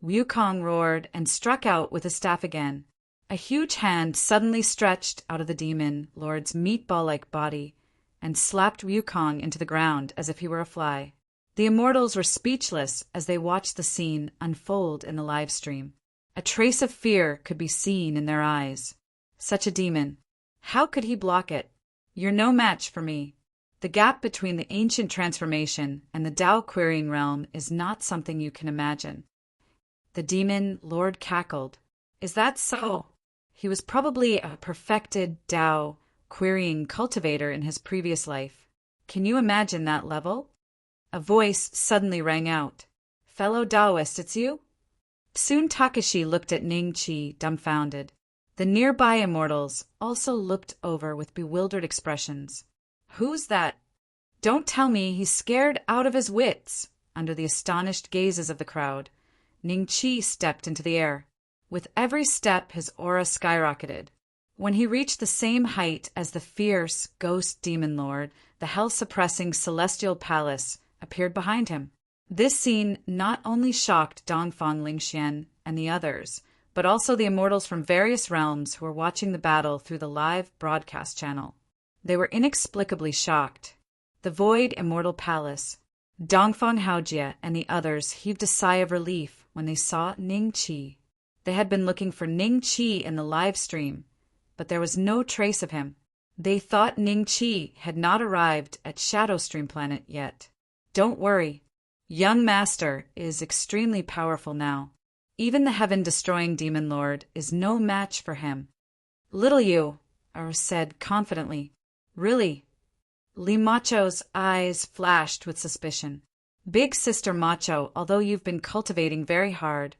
Wukong roared and struck out with his staff again. A huge hand suddenly stretched out of the demon lord's meatball-like body and slapped Wukong into the ground as if he were a fly. The immortals were speechless as they watched the scene unfold in the live stream. A trace of fear could be seen in their eyes. Such a demon. How could he block it? You're no match for me. The gap between the ancient transformation and the Tao querying realm is not something you can imagine. The demon lord cackled. Is that so? He was probably a perfected Tao querying cultivator in his previous life. Can you imagine that level? A voice suddenly rang out. Fellow Taoist, it's you? Soon Takashi looked at Ning Qi, dumbfounded. The nearby immortals also looked over with bewildered expressions. Who's that? Don't tell me he's scared out of his wits. Under the astonished gazes of the crowd, Ning Qi stepped into the air. With every step, his aura skyrocketed. When he reached the same height as the fierce ghost demon lord, the hell-suppressing celestial palace appeared behind him. This scene not only shocked Dongfang Lingxian and the others, but also the immortals from various realms who were watching the battle through the live broadcast channel. They were inexplicably shocked. The void immortal palace. Dongfang Haojie and the others heaved a sigh of relief when they saw Ning Qi. They had been looking for Ning Qi in the live stream, but there was no trace of him. They thought Ning Qi had not arrived at Shadow Stream Planet yet. Don't worry. Young Master is extremely powerful now. Even the heaven-destroying demon lord is no match for him. Little you, said confidently. Really? Li Macho's eyes flashed with suspicion. Big Sister Macho, although you've been cultivating very hard,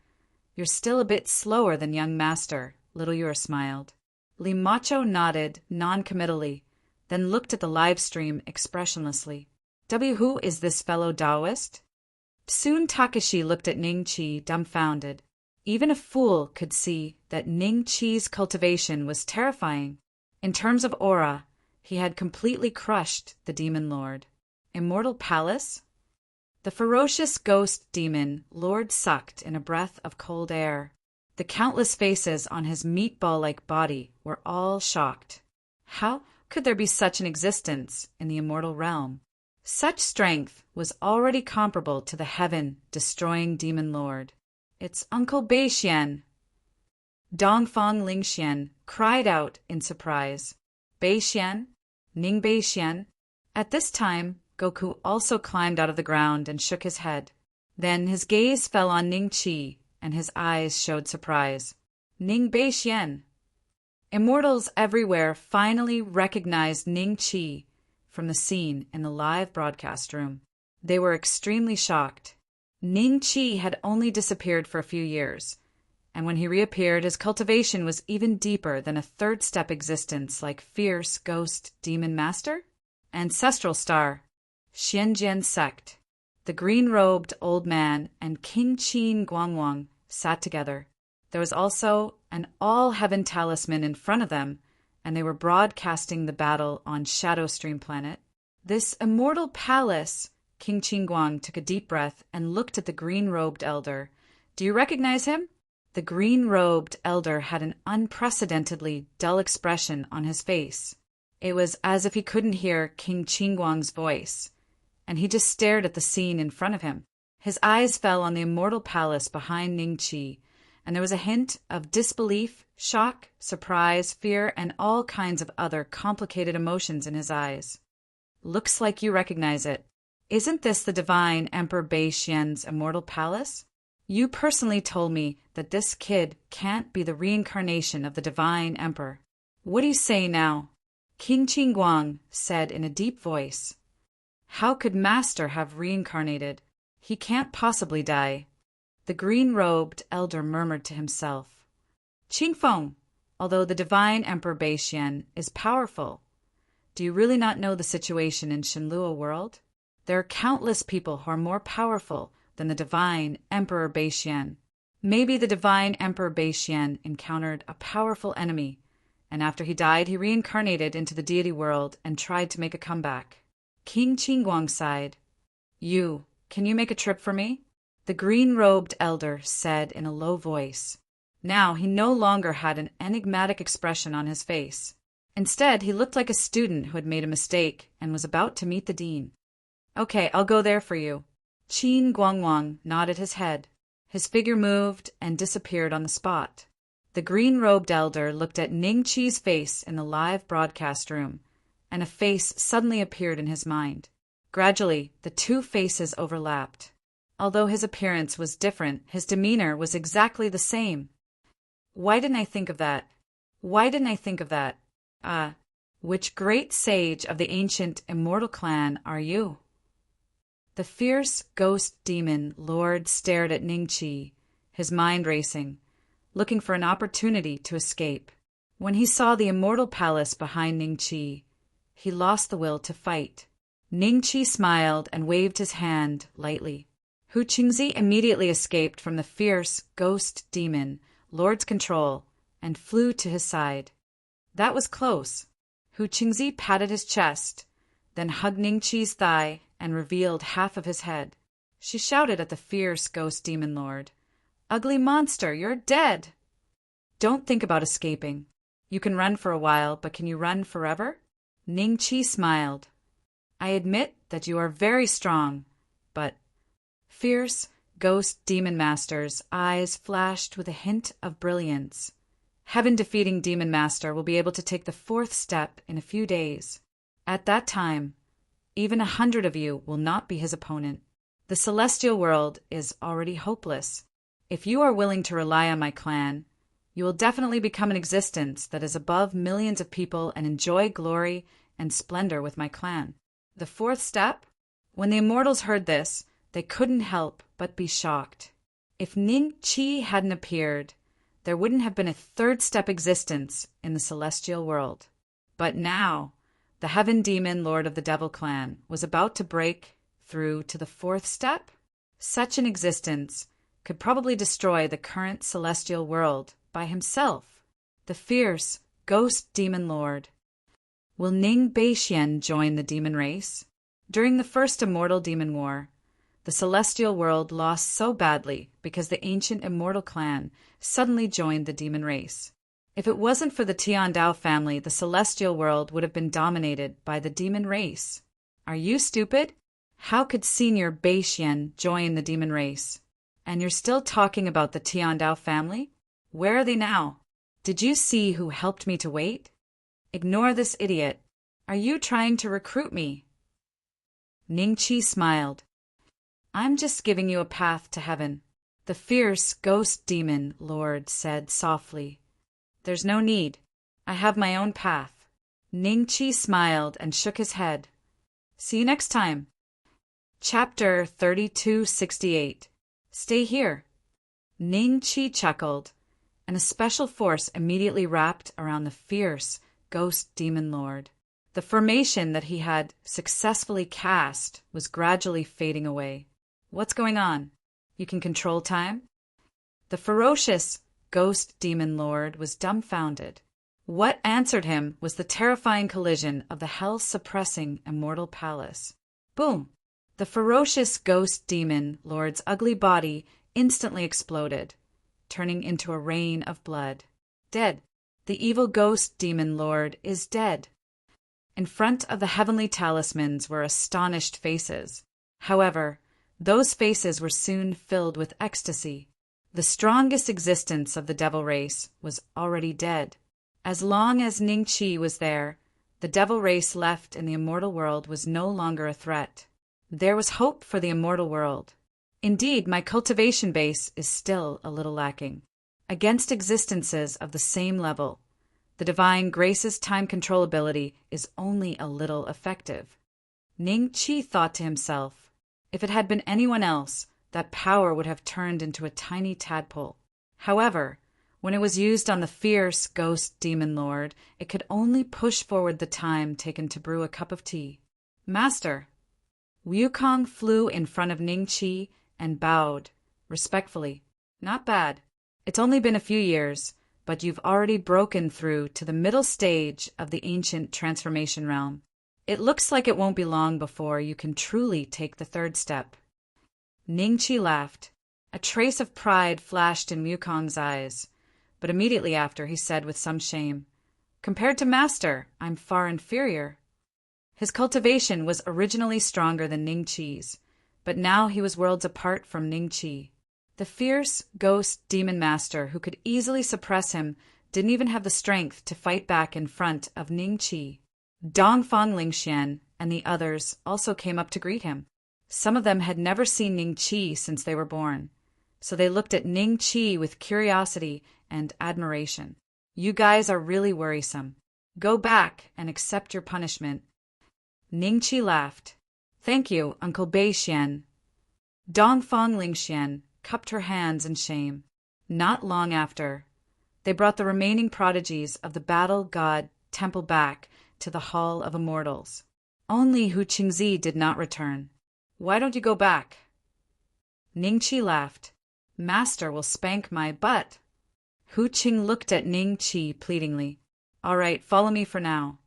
you're still a bit slower than young Master, Little Yor smiled. Li Macho nodded non-committally, then looked at the live stream expressionlessly. Who is this fellow Taoist? Soon Takashi looked at Ning Qi, dumbfounded. Even a fool could see that Ning Qi's cultivation was terrifying. In terms of aura, he had completely crushed the demon lord. Immortal Palace? The ferocious ghost demon lord sucked in a breath of cold air. The countless faces on his meatball-like body were all shocked. How could there be such an existence in the immortal realm? Such strength was already comparable to the heaven-destroying demon lord. It's Uncle Beixian. Dongfang Lingxian cried out in surprise. Beixian? Ning Beixian? At this time, Goku also climbed out of the ground and shook his head. Then his gaze fell on Ning Qi, and his eyes showed surprise. Ning Beixian. Immortals everywhere finally recognized Ning Qi from the scene in the live broadcast room. They were extremely shocked. Ning Qi had only disappeared for a few years, and when he reappeared, his cultivation was even deeper than a third-step existence like fierce ghost demon master? Ancestral star. Xianjian sect. The green-robed old man and King Qin Guangwang sat together. There was also an all-heaven talisman in front of them, and they were broadcasting the battle on Shadow Stream Planet. This immortal palace. King Qingguang took a deep breath and looked at the green-robed elder. Do you recognize him? The green-robed elder had an unprecedentedly dull expression on his face. It was as if he couldn't hear King Qingguang's voice, and he just stared at the scene in front of him. His eyes fell on the immortal palace behind Ning Qi, and there was a hint of disbelief, shock, surprise, fear, and all kinds of other complicated emotions in his eyes. Looks like you recognize it. Isn't this the divine Emperor Bei Xian's immortal palace? You personally told me that this kid can't be the reincarnation of the divine emperor. What do you say now? King Qingguang said in a deep voice. How could Master have reincarnated? He can't possibly die. The green-robed elder murmured to himself. Qingfeng, although the divine Emperor Bei Xian is powerful, do you really not know the situation in Shenlua world? There are countless people who are more powerful than the divine Emperor Bei Xian. Maybe the divine Emperor Bei Xian encountered a powerful enemy, and after he died he reincarnated into the deity world and tried to make a comeback. King Qingguang sighed. Can you make a trip for me? The green-robed elder said in a low voice. Now he no longer had an enigmatic expression on his face. Instead, he looked like a student who had made a mistake and was about to meet the dean. Okay, I'll go there for you. Qin Guangwang nodded his head. His figure moved and disappeared on the spot. The green-robed elder looked at Ning Qi's face in the live broadcast room, and a face suddenly appeared in his mind. Gradually, the two faces overlapped. Although his appearance was different, his demeanor was exactly the same. Why didn't I think of that? Which great sage of the ancient immortal clan are you? The fierce ghost demon lord stared at Ning Qi, his mind racing, looking for an opportunity to escape. When he saw the immortal palace behind Ning Qi, he lost the will to fight. Ning Qi smiled and waved his hand lightly. Hu Qingzi immediately escaped from the fierce ghost demon lord's control and flew to his side. That was close. Hu Qingzi patted his chest, then hugged Ning Qi's thigh and revealed half of his head. She shouted at the fierce ghost demon lord, "Ugly monster, you're dead!" Don't think about escaping. You can run for a while, but can you run forever? Ning Qi smiled. I admit that you are very strong, but... Fierce ghost demon master's eyes flashed with a hint of brilliance. Heaven-defeating demon master will be able to take the fourth step in a few days. At that time, even 100 of you will not be his opponent. The celestial world is already hopeless. If you are willing to rely on my clan, you will definitely become an existence that is above millions of people and enjoy glory and splendor with my clan. The fourth step? When the immortals heard this, they couldn't help but be shocked. If Ning Qi hadn't appeared, there wouldn't have been a third step existence in the celestial world. But now, the heaven demon lord of the devil clan was about to break through to the fourth step? Such an existence could probably destroy the current celestial world by himself. The fierce ghost demon lord. Will Ning Beixian join the demon race? During the first immortal demon war, the celestial world lost so badly because the ancient immortal clan suddenly joined the demon race. If it wasn't for the Tiandao family, the celestial world would have been dominated by the demon race. Are you stupid? How could Senior Beixian join the demon race? And you're still talking about the Tiandao family? Where are they now? Did you see who helped me to wait? Ignore this idiot. Are you trying to recruit me? Ning Qi smiled. I'm just giving you a path to heaven. The fierce ghost demon lord said softly. There's no need. I have my own path. Ning Qi smiled and shook his head. See you next time. Chapter 3268. Stay here. Ning Qi chuckled, and a special force immediately wrapped around the fierce ghost demon lord. The formation that he had successfully cast was gradually fading away. What's going on? You can control time? The ferocious ghost demon lord was dumbfounded. What answered him was the terrifying collision of the hell-suppressing immortal palace. Boom! The ferocious ghost demon lord's ugly body instantly exploded, turning into a rain of blood. Dead. The evil ghost demon lord is dead. In front of the heavenly talismans were astonished faces. However, those faces were soon filled with ecstasy. The strongest existence of the devil race was already dead. As long as Ning Qi was there, the devil race left in the immortal world was no longer a threat. There was hope for the immortal world. Indeed, my cultivation base is still a little lacking. Against existences of the same level, the divine grace's time control ability is only a little effective. Ning Qi thought to himself, if it had been anyone else, that power would have turned into a tiny tadpole. However, when it was used on the fierce ghost demon lord, it could only push forward the time taken to brew a cup of tea. Master! Wukong flew in front of Ning Qi and bowed, respectfully. Not bad. It's only been a few years, but you've already broken through to the middle stage of the ancient transformation realm. It looks like it won't be long before you can truly take the third step. Ning Qi laughed. A trace of pride flashed in Wukong's eyes, but immediately after he said with some shame, compared to Master, I'm far inferior. His cultivation was originally stronger than Ning Qi's, but now he was worlds apart from Ning Qi. The fierce ghost demon master who could easily suppress him didn't even have the strength to fight back in front of Ning Qi. Dongfang Lingxian and the others also came up to greet him. Some of them had never seen Ning Qi since they were born, so they looked at Ning Qi with curiosity and admiration. You guys are really worrisome. Go back and accept your punishment. Ning Qi laughed. Thank you, Uncle Beixian. Dongfang Lingxian cupped her hands in shame. Not long after, they brought the remaining prodigies of the battle god temple back to the Hall of Immortals. Only Hu Qingzi did not return. Why don't you go back? Ning Qi laughed. Master will spank my butt. Hu Qing looked at Ning Qi pleadingly. All right, follow me for now.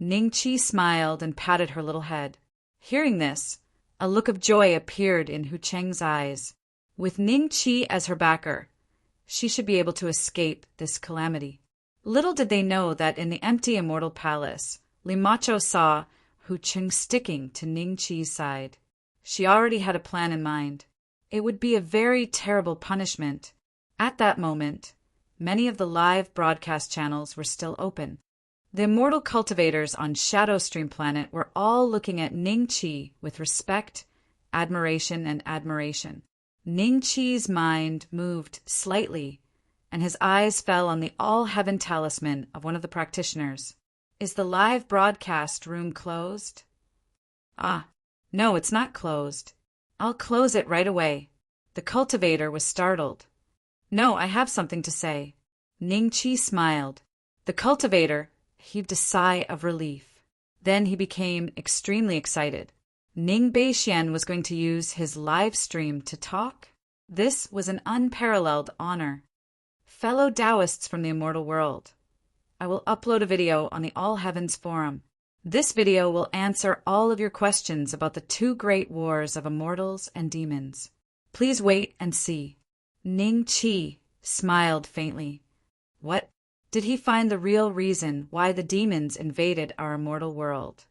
Ning Qi smiled and patted her little head. Hearing this, a look of joy appeared in Hu Cheng's eyes. With Ning Qi as her backer, she should be able to escape this calamity. Little did they know that in the empty immortal palace, Li Macho saw Hu Cheng sticking to Ning Qi's side. She already had a plan in mind. It would be a very terrible punishment. At that moment, many of the live broadcast channels were still open. The immortal cultivators on Shadowstream Planet were all looking at Ning Qi with respect, admiration, and admiration. Ning Qi's mind moved slightly, and his eyes fell on the all-heaven talisman of one of the practitioners. Is the live broadcast room closed? Ah, no, it's not closed. I'll close it right away. The cultivator was startled. No, I have something to say. Ning Qi smiled. The cultivator heaved a sigh of relief. Then he became extremely excited. Ning Beixian was going to use his live stream to talk? This was an unparalleled honor. Fellow Taoists from the immortal world, I will upload a video on the All Heavens forum. This video will answer all of your questions about the two great wars of immortals and demons. Please wait and see. Ning Qi smiled faintly. What? Did he find the real reason why the demons invaded our immortal world?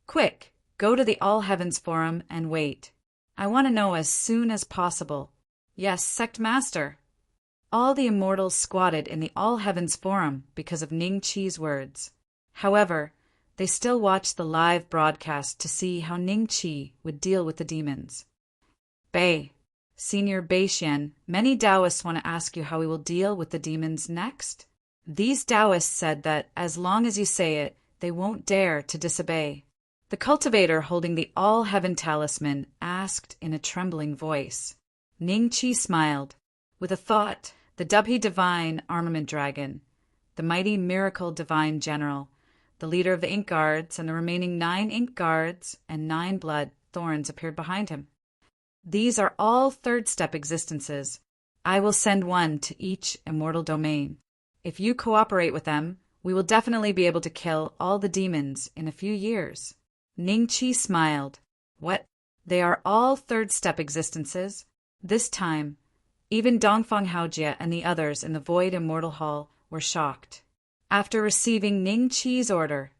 Quick! Go to the All Heavens forum and wait. I want to know as soon as possible. Yes, Sect Master. All the immortals squatted in the All Heavens forum because of Ning Qi's words. However, they still watched the live broadcast to see how Ning Qi would deal with the demons. Bei, Senior Beixian, many Taoists want to ask you how we will deal with the demons next. These Taoists said that as long as you say it, they won't dare to disobey. The cultivator holding the all-heaven talisman asked in a trembling voice. Ning Qi smiled. With a thought, the Dubhe Divine Armament Dragon, the mighty Miracle Divine General, the leader of the Ink Guards, and the remaining 9 Ink Guards and 9 Blood Thorns appeared behind him. These are all third-step existences. I will send one to each immortal domain. If you cooperate with them, we will definitely be able to kill all the demons in a few years. Ning Qi smiled. What? They are all third-step existences? This time, even Dongfang Haojie and the others in the Void Immortal Hall were shocked. After receiving Ning Qi's order,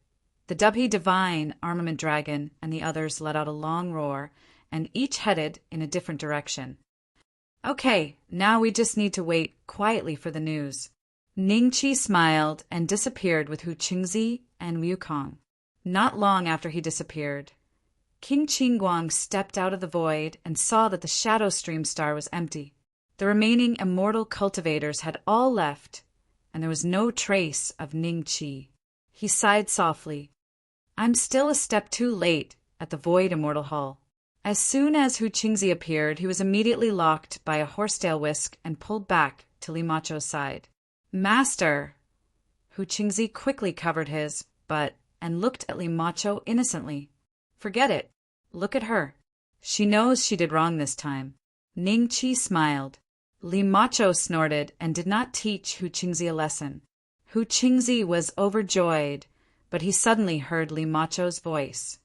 the Dubhe Divine Armament Dragon and the others let out a long roar, and each headed in a different direction. Okay, now we just need to wait quietly for the news. Ning Qi smiled and disappeared with Hu Qingzi and Wukong. Not long after he disappeared, King Qingguang stepped out of the void and saw that the Shadow Stream Star was empty. The remaining immortal cultivators had all left, and there was no trace of Ningqi. He sighed softly. I'm still a step too late at the Void Immortal Hall. As soon as Hu Qingzi appeared, he was immediately locked by a horsetail whisk and pulled back to Li Macho's side. Master! Hu Qingzi quickly covered his butt and looked at Li Macho innocently. Forget it. Look at her. She knows she did wrong this time. Ningqi smiled. Li Macho snorted and did not teach Hu Qingzi a lesson. Hu Qingzi was overjoyed, but he suddenly heard Li Macho's voice.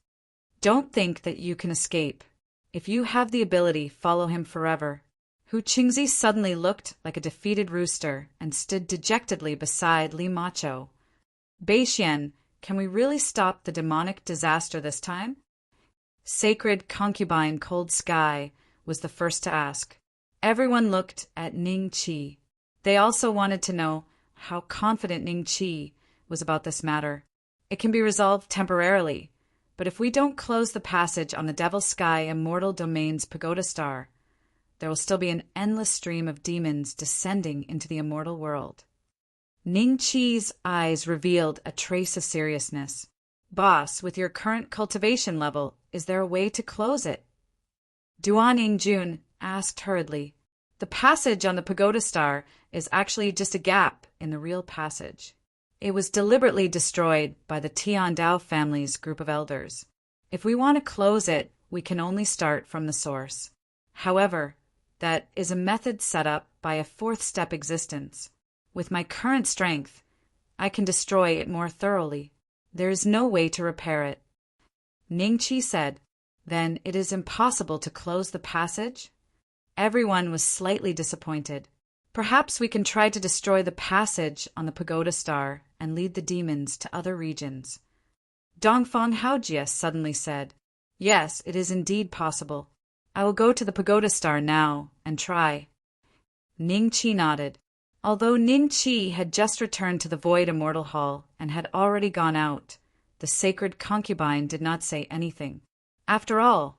Don't think that you can escape. If you have the ability, follow him forever. Hu Qingzi suddenly looked like a defeated rooster and stood dejectedly beside Li Macho. Beixian, can we really stop the demonic disaster this time? Sacred concubine Cold Sky was the first to ask. Everyone looked at Ningqi. They also wanted to know how confident Ningqi was about this matter. It can be resolved temporarily, but if we don't close the passage on the Devil's Sky Immortal Domain's Pagoda Star, there will still be an endless stream of demons descending into the immortal world. Ningqi's eyes revealed a trace of seriousness. Boss, with your current cultivation level, is there a way to close it? Duan Yingjun asked hurriedly. The passage on the Pagoda Star is actually just a gap in the real passage. It was deliberately destroyed by the Tiandao family's group of elders. If we want to close it, we can only start from the source. However, that is a method set up by a fourth-step existence. With my current strength, I can destroy it more thoroughly. There is no way to repair it. Ningqi said, Then it is impossible to close the passage? Everyone was slightly disappointed. Perhaps we can try to destroy the passage on the Pagoda Star and lead the demons to other regions. Dongfang Haojie suddenly said, Yes, it is indeed possible. I will go to the Pagoda Star now and try. Ningqi nodded. Although Ningqi had just returned to the Void Immortal Hall and had already gone out, the sacred concubine did not say anything. After all,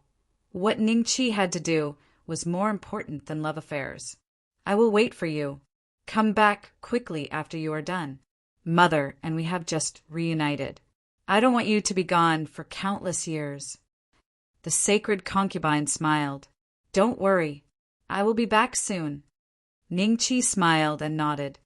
what Ningqi had to do was more important than love affairs. I will wait for you. Come back quickly after you are done. Mother and we have just reunited. I don't want you to be gone for countless years. The sacred concubine smiled. Don't worry. I will be back soon. Ningqi smiled and nodded.